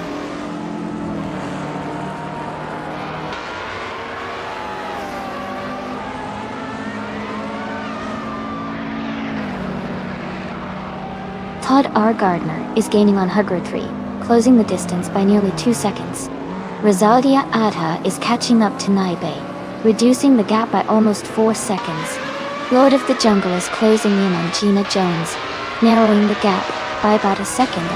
Todd R. Gardner is gaining on Hugger 3, closing the distance by nearly 2 seconds. Rizaldia Adha is catching up to Naibe, reducing the gap by almost 4 seconds. Lord of the Jungle is closing in on Gina Jones, narrowing the gap by about 1.25 seconds.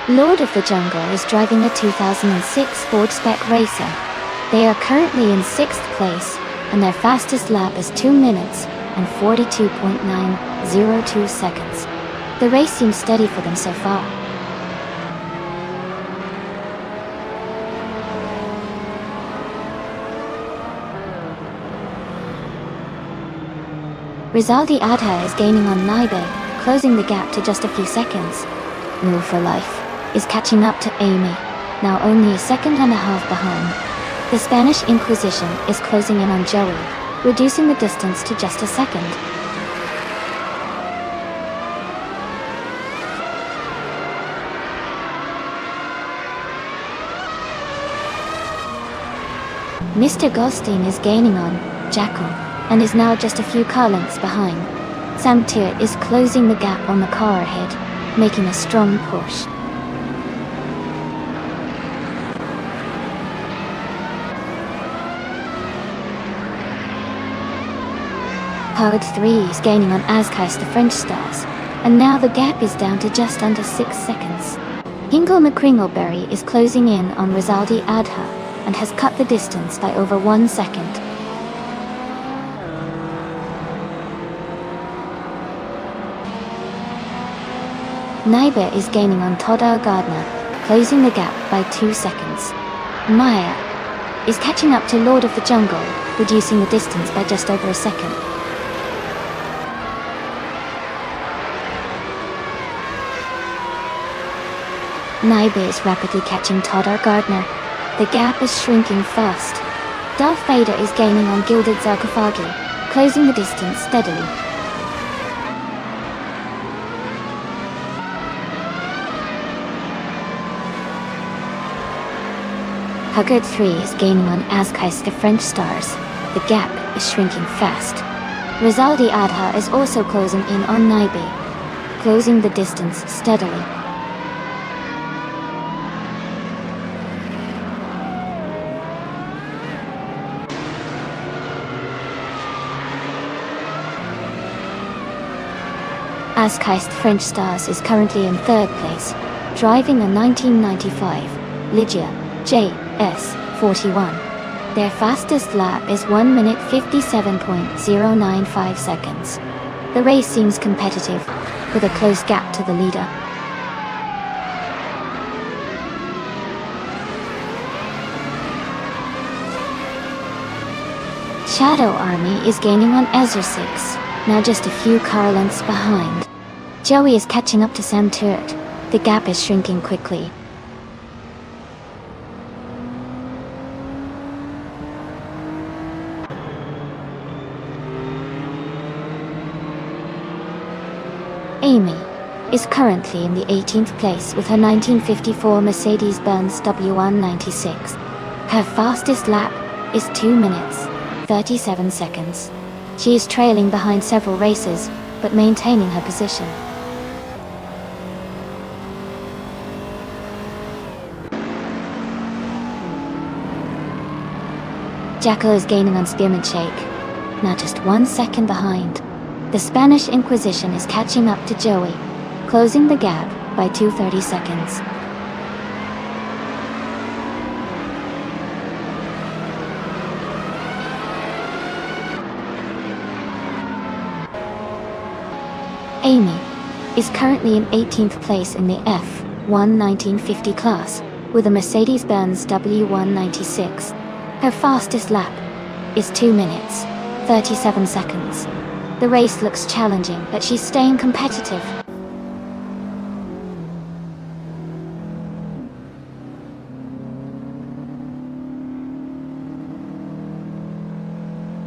Lord of the Jungle is driving a 2006 Ford Spec Racer. They are currently in 6th place, and their fastest lap is 2 minutes and 42.902 seconds. The race seems steady for them so far. Rizaldi Adha is gaining on Naibe, closing the gap to just a few seconds. Move for Life is catching up to Amy, now only 1.5 seconds behind. The Spanish Inquisition is closing in on Joey, reducing the distance to just 1 second. Mr. Goldstein is gaining on Jackal, and is now just a few car lengths behind. Sam Tier is closing the gap on the car ahead, making a strong push. Howard 3 is gaining on Azkais the French Stars, and now the gap is down to just under 6 seconds. Hingle McCringleberry is closing in on Rizaldi Adha, and has cut the distance by over 1 second. Naibe is gaining on Todd Gardner, closing the gap by 2 seconds. Maya is catching up to Lord of the Jungle, reducing the distance by just over 1 second. Naibe is rapidly catching Todd Gardner. The gap is shrinking fast. Darth Vader is gaining on Gilded Sarcophagi, closing the distance steadily. Huggard 3 is gaining on Azkais the French Stars. The gap is shrinking fast. Rizaldi Adha is also closing in on Naibe, closing the distance steadily. Azkais the French Stars is currently in 3rd place, driving a 1995 Ligia JS41. Their fastest lap is 1 minute 57.095 seconds. The race seems competitive, with a close gap to the leader. Shadow Army is gaining on Ezra 6, now just a few car lengths behind. Joey is catching up to Sam Turt. The gap is shrinking quickly. Amy is currently in the 18th place with her 1954 Mercedes-Benz W196. Her fastest lap is 2 minutes, 37 seconds. She is trailing behind several racers, but maintaining her position. Jackal is gaining on Spearmint Shake, now just 1 second behind. The Spanish Inquisition is catching up to Joey, closing the gap by 2:30 seconds. Amy is currently in 18th place in the F1 1950 class with a Mercedes-Benz W196. Her fastest lap is 2 minutes, 37 seconds. The race looks challenging, but she's staying competitive.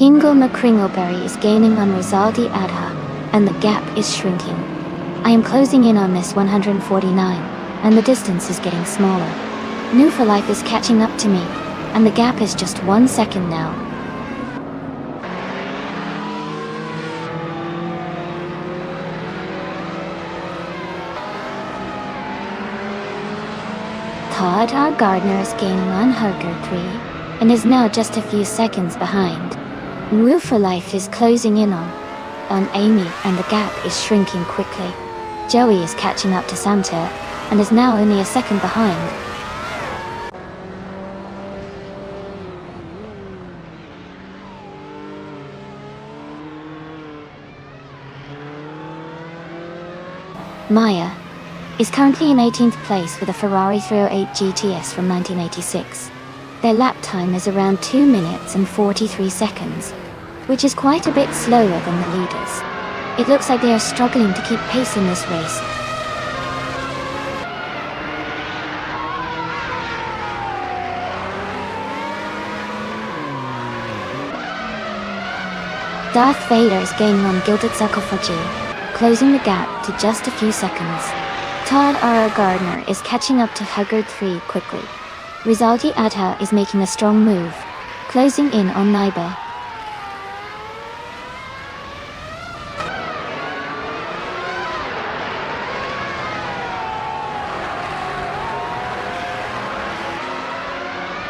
Ingo McCringleberry is gaining on Rizaldi Adha, and the gap is shrinking. I am closing in on Miss 149, and the distance is getting smaller. New for Life is catching up to me, and the gap is just 1 second now. Todd R. Gardner is gaining on Hugger 3, and is now just a few seconds behind. New for Life is closing in on Amy, and the gap is shrinking quickly. Joey is catching up to Samter, and is now only a second behind. Maya is currently in 18th place with a Ferrari 308 GTS from 1986. Their lap time is around 2 minutes and 43 seconds, which is quite a bit slower than the leaders. It looks like they are struggling to keep pace in this race. Darth Vader is gaining on Gilded Sarcophagi, closing the gap to just a few seconds. Todd R. Gardner is catching up to Huggard 3 quickly. Rizaldi Adha is making a strong move, closing in on Naiba.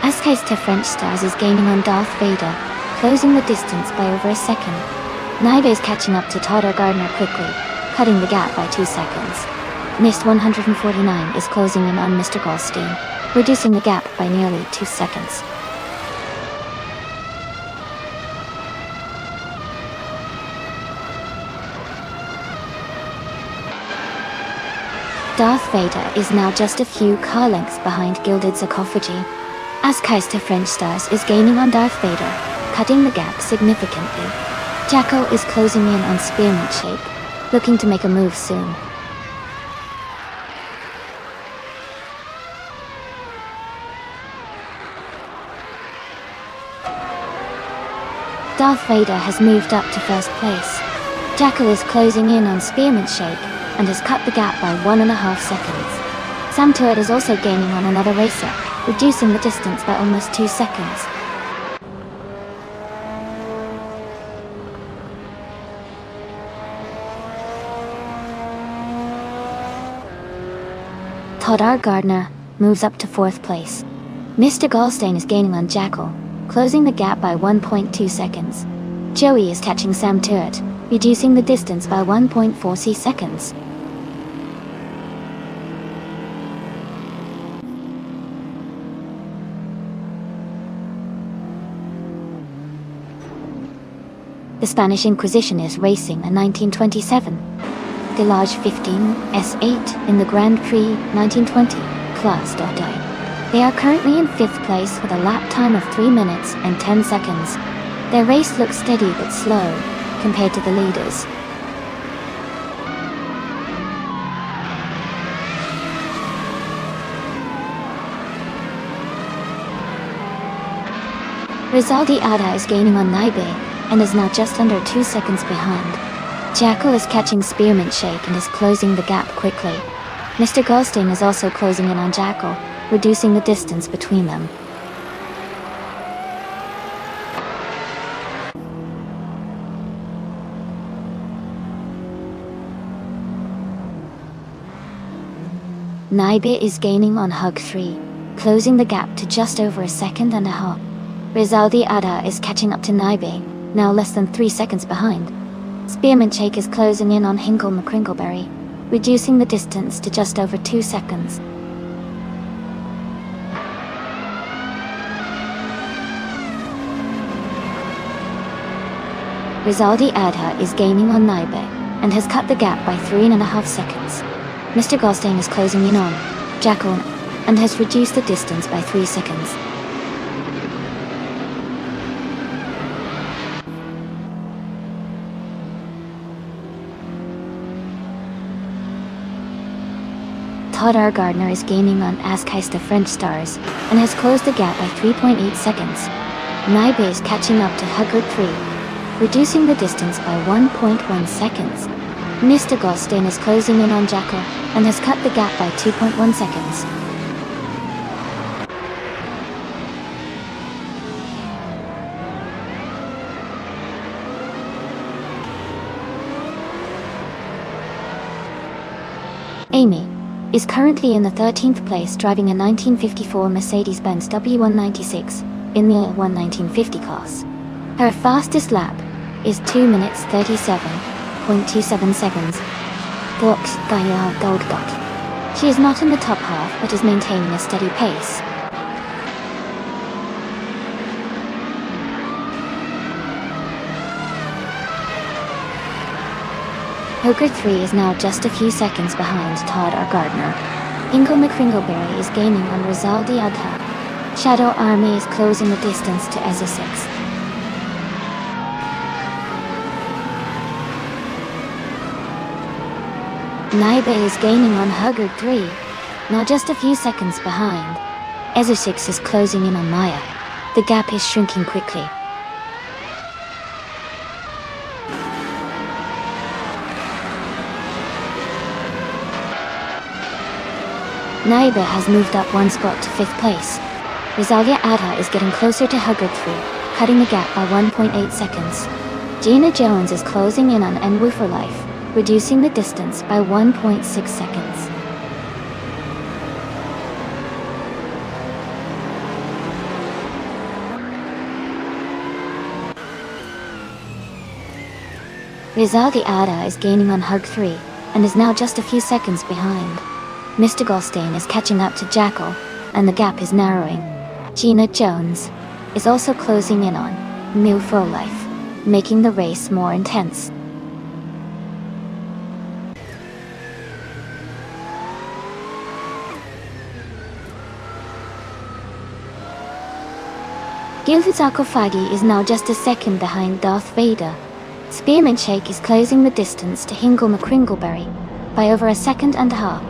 Askaista French Stars is gaining on Darth Vader, closing the distance by over a second. Naiba is catching up to Todd R. Gardner quickly, cutting the gap by 2 seconds. Mist 149 is closing in on Mr. Goldstein, reducing the gap by nearly 2 seconds. Darth Vader is now just a few car lengths behind Gilded Sarcophagi. Askaista French Stars is gaining on Darth Vader, cutting the gap significantly. Jacko is closing in on Spearmint Shape, looking to make a move soon. Darth Vader has moved up to first place. Jacko is closing in on Spearmint Shape, and has cut the gap by 1.5 seconds. Sam Turret is also gaining on another racer, reducing the distance by almost 2 seconds. Todd R. Gardner moves up to 4th place. Mr. Goldstein is gaining on Jackal, closing the gap by 1.2 seconds. Joey is catching Sam Turret, reducing the distance by 1.4 seconds. The Spanish Inquisition is racing a 1927 Delage 15 S8 in the Grand Prix 1920 class. They are currently in 5th place with a lap time of 3 minutes and 10 seconds. Their race looks steady but slow compared to the leaders. Rizaldi Ada is gaining on Naibe, and is now just under 2 seconds behind. Jackal is catching Spearmint Shake and is closing the gap quickly. Mr. Goldstein is also closing in on Jackal, reducing the distance between them. Naibe is gaining on Hug 3, closing the gap to just over a second and a half. Rizaldi Ada is catching up to Naibe, now less than 3 seconds behind. Spearmint Shake is closing in on Hinkle McCringleberry, reducing the distance to just over 2 seconds. Rizaldi Adha is gaining on Naibe, and has cut the gap by 3.5 seconds. Mr. Goldstein is closing in on Jackal, and has reduced the distance by 3 seconds. Todd R. Gardner is gaining on Askaista French Stars, and has closed the gap by 3.8 seconds. Naibe is catching up to Huggard 3, reducing the distance by 1.1 seconds. Mr. Goldstein is closing in on Jackal and has cut the gap by 2.1 seconds. Amy is currently in the 13th place, driving a 1954 Mercedes-Benz W196 in the 1950 class. Her fastest lap is 2 minutes 37.27 seconds. Box Gaia Gold Dot. She is not in the top half but is maintaining a steady pace. Hogarth 3 is now just a few seconds behind Todd R. Gardner. Ingo McCringleberry is gaining on Rizaldi Adha. Shadow Army is closing the distance to Ezra 6. Naibe is gaining on Hogarth 3, now just a few seconds behind. Ezra 6 is closing in on Maya. The gap is shrinking quickly. Naibe has moved up one spot to 5th place. Rosalia Adha is getting closer to Huggard 3, cutting the gap by 1.8 seconds. Gina Jones is closing in on Enwu for Life, reducing the distance by 1.6 seconds. Rizaldi Adha is gaining on Hug 3, and is now just a few seconds behind. Mr. Goldstein is catching up to Jackal, and the gap is narrowing. Gina Jones is also closing in on New for Life, making the race more intense. Gilded Sarcophagi is now just a second behind Darth Vader. Spearmint Shake is closing the distance to Hingle McCringleberry by over a second and a half.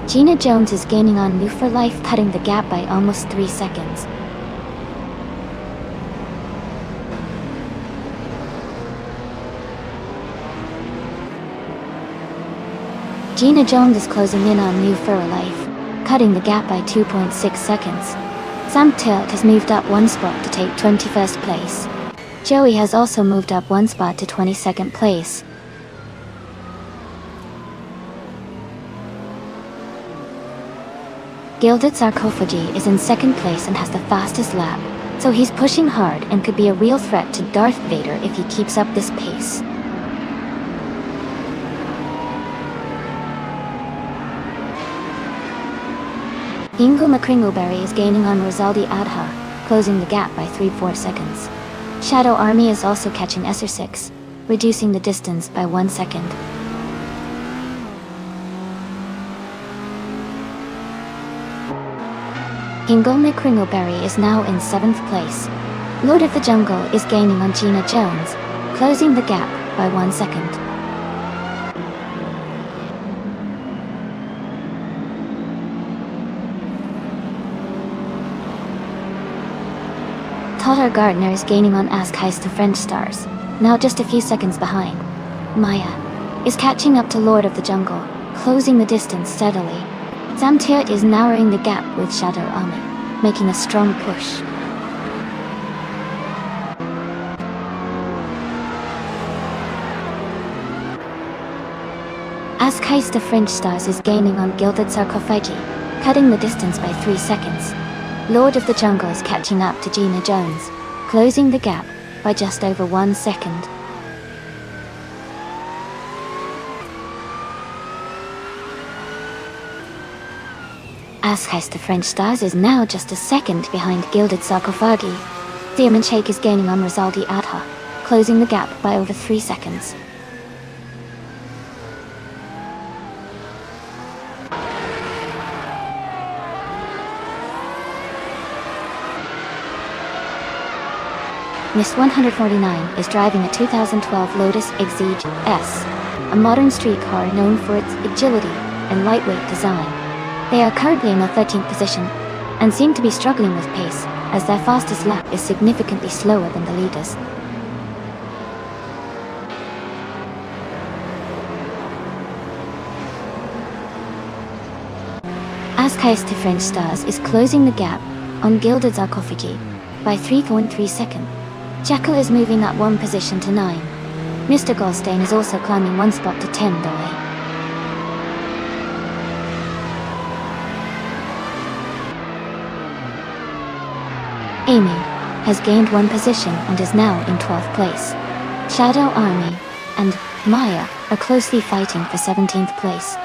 Gina Jones is gaining on New for Life, cutting the gap by almost 3 seconds. Gina Jones is closing in on New for Life, cutting the gap by 2.6 seconds. Sam Tilt has moved up one spot to take 21st place. Joey has also moved up one spot to 22nd place. Gilded Sarcophagi is in 2nd place and has the fastest lap, so he's pushing hard and could be a real threat to Darth Vader if he keeps up this pace. Ingo McCringleberry is gaining on Rosaldi Adha, closing the gap by 3-4 seconds. Shadow Army is also catching Esser 6, reducing the distance by 1 second. Ingo McCringleberry is now in 7th place. Lord of the Jungle is gaining on Gina Jones, closing the gap by 1 second. Totter Gardner is gaining on Ask Heist the French Stars, now just a few seconds behind. Maya is catching up to Lord of the Jungle, closing the distance steadily. Sam Tiert is narrowing the gap with Shadow Army, making a strong push. Ask Heist the French Stars is gaining on Gilded Sarcophagi, cutting the distance by 3 seconds. Lord of the Jungle is catching up to Gina Jones, closing the gap by just over 1 second. Ask Heist the French Stars is now just a second behind Gilded Sarcophagi. Diamond Shake is gaining on Rosaldi Adha, closing the gap by over 3 seconds. Miss 149 is driving a 2012 Lotus Exige S, a modern street car known for its agility and lightweight design. They are currently in the 13th position and seem to be struggling with pace, as their fastest lap is significantly slower than the leaders. Askheister French Stars is closing the gap on Gilded Sarcophagi by 3.3 seconds. Jackal is moving up one position to 9. Mr. Goldstein is also climbing one spot to 10 away. Amy has gained one position and is now in 12th place. Shadow Army and Maya are closely fighting for 17th place.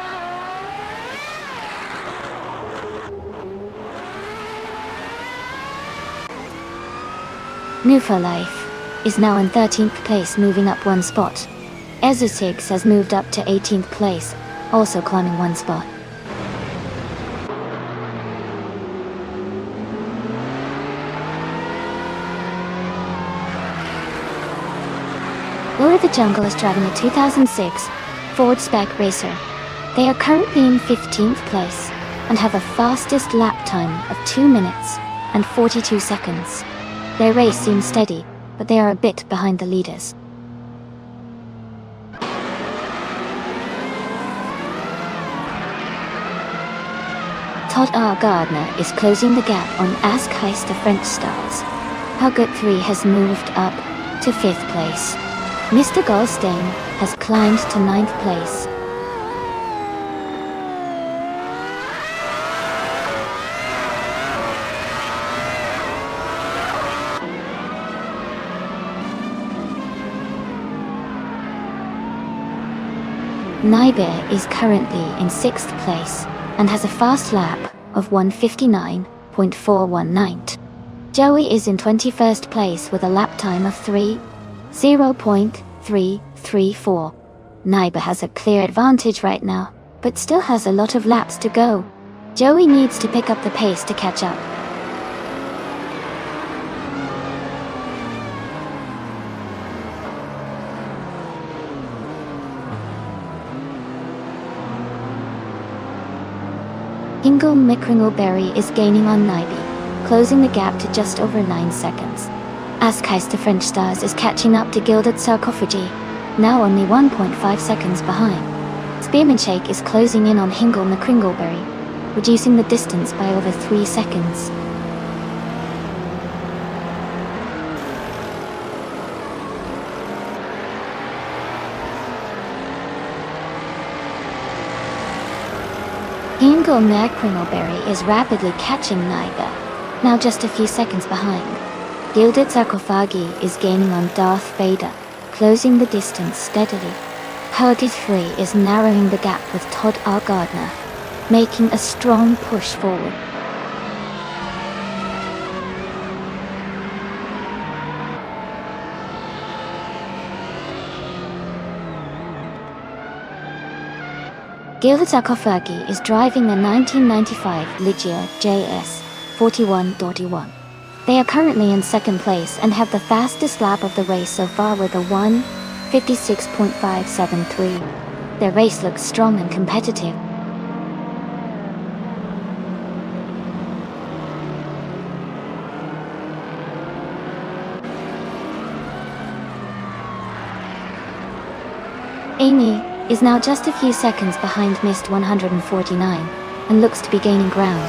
New for Life is now in 13th place, moving up one spot. Ezusix has moved up to 18th place, also climbing one spot. Lord of the Jungle is driving a 2006 Ford Spec Racer. They are currently in 15th place and have a fastest lap time of 2 minutes and 42 seconds. Their race seems steady, but they are a bit behind the leaders. Todd R. Gardner is closing the gap on Askheister French Stars. Huggett 3 has moved up to 5th place. Mr. Goldstein has climbed to 9th place. Naibe is currently in 6th place and has a fast lap of 1:59.419. Joey is in 21st place with a lap time of 3:0.334. Naibe has a clear advantage right now, but still has a lot of laps to go. Joey needs to pick up the pace to catch up. Hingle McCringleberry is gaining on Naibe, closing the gap to just over 9 seconds. Askheister French Stars is catching up to Gilded Sarcophagi, now only 1.5 seconds behind. Spearman Shake is closing in on Hingle McCringleberry, reducing the distance by over 3 seconds. Hingle McCringleberry is rapidly catching Naibe, now just a few seconds behind. Gilded Sarcophagi is gaining on Darth Vader, closing the distance steadily. Huggett 3 is narrowing the gap with Todd R. Gardner, making a strong push forward. Gilded Sarcophagi is driving a 1995 Ligia JS 41.1. They are currently in 2nd place and have the fastest lap of the race so far with a 1:56.573. Their race looks strong and competitive. Amy is now just a few seconds behind Mist 149 and looks to be gaining ground.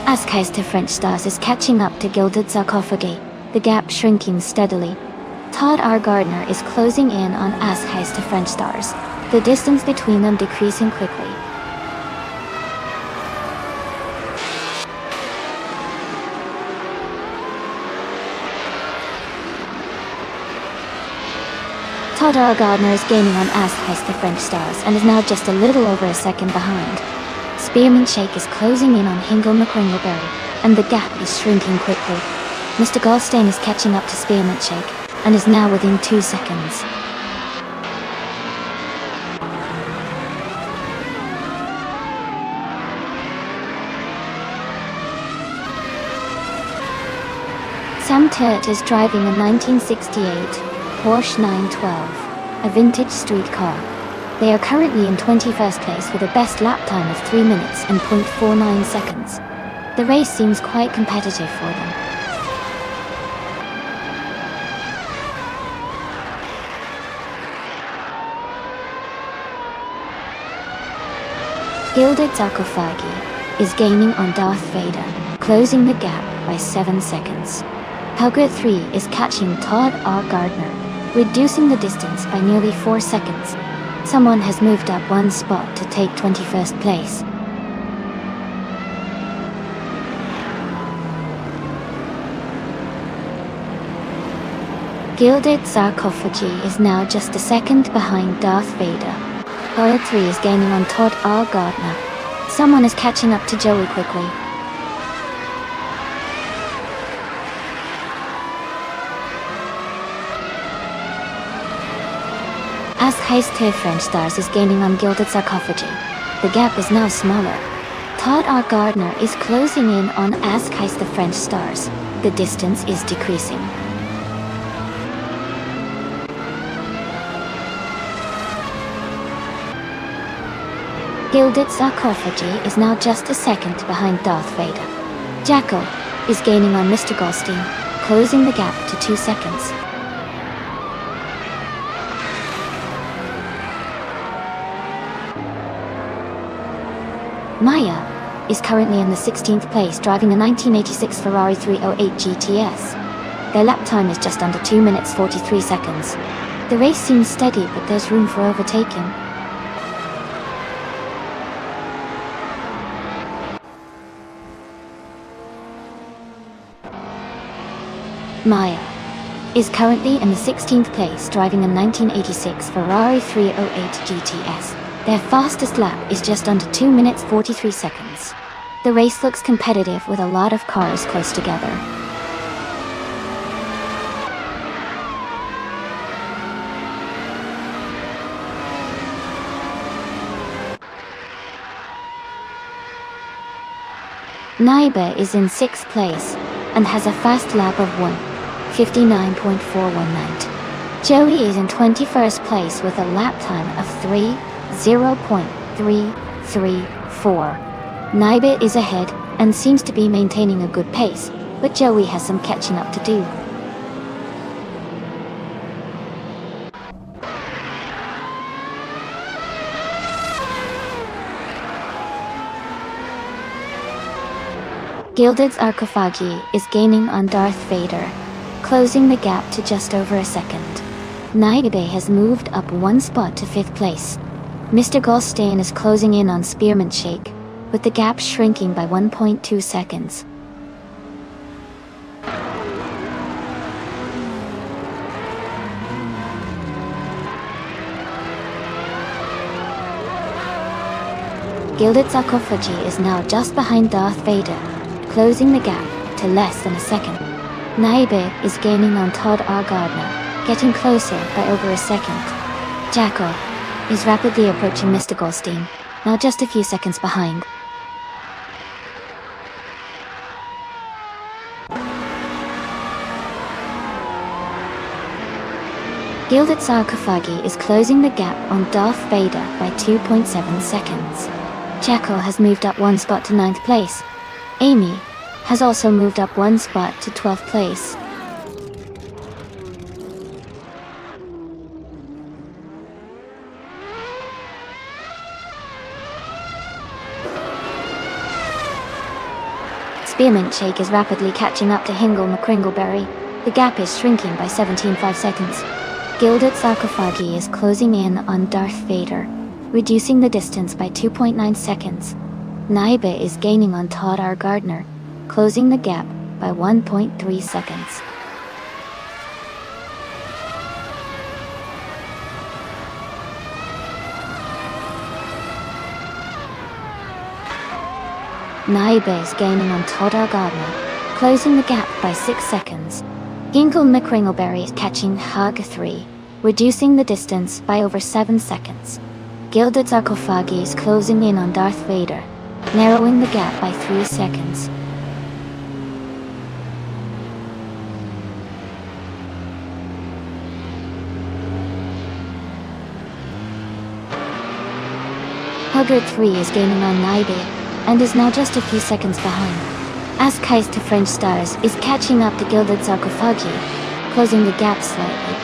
Askheister French Stars is catching up to Gilded Sarcophagi, the gap shrinking steadily. Todd R. Gardner is closing in on Askheister French Stars, the distance between them decreasing quickly. Todd R. Gardner is gaining on Askheister French Stars and is now just a little over a second behind. Spearman Shake is closing in on Hingle McCringleberry, and the gap is shrinking quickly. Mr. Goldstein is catching up to Spearman Shake, and is now within 2 seconds. Sam Turt is driving a 1968 Porsche 912, a vintage street car. They are currently in 21st place with a best lap time of 3 minutes and .49 seconds. The race seems quite competitive for them. Gilded Sarcophagi is gaining on Darth Vader, closing the gap by 7 seconds. Hugger 3 is catching Todd R. Gardner, reducing the distance by nearly 4 seconds. Someone has moved up one spot to take 21st place. Gilded Sarcophagi is now just a second behind Darth Vader. Hugger 3 is gaining on Todd R. Gardner. Someone is catching up to Joey quickly. Ask Heist 2 French Stars is gaining on Gilded Sarcophagi. The gap is now smaller. Todd R. Gardner is closing in on Ask Heist the French Stars. The distance is decreasing. Gilded Sarcophagi is now just a second behind Darth Vader. Jackal is gaining on Mr. Goldstein, closing the gap to 2 seconds. Maya is currently in the 16th place driving a 1986 Ferrari 308 GTS. Their lap time is just under 2 minutes 43 seconds. The race seems steady, but there's room for overtaking. Maya is currently in the 16th place driving a 1986 Ferrari 308 GTS. Their fastest lap is just under 2 minutes 43 seconds. The race looks competitive with a lot of cars close together. Naiba is in 6th place and has a fast lap of 1:59.419. Joey is in 21st place with a lap time of 3:0.334. Naiba is ahead and seems to be maintaining a good pace, but Joey has some catching up to do. Gilded Sarcophagi is gaining on Darth Vader, closing the gap to just over a second. Naibe has moved up one spot to 5th place. Mr. Goldstein is closing in on Spearmint Shake, with the gap shrinking by 1.2 seconds. Gilded Sarcophagi is now just behind Darth Vader, closing the gap to less than a second. Naibe is gaining on Todd R. Gardner, getting closer by over a second. Jackal is rapidly approaching Mr. Goldstein, now just a few seconds behind. Gilded Sarcophagi is closing the gap on Darth Vader by 2.7 seconds. Jackal has moved up one spot to 9th place. Amy has also moved up one spot to 12th place. Spearmint Shake is rapidly catching up to Hingle McCringleberry. The gap is shrinking by 17.5 seconds. Gilded Sarcophagi is closing in on Darth Vader, reducing the distance by 2.9 seconds. Naibe is gaining on Todd R. Gardner, closing the gap by 1.3 seconds. Naibe is gaining on Todd R. Gardner, closing the gap by 6 seconds. Hingle McCringleberry is catching Hug 3, reducing the distance by over 7 seconds. Gilded Sarcophagi is closing in on Darth Vader, narrowing the gap by 3 seconds. Hugger 3 is gaining on Naibe, and is now just a few seconds behind. Ask Heist to French Stars is catching up to Gilded Sarcophagi, closing the gap slightly.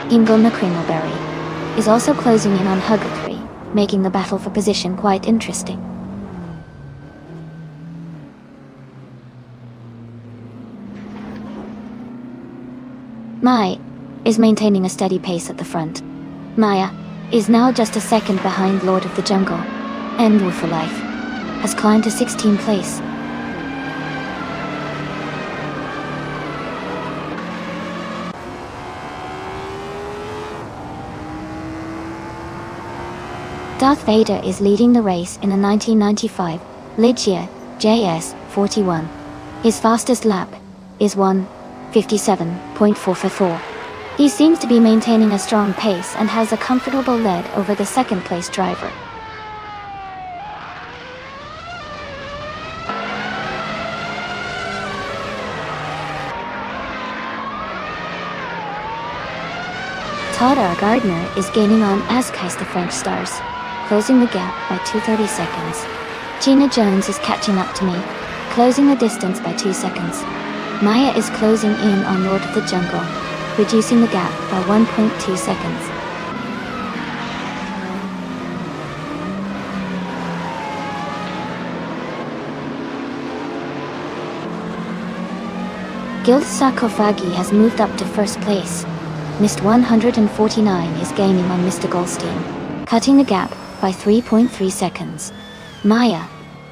Hingle McCringleberry is also closing in on Hugger 3, making the battle for position quite interesting. Mai is maintaining a steady pace at the front. Maya is now just a second behind Lord of the Jungle, and War for Life has climbed to 16th place. Darth Vader is leading the race in the 1995 Ligier JS41. His fastest lap is 1:57.444. He seems to be maintaining a strong pace and has a comfortable lead over the second place driver. Todd R. Gardner is gaining on Azkais the French Stars, closing the gap by 2:30 seconds. Gina Jones is catching up to me, closing the distance by 2 seconds. Maya is closing in on Lord of the Jungle, reducing the gap by 1.2 seconds. Guild Sarcophagi has moved up to first place. Mist 149 is gaining on Mr. Goldstein, cutting the gap by 3.3 seconds. Maya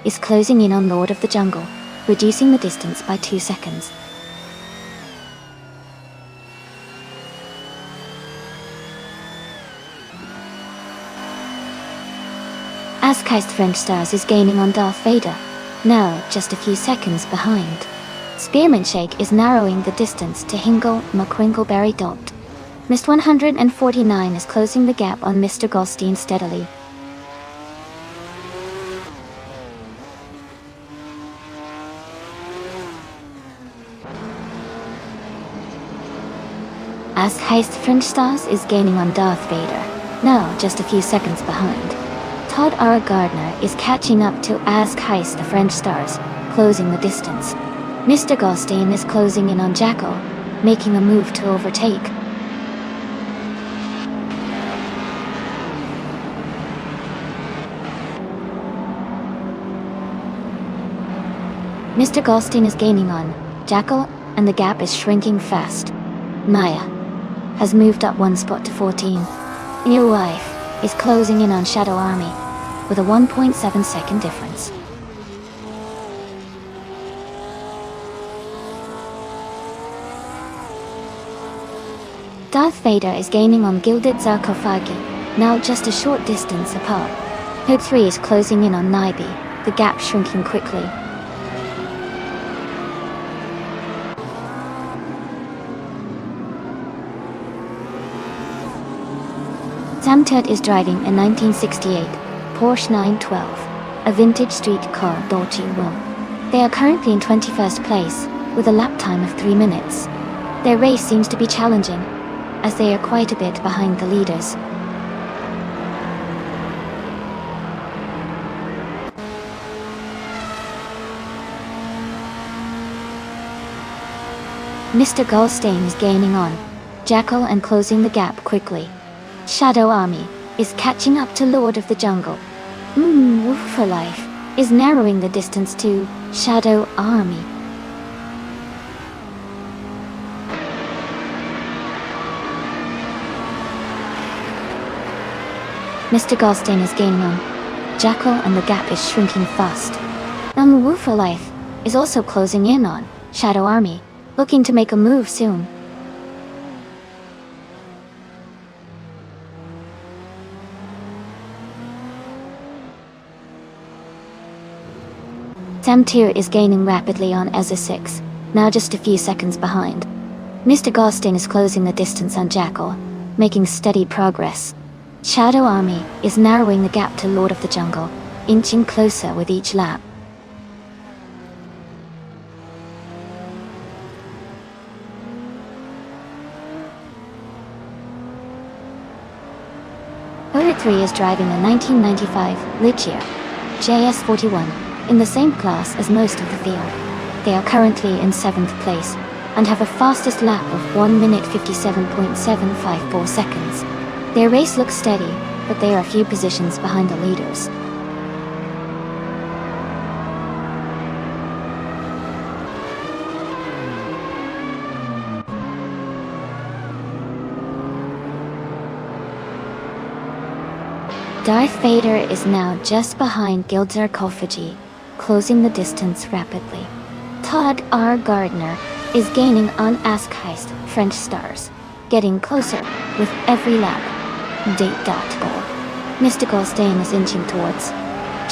is closing in on Lord of the Jungle, reducing the distance by 2 seconds. Azkais French Stars is gaining on Darth Vader, now just a few seconds behind. Spearmint Shake is narrowing the distance to Hingle McCringleberry Dot. Mist 149 is closing the gap on Mr. Goldstein steadily. Azkais French Stars is gaining on Darth Vader, now just a few seconds behind. Todd R. Gardner is catching up to Azkais the French Stars, closing the distance. Mr. Goldstein is closing in on Jackal, making a move to overtake. Mr. Goldstein is gaining on Jackal, and the gap is shrinking fast. Maya has moved up 1 spot to 14. New Life is closing in on Shadow Army, with a 1.7 second difference. Darth Vader is gaining on Gilded Sarcophagi, now just a short distance apart. Hood 3 is closing in on Nibi, the gap shrinking quickly. Sam Tut is driving a 1968 Porsche 912, a vintage street car Dolce Will. They are currently in 21st place, with a lap time of 3 minutes. Their race seems to be challenging, as they are quite a bit behind the leaders. Mr. Goldstein is gaining on Jackal and closing the gap quickly. Shadow Army is catching up to Lord of the Jungle. War for Life is narrowing the distance to Shadow Army. Mr. Goldstein is gaining on Jackal and the gap is shrinking fast. War for Life is also closing in on Shadow Army, looking to make a move soon. Samtir is gaining rapidly on Ezra 6, now just a few seconds behind. Mr. Goldstein is closing the distance on Jackal, making steady progress. Shadow Army is narrowing the gap to Lord of the Jungle, inching closer with each lap. Hood 3 is driving a 1995 Ligier JS41 in the same class as most of the field. They are currently in 7th place and have a fastest lap of 1 minute 57.754 seconds. Their race looks steady, but they are a few positions behind the leaders. Darth Vader is now just behind Guild Sarcophagy, closing the distance rapidly. Todd R. Gardner is gaining on Askheist French Stars, getting closer with every lap. Date.ball. Mr. Goldstein is inching towards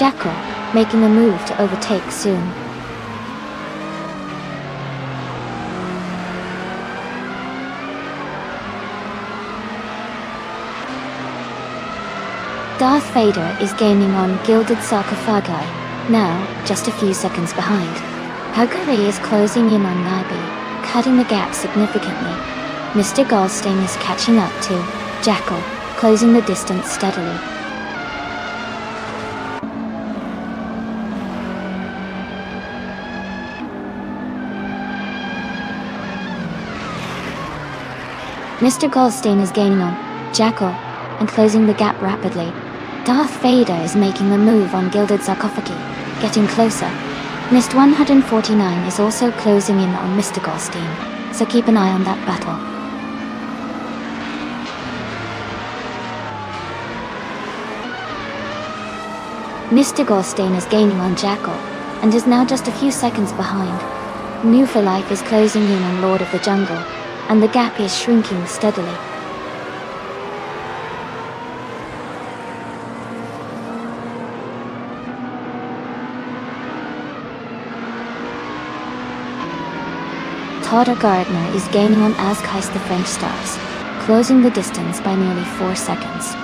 Jackal, making a move to overtake soon. Darth Vader is gaining on Gilded Sarcophagi, now just a few seconds behind. Huggery is closing in on Nibi, cutting the gap significantly. Mr. Goldstein is catching up to Jackal, closing the distance steadily. Mr. Goldstein is gaining on Jackal and closing the gap rapidly. Darth Vader is making a move on Gilded Sarcophagi, getting closer. Mist 149 is also closing in on Mr. Goldstein, so keep an eye on that battle. Mr. Goldstein is gaining on Jackal, and is now just a few seconds behind. New for Life is closing in on Lord of the Jungle, and the gap is shrinking steadily. Todd R. Gardner is gaining on Askheist the French Stars, closing the distance by nearly 4 seconds.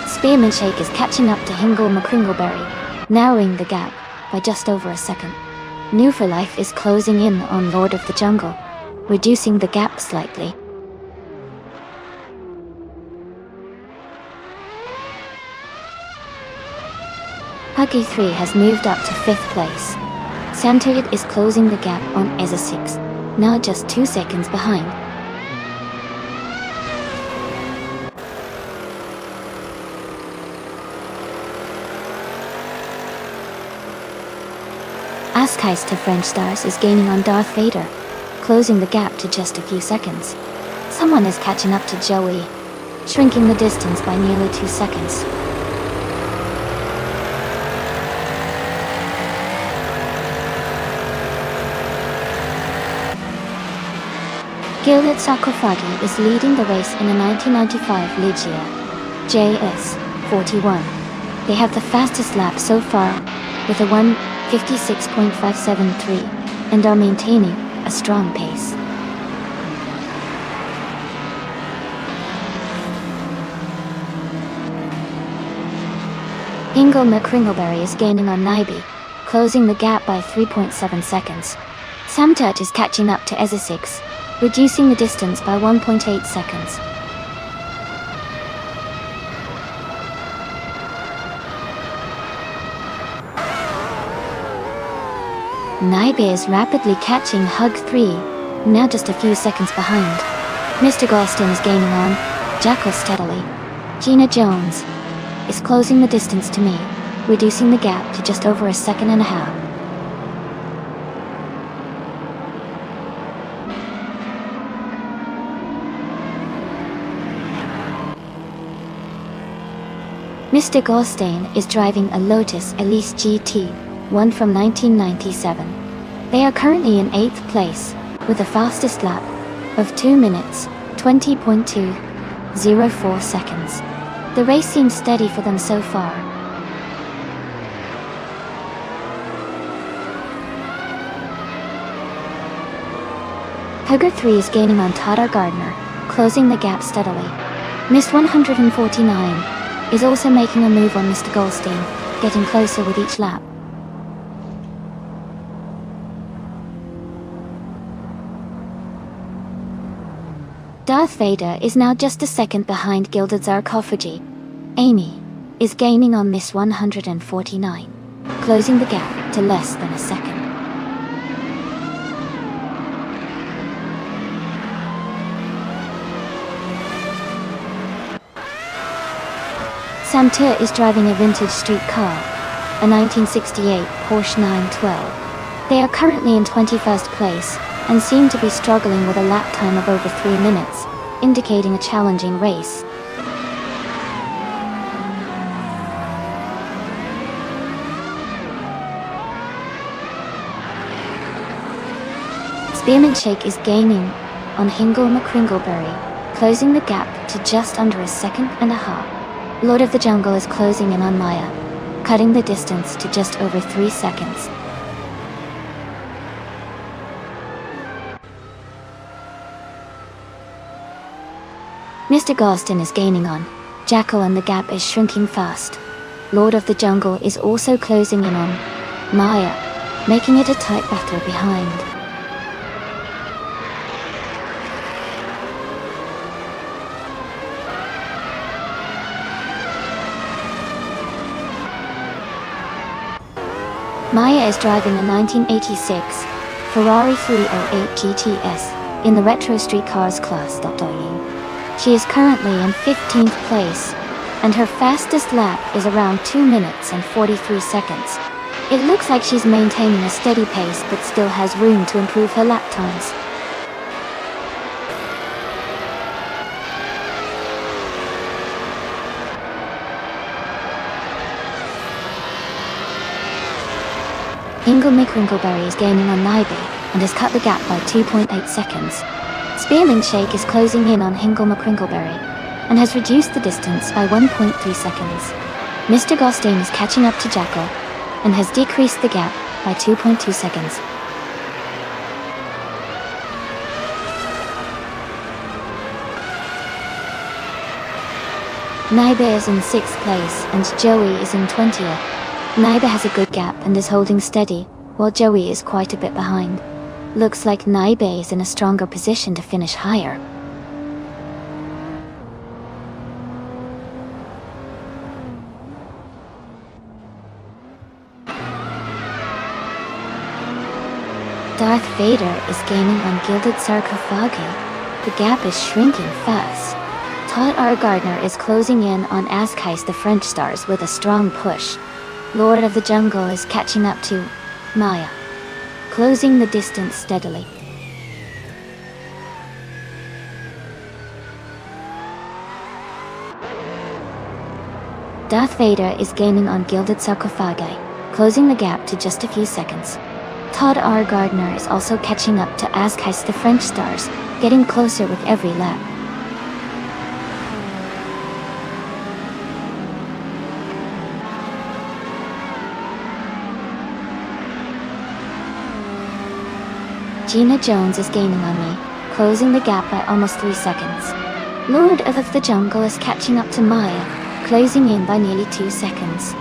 Spearman Shake is catching up to Hingle McCringleberry, narrowing the gap by just over a second. New for Life is closing in on Lord of the Jungle, reducing the gap slightly. Huggy 3 has moved up to 5th place. Santuit is closing the gap on Ezra 6, now just 2 seconds behind. Askheist to French Stars is gaining on Darth Vader, closing the gap to just a few seconds. Someone is catching up to Joey, shrinking the distance by nearly 2 seconds. Gilded Sarcophagi is leading the race in a 1995 Ligia JS41. They have the fastest lap so far, with a 1:56.573, and are maintaining a strong pace. Hingle McCringleberry is gaining on Nibi, closing the gap by 3.7 seconds. Samtut is catching up to Ezra 6, reducing the distance by 1.8 seconds. Nibe is rapidly catching Hug 3, now just a few seconds behind. Mr. Goldstein is gaining on Jackal steadily. Gina Jones is closing the distance to me, reducing the gap to just over a second and a half. Mr. Goldstein is driving a Lotus Elise GT, one from 1997. They are currently in 8th place, with a fastest lap of 2 minutes, 20.204 seconds. The race seems steady for them so far. Hugger 3 is gaining on Todd R. Gardner, closing the gap steadily. Mist 149 is also making a move on Mr. Goldstein, getting closer with each lap. Darth Vader is now just a second behind Gilded Sarcophagy. Amy is gaining on Miss 149, closing the gap to less than a second. Sam Tur is driving a vintage street car, a 1968 Porsche 912. They are currently in 21st place, and seem to be struggling with a lap time of over 3 minutes, indicating a challenging race. Spearmint Shake is gaining on Hingle McCringleberry, closing the gap to just under a second and a half. Lord of the Jungle is closing in on Maya, cutting the distance to just over 3 seconds. Mr. Galston is gaining on Jackal and the gap is shrinking fast. Lord of the Jungle is also closing in on Maya, making it a tight battle behind. Maya is driving a 1986 Ferrari 308 GTS in the Retro Street Cars class. She is currently in 15th place, and her fastest lap is around 2 minutes and 43 seconds. It looks like she's maintaining a steady pace but still has room to improve her lap times. Hingle McCringleberry is gaining on Naibe and has cut the gap by 2.8 seconds. Spearmint Shake is closing in on Hingle McCringleberry and has reduced the distance by 1.3 seconds. Mr. Gostain is catching up to Jackal and has decreased the gap by 2.2 seconds. Naibe is in 6th place and Joey is in 20th. Naibe has a good gap and is holding steady, while Joey is quite a bit behind. Looks like Naibe is in a stronger position to finish higher. Darth Vader is gaining on Gilded Sarcophagi. The gap is shrinking fast. Todd R. Gardner is closing in on Azkais the French Stars with a strong push. Lord of the Jungle is catching up to Maya, closing the distance steadily. Darth Vader is gaining on Gilded Sarcophagi, closing the gap to just a few seconds. Todd R. Gardner is also catching up to Azkais the French Stars, getting closer with every lap. Gina Jones is gaining on me, closing the gap by almost 3 seconds. Lord of the Jungle is catching up to Maya, closing in by nearly 2 seconds.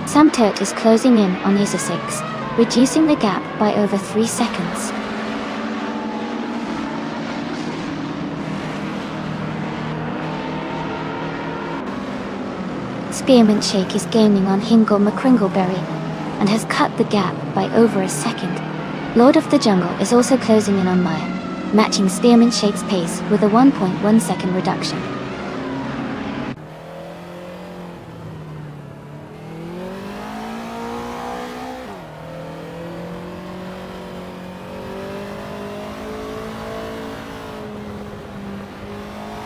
Sam Turt is closing in on Isa 6, reducing the gap by over 3 seconds. Spearmint Shake is gaining on Hingle McCringleberry and has cut the gap by over a second. Lord of the Jungle is also closing in on Maya, matching Spearmint Shake's pace with a 1.1 second reduction.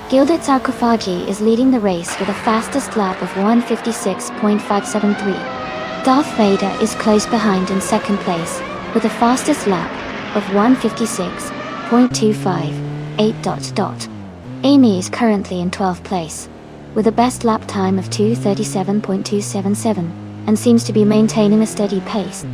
Gilded Sarcophagi is leading the race with a fastest lap of 1:56.573. Darth Vader is close behind in 2nd place, with the fastest lap of 1:56.258. Amy is currently in 12th place, with a best lap time of 2:37.277, and seems to be maintaining a steady pace.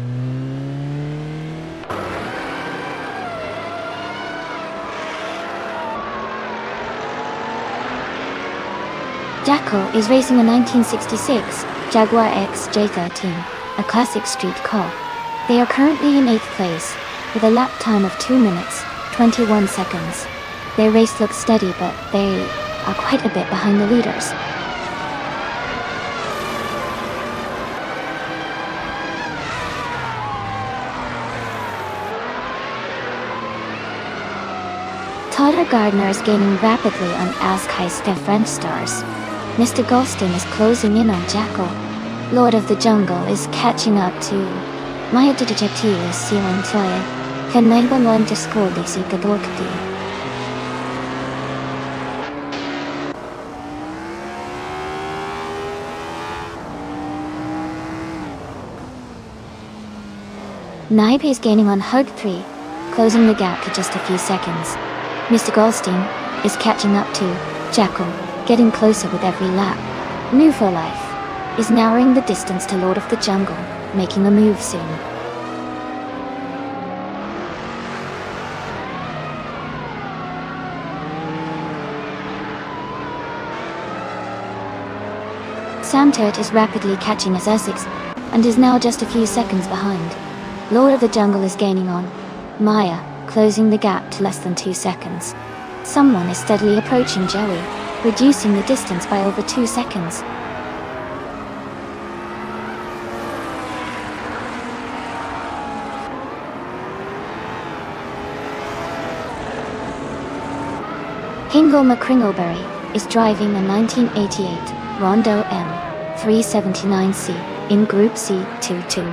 Jackal is racing a 1966 Jaguar XJ13, a classic street car. They are currently in 8th place, with a lap time of 2 minutes, 21 seconds. Their race looks steady, but they are quite a bit behind the leaders. Todd R. Gardner is gaining rapidly on Azkais the French Stars. Mr. Golston is closing in on Jackal. Lord of the Jungle is catching up to Maya Didijati is Silan Toye, Kanaiwan to score Lisi Gadorkti. Naibe is gaining on Hug 3, closing the gap to just a few seconds. Mr. Goldstein is catching up to Jackal, getting closer with every lap. New for Life is narrowing the distance to Lord of the Jungle, making a move soon. Samturt is rapidly catching as Essex, and is now just a few seconds behind. Lord of the Jungle is gaining on Maya, closing the gap to less than 2 seconds. Someone is steadily approaching Joey, reducing the distance by over 2 seconds. Hingle McCringleberry is driving a 1988 Rondo M379C in Group C22.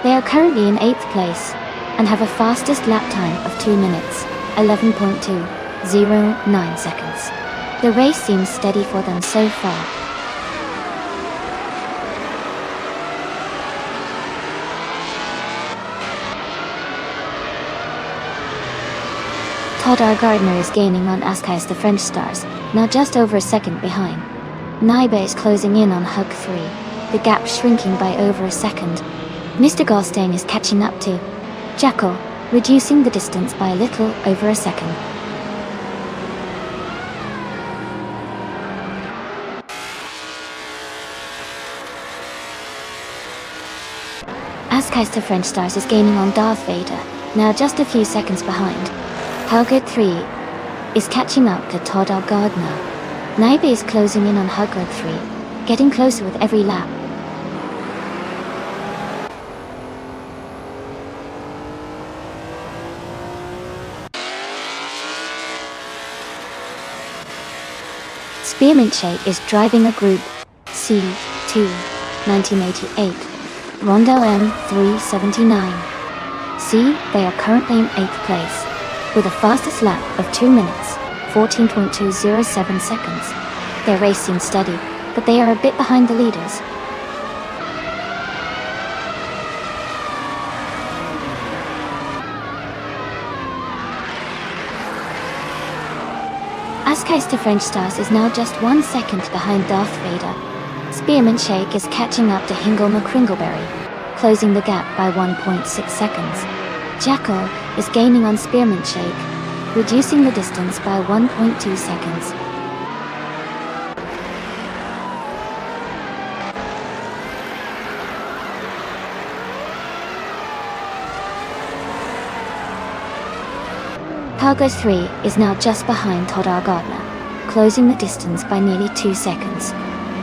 They are currently in 8th place and have a fastest lap time of 2 minutes, 11.209 seconds. The race seems steady for them so far. Todd R. Gardner is gaining on Askais the French Stars, now just over a second behind. Naiba is closing in on Hug 3, the gap shrinking by over a second. Mr. Goldstein is catching up to Jackal, reducing the distance by a little over a second. Askais the French Stars is gaining on Darth Vader, now just a few seconds behind. Hugger 3 is catching up to Todd R. Gardner. Naiba is closing in on Hugger 3, getting closer with every lap. Spearmint Shake is driving a Group C2 1988 Rondo M379. C, they are currently in 8th place, with a fastest lap of 2 minutes, 14.207 seconds. Their race seems steady, but they are a bit behind the leaders. Askais the French Stars is now just 1 second behind Darth Vader. Spearmint Shake is catching up to Hingle McCringleberry, closing the gap by 1.6 seconds. Jackal is gaining on Spearmint Shake, reducing the distance by 1.2 seconds. Hugger 3 is now just behind Todd R. Gardner, closing the distance by nearly 2 seconds.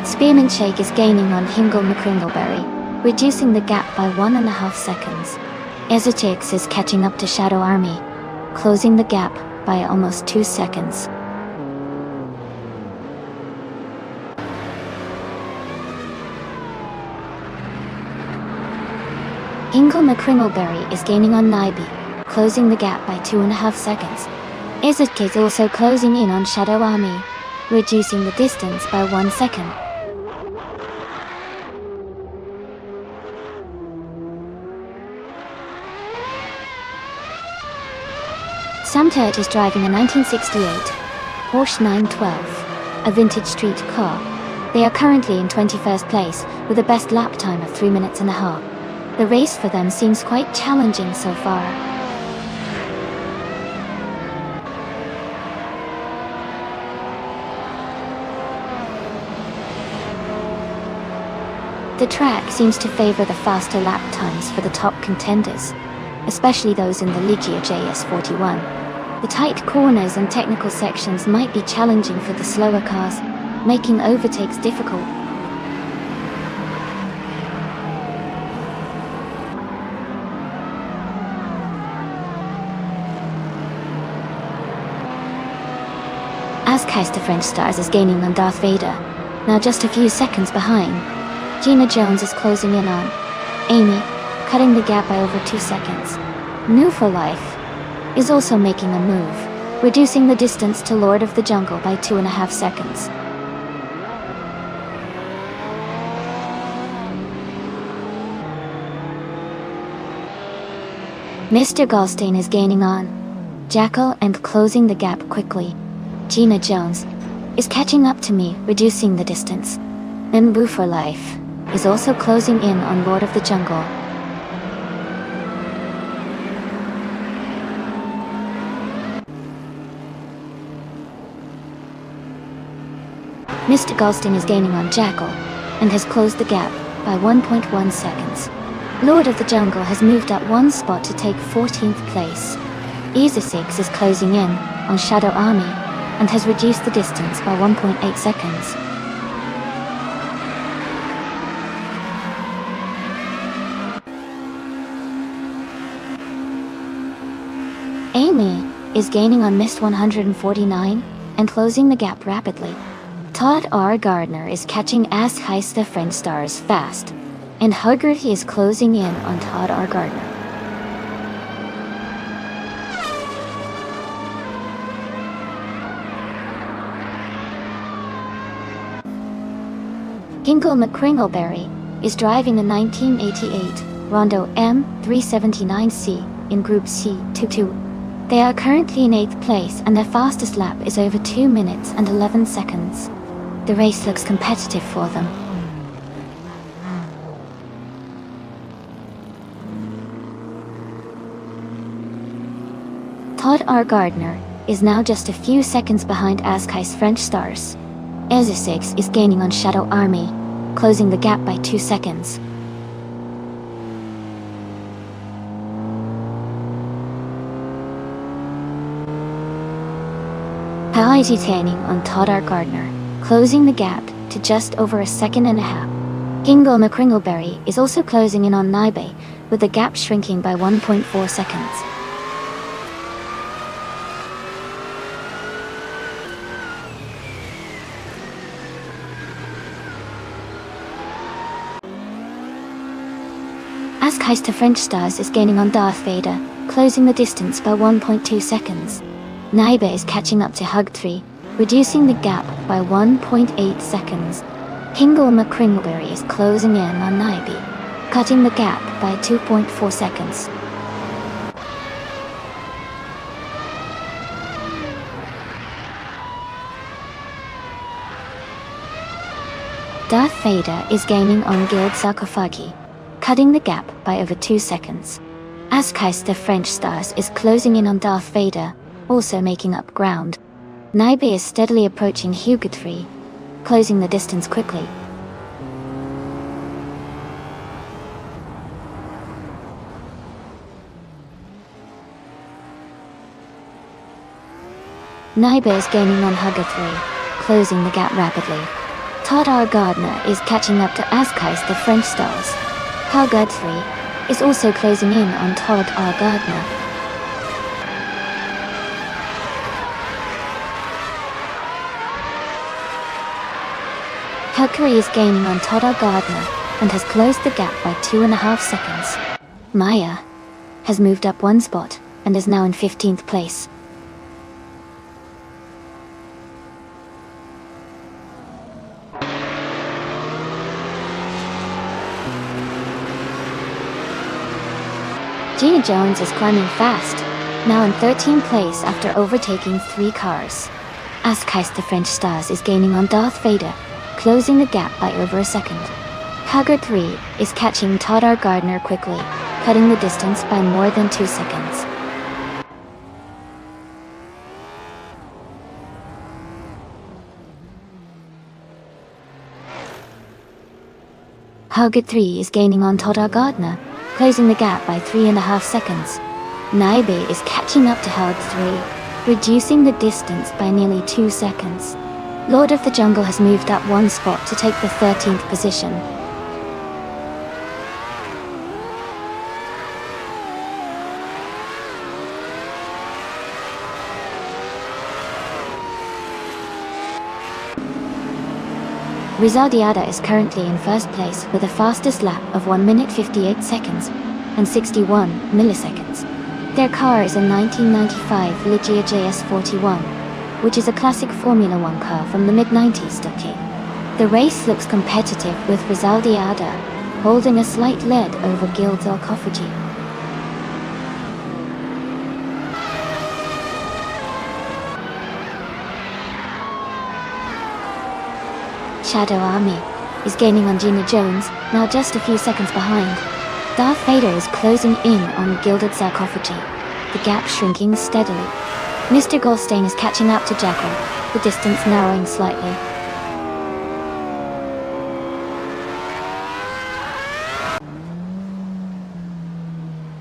Spearmint Shake is gaining on Hingle McCringleberry, reducing the gap by 1.5 seconds. Ezechix is catching up to Shadow Army, closing the gap by almost 2 seconds. Hingle McCringleberry is gaining on Naibi, closing the gap by 2.5 seconds. Ezechix is also closing in on Shadow Army, reducing the distance by 1 second. Samturt is driving a 1968 Porsche 912, a vintage street car. They are currently in 21st place, with a best lap time of 3 minutes and a half. The race for them seems quite challenging so far. The track seems to favor the faster lap times for the top contenders, especially those in the Ligia JS41. The tight corners and technical sections might be challenging for the slower cars, making overtakes difficult. Askais the French Stars is gaining on Darth Vader, now just a few seconds behind. Gina Jones is closing in on Amy, cutting the gap by over 2 seconds. New for Life is also making a move, reducing the distance to Lord of the Jungle by 2.5 seconds. Mr. Goldstein is gaining on Jackal and closing the gap quickly. Gina Jones is catching up to me, reducing the distance. Mbu for Life is also closing in on Lord of the Jungle. Mr. Goldstein is gaining on Jackal and has closed the gap by 1.1 seconds. Lord of the Jungle has moved up one spot to take 14th place. Easy6 is closing in on Shadow Army and has reduced the distance by 1.8 seconds. Amy is gaining on Mist 149 and closing the gap rapidly. Todd R. Gardner is catching Ask Heist the French Stars fast, and Huggerty is closing in on Todd R. Gardner. Kingle McCringleberry is driving a 1988 Rondo M379C in Group C22. They are currently in 8th place and their fastest lap is over 2 minutes and 11 seconds. The race looks competitive for them. Todd R. Gardner is now just a few seconds behind Askai's French Stars. Easy6 is gaining on Shadow Army, closing the gap by 2 seconds. Agitating on Todd R. Gardner, closing the gap to just over a second and a half. Kingle McCringleberry is also closing in on Naibe, with the gap shrinking by 1.4 seconds. Ask Heist to French Stars is gaining on Darth Vader, closing the distance by 1.2 seconds. Naibe is catching up to Hug3, reducing the gap by 1.8 seconds. Kingle McCringleberry is closing in on Naibe, cutting the gap by 2.4 seconds. Darth Vader is gaining on Guild Sarcophagi, cutting the gap by over 2 seconds. Askheist the French Stars is closing in on Darth Vader, also making up ground. Naibe is steadily approaching Hugo3, closing the distance quickly. Naibe is gaining on Hugger3, closing the gap rapidly. Todd R. Gardner is catching up to Askheist the French Stars. Hugger3 is also closing in on Todd R. Gardner. Huggery is gaining on Todd R. Gardner and has closed the gap by 2.5 seconds. Maya has moved up one spot and is now in 15th place. Gina Jones is climbing fast, now in 13th place after overtaking 3 cars. Askheist the French Stars is gaining on Darth Vader, closing the gap by over a second. Hugger3 is catching Todd R. Gardner quickly, cutting the distance by more than 2 seconds. Hugger3 is gaining on Todd R. Gardner, closing the gap by 3.5 seconds. Naibe is catching up to Hug3, reducing the distance by nearly 2 seconds. Lord of the Jungle has moved up one spot to take the 13th position. Rizaldiada is currently in first place with a fastest lap of 1 minute 58 seconds and 61 milliseconds. Their car is a 1995 Ligia JS41, which is a classic Formula One car from the mid-90s decade. The race looks competitive with Rizaldiada holding a slight lead over Guild Sarcophagi. Shadow Army is gaining on Gina Jones, now just a few seconds behind. Darth Vader is closing in on Gilded Sarcophagi, the gap shrinking steadily. Mr. Goldstein is catching up to Jackal, the distance narrowing slightly.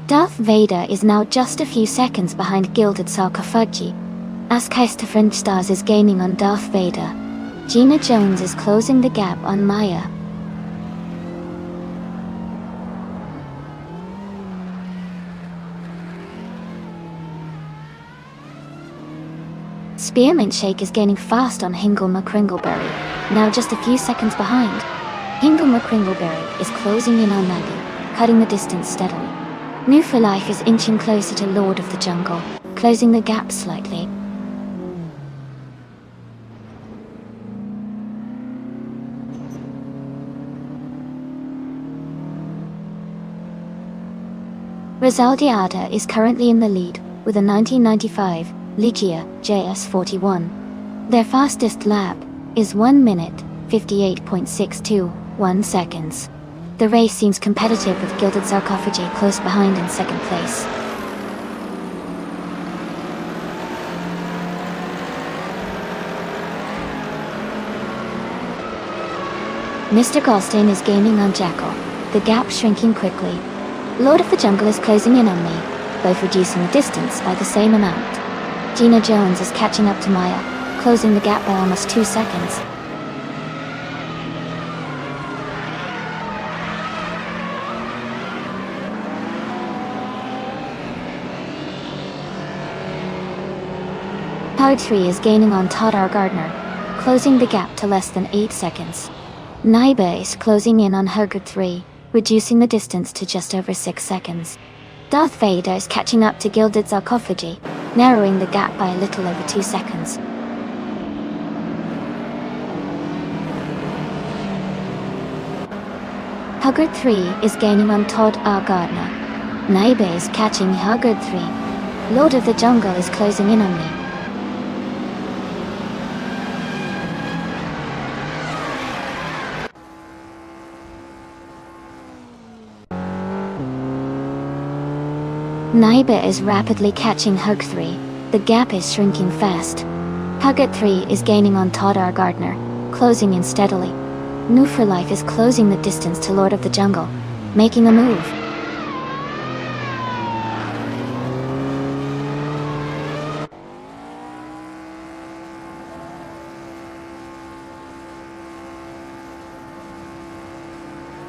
Darth Vader is now just a few seconds behind Gilded Sarcophagi. As Keister French Stars is gaining on Darth Vader, Gina Jones is closing the gap on Maya. Spearmint Shake is gaining fast on Hingle McCringleberry, now just a few seconds behind. Hingle McCringleberry is closing in on Maggie, cutting the distance steadily. New for Life is inching closer to Lord of the Jungle, closing the gap slightly. Rosaldiada is currently in the lead, with a 1995 Ligia JS41. Their fastest lap is 1 minute, 58.621 seconds. The race seems competitive with Gilded Sarcophagi close behind in second place. Mr. Goldstein is gaining on Jackal, the gap shrinking quickly. Lord of the Jungle is closing in on me, both reducing the distance by the same amount. Gina Jones is catching up to Maya, closing the gap by almost 2 seconds. Powered 3 is gaining on Todd R. Gardner, closing the gap to less than 8 seconds. Naiba is closing in on Hugger 3, reducing the distance to just over 6 seconds. Darth Vader is catching up to Gilded Sarcophagi, narrowing the gap by a little over 2 seconds. Hugger 3 is gaining on Todd R. Gardner. Naiba is catching Hugger 3. Lord of the Jungle is closing in on me. Naiba is rapidly catching Hug 3. The gap is shrinking fast. Hugget 3 is gaining on Todd R. Gardner, closing in steadily. New for Life is closing the distance to Lord of the Jungle, making a move.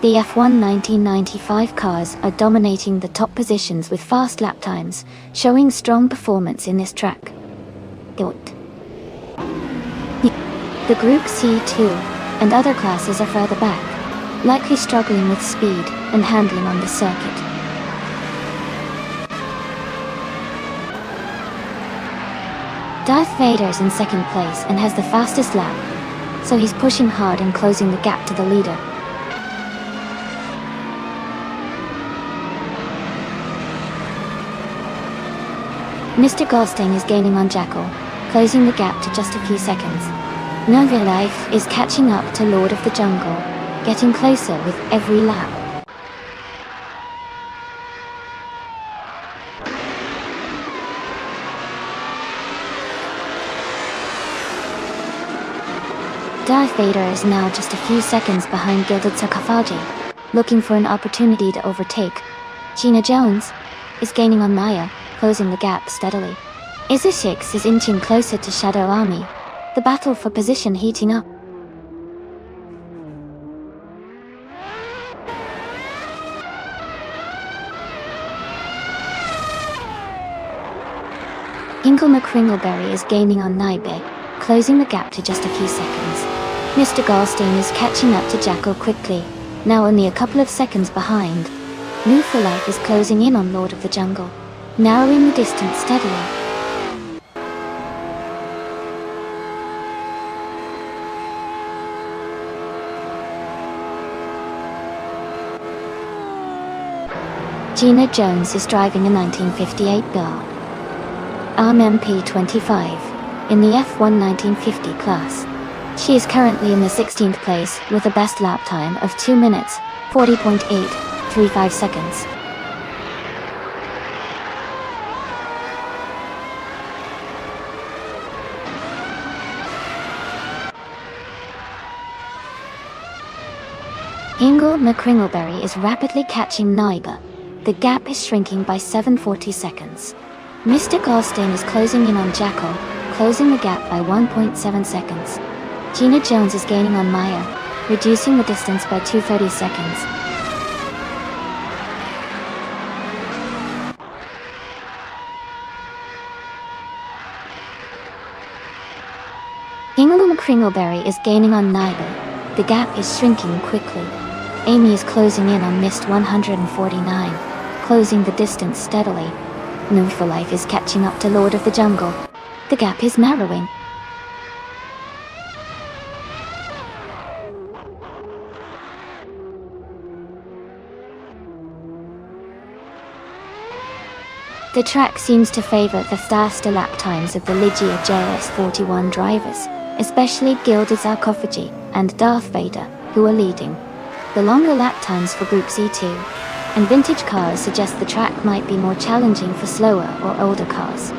The F1 1995 cars are dominating the top positions with fast lap times, showing strong performance in this track. The Group C2 and other classes are further back, likely struggling with speed and handling on the circuit. Darth Vader is in second place and has the fastest lap, so he's pushing hard and closing the gap to the leader. Mr. Goldstein is gaining on Jackal, closing the gap to just a few seconds. Nova Life is catching up to Lord of the Jungle, getting closer with every lap. Darth Vader is now just a few seconds behind Gilded Sarcophagi, looking for an opportunity to overtake. Gina Jones is gaining on Maya, closing the gap steadily. Izzy6 is inching closer to Shadow Army, the battle for position heating up. Hingle McCringleberry is gaining on Naibe, closing the gap to just a few seconds. Mr. Goldstein is catching up to Jackal quickly, now only a couple of seconds behind. New for Life is closing in on Lord of the Jungle, narrowing the distance steadily. Gina Jones is driving a 1958 build ARM MP25 in the F1 1950 class. She is currently in the 16th place with a best lap time of 2 minutes, 40.835 seconds. Ingle McCringleberry is rapidly catching Naiba. The gap is shrinking by 740 seconds. Mr. Goldstein is closing in on Jackal, closing the gap by 1.7 seconds. Gina Jones is gaining on Maya, reducing the distance by 230 seconds. Ingle McCringleberry is gaining on Naiba. The gap is shrinking quickly. Amy is closing in on Mist 149, closing the distance steadily. No for Life is catching up to Lord of the Jungle. The gap is narrowing. The track seems to favor the faster lap times of the Ligia JS41 drivers, especially Gilded Sarcophagy and Darth Vader, who are leading. The longer lap times for Group C2 and vintage cars suggest the track might be more challenging for slower or older cars.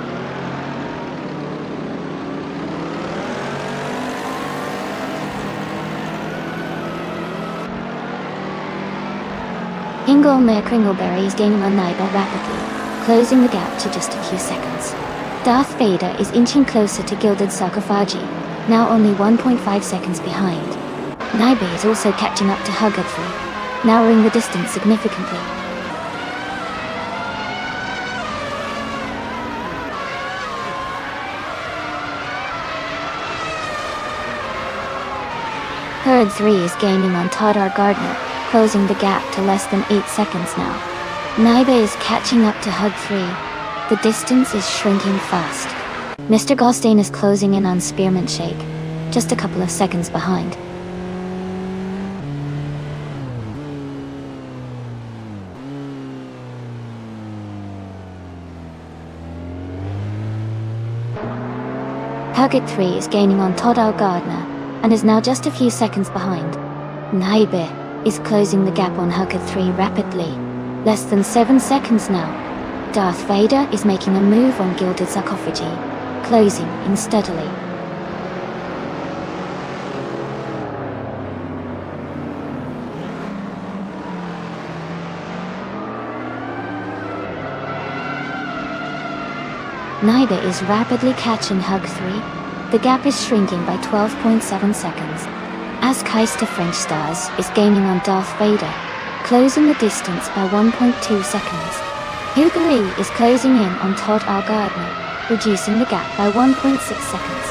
Ingle McCringleberry is gaining on Naiba rapidly, closing the gap to just a few seconds. Darth Vader is inching closer to Gilded Sarcophagy, now only 1.5 seconds behind. Naiba is also catching up to Hugger3, narrowing the distance significantly. Herd 3 is gaining on Todar Gardner, closing the gap to less than 8 seconds now. Naiba is catching up to Hug 3. The distance is shrinking fast. Mr. Goldstein is closing in on Spearmint Shake, just a couple of seconds behind. Hugget 3 is gaining on Todal Gardner, and is now just a few seconds behind. Naiba is closing the gap on Hugget 3 rapidly, less than 7 seconds now. Darth Vader is making a move on Gilded Sarcophagy, closing in steadily. Naiba is rapidly catching Hug 3. The gap is shrinking by 12.7 seconds. As Keister French Stars is gaining on Darth Vader, closing the distance by 1.2 seconds. Hugo Lee is closing in on Todd R. Gardner, reducing the gap by 1.6 seconds.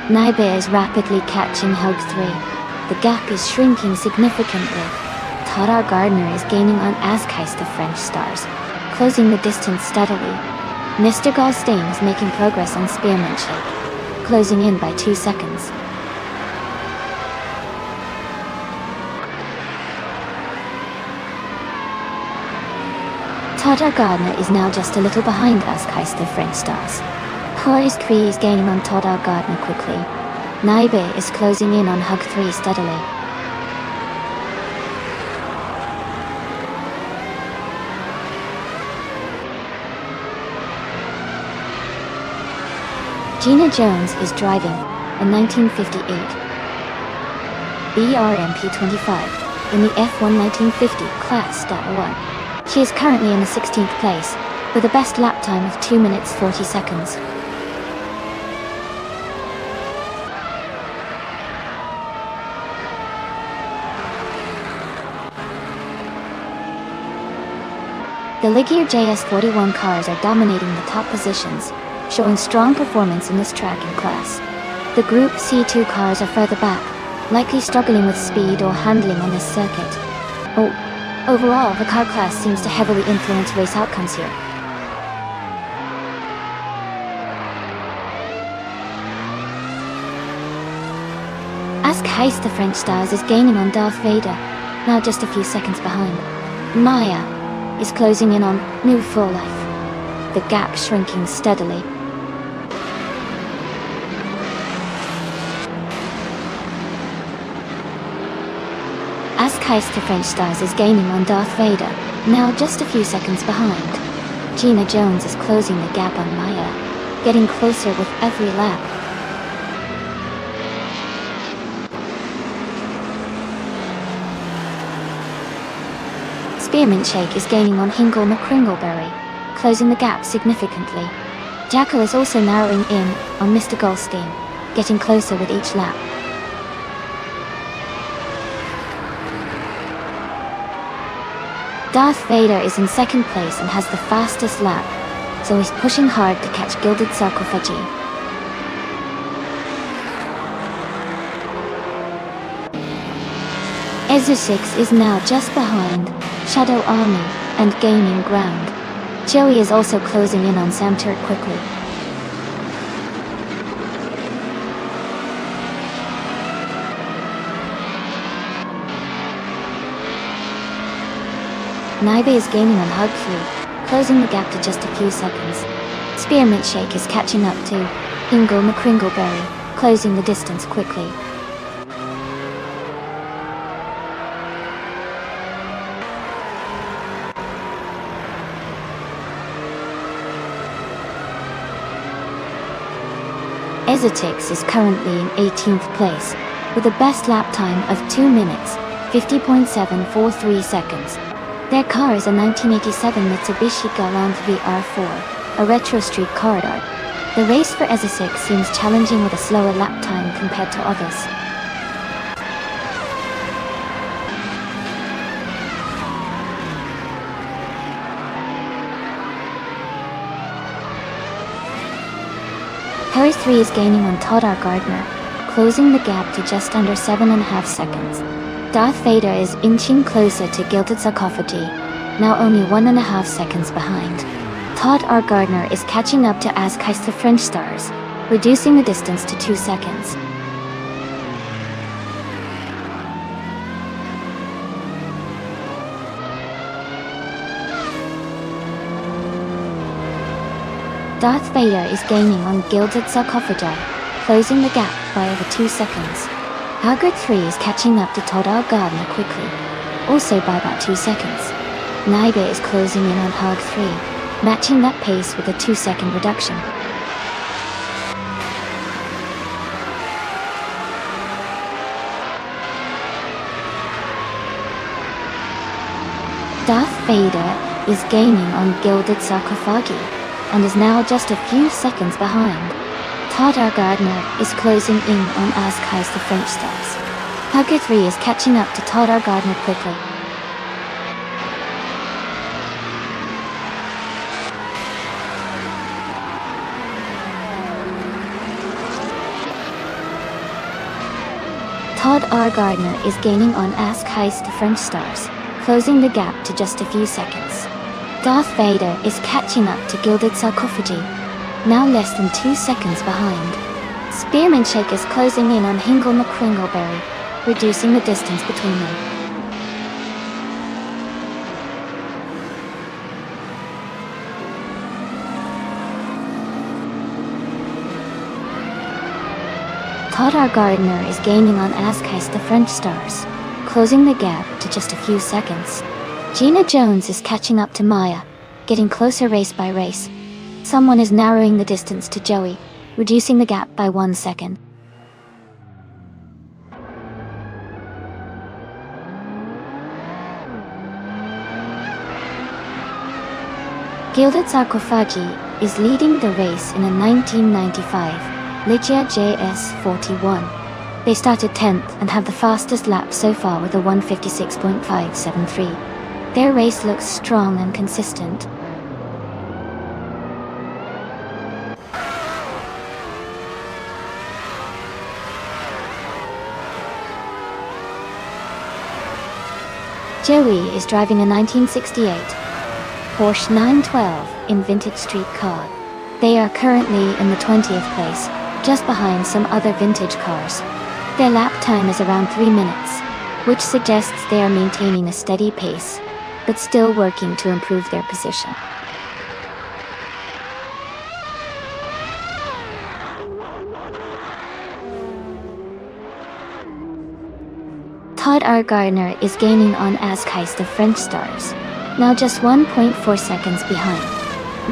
Naiba is rapidly catching Hug 3. The gap is shrinking significantly. Todd R. Gardner is gaining on Askeister French Stars, closing the distance steadily. Mr. Goldstein is making progress on Spearmint Shake, closing in by 2 seconds. Todd R. Gardner is now just a little behind Askeister French Stars. Horace 3 is gaining on Todd R. Gardner quickly. Naiba is closing in on Hug 3 steadily. Gina Jones is driving a 1958 BRMP25 in the F1 1950 Class .1. She is currently in the 16th place, with a best lap time of 2 minutes 40 seconds. The Ligier JS41 cars are dominating the top positions, showing strong performance in this track and class. The Group C2 cars are further back, likely struggling with speed or handling on this circuit. Overall, the car class seems to heavily influence race outcomes here. As Keister French Stars is gaining on Darth Vader, now just a few seconds behind. Maya is closing in on new full life, the gap shrinking steadily. Ask Heist to French Stars is gaining on Darth Vader, now just a few seconds behind. Gina Jones is closing the gap on Maya, getting closer with every lap. Spearmint Shake is gaining on Hingle McCringleberry, closing the gap significantly. Jackal is also narrowing in on Mr. Goldstein, getting closer with each lap. Darth Vader is in second place and has the fastest lap, so he's pushing hard to catch Gilded Sarcophagi. Ezra 6 is now just behind Shadow Army and gaining ground. Joey is also closing in on Sam Turk quickly. Naibe is gaining on Hug 3, closing the gap to just a few seconds. Spearmint Shake is catching up to Hingle McCringleberry, closing the distance quickly. Ezotix is currently in 18th place, with a best lap time of 2 minutes, 50.743 seconds. Their car is a 1987 Mitsubishi Galant VR4, a retro street corridor. The race for Ezotix seems challenging with a slower lap time compared to others. Harry 3 is gaining on Todd R. Gardner, closing the gap to just under 7.5 seconds. Darth Vader is inching closer to Gilded Sarcophagi, now only 1.5 seconds behind. Todd R. Gardner is catching up to Ask Heist the French Stars, reducing the distance to 2 seconds. Darth Vader is gaining on Gilded Sarcophagi, closing the gap by over 2 seconds. Hagrid 3 is catching up to Todd R. Gardner quickly, also by about 2 seconds. Naibe is closing in on Hag 3, matching that pace with a 2-second reduction. Darth Vader is gaining on Gilded Sarcophagi, and is now just a few seconds behind. Todd R. Gardner is closing in on Ask Heist the French Stars. Hugger 3 is catching up to Todd R. Gardner quickly. Todd R. Gardner is gaining on Ask Heist the French Stars, closing the gap to just a few seconds. Darth Vader is catching up to Gilded Sarcophagi, now less than 2 seconds behind. Spearmint Shake is closing in on Hingle McCringleberry, reducing the distance between them. Todd R. Gardner is gaining on Ask Heist the French Stars, closing the gap to just a few seconds. Gina Jones is catching up to Maya, getting closer race by race. Someone is narrowing the distance to Joey, reducing the gap by 1 second. Gilded Sarcophagi is leading the race in a 1995 Ligia JS41. They started 10th and have the fastest lap so far with a 1:56.573. Their race looks strong and consistent. Joey is driving a 1968 Porsche 912 in vintage street car. They are currently in the 20th place, just behind some other vintage cars. Their lap time is around 3 minutes. which suggests they are maintaining a steady pace, but still working to improve their position. Todd R. Gardner is gaining on Azkaist of French Stars, now just 1.4 seconds behind.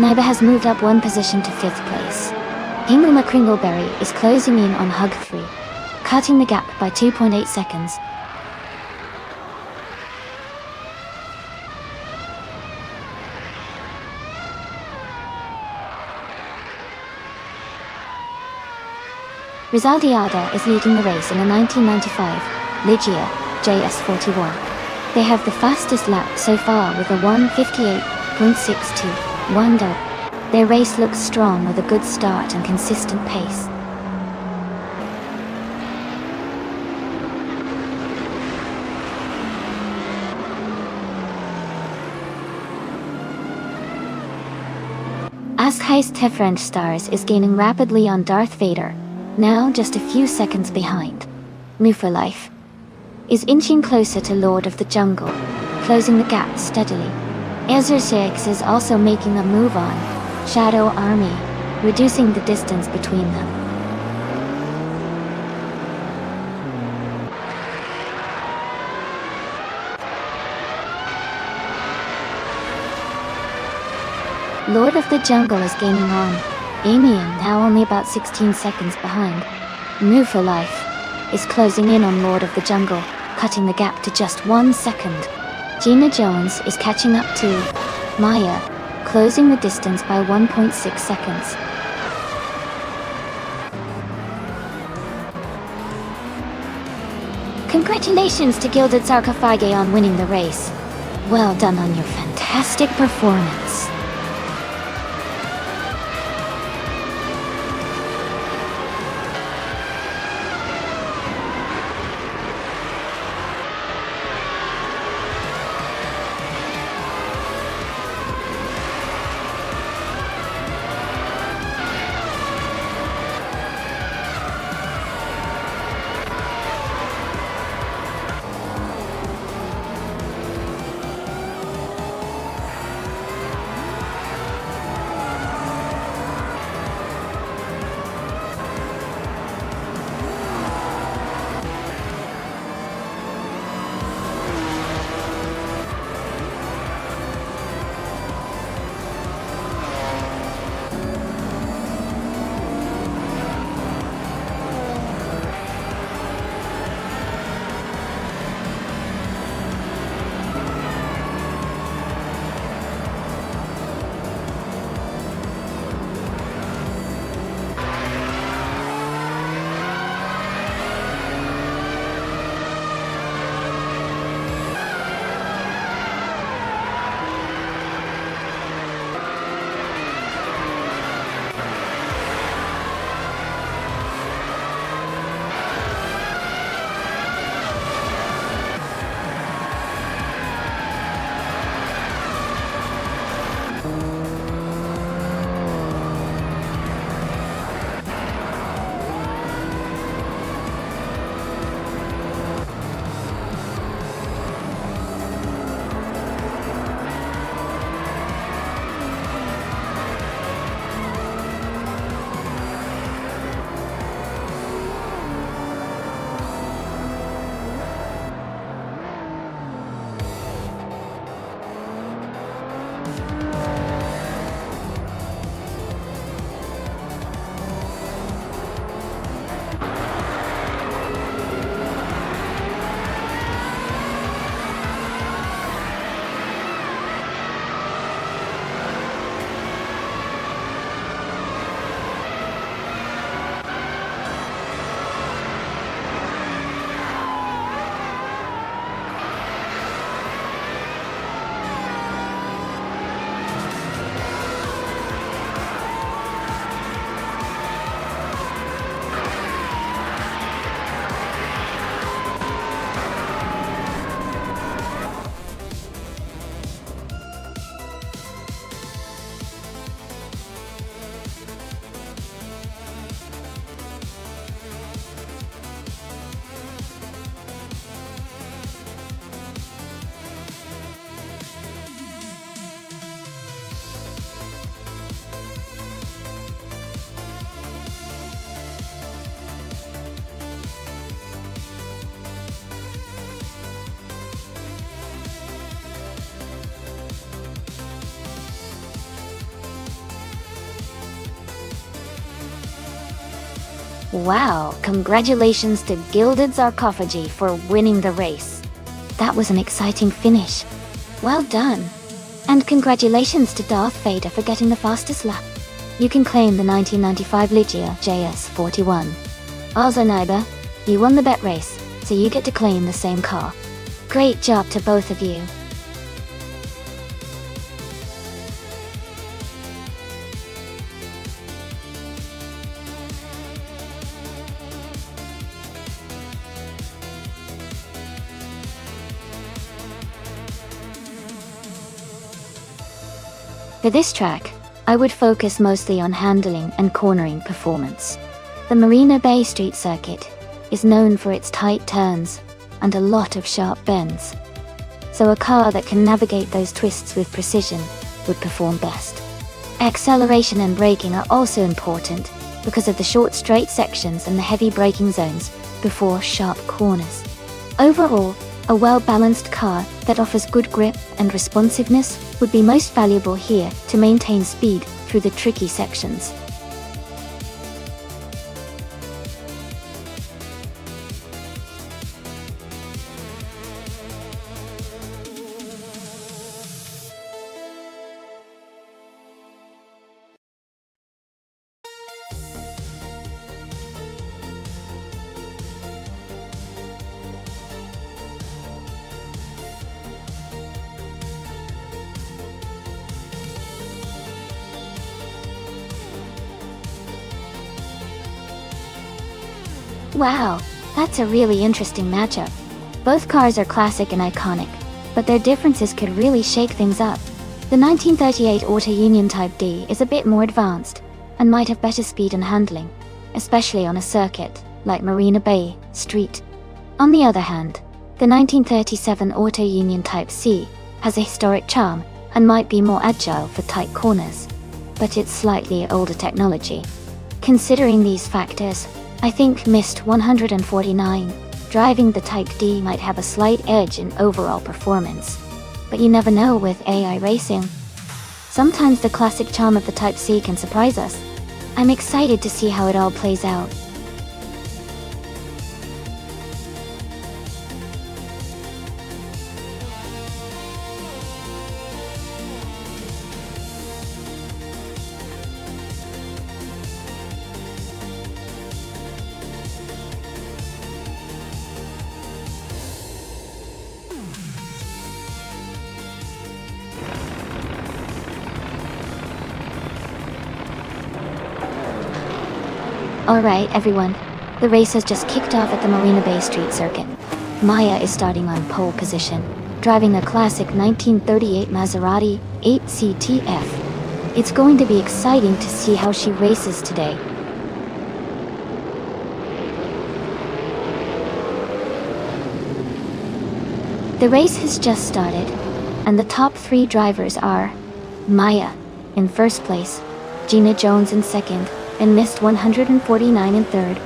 Naiba has moved up one position to 5th place. Hinguma Kringleberry is closing in on Hug 3, cutting the gap by 2.8 seconds. Rizaldiada is leading the race in a 1995 Ligia JS41. They have the fastest lap so far with a 1:58.62 Wonder. Their race looks strong with a good start and consistent pace. Azkaist French Stars is gaining rapidly on Darth Vader, now just a few seconds behind. Mufa Life is inching closer to Lord of the Jungle, closing the gap steadily. Ezra 6 is also making a move on Shadow Army, reducing the distance between them. Lord of the Jungle is gaining on Amian, now only about 16 seconds behind. Mufa Life is closing in on Lord of the Jungle, cutting the gap to just 1 second. Gina Jones is catching up to Maya, closing the distance by 1.6 seconds. Congratulations to Gilded Sarcophagi on winning the race. Well done on your fantastic performance. Wow, congratulations to Gilded Sarcophagy for winning the race. That was an exciting finish. Well done. And congratulations to Darth Vader for getting the fastest lap. You can claim the 1995 Ligia JS41. Also Naiba, you won the bet race, so you get to claim the same car. Great job to both of you. For this track, I would focus mostly on handling and cornering performance. The Marina Bay Street Circuit is known for its tight turns and a lot of sharp bends, so a car that can navigate those twists with precision would perform best. Acceleration and braking are also important because of the short straight sections and the heavy braking zones before sharp corners. Overall, a well-balanced car that offers good grip and responsiveness would be most valuable here to maintain speed through the tricky sections. Wow, that's a really interesting matchup. Both cars are classic and iconic, but their differences could really shake things up. The 1938 Auto Union Type D is a bit more advanced, and might have better speed and handling, especially on a circuit like Marina Bay Street. On the other hand, the 1937 Auto Union Type C has a historic charm and might be more agile for tight corners, but it's slightly older technology. Considering these factors, I think Mist 149 driving the Type D might have a slight edge in overall performance. But you never know with AI racing. Sometimes the classic charm of the Type C can surprise us. I'm excited to see how it all plays out. Alright everyone, the race has just kicked off at the Marina Bay Street Circuit. Maya is starting on pole position, driving a classic 1938 Maserati 8CTF. It's going to be exciting to see how she races today. The race has just started, and the top three drivers are Maya in first place, Gina Jones in second, and Mist 149 in third.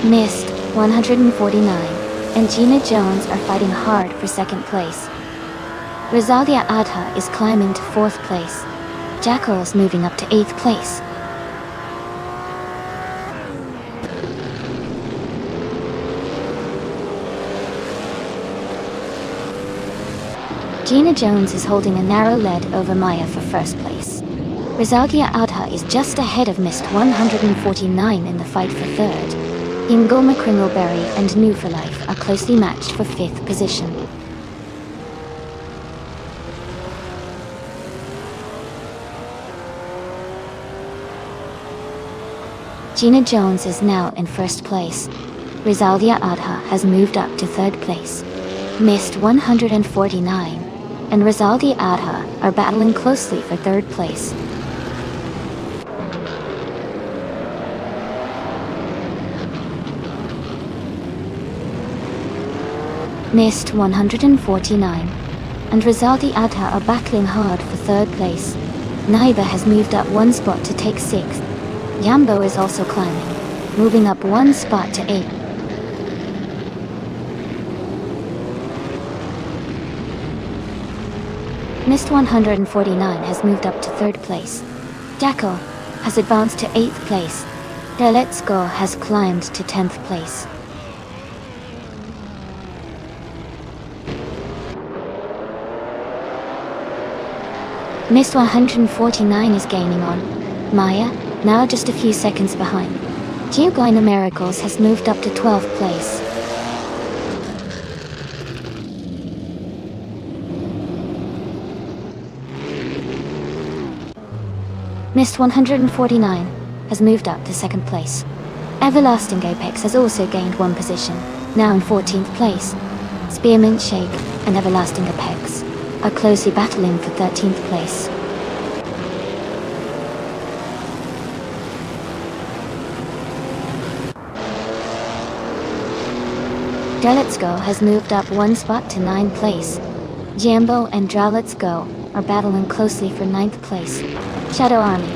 Mist 149 and Gina Jones are fighting hard for second place. Rosalia Adha is climbing to fourth place. Jackal is moving up to eighth place. Gina Jones is holding a narrow lead over Maya for first place. Rosalia Adha is just ahead of Mist 149 in the fight for third. Ingoma Kringleberry and New for Life are closely matched for fifth position. Gina Jones is now in first place. Rosalia Adha has moved up to third place. Mist 149 and Rosalia Adha are battling closely for third place. Mist 149 and Rosalia Adha are battling hard for third place. Naiba has moved up one spot to take sixth. Yambo is also climbing, moving up one spot to eighth. Mist 149 has moved up to 3rd place. Jackal has advanced to 8th place. Let's Go has climbed to 10th place. Mist 149 is gaining on Maya, now just a few seconds behind. Geogina Miracles has moved up to 12th place. Mist 149 has moved up to 2nd place. Everlasting Apex has also gained 1 position, now in 14th place. Spearmint Shake and Everlasting Apex are closely battling for 13th place. Let's Go has moved up 1 spot to 9th place. Jambo and Let's Go are battling closely for 9th place. Shadow Army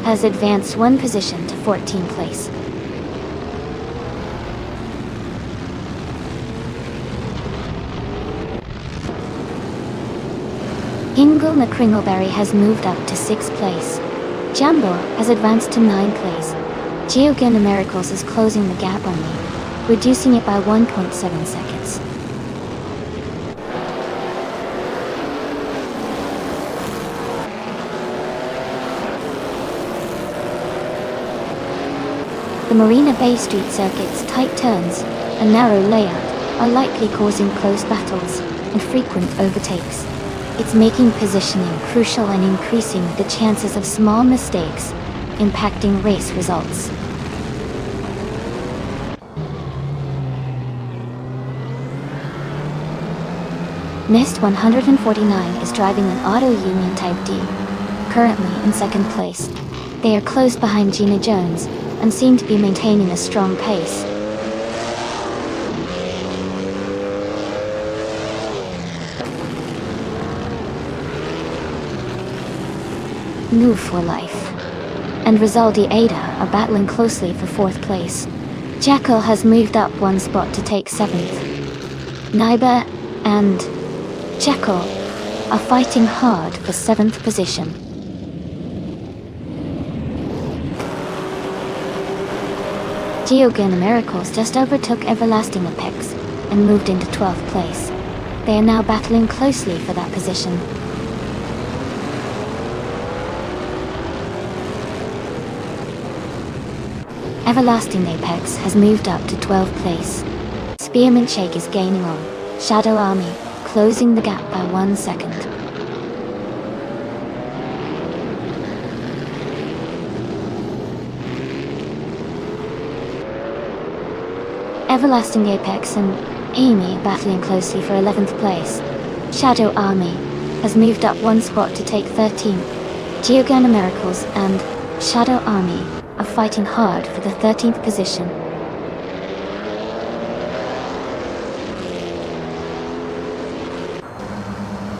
has advanced 1 position to 14th place. Hingle McCringleberry has moved up to 6th place. Jambo has advanced to 9th place. Geogina Miracles is closing the gap on me, reducing it by 1.7 seconds. The Marina Bay Street circuit's tight turns and narrow layout are likely causing close battles and frequent overtakes. It's making positioning crucial and increasing the chances of small mistakes impacting race results. Mist 149 is driving an Auto Union Type D, currently in 2nd place. They are close behind Gina Jones and seem to be maintaining a strong pace. Move for Life and Rizaldi Ada are battling closely for 4th place. Jackal has moved up 1 spot to take 7th. Naiba and Jackal are fighting hard for 7th position. Geogina Miracles just overtook Everlasting Apex and moved into 12th place. They are now battling closely for that position. Everlasting Apex has moved up to 12th place. Spearmint Shake is gaining on Shadow Army, closing the gap by 1 second. Everlasting Apex and Amy battling closely for 11th place. Shadow Army has moved up 1 spot to take 13th. Geogina Miracles and Shadow Army are fighting hard for the 13th position.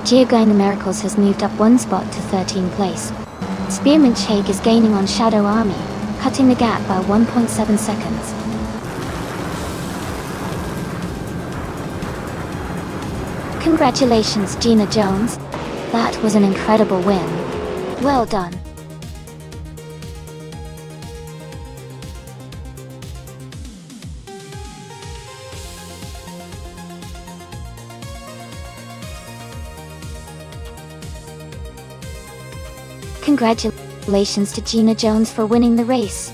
Geogina Miracles has moved up 1 spot to 13th place. Spearmint Shake is gaining on Shadow Army, cutting the gap by 1.7 seconds. Congratulations, Gina Jones. That was an incredible win. Well done. Congratulations to Gina Jones for winning the race.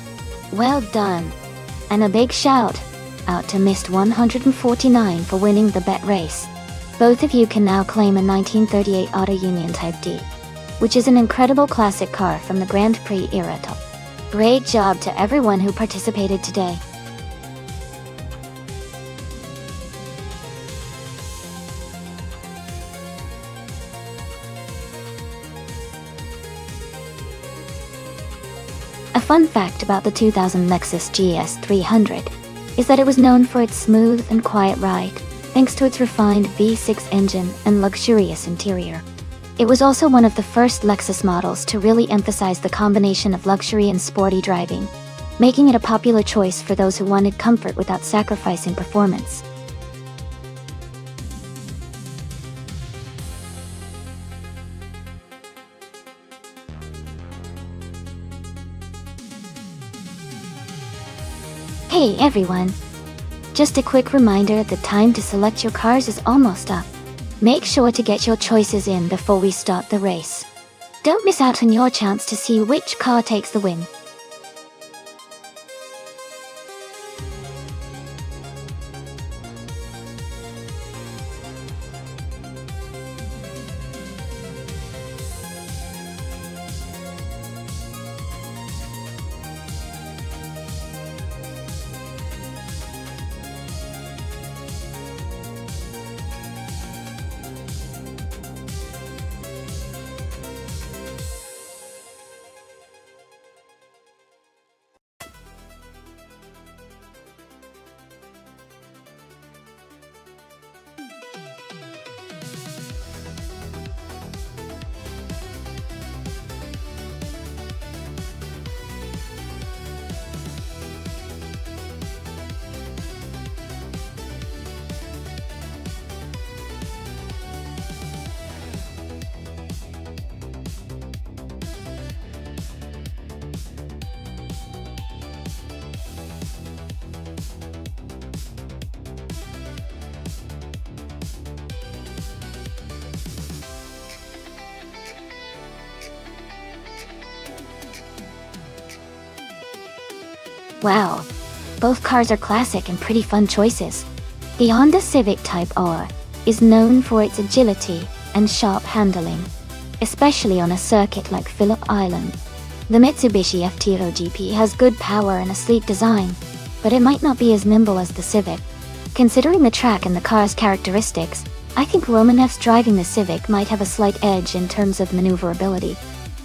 Well done. And a big shout out to Mist 149 for winning the bet race. Both of you can now claim a 1938 Auto Union Type D, which is an incredible classic car from the Grand Prix era. Great job to everyone who participated today. A fun fact about the 2000 Lexus GS 300 is that it was known for its smooth and quiet ride, thanks to its refined V6 engine and luxurious interior. It was also one of the first Lexus models to really emphasize the combination of luxury and sporty driving, making it a popular choice for those who wanted comfort without sacrificing performance. Hey everyone! Just a quick reminder, the time to select your cars is almost up. Make sure to get your choices in before we start the race. Don't miss out on your chance to see which car takes the win. Wow, both cars are classic and pretty fun choices. The Honda Civic Type R is known for its agility and sharp handling, especially on a circuit like Phillip Island. The Mitsubishi FTO GP has good power and a sleek design, but it might not be as nimble as the Civic. Considering the track and the car's characteristics, I think Romanev's driving the Civic might have a slight edge in terms of maneuverability.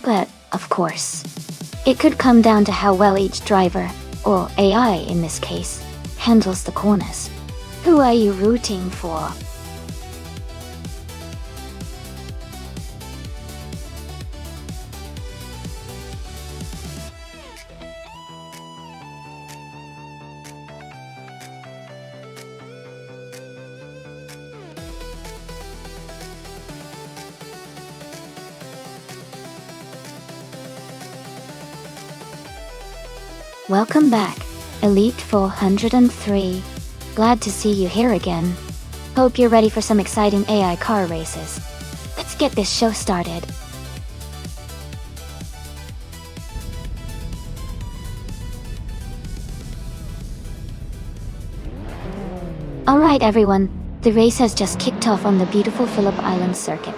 But, of course, it could come down to how well each driver, or AI in this case, handles the corners. Who are you rooting for? Welcome back, Elite 403. Glad to see you here again. Hope you're ready for some exciting AI car races. Let's get this show started. Alright everyone, the race has just kicked off on the beautiful Phillip Island circuit.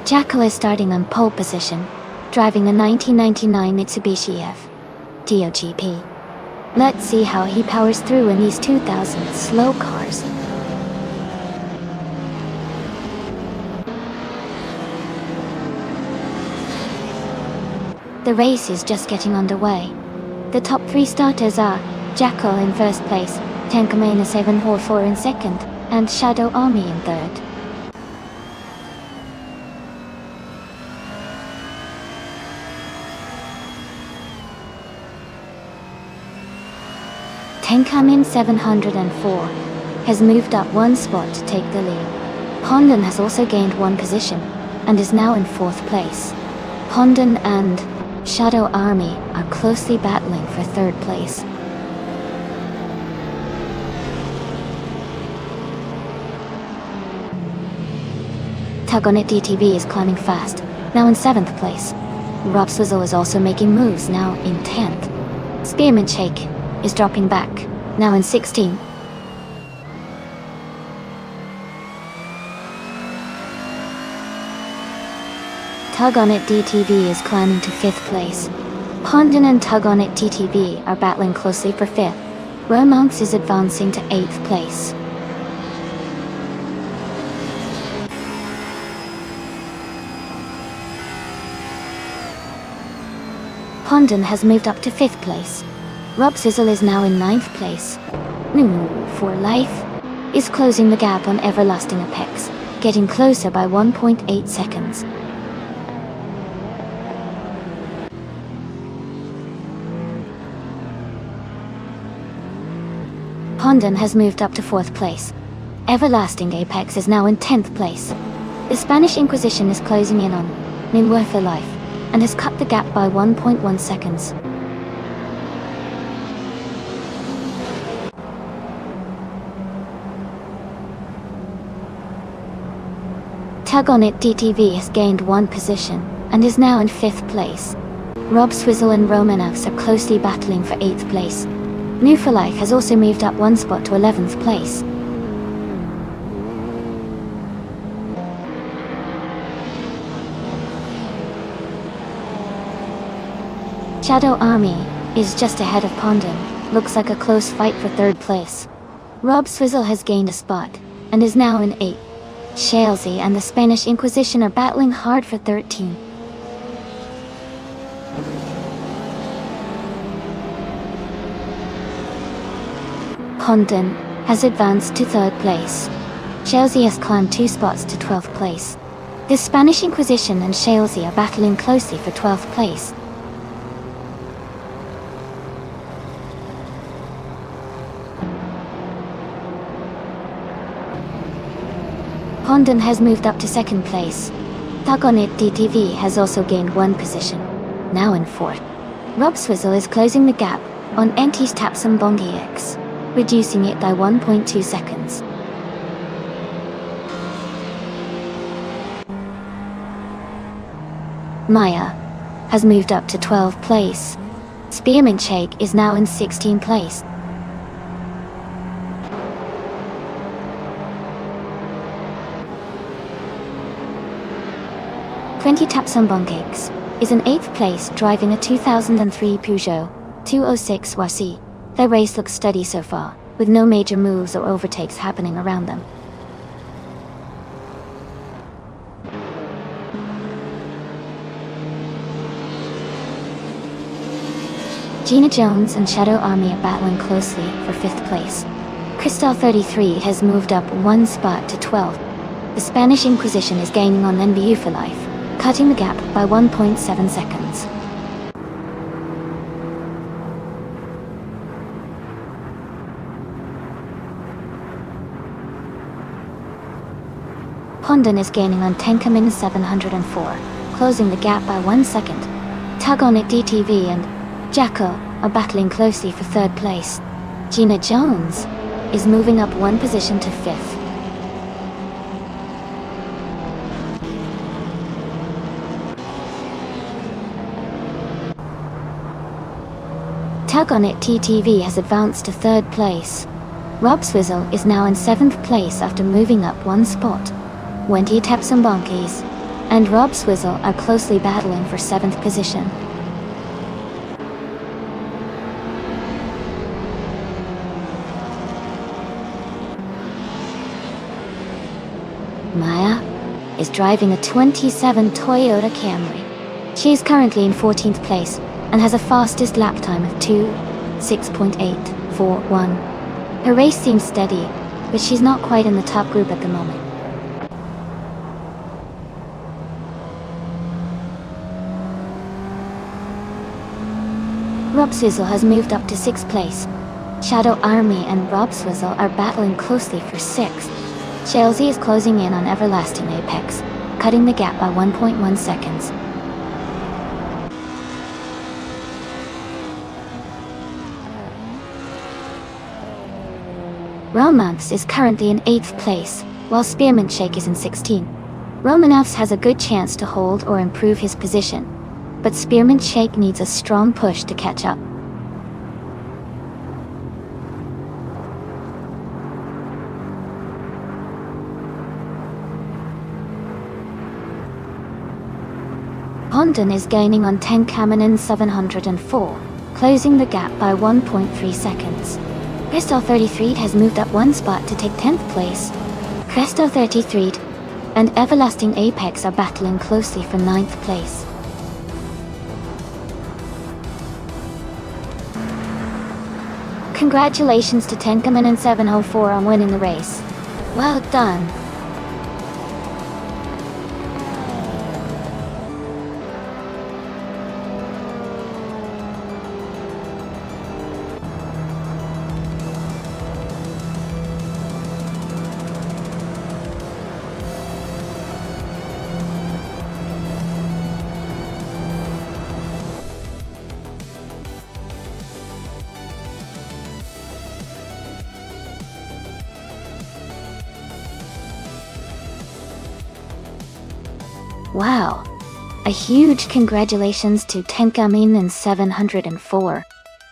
Jackal is starting on pole position, driving the 1999 Mitsubishi FTO GP. Let's see how he powers through in these 2000 slow cars. The race is just getting underway. The top three starters are Jackal in first place, Tenkamena 744 in second, and Shadow Army in third. Tenkamin 704 has moved up one spot to take the lead. Hondan has also gained one position, and is now in fourth place. Hondan and Shadow Army are closely battling for third place. Tug on It DTV is climbing fast, now in 7th place. Rob Swizzle is also making moves, now in 10th. Spearmint Shake is dropping back, now in 16th. Tug on It DTV is climbing to 5th place. Hondan and Tug on It DTV are battling closely for 5th. Romance is advancing to 8th place. Hondan has moved up to 5th place. Rob Sizzle is now in 9th place. For Life is closing the gap on Everlasting Apex, getting closer by 1.8 seconds. Hondan has moved up to 4th place. Everlasting Apex is now in 10th place. The Spanish Inquisition is closing in on For Life, and has cut the gap by 1.1 seconds. Tug on It DTV has gained 1 position, and is now in 5th place. Rob Swizzle and Romanovs are closely battling for 8th place. New for Life has also moved up 1 spot to 11th place. Shadow Army is just ahead of Pondon. Looks like a close fight for 3rd place. Rob Swizzle has gained a spot, and is now in 8th. Shalesy and the Spanish Inquisition are battling hard for 13th. Pondon has advanced to 3rd place. Shalesy has climbed 2 spots to 12th place. The Spanish Inquisition and Shalesy are battling closely for 12th place. Pondon has moved up to 2nd place. Tug on It DTV has also gained 1 position, now in 4th. Rob Swizzle is closing the gap on NT's Tapsum Bongi X, reducing it by 1.2 seconds. Maya has moved up to 12th place. Spearmint Shake is now in 16th place. Tapsum Bongex is in 8th place, driving a 2003 Peugeot 206 YC. Their race looks steady so far, with no major moves or overtakes happening around them. Gina Jones and Shadow Army are battling closely for 5th place. Cristal 33 has moved up 1 spot to 12th. The Spanish Inquisition is gaining on NBU for Life, cutting the gap by 1.7 seconds. Pondon is gaining on Tenkamin 704, closing the gap by 1 second. Tug on It DTV and Jacko are battling closely for 3rd place. Gina Jones is moving up 1 position to 5th. Tug on It TTV has advanced to 3rd place. Rob Swizzle is now in 7th place after moving up 1 spot. Wendy Tapsum Bonkies and Rob Swizzle are closely battling for 7th position. Maya is driving a 27 Toyota Camry. She is currently in 14th place and has a fastest lap time of 2:6.841. Her race seems steady, but she's not quite in the top group at the moment. Rob Swizzle has moved up to 6th place. Shadow Army and Rob Swizzle are battling closely for 6th. Shalesy is closing in on Everlasting Apex, cutting the gap by 1.1 seconds. Romanovs is currently in 8th place, while Spearmint Shake is in 16th. Romanovs has a good chance to hold or improve his position, but Spearmint Shake needs a strong push to catch up. Pondon is gaining on Tenkamin 704, closing the gap by 1.3 seconds. Cristal 33 has moved up 1 spot to take 10th place. Cristal 33 and Everlasting Apex are battling closely for 9th place. Congratulations to Tenkamin 704 on winning the race. Well done. Wow. A huge congratulations to Tenkamin and 704.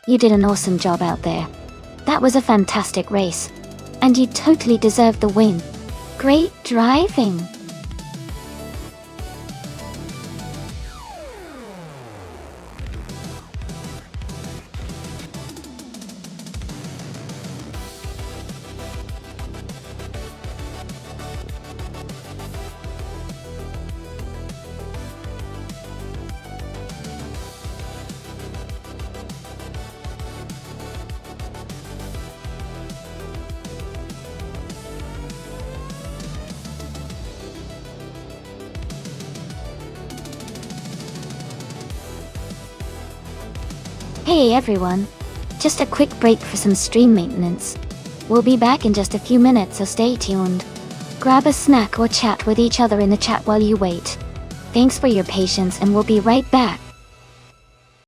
You did an awesome job out there. That was a fantastic race. And you totally deserved the win. Great driving! Hey everyone! Just a quick break for some stream maintenance. We'll be back in just a few minutes, so stay tuned. Grab a snack or chat with each other in the chat while you wait. Thanks for your patience and we'll be right back.